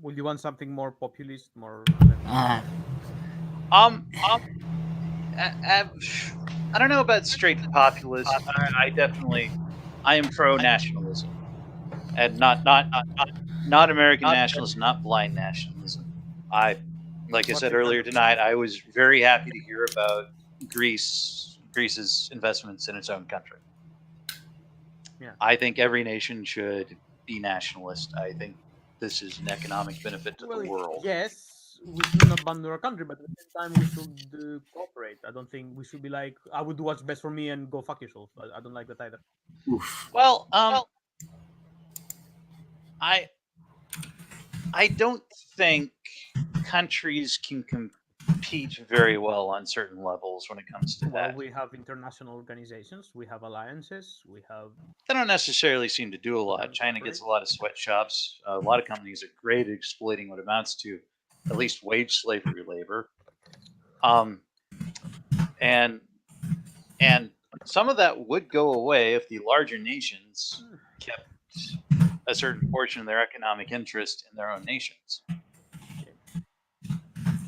Would you want something more populist, more? I don't know about straight populist. I am pro-nationalism, and not American nationalism, not blind nationalism. Like I said earlier tonight, I was very happy to hear about Greece's investments in its own country. Yeah. I think every nation should be nationalist. I think this is an economic benefit to the world. Yes, we shouldn't abandon our country, but at the same time, we should cooperate. I don't think we should be like, I would do what's best for me and go fuck yourself. I don't like that either. Oof. Well, I don't think countries can compete very well on certain levels when it comes to that. We have international organizations, we have alliances, we have. They don't necessarily seem to do a lot. China gets a lot of sweatshops. A lot of companies are great at exploiting what amounts to at least wage slavery labor. And some of that would go away if the larger nations kept a certain portion of their economic interest in their own nations.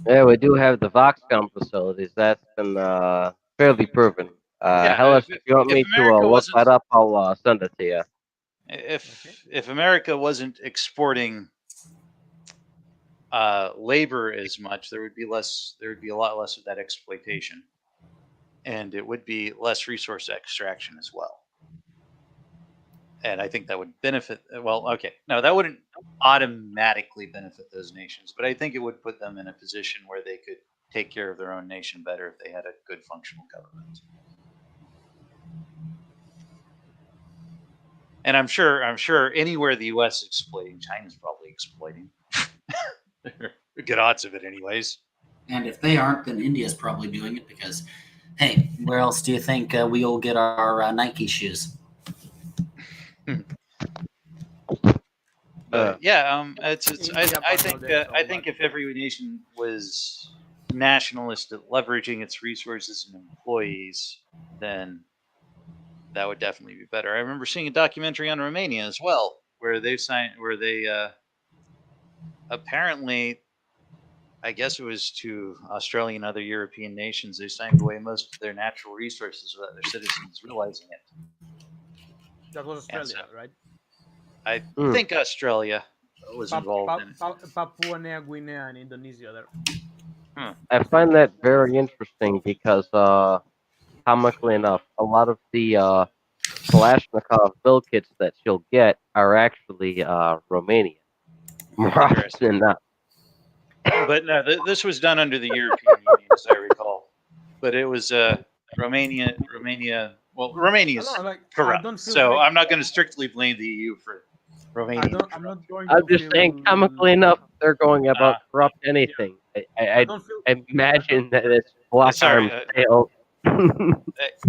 Yeah, we do have the Voxcom facilities. That's been fairly proven. Hellas, if you want me to look that up, I'll send it to you. If America wasn't exporting labor as much, there would be a lot less of that exploitation, and it would be less resource extraction as well. And I think that would benefit. Well, okay, no, that wouldn't automatically benefit those nations, but I think it would put them in a position where they could take care of their own nation better if they had a good functional government. And I'm sure anywhere the U.S. is exploiting, China's probably exploiting. Good odds of it, anyways. And if they aren't, then India's probably doing it because, hey, where else do you think we all get our Nike shoes? But yeah, I think if every nation was nationalist at leveraging its resources and employees, then that would definitely be better. I remember seeing a documentary on Romania as well, where they apparently, I guess it was to Australia and other European nations, they signed away most of their natural resources without their citizens realizing it. That was Australia, right? I think Australia was involved in it. Papua New Guinea and Indonesia there. I find that very interesting because, comically enough, a lot of the Kalashnikov build kits that you'll get are actually Romanian. More often than not. But no, this was done under the European Union, as I recall. But it was Romania. Well, Romania is corrupt, so I'm not going to strictly blame the EU for Romania. I'm just saying, comically enough, they're going about corrupt anything. I imagine that it's block arms sales.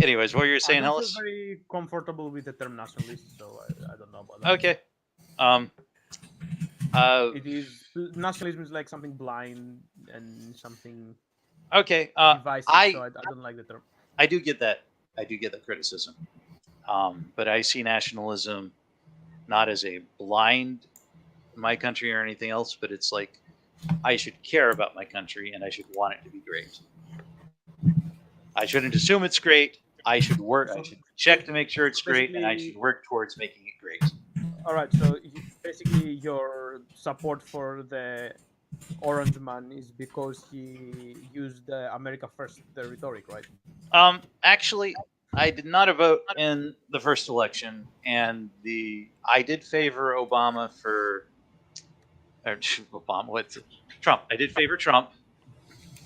Anyways, what were you saying, I don't Hellas? feel very comfortable with the term nationalist, so I don't know about that. Okay. It is nationalism is like something blind and something. Okay. Divisive, so I don't like the term. I do get that. I do get that criticism. But I see nationalism not as a blind my country or anything else, but it's like I should care about my country and I should want it to be great. I shouldn't assume it's great. I should work. I should check to make sure it's great, and I should work towards making it great. All right. So basically, your support for the Orange Man is because he used the America First rhetoric, right? Actually, I did not vote in the first election, and I did favor Obama for Trump. I did favor Trump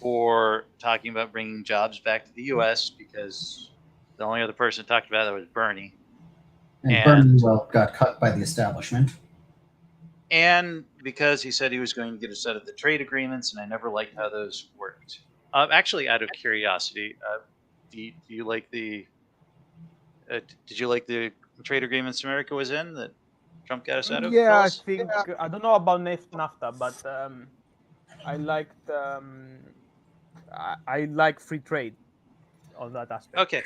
for talking about bringing jobs back to the U.S. because the only other person that talked about that was Bernie. And Bernie, well, got cut by the establishment. And because he said he was going to get us out of the trade agreements, and I never liked how those worked. Actually, out of curiosity, do you like the? Did you like the trade agreements America was in that Trump got us out of? Yeah, Fellas? I think I don't know about NAFTA, but I liked I like free trade on that aspect. Okay.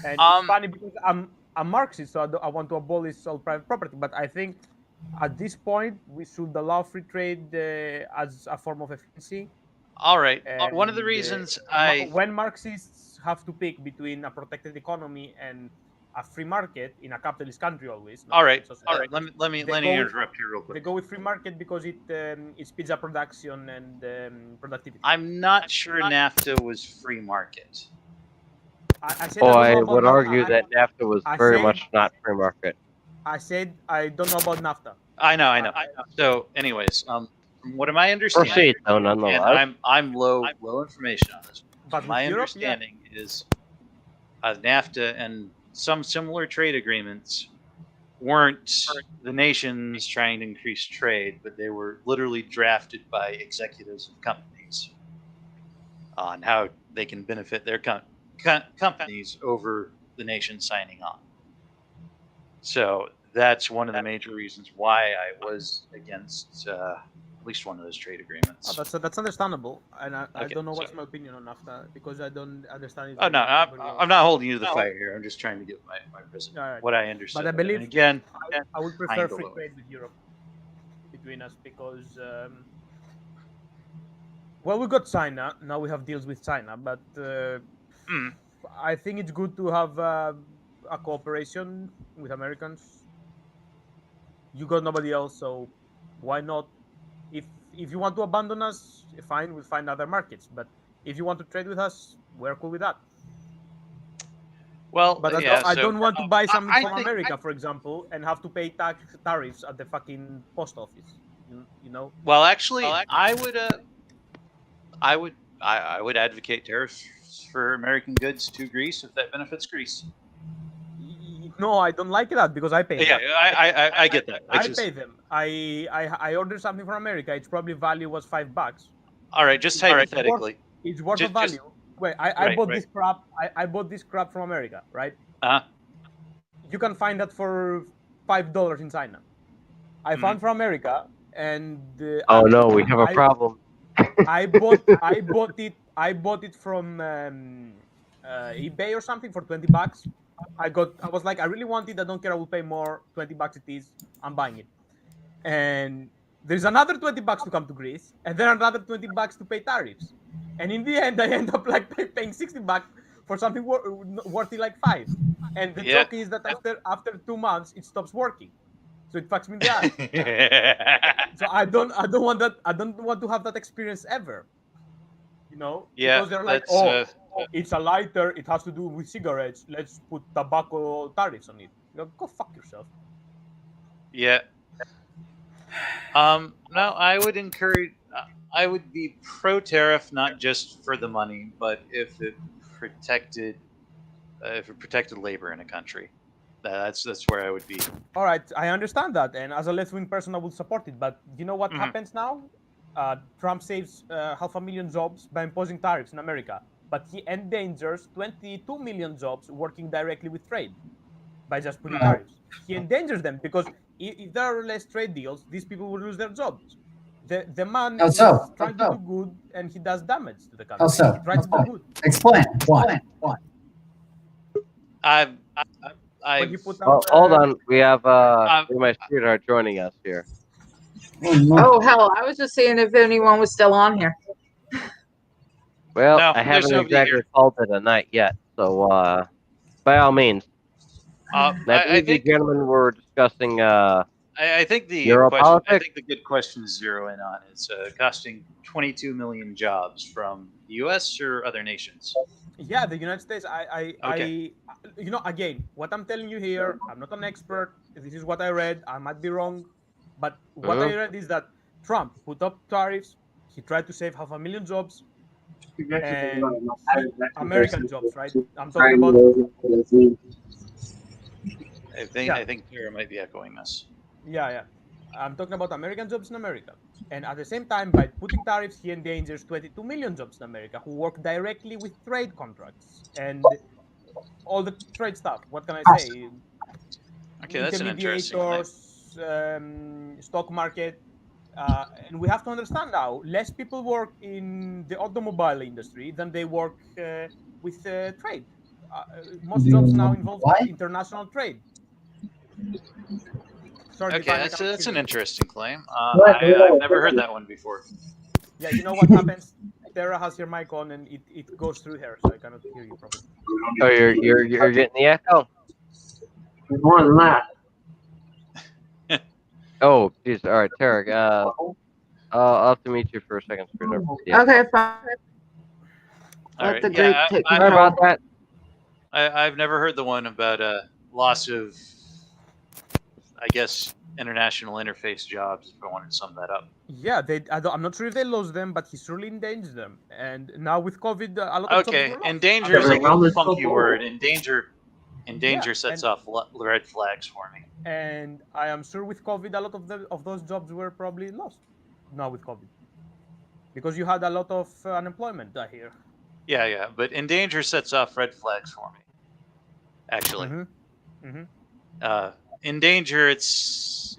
And it's funny because I'm Marxist, so I want to abolish all private property. But I think at this point we should allow free trade as a form of efficiency. All right. And, one of the reasons when Marxists have to pick between a protected economy and a free market in a capitalist country, always. All right. Let me interrupt you real quick. They go with free market because it speeds up production and productivity. I'm not sure NAFTA was free market. I would argue that NAFTA was very much not free market. I said I don't know about NAFTA. I know. So, anyways, from what am I understanding? Proceed, though, nonetheless. And I'm low information on this. But my understanding is NAFTA and some similar trade agreements weren't the nations trying to increase trade, but they were literally drafted by executives of companies on how they can benefit their companies over the nation signing on. So that's one of the major reasons why I was against at least one of those trade agreements. That's understandable, and I don't know what's my opinion on NAFTA because I don't understand it. Oh no, I'm not holding you to the fire here. I'm just trying to give my what I understand. But I believe, and again, I would prefer free trade with Europe between us because, well, we got China now. We have deals with China, but I think it's good to have a cooperation with Americans. You got nobody else, so why not? If you want to abandon us, fine, we'll find other markets. But if you want to trade with us, we're cool with that. Well, But yeah, I so, don't want to buy something I from think- America, for example, and have to pay tariffs at the fucking post office. You know? Well, actually, I would advocate tariffs for American goods to Greece if that benefits Greece. No, I don't like that because I pay Yeah, them. I get that. I pay them. I order something from America. Its probably value was $5. All right, just hypothetically. It's worth Just- of value. Wait, I right, bought right. this crap. I bought this crap from America, right? Uh-huh. You can find that for $5 in China. I found from America, and Oh no, we have a problem. I bought it from eBay or something for $20. I was like, I really want it. I don't care. I will pay more. $20 it is. I'm buying it. And there's another $20 to come to Greece, and then another $20 to pay tariffs. And in the end, I end up like paying $60 for something worthy like $5. And the joke is that after 2 months, it stops working. So it fucks me in the ass. So I don't want that. I don't want to have that experience ever. You know? Yeah, Because they're like, that's, it's a lighter. It has to do with cigarettes. Let's put tobacco tariffs on it. You know, go fuck yourself. Yeah. No, I would encourage. I would be pro tariff, not just for the money, but if it protected labor in a country. That's where I would be. All right, I understand that, and as a left-wing person, I would support it. But you know what happens now? Trump saves 500,000 jobs by imposing tariffs in America, but he endangers 22 million jobs working directly with trade by just putting tariffs. He endangers them because if there are less trade deals, these people will lose their jobs. The man How is so? trying How to so? do good, and he does damage to the country. How so? He tries to do good. Explain. Why? Hold on, we have my sweetheart joining us here. Oh hell! I was just seeing if anyone was still on here. Well, No, I there's haven't nobody exactly here. called it a night yet, so by all means. I believe you gentlemen were discussing I think the Europolitics? question. I think the good question to zero in on is costing 22 million jobs from the U.S. or other nations. Yeah, the United States. Okay. You know, again, what I'm telling you here, I'm not an expert. This is what I read. I might be wrong, but what I read is that Trump put up tariffs. He tried to save 500,000 jobs, and American jobs, right? I'm talking about. I think Tara might be echoing us. Yeah. I'm talking about American jobs in America. And at the same time, by putting tariffs, he endangers 22 million jobs in America who work directly with trade contracts and all the trade stuff. What can I say? Okay, that's an interesting claim. Intermediators, stock market. And we have to understand now, less people work in the automobile industry than they work with trade. Most jobs now involve international trade. Sorry, Okay, that's an interesting claim. What? I've never heard that one before. Yeah, you know what happens? Tara has her mic on and it goes through her, so I cannot hear you properly. Oh, you're getting the echo. More than that. Oh, geez. All right, Tarek. I'll have to meet you for a second. Yeah. Okay, fine. All Let right. the Yeah, Greek take Sorry control. about that. I've never heard the one about loss of, I guess, international interface jobs. If I wanted to sum that up. Yeah, I'm not sure if they lost them, but he surely endangered them. And now with COVID, a lot of Okay, jobs were lost. endanger is a little funky word. Endanger sets off red flags for me. And I am sure with COVID, a lot of those jobs were probably lost. Now with COVID, because you had a lot of unemployment here. Yeah, but endanger sets off red flags for me. Actually, endanger it's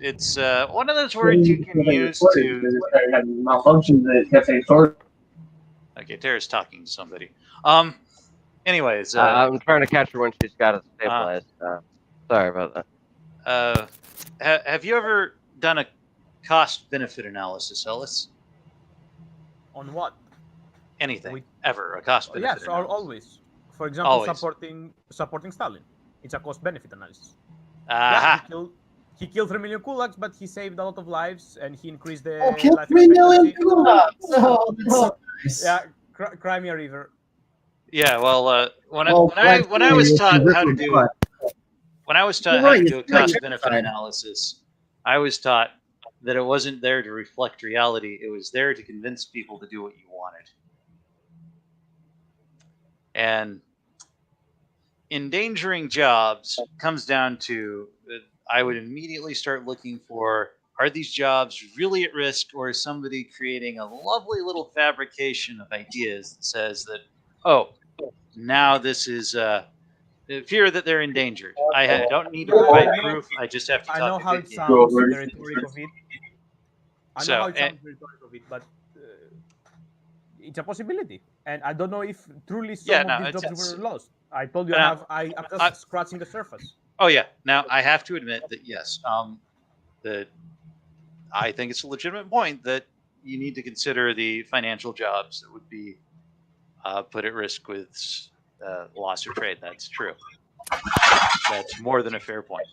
one of those words you can use to malfunction that cafe store. Okay, Tara's talking to somebody. Anyways, I'm trying to catch her when she's got it stabilized. Sorry about that. Have you ever done a cost-benefit analysis, Ellis? On what? Anything ever? A cost-benefit? Yes, analysis? always. For example, Always. supporting Stalin. It's a cost-benefit analysis. Aha. Yeah, he killed 3 million kulaks, but he saved a lot of lives, and he increased the Kill life 3 million expectancy. kulaks! Oh, that's so nice. Yeah, Crimea River. Yeah, well, when Well, I was taught actually, how to if you do rip when I was taught You're how right, to it's do a right, cost you're benefit right. analysis, I was taught that it wasn't there to reflect reality. It was there to convince people to do what you wanted. And endangering jobs comes down to I would immediately start looking for, are these jobs really at risk, or is somebody creating a lovely little fabrication of ideas that says that, oh, now this is fear that they're endangered. Don't need to provide proof. I just have to I talk know a how good it game. sounds, the rhetoric of it. I know So, how it sounds, the rhetoric of it, but it's a possibility. And I don't know if truly some yeah, of no, these it's, jobs were lost. I told you Now, I'm just scratching the surface. oh yeah. Now I have to admit that yes, that I think it's a legitimate point that you need to consider the financial jobs that would be put at risk with loss of trade. That's true. That's more than a fair point.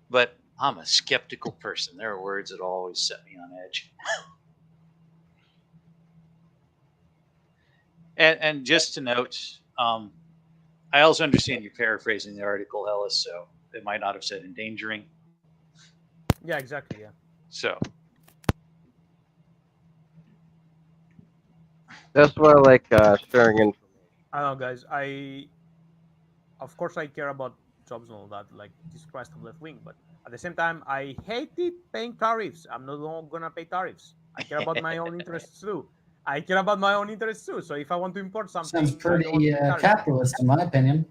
But I'm a skeptical person. There are words that always set me on edge. And just to note, I also understand you're paraphrasing the article, Hellas, so it might not have said endangering. Yeah, exactly. Yeah. So That's why I like sharing information. I don't know, guys. Of course, I care about jobs and all that, like this Christ of left wing, but at the same time, I hated paying tariffs. I'm not gonna pay tariffs. I care about my own interests too. So if I want to import something, Sounds I don't want pretty to pay tariffs. capitalist, in my opinion.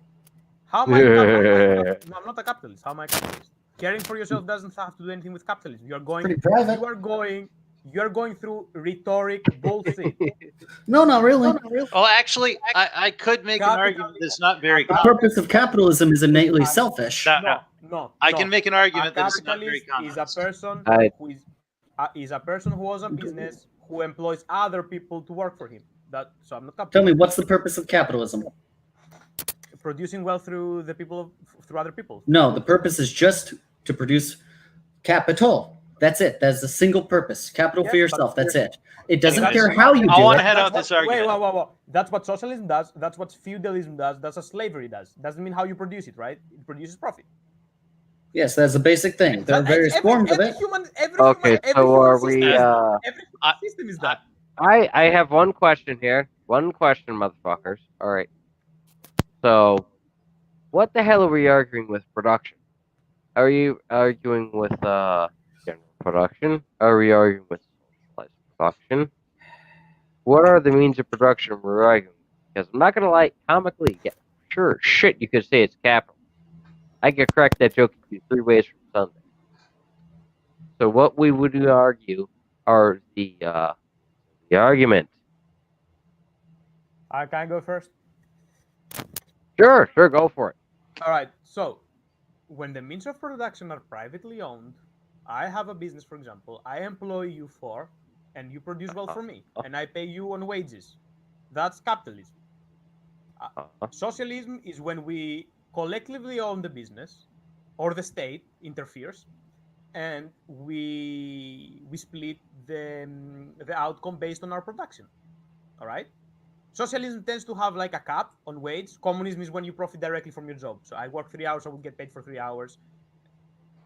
How am I? No, I'm not a capitalist. How am I a capitalist? Caring for yourself doesn't have to do anything with capitalism. You are going. Pretty private. You are going through rhetoric bullshit. No, not really. well, actually, I could make an argument that's not very The common. purpose of capitalism is innately selfish. No. I can make an argument that it's not very common. Is a person who is a person who owns a business who employs other people to work for him. So I'm not capitalist. Tell me, what's the purpose of capitalism? Producing wealth through other people. No, the purpose is just to produce capital. That's it. That's the single purpose. Capital for yourself. That's it. It doesn't care how you do it. I want to head out this argument. Wait. That's what socialism does. That's what feudalism does. That's what slavery does. Doesn't mean how you produce it, right? It produces profit. Yes, that's a basic thing. There are various forms of it. Okay, so are we? System is that. I have one question here. One question, motherfuckers. All right. So, what the hell are we arguing with production? Are you arguing with general production? Are we arguing with socialized production? What are the means of production we're arguing? Because I'm not gonna lie, comically, yeah, sure, shit, you could say it's capital. I could correct that joke in 3 ways from Sunday. So what we would argue are the argument. Can I go first? Sure, go for it. All right. So, when the means of production are privately owned, I have a business, for example. I employ you and you produce well for me, and I pay you on wages. That's capitalism. Socialism is when we collectively own the business, or the state interferes, and we split the outcome based on our production. All right. Socialism tends to have like a cap on wage. Communism is when you profit directly from your job. So I work 3 hours, I will get paid for 3 hours.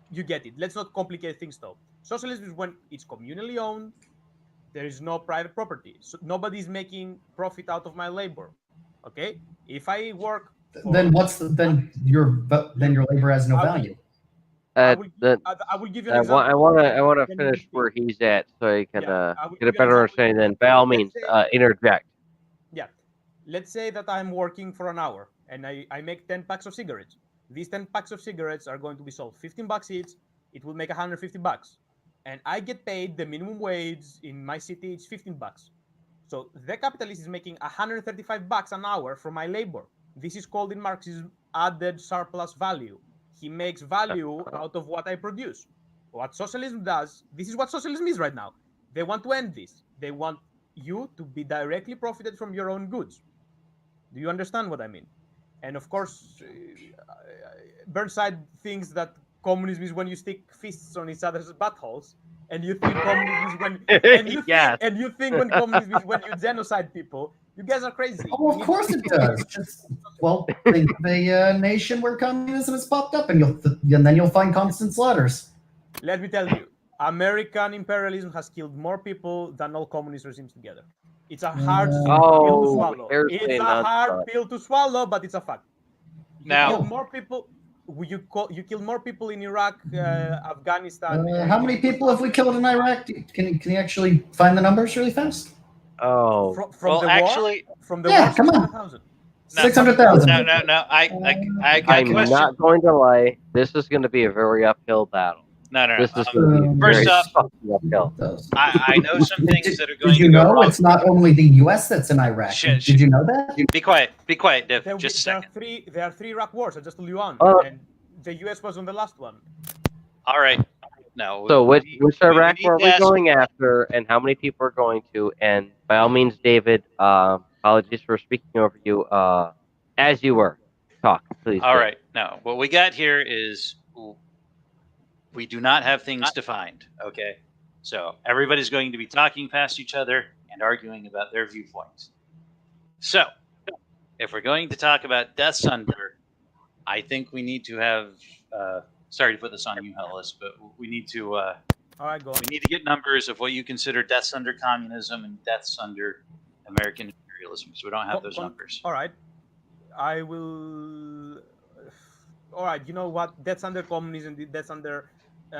You get it. Let's not complicate things though. Socialism is when it's communally owned. There is no private property. So nobody's making profit out of my labor. Okay? If I work Then then your labor has no value. I will give you an example. I want to finish where he's at so he can get a better understanding. Then, by all means, interject. Yeah. Let's say that I'm working for an hour and I make 10 packs of cigarettes. These 10 packs of cigarettes are going to be sold $15 each. It will make $150. And I get paid the minimum wage in my city, it's $15. So the capitalist is making $135 an hour from my labor. This is called in Marxism added surplus value. He makes value out of what I produce. What socialism does, this is what socialism is right now. They want to end this. They want you to be directly profited from your own goods. Do you understand what I mean? And of course, Burnside thinks that communism is when you stick fists on each other's buttholes, and you think communism is when Yes. you think when communism is when you genocide people. You guys are crazy. Oh, of course it does. Well, think of a nation where communism has popped up, and then you'll find constant slaughters. Let me tell you, American imperialism has killed more people than all communist regimes together. It's a hard pill to swallow. here's It's the a nonsense. hard pill to swallow, but it's a fact. You Now- killed more people. You killed more people in Iraq, Afghanistan. How many people have we killed in Iraq? Can you actually find the numbers really fast? Oh, From the war? From the Yeah, war, come on. 600,000. 600,000. No. I I'm question. not going to lie. This is going to be a very uphill battle. No. This is going to be First very off, fucking uphill. I know some things that are going Did you to go know wrong. it's not only the U.S. that's in Iraq? Did you know that? Be quiet, Div. Just a second. There are three Iraq wars. I just told you one, and the U.S. was on the last one. All right. No. So which Iraq need are to we ask- going after, and how many people are going to? And by all means, David, apologies for speaking over you. As you were, talk, please. All David. right. No. What we got here is we do not have things defined. Okay. So everybody's going to be talking past each other and arguing about their viewpoints. So if we're going to talk about Deaths Under, I think we need to have. Sorry to put this on you, Hellas, but we need to. All right, go on. We need to get numbers of what you consider deaths under communism and deaths under American imperialism, so we don't have those numbers. All right. I will. All right. You know what? Deaths under communism, deaths under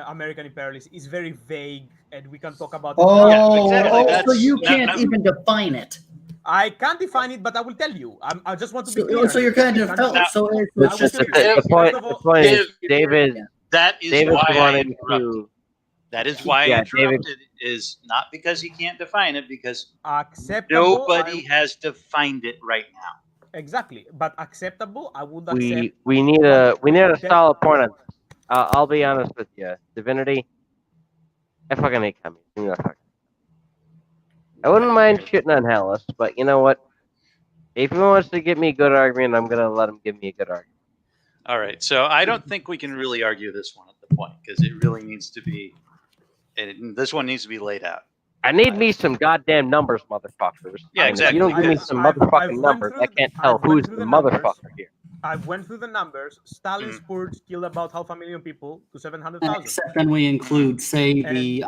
American imperialism is very vague, and we can talk about. So you can't even define it. I can't define it, but I will tell you. I just want to be clear. So you're kind of It's just the point is, David. That is David's why I wanting interrupted. to. That is why I Yeah, David. interrupted. Is not because he can't define it, because acceptable. nobody has defined it right now. Exactly, but acceptable. I would accept. We need a solid point on this. I'll be honest with you, Divinity. I fucking hate coming. You know, I wouldn't mind shitting on Hellas, but you know what? If he wants to give me a good argument, I'm gonna let him give me a good argument. All right, so I don't think we can really argue this one at the point because it really needs to be. This one needs to be laid out. I need me some goddamn numbers, motherfuckers. Yeah, I mean, exactly. If you don't give me some motherfucking numbers, I can't tell who's the motherfucker here. I went through the numbers. Stalin's purge killed about 500,000 people to 700,000. Except when we include, say, the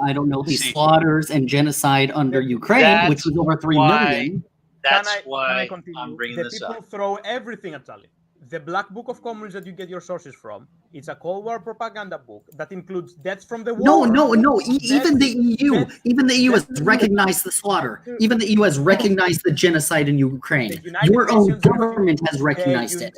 slaughters and genocide under Ukraine, which was over 3 million. That's Can why I continue? I'm bringing the this people up. throw everything at Stalin. The Black Book of Communism that you get your sources from, it's a Cold War propaganda book that includes deaths from the war. No. Even the EU has recognized the slaughter. Even the EU has recognized the genocide in Ukraine. Your own government has recognized it.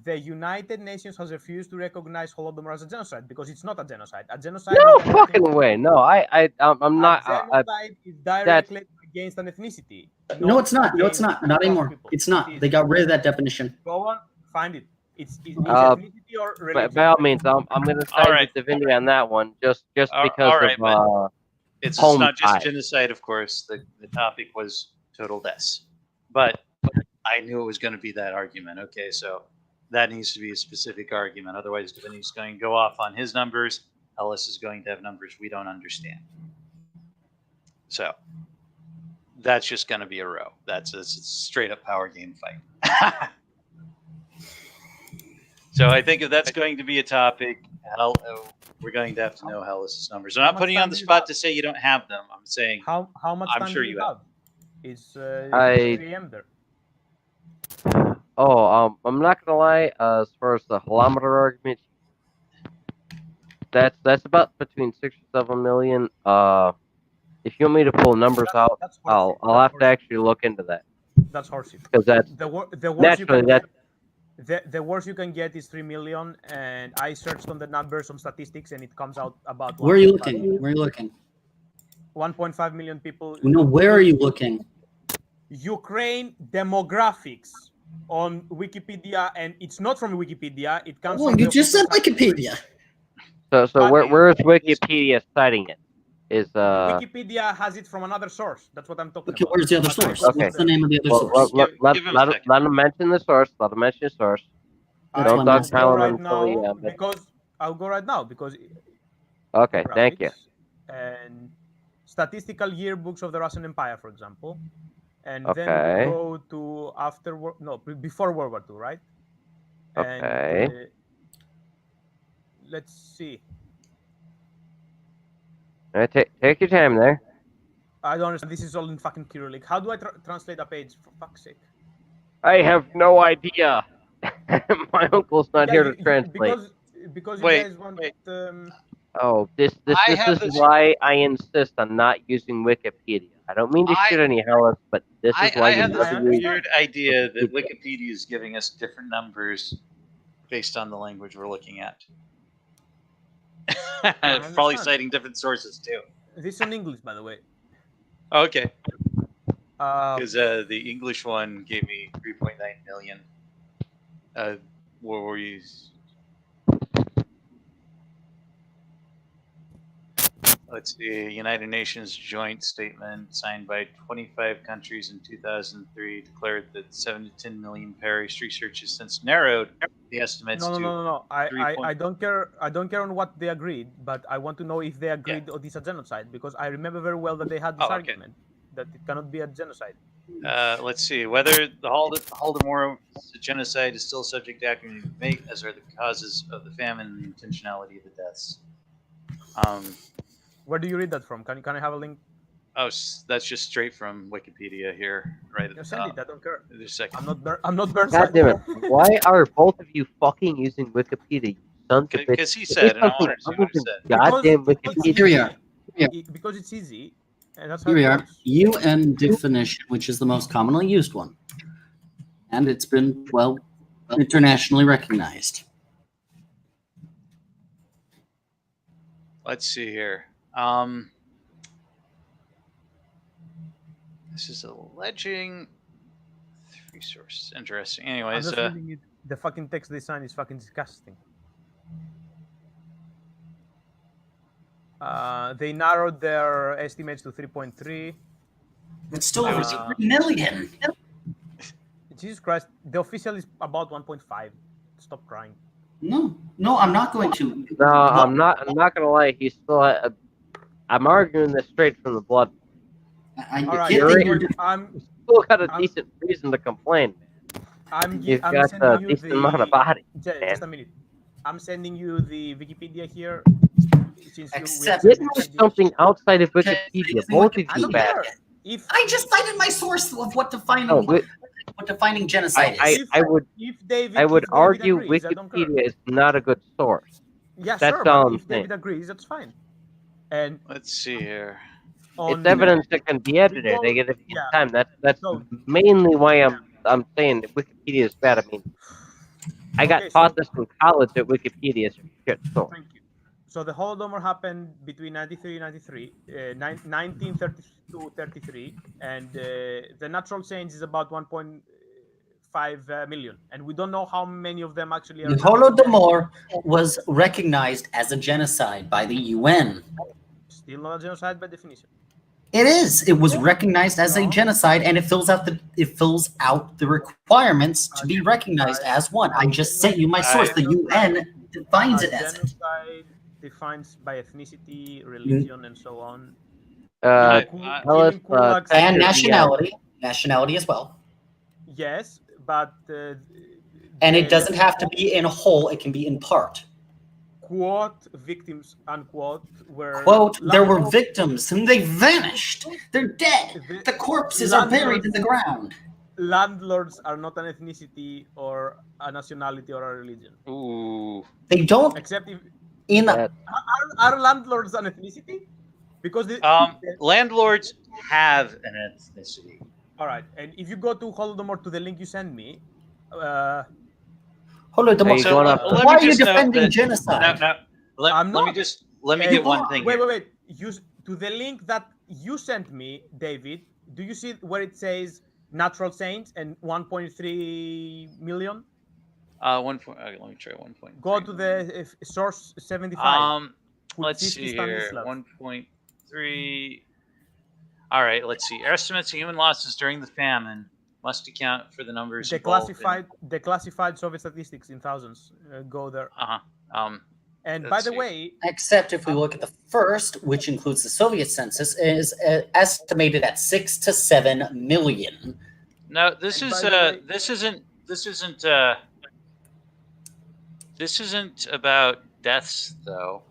The United Nations has refused to recognize Holodomor as a genocide because it's not a genocide. A genocide. No is fucking way. No, I'm not. genocide is directly against an ethnicity. No, it's not. No, it's not. Not anymore. It's not. They got rid of that definition. Go on, find it. It's ethnicity or religion. By all means, I'm going to side with Divinity on that one, just because of It's home not just ties. genocide, of course. The topic was total deaths, but I knew it was going to be that argument. Okay, so that needs to be a specific argument. Otherwise, Divinity's going to go off on his numbers. Ellis is going to have numbers we don't understand. So that's just going to be a row. It's a straight up power game fight. So I think if that's going to be a topic, we're going to have to know Hellas's numbers. I'm not putting you on the spot to say you don't have them. I'm saying how much I'm time sure do you have? It's 3 a.m. there. I'm not gonna lie. As far as the holometer argument, that's about between 6 or 7 million. If you want me to pull numbers out, I'll have to actually look into that. That's horseshit. Because that's the worst you naturally can that. The worst you can get is 3 million, and I searched on the numbers, some statistics, and it comes out about. Where are you looking? Where are you looking? 1.5 million people. No, where are you looking? Ukraine demographics on Wikipedia, and it's not from Wikipedia. It comes Well, from. you just said Wikipedia. So where is Wikipedia citing it? Is Wikipedia has it from another source. That's what I'm talking about. Where's the other source? Okay. What's the name of the other Well, source? let him mention the source. Let him mention the source. I'm Don't going to dogpile him right until he. now because I'll go right now because. Okay, thank you. And statistical yearbooks of the Russian Empire, for example, and then Okay. go to before World War II, right? Okay. And let's see. All right, take your time there. I don't understand. This is all in fucking Cyrillic. How do I translate a page? For fuck's sake. I have no idea. My uncle's not here to translate. Because you Wait, guys want. Oh, this I have is this- why I insist on not using Wikipedia. I don't mean to shoot any Hellas, but this is why I you have this never use weird idea that Wikipedia. Wikipedia is giving us different numbers based on the language we're looking at. Probably citing different sources too. This is in English, by the way. Okay. Because the English one gave me 3.9 million. What were you? Let's see. United Nations joint statement signed by 25 countries in 2003 declared that 7 to 10 million perished. Research has since narrowed the estimates to. No. I don't care. I don't care on what they agreed, but I want to know if they agreed on this a genocide because I remember very well that they had this argument that it cannot be a genocide. Let's see. Whether the Holodomor genocide is still subject to accurate debate, as are the causes of the famine and the intentionality of the deaths. Where do you read that from? Can I have a link? Oh, that's just straight from Wikipedia here, right at the Send top. it. I don't care. Just a second. I'm not Burnside. God damn it! Why are both of you fucking using Wikipedia? You sons of bitches. Because he said, and I want to see what he said. Goddamn Wikipedia. Here we are. Because it's easy, and that's how Here we it are. works. UN definition, which is the most commonly used one. And it's been, well, internationally recognized. Let's see here. This is alleging three sources. Interesting. I'm Anyways, just reading it. The fucking text they signed is fucking disgusting. They narrowed their estimates to 3.3. It's still over 3 million. Jesus Christ, the official is about 1.5. Stop crying. No, I'm not going to. No, I'm not gonna lie. He's still. I'm arguing this straight from the blood. All right, I'm still got a decent reason to complain. You've got a decent amount of body. Just a minute. I'm sending you the Wikipedia here. Give me something outside of Wikipedia. Both of you bad. I just cited my source of what defining genocide is. I would argue Wikipedia is not a good source. Yeah, that's sure, all but I'm if saying. David agrees, that's fine. And let's see here. It's evidence that can be edited. They get it in time. That's mainly why I'm saying that Wikipedia is bad. I mean, I got taught this in college that Wikipedia is a shit source. Thank you. So the Holodomor happened between 1932-33, and the natural change is about 1.5 million, and we don't know how many of them actually are. The Holodomor was recognized as a genocide by the UN. Still not a genocide by definition. It is. It was recognized as a genocide, and it fills out the requirements to be recognized as one. I just sent you my source. The UN defines it as it. Genocide defines by ethnicity, religion, and so on. And nationality as well. Yes, but and it doesn't have to be in whole; it can be in part. Quote victims unquote were quote there were victims and they vanished. They're dead. The corpses are buried in the ground. Landlords are not an ethnicity or a nationality or a religion. Ooh. They don't. Except if are landlords an ethnicity? Because landlords have an ethnicity. All right, and if you go to Holodomor to the link you send me. Holodomor. So why are you defending genocide? Let me get one thing. Wait. Use to the link that you sent me, David. Do you see where it says natural change and 1.3 million? Let me try 1.3. Go to the source 75. Let's see here. 1.3. All right. Let's see. Estimates of human losses during the famine must account for the numbers. Declassified Soviet statistics in thousands. Go there. And by the way, except if we look at the first, which includes the Soviet census, is estimated at 6 to 7 million. No, this And is by the way- this isn't about deaths though.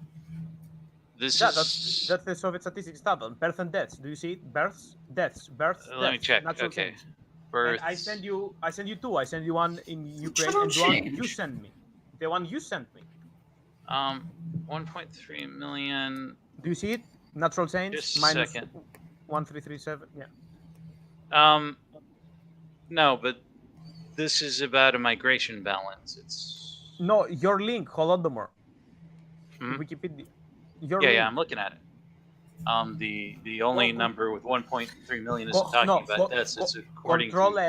That's the Soviet statistics tablet. Births and deaths. Do you see it? Births, deaths, births. Let me deaths, check. natural Okay. change. Births. And I send you two. I send you one in Ukraine Natural and the one change. you send me. The one you sent me. 1.3 million. Do you see it? Natural change Just a minus second. 1337. Yeah. No, but this is about a migration balance. It's No, your link, Holodomor. Hmm? Wikipedia. Your yeah, link. yeah, I'm looking at it. The only Go- number with 1.3 million Go- isn't talking no, about go- deaths. go- It's according Control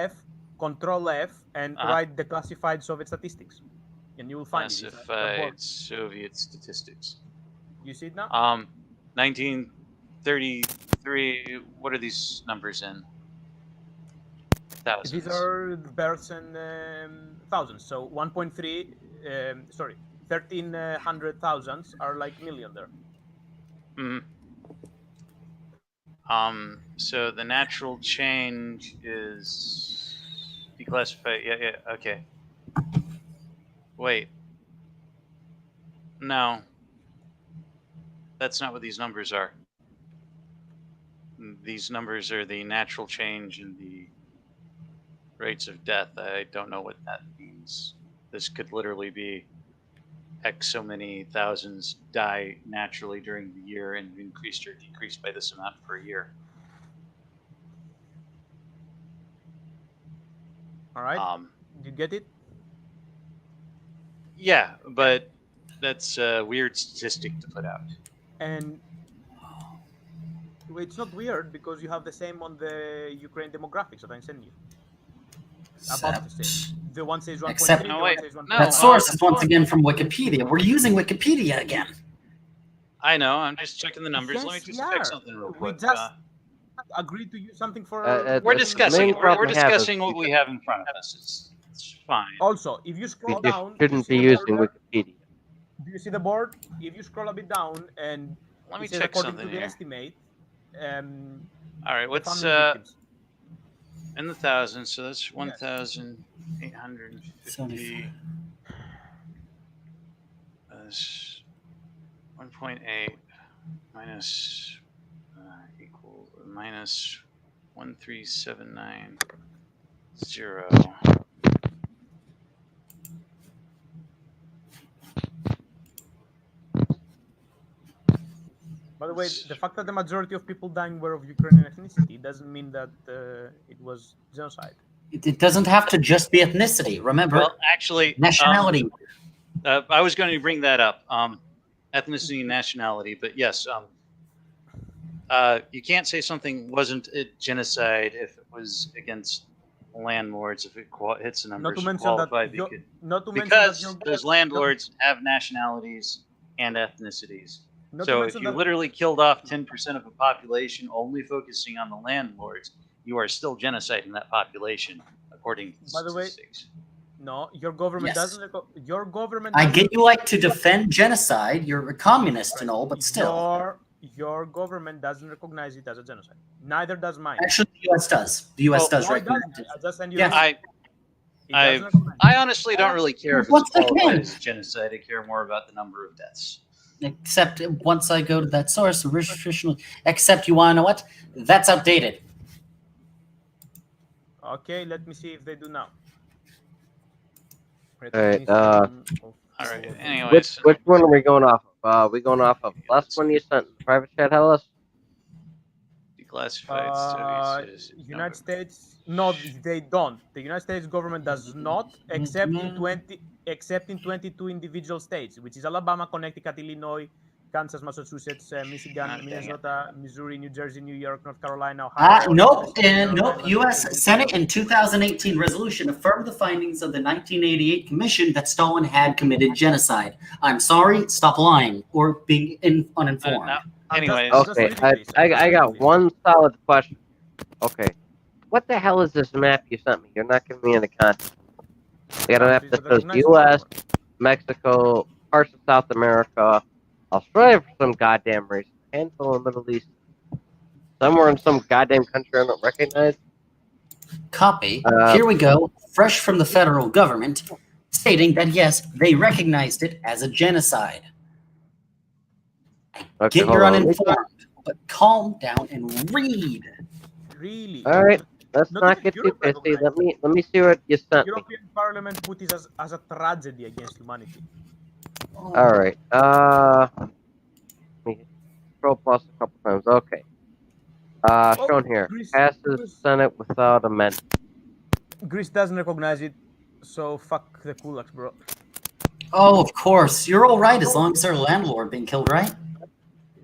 F, and Uh-huh. write declassified Soviet statistics, and you will to find it. It's a classified board. Soviet statistics. You see it now? 1933. What are these numbers in? Thousands. These are births and thousands. So 1.3, 1,300,000 are like million there. So the natural change is declassified. Yeah, okay. Wait. No. That's not what these numbers are. These numbers are the natural change in the rates of death. I don't know what that means. This could literally be X so many thousands die naturally during the year and increased or decreased by this amount per year. All right. You get it? Yeah, but that's a weird statistic to put out. And it's not weird because you have the same on the Ukraine demographics that I'm sending you. About the same. The one says 1.3, Except the one says 1.3. that source is once again from Wikipedia. We're using Wikipedia again. I know. I'm just checking the numbers. Let me Yes, just we check are. something real We quick. just agreed to use something for. We're the discussing. main We're problem we have is discussing what we have in front of us. It's fine. Also, if you We scroll just down, shouldn't you be see the using board there? Wikipedia. Do you see the board? If you scroll a bit down and Let me it says check according something to the here. estimate, All right, the what's family victims. in the thousands? So that's 1,850. That's 1.8 minus equal minus 13790. By the way, the fact that the majority of people dying were of Ukrainian ethnicity doesn't mean that it was genocide. It doesn't have to just be ethnicity. Remember, Well, actually, nationality. I was going to bring that up, ethnicity and nationality. But yes, you can't say something wasn't a genocide if it was against landlords, if it hits the numbers Not to mention that qualified your- because, not to mention that because your- those landlords have nationalities and ethnicities. Not to So if mention you that- literally killed off 10% of a population only focusing on the landlords, you are still genociding that population according to By the way, statistics. no, your government Yes. doesn't. Your government. I doesn't- get you like to defend genocide. You're a communist and all, but still. Your government doesn't recognize it as a genocide. Neither does mine. Actually, the U.S. does. The U.S. does Why recognize doesn't it. it? I just send you. Yes. the link. It I doesn't recognize I honestly don't really care if Once it's qualified again. as genocide. I care more about the number of deaths. Except once I go to that source, original. Except you want to know what? That's outdated. Okay, let me see if they do now. All right. All right. Anyways, Which one are we going off of? We going off of last one you sent in the private chat, Hellas? declassified studies. United States, no, they don't. The United States government does not, except in 22 individual states, which is Alabama, Connecticut, Illinois, Kansas, Massachusetts, Michigan, Minnesota, Missouri, New Jersey, New York, North Carolina, Ohio. Nope. Nope. U.S. Senate in 2018 resolution affirmed the findings of the 1988 commission that Stalin had committed genocide. I'm sorry. Stop lying or being uninformed. Anyways, okay, I got one solid question. Okay, what the hell is this map you sent me? You're not giving me any context. I got a map that says U.S., Mexico, parts of South America, Australia for some goddamn reason, a handful in the Middle East, somewhere in some goddamn country I don't recognize. Copy. Here we go, fresh from the federal government, stating that yes, they recognized it as a genocide. Okay, Get hold your on. uninformed, but calm down and read. Really? All right, let's Not not even get too Europe pissy. recognized Let me see what you sent me. European Parliament put it as a tragedy against humanity. All right. Let me scroll plus a couple times. Okay. Shown here. Passes Senate without amendment. Greece doesn't recognize it, so fuck the kulaks, bro. Oh, of course. You're all right as long as their landlord being killed, right?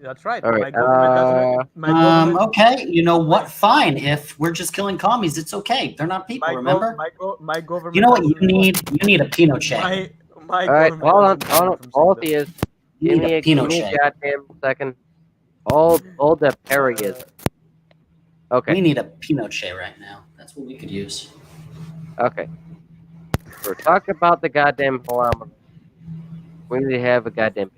That's right. All right. My government doesn't. My government. Okay. You know what? Fine. If we're just killing commies, it's okay. They're not people, remember? My government. You know what you need? You need a Pinochet. My All right. government. Hold on. All of you. You need a Give me a Pinochet. goddamn second. Hold that Perry is. Okay. We need a Pinochet right now. That's what we could use. Okay. We're talking about the goddamn kilometer. We need to have a goddamn base.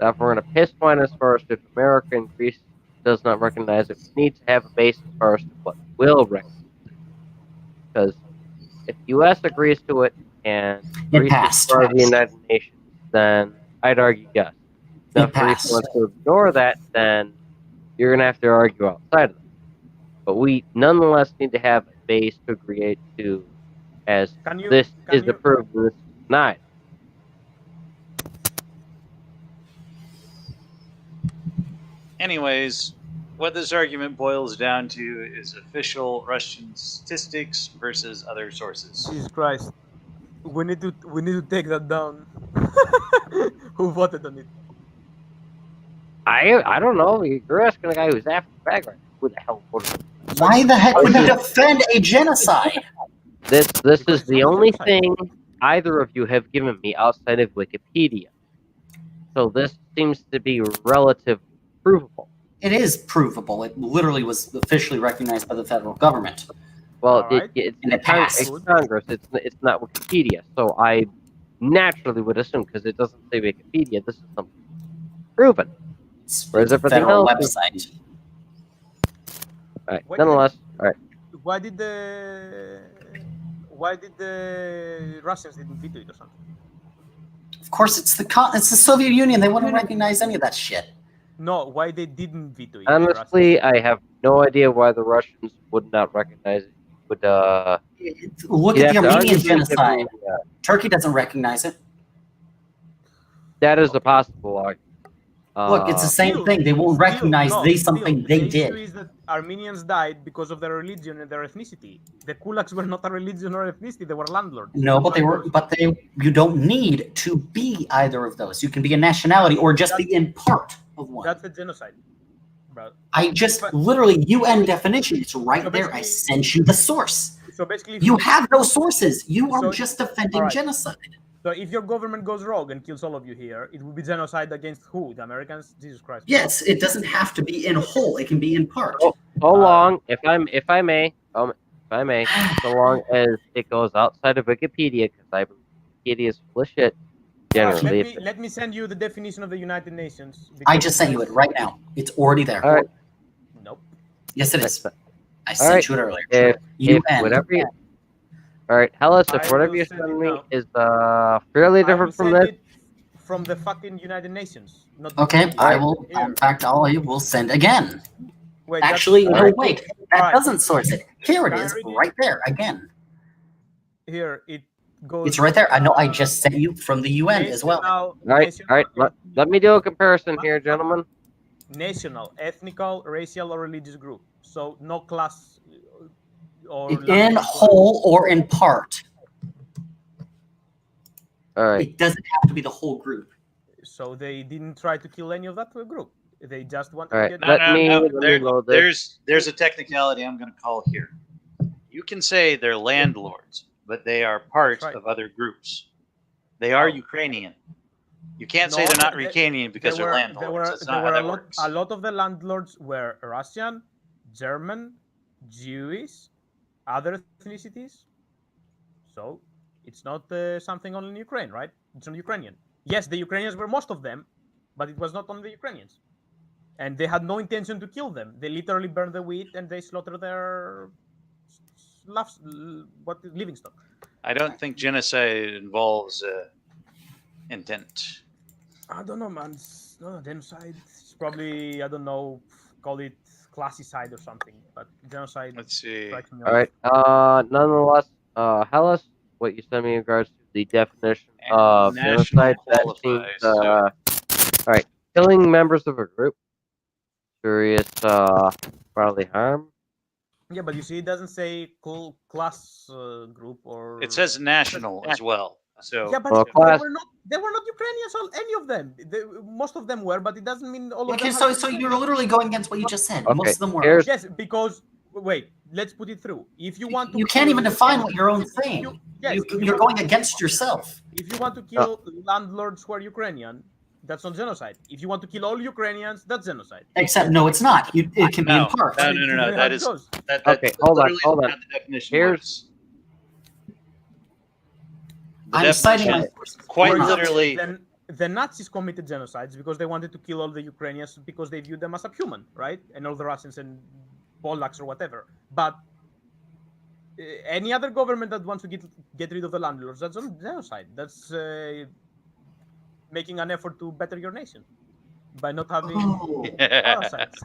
Now, if we're gonna piss point us first, if America and Greece does not recognize it, we need to have a basis first of what will recognize it. Because if the U.S. agrees to it and Greece is part of the United Nations, then I'd argue yes. Now, if Greece wants to ignore that, then you're gonna have to argue outside of that. But we nonetheless need to have a base to agree to, as this is approved and this is denied. Anyways, what this argument boils down to is official Russian statistics versus other sources. Jesus Christ. We need to take that down. Who voted on it? I don't know. You're asking a guy who's after the bag right now. Who the hell voted? Why the heck would you defend a genocide? This is the only thing either of you have given me outside of Wikipedia. So this seems to be relatively provable. It is provable. It literally was officially recognized by the federal government. Well, Right. it's passed. Congress. It's not Wikipedia. So I naturally would assume, because it doesn't say Wikipedia, this is something proven. Whereas everything federal else is- website. All right. Nonetheless, all right. Why did the Russians didn't veto it or something? Of course, it's the Soviet Union. They wouldn't recognize any of that shit. No, why they didn't veto it? Honestly, I have no idea why the Russians would not recognize it. Would Look you'd at the have to Armenian argue genocide. yeah. Turkey doesn't recognize it. That is a possible argument. Look, it's the same thing. They won't recognize something they the issue did. is that Armenians died because of their religion and their ethnicity. The kulaks were not a religion or ethnicity; they were landlords. No, but you don't need to be either of those. You can be a nationality or just be in part of one. That's a genocide, bro. I just literally UN definition. It's right there. I sent you the source. So basically, You have no sources. You are So- just defending alright. genocide. So if your government goes rogue and kills all of you here, it will be genocide against who? The Americans? Jesus Christ. Yes, it doesn't have to be in whole. It can be in part. So long, if I may, so long as it goes outside of Wikipedia, because I believe Wikipedia is full of shit. Generally, Let me send you the definition of the United Nations. I just sent you it right now. It's already there. All right. Nope. Yes, it is. I All sent right. you it earlier. If UN. whatever you, all right, Hellas, if I whatever will you send send it me now. is fairly I will different from send this, it from the fucking United Nations. Not Okay, I will. Here. In fact, I will send again. Wait, Actually, no, that's- wait. That Alright. doesn't source it. Here it Can I is, read it? right there again. Here it goes. It's right there. I know. I just sent you from the UN as well. all right. Let me do a comparison here, gentlemen. National, ethnical, racial, or religious group. So no class or In whole or in part. All right. It doesn't have to be the whole group. So they didn't try to kill any of that group. They just wanted All right, to get. There's a technicality I'm going to call here. You can say they're landlords, but they are part of other groups. They are Ukrainian. You can't say they're not Ukrainian because they're landlords. That's not how that works. A lot of the landlords were Russian, German, Jewish, other ethnicities. So it's not something only in Ukraine, right? It's not Ukrainian. yes, the Ukrainians were most of them, but it was not on the Ukrainians. And they had no intention to kill them. They literally burned the wheat and they slaughtered their livestock. I don't think genocide involves intent. I don't know, man. It's not a genocide. It's probably, I don't know, call it classicide or something. But genocide. Let's see. All right. Nonetheless, Hellas, what you sent me in regards to the definition of genocide, that seems all right. Killing members of a group, serious bodily harm. Yeah, but you see, it doesn't say class group or. It says national as well. So yeah, but they were not Ukrainians, any of them. Most of them were, but it doesn't mean all of Okay, them. so you're literally going against what you just said. Okay, Most of them were. Yes, because wait, let's put it through. If you want to, You can't even define what your own thing. You're going against yourself. If you want to kill landlords who are Ukrainian, that's not genocide. If you want to kill all Ukrainians, that's genocide. Except no, it's not. It can be in part. No. That is that. Okay, hold on. The definition Here's. I'm citing quite literally. Then the Nazis committed genocides because they wanted to kill all the Ukrainians because they viewed them as subhuman, right? And all the Russians and Polacks or whatever. But any other government that wants to get rid of the landlords, that's not genocide. That's making an effort to better your nation by not having parasites.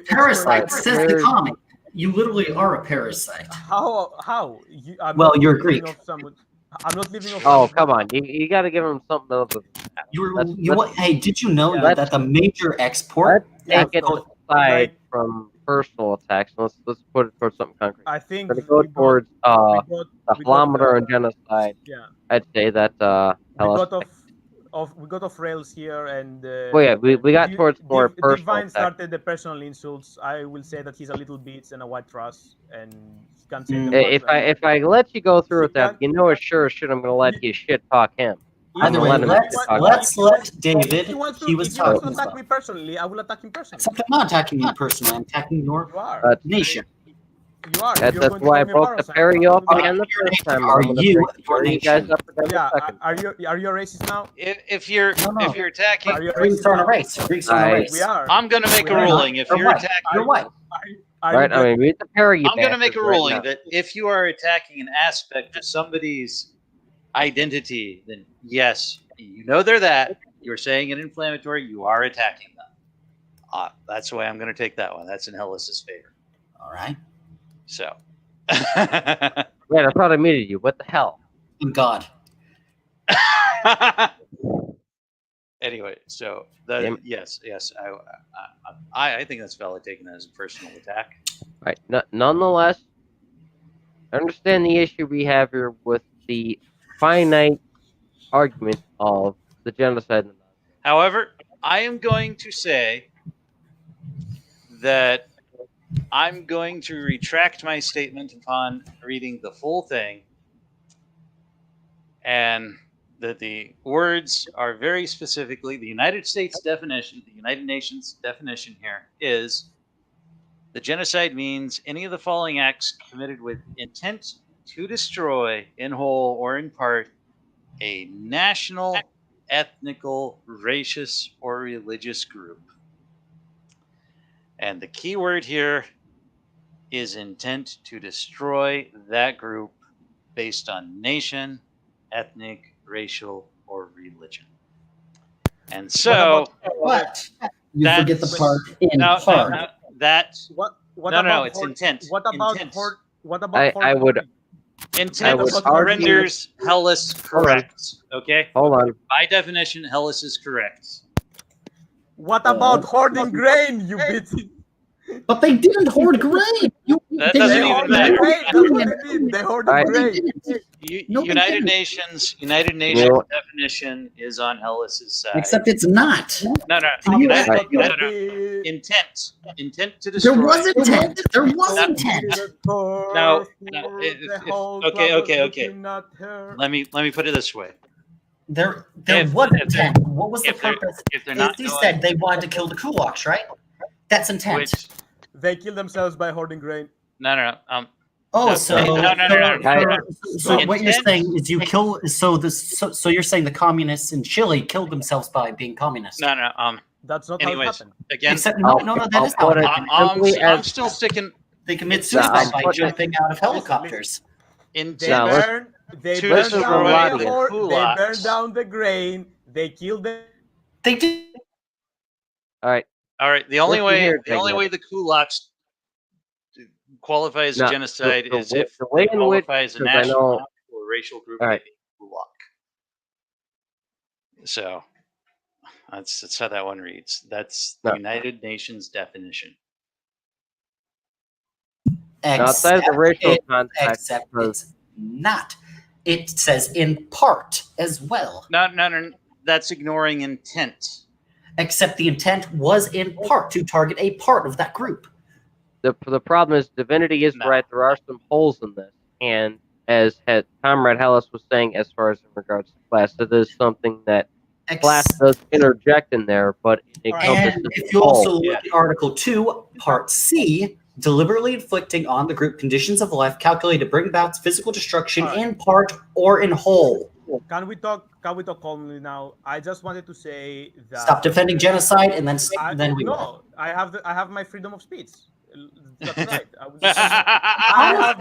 Parasites, says the comic. You literally are a parasite. How? You're Greek. I'm not living off. Oh, come on! You got to give them something else. Hey, did you know that the major export? Let's take it aside from personal attacks. Let's put it towards something concrete. I think we're gonna go towards the kilometer and genocide. Yeah. I'd say that we got off rails here, and we got towards more personal Divine attacks. started the personal insults. I will say that he's a little bitch and a white trash, and he can't say If I let you go through with that, you know, sure as shit, I'm gonna let you shit talk him. Either way, let's let David. If he wants to attack me personally, I will attack him personally. Except I'm not attacking you personally. I'm attacking your nation. You are. That's why I broke the parry off again the first time. Are you your you guys up again Yeah. the second. Are you a racist now? If you're attacking, Are you a Greeks racist are on a now? race. Greeks are on a race. We are. I'm gonna make a ruling. If you're attacking, You're white. Right? I mean, read the parry. You I'm gonna make a bastards, right ruling now. that if you are attacking an aspect of somebody's identity, then yes, you know they're that. You're saying it inflammatory. You are attacking them. That's why I'm gonna take that one. That's in Hellas's favor. All right. So. Man, I thought I muted you. What the hell? God. Anyway, so yes, I think that's valid, taking that as a personal attack. Right. Nonetheless, I understand the issue we have here with the finite argument of the genocide. However, I am going to say that I'm going to retract my statement upon reading the full thing, and that the words are very specifically the United States definition, the United Nations definition here is the genocide means any of the following acts committed with intent to destroy in whole or in part a national, ethnical, racial, or religious group. And the key word here is intent to destroy that group based on nation, ethnic, racial, or religion. And so, What? You forget the part in part. It's intent. What about intent. What about I would. Intent would renders Hellas correct. Okay. Hold on. By definition, Hellas is correct. What about hoarding grain, you bitch? But they didn't hoard grain. That doesn't even matter. They hoarded grain. United Nations definition is on Hellas's side. Except it's not. No. Intent to destroy. There was intent. There was intent. No. Okay. Let me put it this way. There was intent. What was the purpose? They said they wanted to kill the kulaks, right? That's intent. They kill themselves by hoarding grain. No. Oh, No, so no. so what you're Intent- saying is you kill. So you're saying the communists in Chile killed themselves by being communists. No. That's not Anyways, how it happened. again, Except no, that is how it happened. I'm still sticking. They commit it's- suicide by putting it- jumping out of helicopters. They Intent burn. They to burn listen down from the Lottie. they burn down the grain. They kill them. They did. All right. All right. The only Listen way here, the only Jacob. way the kulaks qualify as No, genocide the is way- if the way they in which- qualify as a 'cause I national know- or racial group All right. like kulak. So that's how that one reads. That's the No. United Nations definition. Outside of the racial context, Except it's not. It says in part as well. No. That's ignoring intent. Except the intent was in part to target a part of that group. the problem is Divinity is right. There are some holes in this, and as Comrade Hellas was saying, as far as in regards to class, it is something that class does interject in there, but it encompasses And if the you whole. also look at Article 2, Part C, deliberately inflicting on the group conditions of life calculated to bring about physical destruction in part or in whole. Can we talk calmly now? I just wanted to say that. Stop defending genocide, and then we no. will. I have my freedom of speech. That's right. I have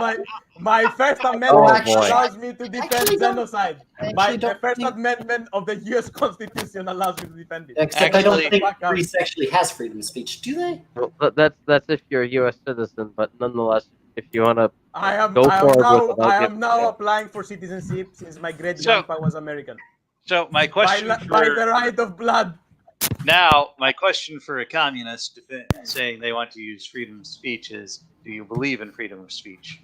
my First Amendment allows me to defend genocide. The First Amendment of the U.S. Constitution allows me to defend it. Except I don't think Greece actually has freedom of speech, do they? Well, that's if you're a U.S. citizen, but nonetheless, if you want to I am now applying for citizenship since my great grandpa was American. So my question by the right of blood. Now, my question for a communist saying they want to use freedom of speech is: do you believe in freedom of speech?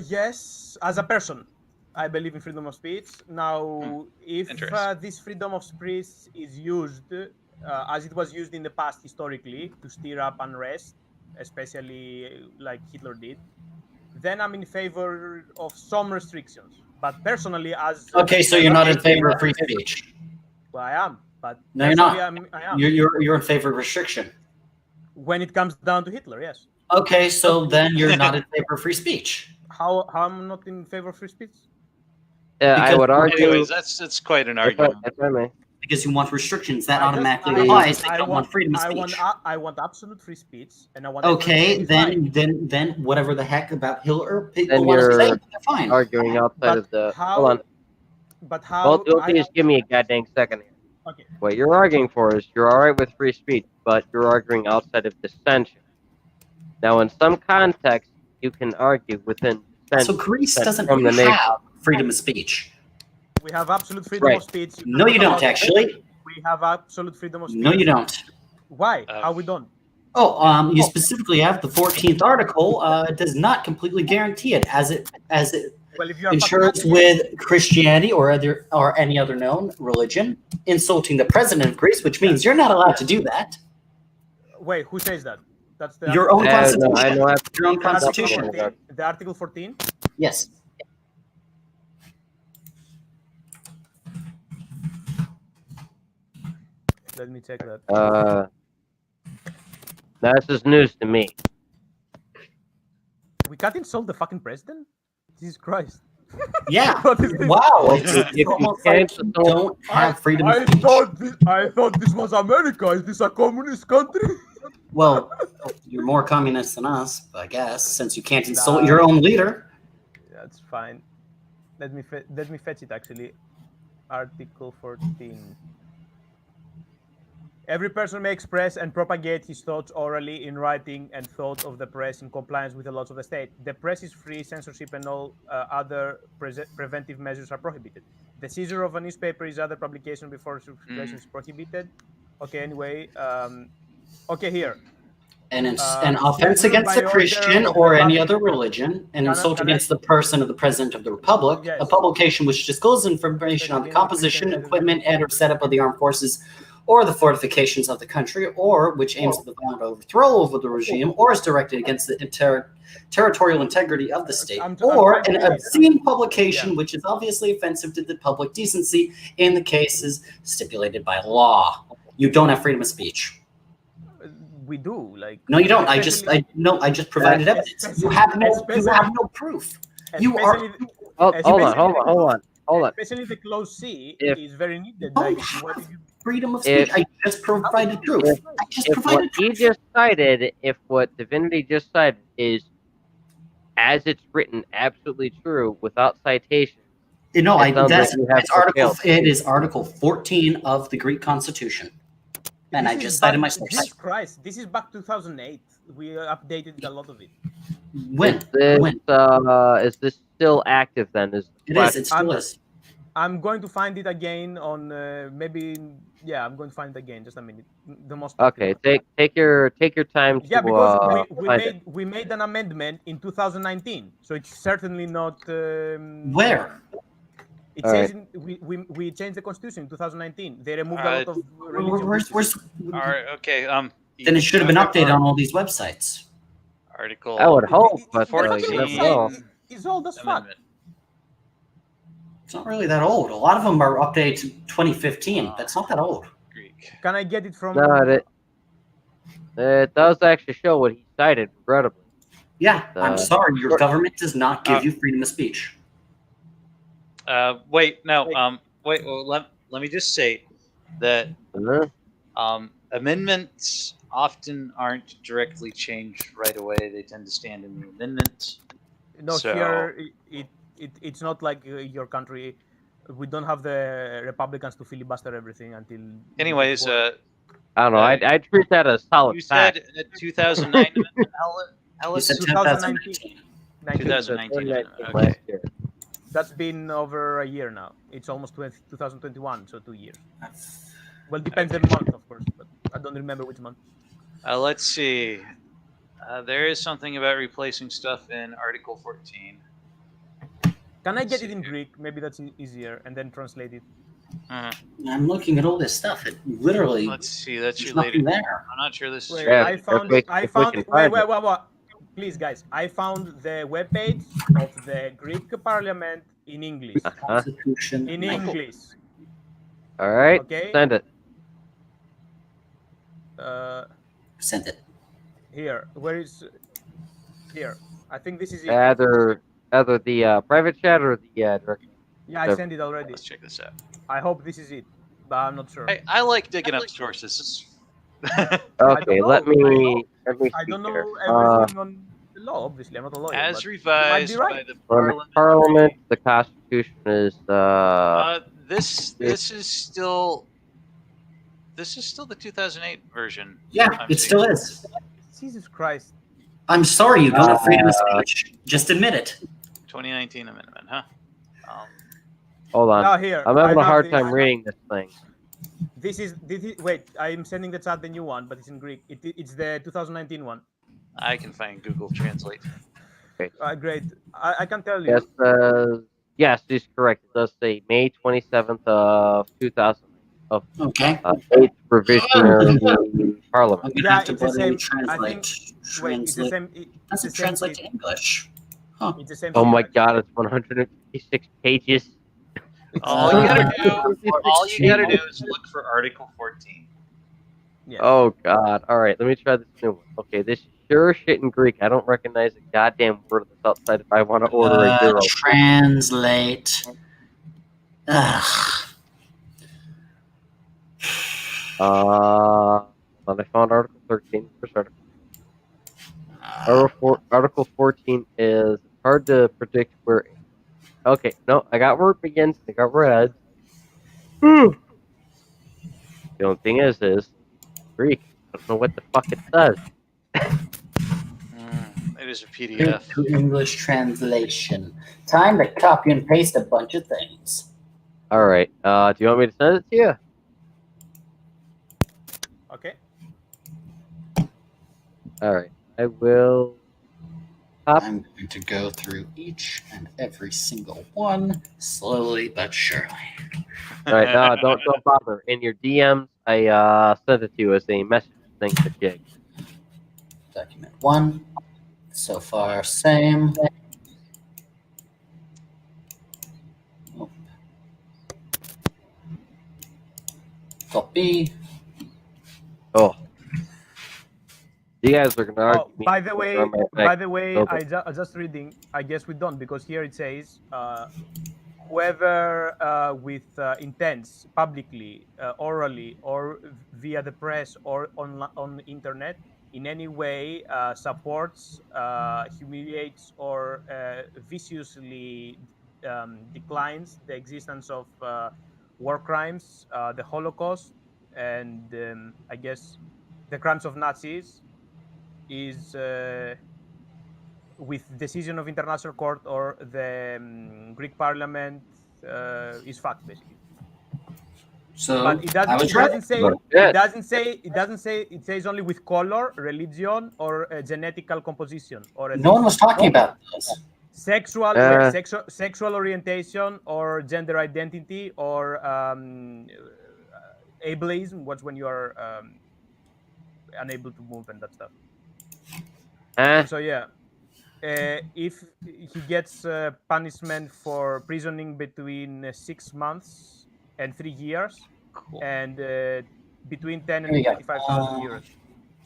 Yes, as a person, I believe in freedom of speech. Now, if this freedom of speech is used, as it was used in the past historically, to stir up unrest, especially like Hitler did, then I'm in favor of some restrictions. But personally, as Okay, so you're not in favor of free speech. Well, I am, but No, you're not. I am. You're in favor of restriction. When it comes down to Hitler, yes. Okay, so then you're not in favor of free speech. How I'm not in favor of free speech? I would argue. Anyways, that's quite an argument. If I may. Because you want restrictions, that automatically applies. They don't want freedom of speech. I want absolute free speech, and I want. Okay, then whatever the heck about Hitler people Then want to say, you're they're fine. arguing outside of the. Hold on. But how? Well, just give me a goddamn second here. Okay. What you're arguing for is you're all right with free speech, but you're arguing outside of dissension. Now, in some context, you can argue within dissent. So Greece doesn't from the nation. have freedom of speech. We have absolute freedom Right. of speech. No, you don't actually. We have absolute freedom of speech. No, you don't. Why? How we don't? Oh, you specifically have the 14th article. Does not completely guarantee it, as it Well, if you are ensures with Christianity or any other known religion insulting the president of Greece, which means you're not allowed to do that. Wait, who says that? That's the Your own constitution. I know Your own The Article constitution. 14? The Article 14. Yes. Let me check that. This is news to me. We can't insult the fucking president? Jesus Christ. Yeah. What is this? Wow. If you Almost can't, like you don't have freedom of I speech. thought this was America. Is this a communist country? Well, you're more communist than us, I guess, since you can't insult your own leader. That's fine. Let me fetch it actually. Article 14. Every person may express and propagate his thoughts orally, in writing, and thought of the press in compliance with the laws of the state. The press is free, censorship and all other preventive measures are prohibited. The seizure of a newspaper is other publication before circulation is prohibited. Okay, anyway. Okay, here. An offense against a Christian or any other religion, an insult against the person of the President of the Republic, a publication which discloses information on the composition, equipment, and/or setup of the armed forces or the fortifications of the country, or which aims at the violent overthrow of the regime, or is directed against the territorial integrity of the state, or an obscene publication which is obviously offensive to the public decency in the cases stipulated by law. You don't have freedom of speech. we do. Like No, you don't. I just provided evidence. You have no proof. You are. Hold on. Especially the close C If- is very needed. Don't Like, what did you? Freedom of speech. I just provided proof. I just provided He just cited, if what Divinity just cited is, as it's written, absolutely true without citation. No, it sounds like you have it is Article 14 of the Greek Constitution. And I just cited my source. Jesus Christ, this is back 2008. We updated a lot of it. When? Is this still active then? Is the It is. question. It still is. I'm going to find it again on maybe. Yeah, I'm going to find it again. Just a minute. The most. Okay, take your time. Yeah, to, because find it. we made an amendment in 2019, so it's certainly not. Where? It All says right. we changed the constitution in 2019. They removed a lot of religion. All right. Okay. Then it should have been updated on all these websites. Article. I would hope, but The website is old as fuck. It's not really that old. A lot of them are updated to 2015. That's not that old. Can I get it from? No, it does actually show what he cited, regrettably. Yeah, I'm sorry. Your government does not give you freedom of speech. Wait. No. Wait. Well, let me just say that amendments often aren't directly changed right away. They tend to stand in the amendments. No, So- here it's not like your country. We don't have the Republicans to filibuster everything until. Anyways, I don't know. I treat that as solid you fact. said a 2009 amendment, Ellis? You said 2019. 2019. Okay. Last year. That's been over a year now. It's almost 2021, so 2 years. Well, depends on the month, of course, but I don't remember which month. Let's see. There is something about replacing stuff in Article 14. Can I get it in Greek? Maybe that's easier, and then translate it. I'm looking at all this stuff. It literally. Let's see. That's there's your later. nothing there. I'm not sure this is. Wait, true. I found. can Wait. Please, guys. I found the webpage of the Greek Parliament in English. Constitution. In English. All right. Okay. Send it. Send it. Here. Where is? Here. I think this is it. Either the private chat or the direct. Yeah, I sent it already. Let's check this out. I hope this is it, but I'm not sure. I like digging up sources. Okay, let me I don't see here. know everything on the law. Obviously, I'm not a lawyer. As but revised you might be right. by the On the Parliament, the Constitution is This is still the 2008 version. Yeah, I'm it seeing. still is. Jesus Christ. I'm sorry you don't have freedom of speech. Just admit it. 2019 amendment, huh? hold on. Now here, I'm having I a have hard this. time reading this thing. This is wait. I'm sending the chat the new one, but it's in Greek. It's the 2019 one. I can find Google Translate. Okay. Great. I can tell you. Yes, yes, this is correct. It does say May 27th of 2000 of Okay. 8th revision Parliament. I'm gonna Yeah, have to it's the put same. in translate. Wait, it's the same. It's the Doesn't same translate thing. to English. It's the same. Oh thing. my God, it's 156 pages. All you gotta do is look for Article 14. Yes. Oh God! All right, let me try this new one. Okay, this is sure shit in Greek. I don't recognize a goddamn word of this outside if I want to order a gyro. Translate. Ugh. And I found Article 13. First article. Article 14 is hard to predict where. Okay, no, I got where it begins. I got where it ends. The only thing is Greek. I don't know what the fuck it says. It is a PDF. To English translation. Time to copy and paste a bunch of things. All right. Do you want me to send it to you? Okay. All right. I will. I'm going to go through each and every single one slowly but surely. All right. No, don't bother. In your DMs, I sent it to you as a message thing to Jig. Document 1. So far, same. Oh. Copy. Oh. You guys are gonna argue. Oh, by the way, I just reading. I guess we don't, because here it says whoever with intents publicly, orally, or via the press or on internet in any way supports, humiliates, or viciously declines the existence of war crimes, the Holocaust, and I guess the crimes of Nazis is with decision of international court or the Greek parliament is fact, basically. So But it I doesn't. was It right. doesn't say. It doesn't say. It doesn't say. It says only with color, religion, or genetical composition, or No one was talking about this. sexual orientation, or gender identity, or ableism. What's when you are unable to move and that stuff. And so yeah, if he gets punishment for prisoning between 6 months and 3 years, and between 10 and 35,000 euros.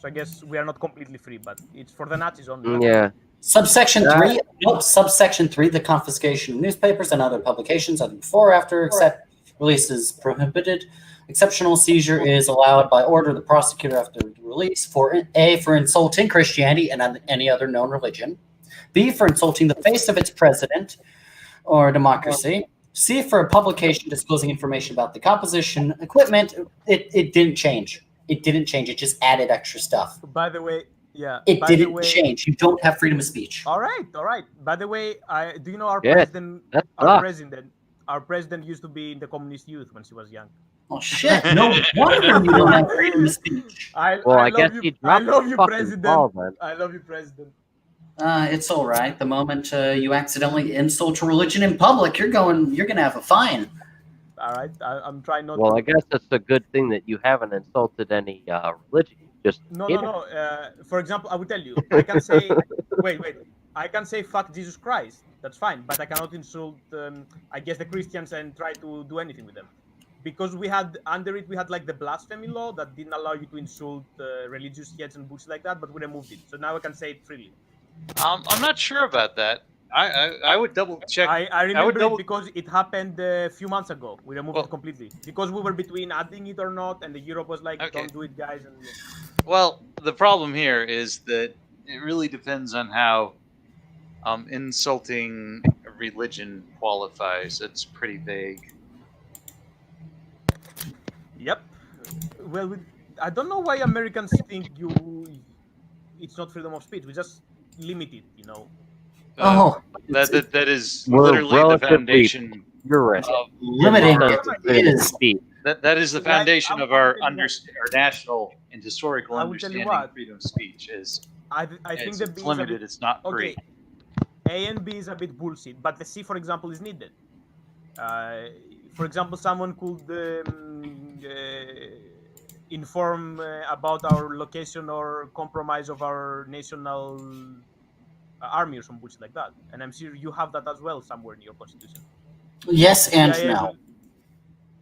So I guess we are not completely free, but it's for the Nazis only. Yeah. Subsection 3. Nope. Subsection 3. The confiscation of newspapers and other publications either before or after except release is prohibited. Exceptional seizure is allowed by order of the prosecutor after release for A, for insulting Christianity and any other known religion. B, for insulting the face of its president or democracy. C, for a publication disclosing information about the composition, equipment. It didn't change. It didn't change. It just added extra stuff. By the way, yeah. It by the didn't way, change. You don't have freedom of speech. All right, all right. By the way, do you know our Yes, president? that's Our tough. president. Our president used to be in the communist youth when she was young. Oh shit! No wonder you don't have freedom of speech. I I love guess you. he I dropped love the you, fucking president. ball, man. I love you, president. It's all right. The moment you accidentally insult a religion in public, you're gonna have a fine. All right, I'm trying not Well, to. I guess it's a good thing that you haven't insulted any religion. Just No, hate no, it. no. For example, I will tell you. I can say, wait. I can say fuck Jesus Christ. That's fine, but I cannot insult. I guess the Christians and try to do anything with them, because we had under it we had like the blasphemy law that didn't allow you to insult religious heads and books like that, but we removed it. So now I can say it freely. I'm not sure about that. I would double check. I would remember double. it because it happened a few months ago. We removed it completely because we were between adding it or not, and the Europe was like, "Don't do it, guys." And Well, the problem here is that it really depends on how insulting a religion qualifies. It's pretty vague. Yep. Well, I don't know why Americans think it's not freedom of speech. We just limit it, you know. That is We're literally the relatively foundation. purist. Of Limiting it is that is the foundation of our national and historical I will tell you understanding what. of freedom of speech. Is I think it's the B is a limited. bit- It's not okay. free. A and B is a bit bullshit, but the C, for example, is needed. For example, someone could inform about our location or compromise of our national army or some bullshit like that. And I'm sure you have that as well somewhere in your constitution. Yes and CIA no. will-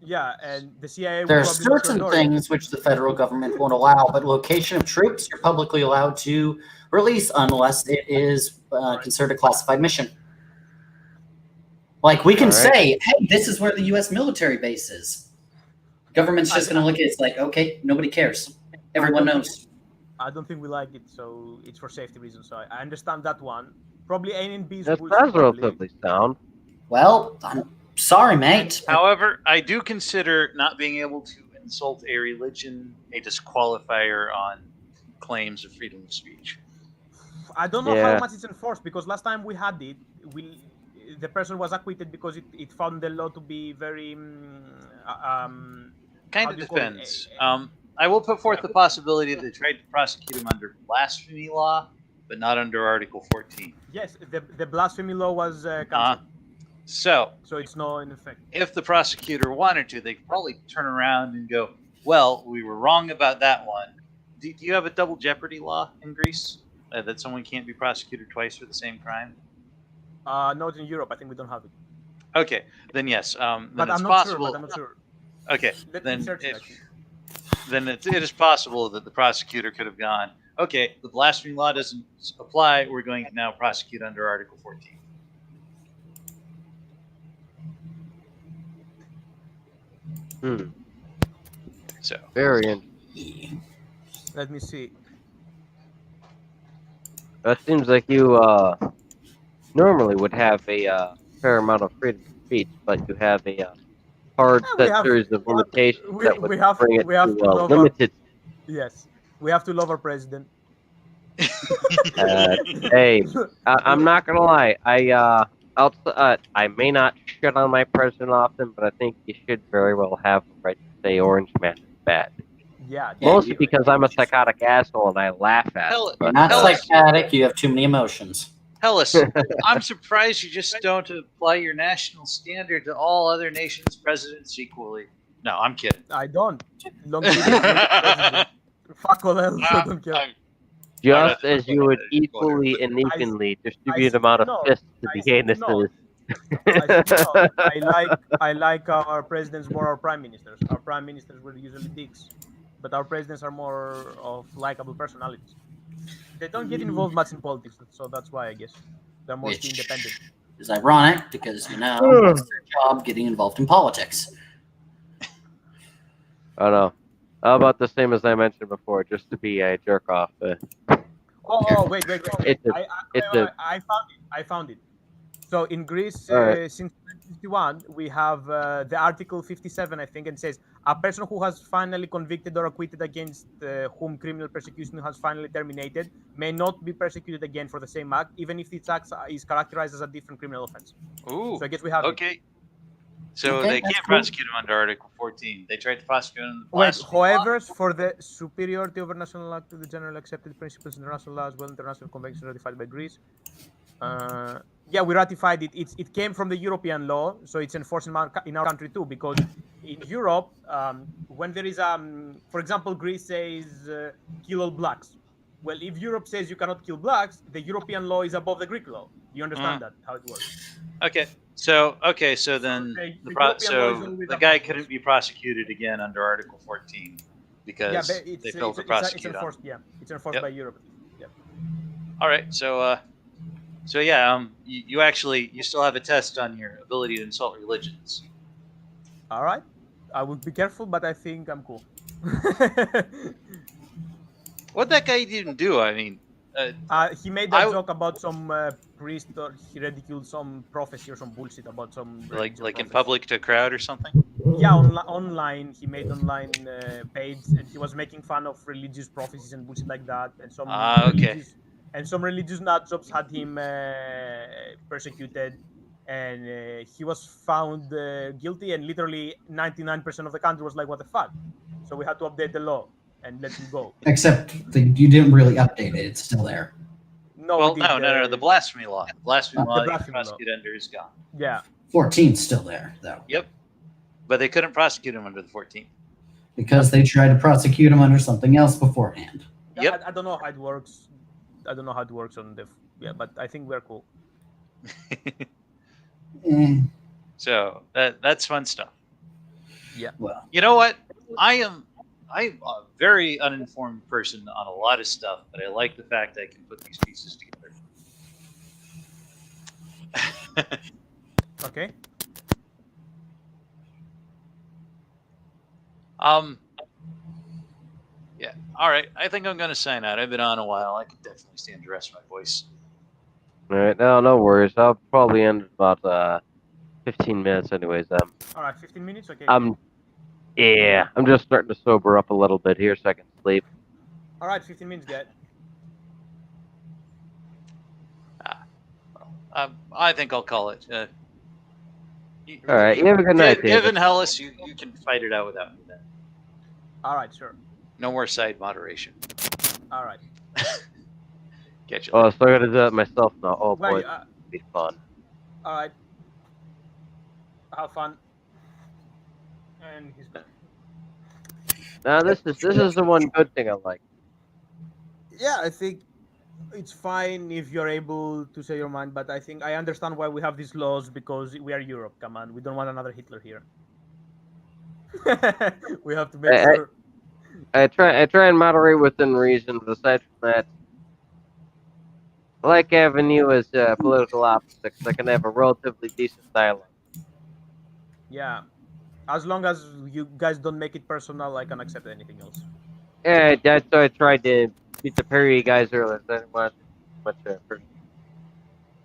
yeah, and the CIA will There are probably not certain endorse it. things which the federal government won't allow, but location of troops you're publicly allowed to release unless it is considered a classified mission. Like we can All right. say, hey, this is where the U.S. military base is. Government's just going to look at it. It's like, okay, nobody cares. Everyone knows. I don't think we like it, so it's for safety reasons. So I understand that one. Probably A and B is That bullshit, sounds probably. relatively sound. Well, I'm sorry, mate. However, I do consider not being able to insult a religion a disqualifier on claims of freedom of speech. I don't know Yeah. how much it's enforced because last time we had it, the person was acquitted because it found the law to be very Kind how of do you call it? depends. I will put forth the possibility that they tried to prosecute him under blasphemy law, but not under Article 14. Yes, the blasphemy law was cancelled, So, so it's not in effect. if the prosecutor wanted to, they could probably turn around and go, well, we were wrong about that one. Do you have a double jeopardy law in Greece? That someone can't be prosecuted twice for the same crime? Not in Europe. I think we don't have it. Okay, then yes. Then But it's I'm not possible. sure. But I'm not sure. Okay, Let me then search it, it, actually. then it is possible that the prosecutor could have gone, Okay, the blasphemy law doesn't apply. We're going to now prosecute under Article 14. So Very interesting. Let me see. It seems like you normally would have a fair amount of freedom of speech, but you have a hard We set have series of limitations that would we have bring it we have to to love limited. yes, we have to love our president. Hey, I'm not gonna lie. I may not shit on my president often, but I think you should very well have the right to say Orange Man is bad. Yeah, Mostly because I'm a psychotic asshole and I laugh at it. You're But, not Hellas. psychotic. You have too many emotions. Hellas, I'm surprised you just don't apply your national standard to all other nations' presidents equally. No, I'm kidding. I don't. Long live the president. Fuck all else. I don't care. just as you would equally and evenly distribute the amount of fists to the anuses. I like our presidents more our prime ministers. Our prime ministers were usually dicks, but our presidents are more of likable personalities. They don't get involved much in politics, so that's why I guess they're mostly independent. Is ironic because that's their job, getting involved in politics. I don't know. How about the same as I mentioned before, just to be a jerk off? Wait. It's I found it. So in Greece, Alright. since 1951, we have the Article 57, I think, and it says a person who has finally convicted or acquitted against whom criminal persecution has finally terminated may not be persecuted again for the same act, even if the act is characterized as a different criminal offense. Ooh. So I guess we have it. Okay. So Okay, they that's can't cool. prosecute him under Article 14. They tried to prosecute him under the Wait, blasphemy law. however, for the superiority over national law to the general accepted principles in international law as well, international conventions ratified by Greece. Yeah, we ratified it. It came from the European law, so it's enforced in our country too. Because in Europe, when there is for example, Greece says kill all blacks. Well, if Europe says you cannot kill blacks, the European law is above the Greek law. You understand that how it works? Okay. So then the European law is always the above guy us. couldn't be prosecuted again under Article 14 because Yeah, but they failed to it's prosecute him. enforced. Yeah, it's enforced Yep. by Europe. Yeah. All right. So yeah, you still have a test on your ability to insult religions. All right. I would be careful, but I think I'm cool. What that guy didn't do, I mean, he made that joke about some priest, or he ridiculed some prophecy or some bullshit about some like religious in prophecy. public to a crowd or something. Yeah, online he made online page, and he was making fun of religious prophecies and bullshit like that, and some Okay. religious nut jobs had him persecuted, and he was found guilty, and literally 99% of the country was like, "What the fuck?" So we had to update the law and let him go. Except you didn't really update it. It's still there. No, Well, we did, no. The blasphemy law. The blasphemy The law that you blasphemy can law. prosecute under is gone. Yeah. 14's still there, though, Yep. But they couldn't prosecute him under the 14th. because they tried to prosecute him under something else beforehand. Yep. I don't know how it works. I don't know how it works on the but I think we're cool. So that's fun stuff. Yeah. Well, You know what? I'm a very uninformed person on a lot of stuff, but I like the fact I can put these pieces together. Okay. Yeah. All right. I think I'm gonna sign out. I've been on a while. I could definitely stand to rest my voice. All right, no worries. I'll probably end in about 15 minutes, anyways. All right, 15 minutes. Okay. Yeah, I'm just starting to sober up a little bit here, so I can sleep. All right, 15 minutes, get. I think I'll call it. All right, you have a good night, David. Given Hellas, you can fight it out without me then. All right, sure. No more side moderation. All right. Catch you Oh, later. so I gotta do that myself now. Oh boy, Wait, this will be fun. all right. Have fun. And he's back. Now this is the one good thing I like. Yeah, I think it's fine if you're able to say your mind, but I think I understand why we have these laws because we are Europe. Come on, we don't want another Hitler here. We have to make sure. I try and moderate within reason. But aside from that, I like having you as political opposites. I can have a relatively decent dialogue. Yeah, as long as you guys don't make it personal, I can accept anything else. Yeah, that's why I tried to beat the Perry guys earlier. I didn't want to much personal.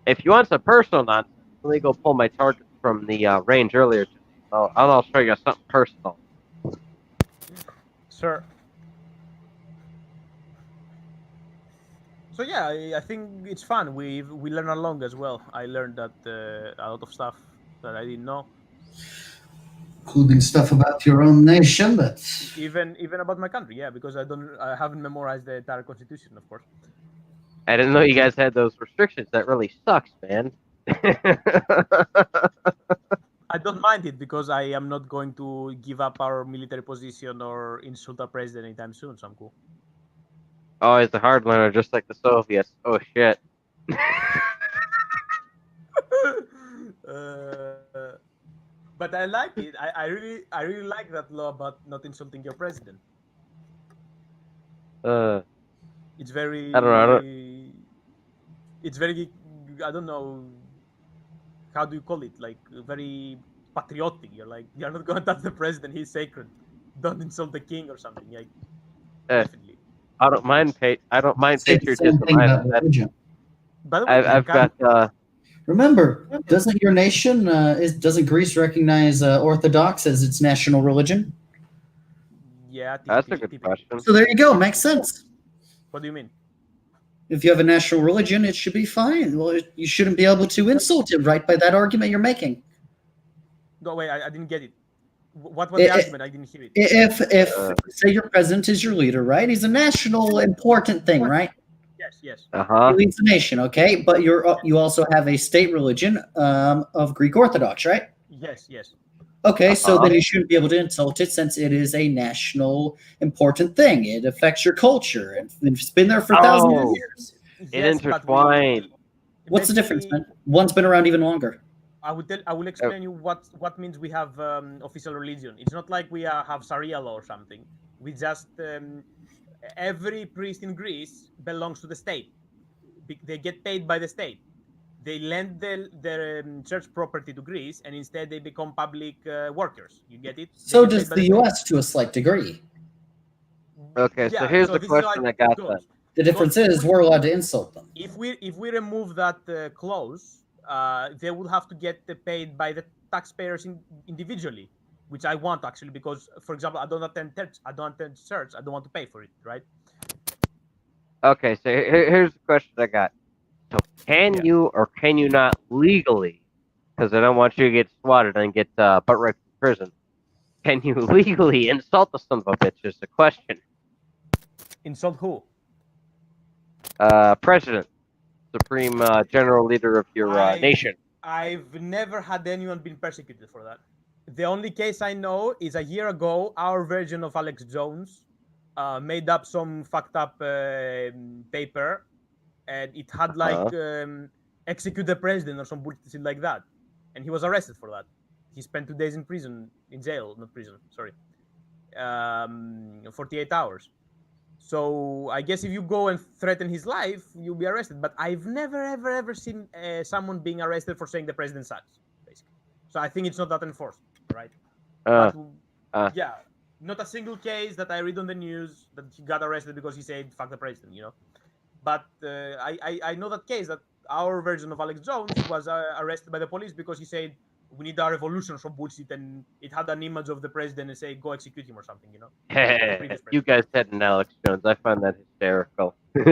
If you want some personal nonsense, let me go pull my targets from the range earlier today. I'll show you something personal. Sure. So yeah, I think it's fun. We learn along as well. I learned that a lot of stuff that I didn't know. Including stuff about your own nation, but Even about my country, yeah, because I haven't memorized the entire constitution, of course. I didn't know you guys had those restrictions. That really sucks, man. I don't mind it because I am not going to give up our military position or insult our president anytime soon, so I'm cool. Oh, he's a hard learner, just like the Soviets. Oh shit. But I like it. I really like that law about not insulting your president. It's very. I don't know. It's very. I don't know. How do you call it? Like very patriotic. You're like you're not gonna touch the president. He's sacred. Don't insult the king or something. Like definitely. I don't mind say the same patriotism. thing about religion. By the way, I've got. Remember, doesn't your nation doesn't Greece recognize Orthodox as its national religion? Yeah, That's a good question. So there you go. Makes sense. What do you mean? If you have a national religion, it should be fine. Well, you shouldn't be able to insult it, right? By that argument you're making. No, wait, I didn't get it. What was the argument? I didn't hear it. If say your president is your leader, right? He's a national important thing, right? Yes. He leads the nation, okay? But you also have a state religion of Greek Orthodox, right? Yes. Okay, so then you shouldn't be able to insult it since it is a national important thing. It affects your culture, and it's been there for thousands of years. It intertwined. What's the difference, man? One's been around even longer. I will explain you what means we have official religion. It's not like we have Sharia law or something. We just every priest in Greece belongs to the state. They get paid by the state. They lend their church property to Greece, and instead they become public workers. You get it? So does the U.S. to a slight degree. Okay, so here's the question I got then. The difference is we're allowed to insult them. If we remove that clause, they will have to get paid by the taxpayers individually, which I want actually because, for example, I don't attend church. I don't want to pay for it, right? Okay, so here's the question I got. So can you or can you not legally, because I don't want you to get swatted and get butt raped in prison, can you legally insult the son of a bitch is the question. Insult who? President, supreme general leader of your nation. I've never had anyone been persecuted for that. The only case I know is a year ago, our version of Alex Jones made up some fucked up paper, and it had like execute the president or some bullshit like that, and he was arrested for that. He spent 2 days in jail, not prison, sorry, 48 hours. So I guess if you go and threaten his life, you'll be arrested. But I've never, ever seen someone being arrested for saying the president sucks, basically. So I think it's not that enforced, right? Yeah, not a single case that I read on the news that he got arrested because he said fuck the president, you know. But I know that case that our version of Alex Jones was arrested by the police because he said we need a revolution from bullshit, and it had an image of the president and say go execute him or something, you know. You guys had an Alex Jones. I find that hysterical. I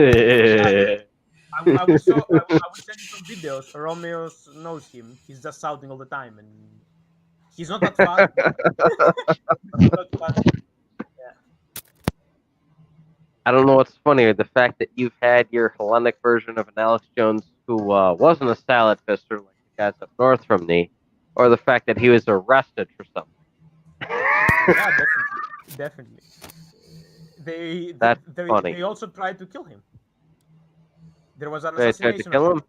will send you some videos. Romeo knows him. He's just shouting all the time, and he's not that fun. He's not fun. Yeah. I don't know what's funnier, the fact that you've had your Hellenic version of an Alex Jones who wasn't a salad fister like the guys up north from me, or the fact that he was arrested for something. Yeah, definitely. Funny. They also tried to kill him. There was an They assassination. tried to kill him?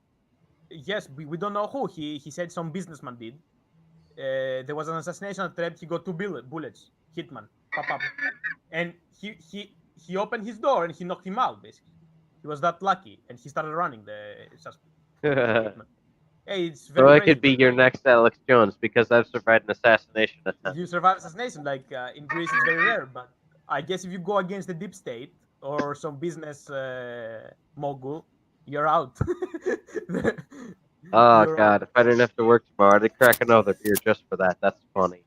Yes, we don't know who. He said some businessman did. There was an assassination attempt. He got 2 bullets. Hitman. pop up, and he opened his door and he knocked him out. Basically, he was that lucky, and he started running the suspect. Hey, it's very So I crazy. could be your next Alex Jones because I've survived an assassination attempt. You survive assassination. Like in Greece, it's very rare, but I guess if you go against the deep state or some business mogul, you're out. Oh God! If I didn't have to work tomorrow, I'd crack another beer just for that. That's funny.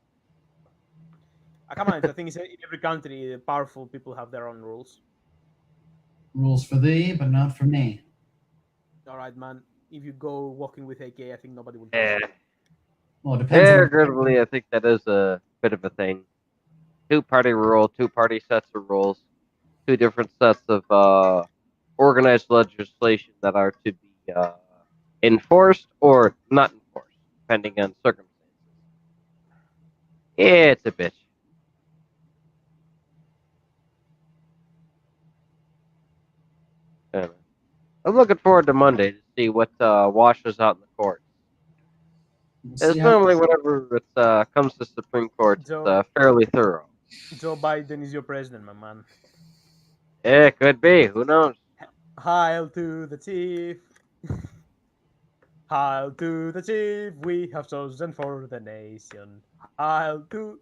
Come on, the thing is, in every country, powerful people have their own rules. Rules for thee, but not for me. All right, man. If you go walking with AK, I think nobody will. Yeah. Well, it depends on Regrettably, I think that is a bit of a thing. Two-party rule, two-party sets of rules, two different sets of organized legislation that are to be enforced or not enforced, depending on circumstances. Yeah, it's a bitch. I'm looking forward to Monday to see what washes out in the court. It's normally whenever it comes to Supreme Court, it's fairly thorough. Joe Biden is your president, my man. Yeah, it could be. Who knows? Hail to the chief. Hail to the chief we have chosen for the nation. Hail to.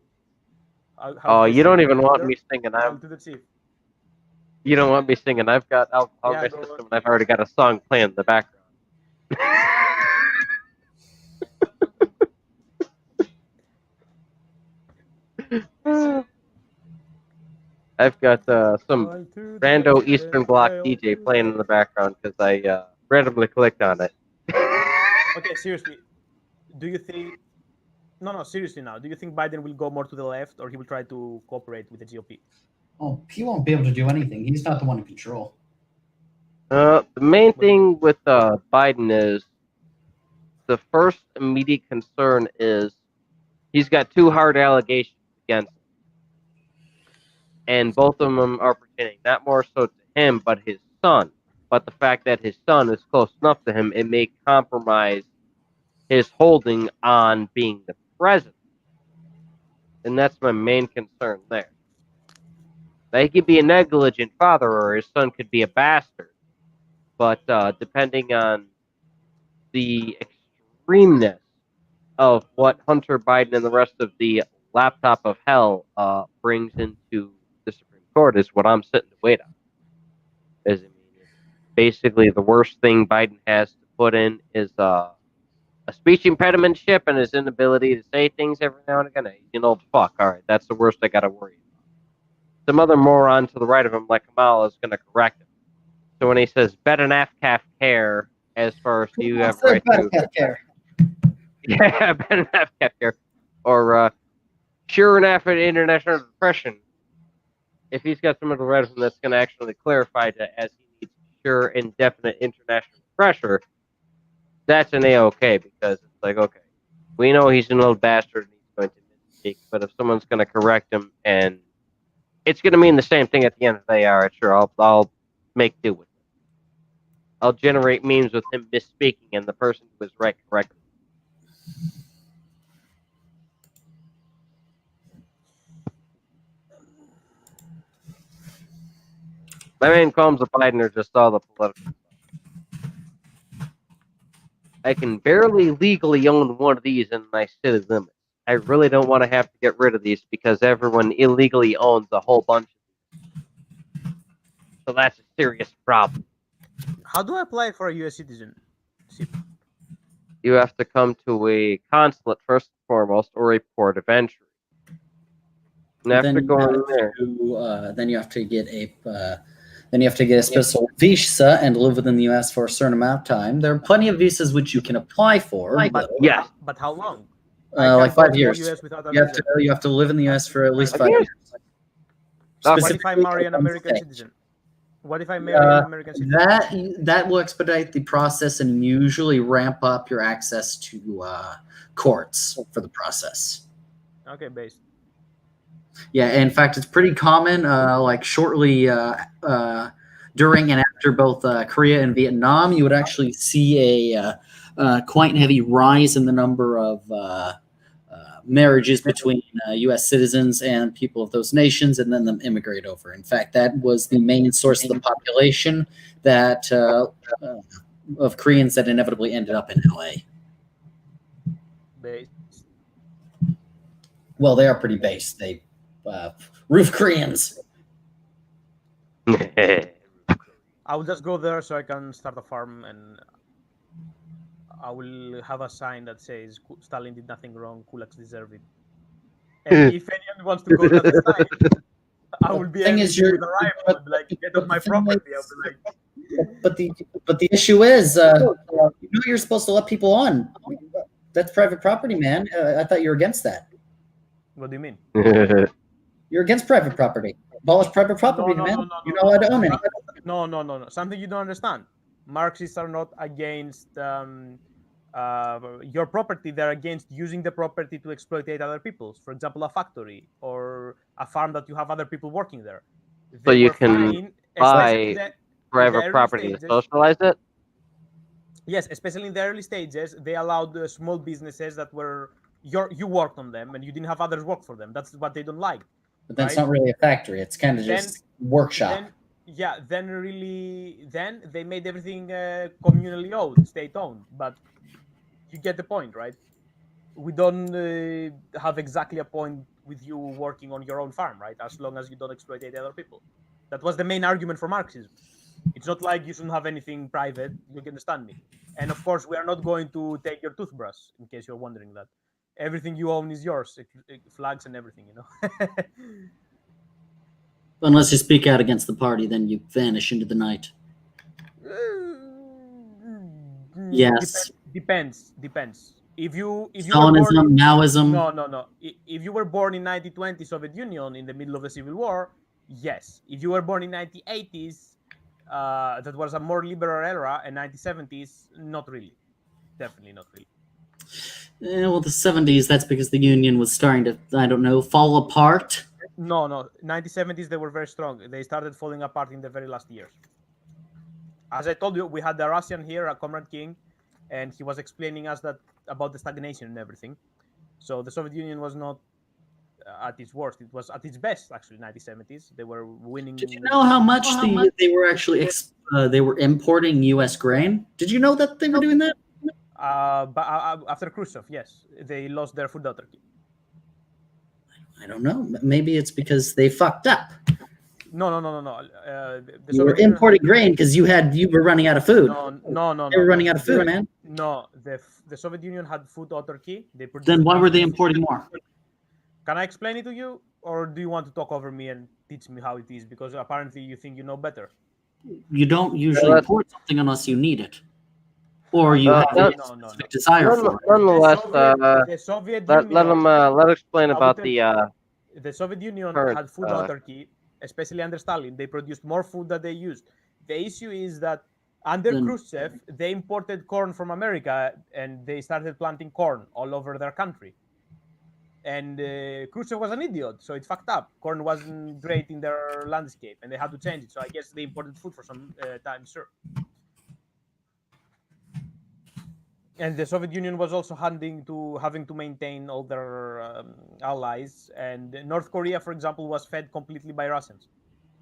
Oh, you don't even want me singing. Hail to the chief. You don't want me singing. I've got alcohol in my system, and I've already got a song playing in the background. I've got some rando Eastern Bloc DJ playing in the background because I randomly clicked on it. Okay, seriously, do you think? No, seriously now. Do you think Biden will go more to the left, or he will try to cooperate with the GOP? Oh, he won't be able to do anything. He's not the one in control. The main thing with Biden is the first immediate concern is he's got two hard allegations against him. And both of them are pertaining not more so to him, but his son. But the fact that his son is close enough to him, it may compromise his holding on being the president. And that's my main concern there. Now, he could be a negligent father, or his son could be a bastard. But depending on the extremeness of what Hunter Biden and the rest of the laptop of hell brings into the Supreme Court is what I'm sitting to wait on. Basically, the worst thing Biden has to put in is a speech impedimentship and his inability to say things every now and again. He's an old fuck. All right, that's the worst I got to worry about. Some other moron to the right of him, like Kamala, is going to correct him. So when he says "bet an AFCAF care," as far as you have right to, yeah, bet an AFCAF care, or sure enough, at international depression. If he's got someone to the right of him that's going to actually clarify that as he needs sure indefinite international pressure, that's an A-okay, because it's like, okay, we know he's an old bastard and he's going to misspeak, but if someone's going to correct him, and it's going to mean the same thing at the end of the day, all right, sure, I'll make do with it. I'll generate memes with him misspeaking and the person who was right correctly. My main qualms of Biden are just all the political stuff. I can barely legally own one of these in my city limits. I really don't want to have to get rid of these because everyone illegally owns a whole bunch of these. So that's a serious problem. How do I apply for a U.S. citizenship? You have to come to a consulate first and foremost, or a port of entry. And after going there, then you have to get a special visa and live within the U.S. for a certain amount of time. There are plenty of visas which you can apply for. Yes, but how long? Like 5 years. You have to live in the U.S. for at least 5 years. What if I marry an American citizen? What if I marry an American citizen? That will expedite the process and usually ramp up your access to courts for the process. Okay, based. Yeah, in fact, it's pretty common. Like shortly during and after both Korea and Vietnam, you would actually see a quite heavy rise in the number of marriages between U.S. citizens and people of those nations, and then them immigrate over. In fact, that was the main source of the population that of Koreans that inevitably ended up in L.A. Base. Well, they are pretty based. They roof Koreans. I will just go there so I can start a farm, and I will have a sign that says Stalin did nothing wrong, kulaks deserve it. And if anyone wants to go to the site, I will be Thing able is, to with a rifle, I'll be like, get off my property. I'll be like, But the issue is, you're supposed to let people on. That's private property, man. I thought you were against that. what do you mean? You're against private property. Abolish private property, man. You're not allowed to own any. No. Something you don't understand. Marxists are not against your property. They're against using the property to exploit other people's. For example, a factory or a farm that you have other people working there. So They you were can fine, especially buy in the private early property and stages. socialize it? Yes, especially in the early stages, they allowed small businesses that were you worked on them and you didn't have others work for them. That's what they don't like. But that's right? not really a factory. It's kind of just workshop. Then they made everything communally owned, state owned. But you get the point, right? We don't have exactly a point with you working on your own farm, right? As long as you don't exploit other people. That was the main argument for Marxism. It's not like you shouldn't have anything private. You can understand me. And of course, we are not going to take your toothbrush, in case you're wondering that. Everything you own is yours, flags and everything, you know. Unless you speak out against the party, then you vanish into the night. Yes. Depends. If you Stalinism, Maoism. No. If you were born in 1920 Soviet Union in the middle of the Civil War, yes. If you were born in 1980s, that was a more liberal era, and 1970s, not really. Definitely not really. Well, the 70s, that's because the Union was starting to, I don't know, fall apart. No. 1970s, they were very strong. They started falling apart in the very last years. As I told you, we had the Russian here, a Comrade King, and he was explaining us that about the stagnation and everything. So the Soviet Union was not at its worst. It was at its best, actually, 1970s. They were winning. Did you know how much they were actually they were importing U.S. grain? Did you know that they were doing that? But after Khrushchev, yes, they lost their food authority. I don't know. Maybe it's because they fucked up. No. You were importing grain because you were running out of food. No. They were running out of food, man. No, the Soviet Union had food autarky. Then why were they importing more? Can I explain it to you, or do you want to talk over me and teach me how it is? Because apparently you think you know better. You don't usually import something unless you need it, or you have a specific desire for it. Nonetheless, the Soviet let him explain about the Soviet Union current, had food autarky, especially under Stalin. They produced more food than they used. The issue is that under Khrushchev, they imported corn from America and they started planting corn all over their country. And Khrushchev was an idiot, so it fucked up. Corn wasn't great in their landscape, and they had to change it. So I guess they imported food for some time, sure. And the Soviet Union was also having to maintain all their allies. And North Korea, for example, was fed completely by Russians.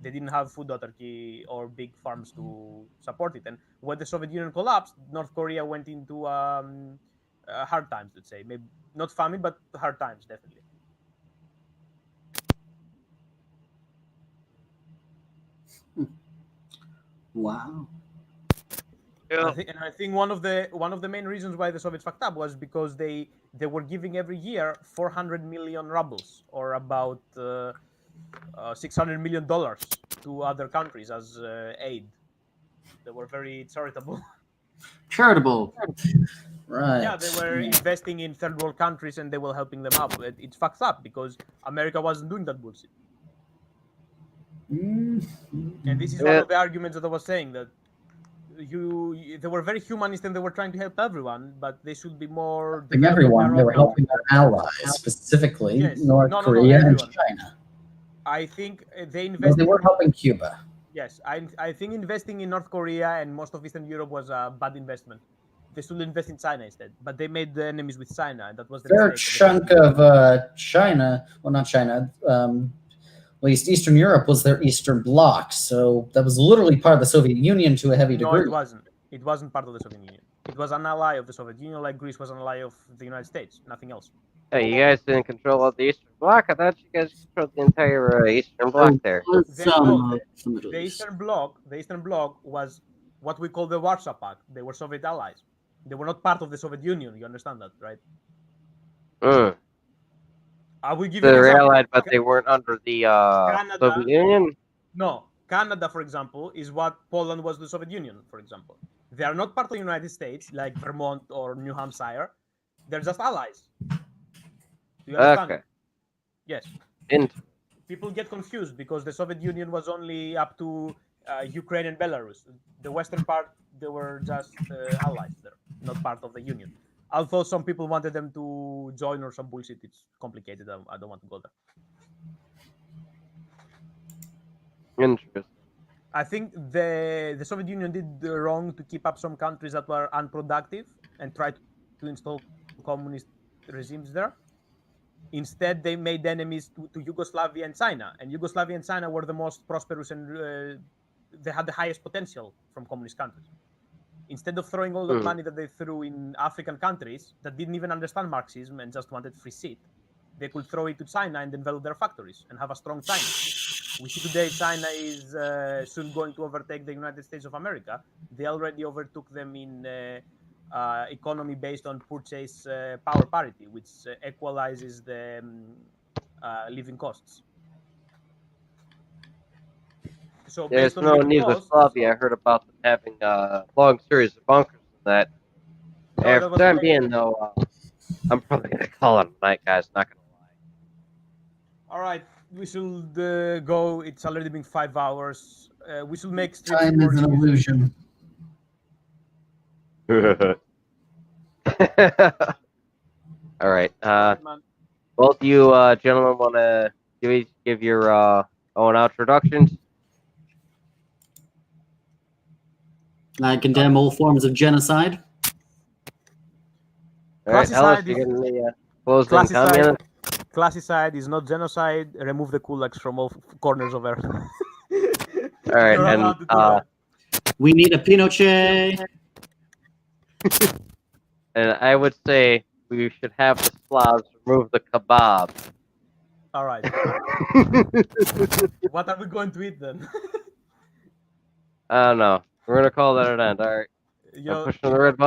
They didn't have food autarky or big farms to support it. And when the Soviet Union collapsed, North Korea went into hard times, let's say. Maybe not famine, but hard times, definitely. Wow. Yeah. I think one of the main reasons why the Soviets fucked up was because they were giving every year 400 million rubles, or about $600 million to other countries as aid. They were very charitable. Charitable. Right. Yeah, they were investing in third world countries and they were helping them out. It's fucked up because America wasn't doing that bullshit. And this is one of the arguments that I was saying, that they were very humanist and they were trying to help everyone, but they should be more. Everyone, they were helping their allies, specifically North Korea and China. I think they invested. They were helping Cuba. Yes, I think investing in North Korea and most of Eastern Europe was a bad investment. They should invest in China instead. But they made the enemies with China, and that was the Fair mistake. chunk of China, well, not China, at least Eastern Europe was their Eastern Bloc, so that was literally part of the Soviet Union to a heavy No, degree. it wasn't. It wasn't part of the Soviet Union. It was an ally of the Soviet Union, like Greece was an ally of the United States. Nothing else. Hey, you guys didn't control all the Eastern Bloc. I thought you guys controlled the entire Eastern Bloc there. The Eastern Bloc was what we call the Warsaw Pact. They were Soviet allies. They were not part of the Soviet Union. You understand that, right? I will give you They an were example. allied, but they weren't under the Soviet Union. No, Canada, for example, is what Poland was the Soviet Union, for example. They are not part of the United States, like Vermont or New Hampshire. They're just allies. Do you understand? Okay. Yes. People get confused because the Soviet Union was only up to Ukraine and Belarus. The western part, they were just allies there, not part of the Union. Although some people wanted them to join or some bullshit, it's complicated. I don't want to go there. Interesting. I think the Soviet Union did wrong to keep up some countries that were unproductive and try to install communist regimes there. Instead, they made enemies to Yugoslavia and China. And Yugoslavia and China were the most prosperous and they had the highest potential from communist countries. Instead of throwing all the money that they threw in African countries that didn't even understand Marxism and just wanted free seat, they could throw it to China and develop their factories and have a strong China. We see today China is soon going to overtake the United States of America. They already overtook them in economy based on purchase power parity, which equalizes the living costs. So There's based on no living Yugoslavia. I heard about them having a long series of bunkers and that. No, For that the was time not- being, though, I'm probably going to call it a night, guys. Not going to All right, we should go. It's already been 5 hours. We should make streams Time more is an illusion. All right. Both you gentlemen want to give your own introductions? I condemn all forms of genocide. All right, Hellas, you getting the closing comment? Classicide is not genocide. Remove the kulaks from all corners of Earth. All right, You're allowed to do that. We need a Pinochet. And I would say we should have the Slavs remove the kebab. All right. What are we going to eat then? I don't know. We're gonna call that an end. All right. Yo- I'm pushing the red button.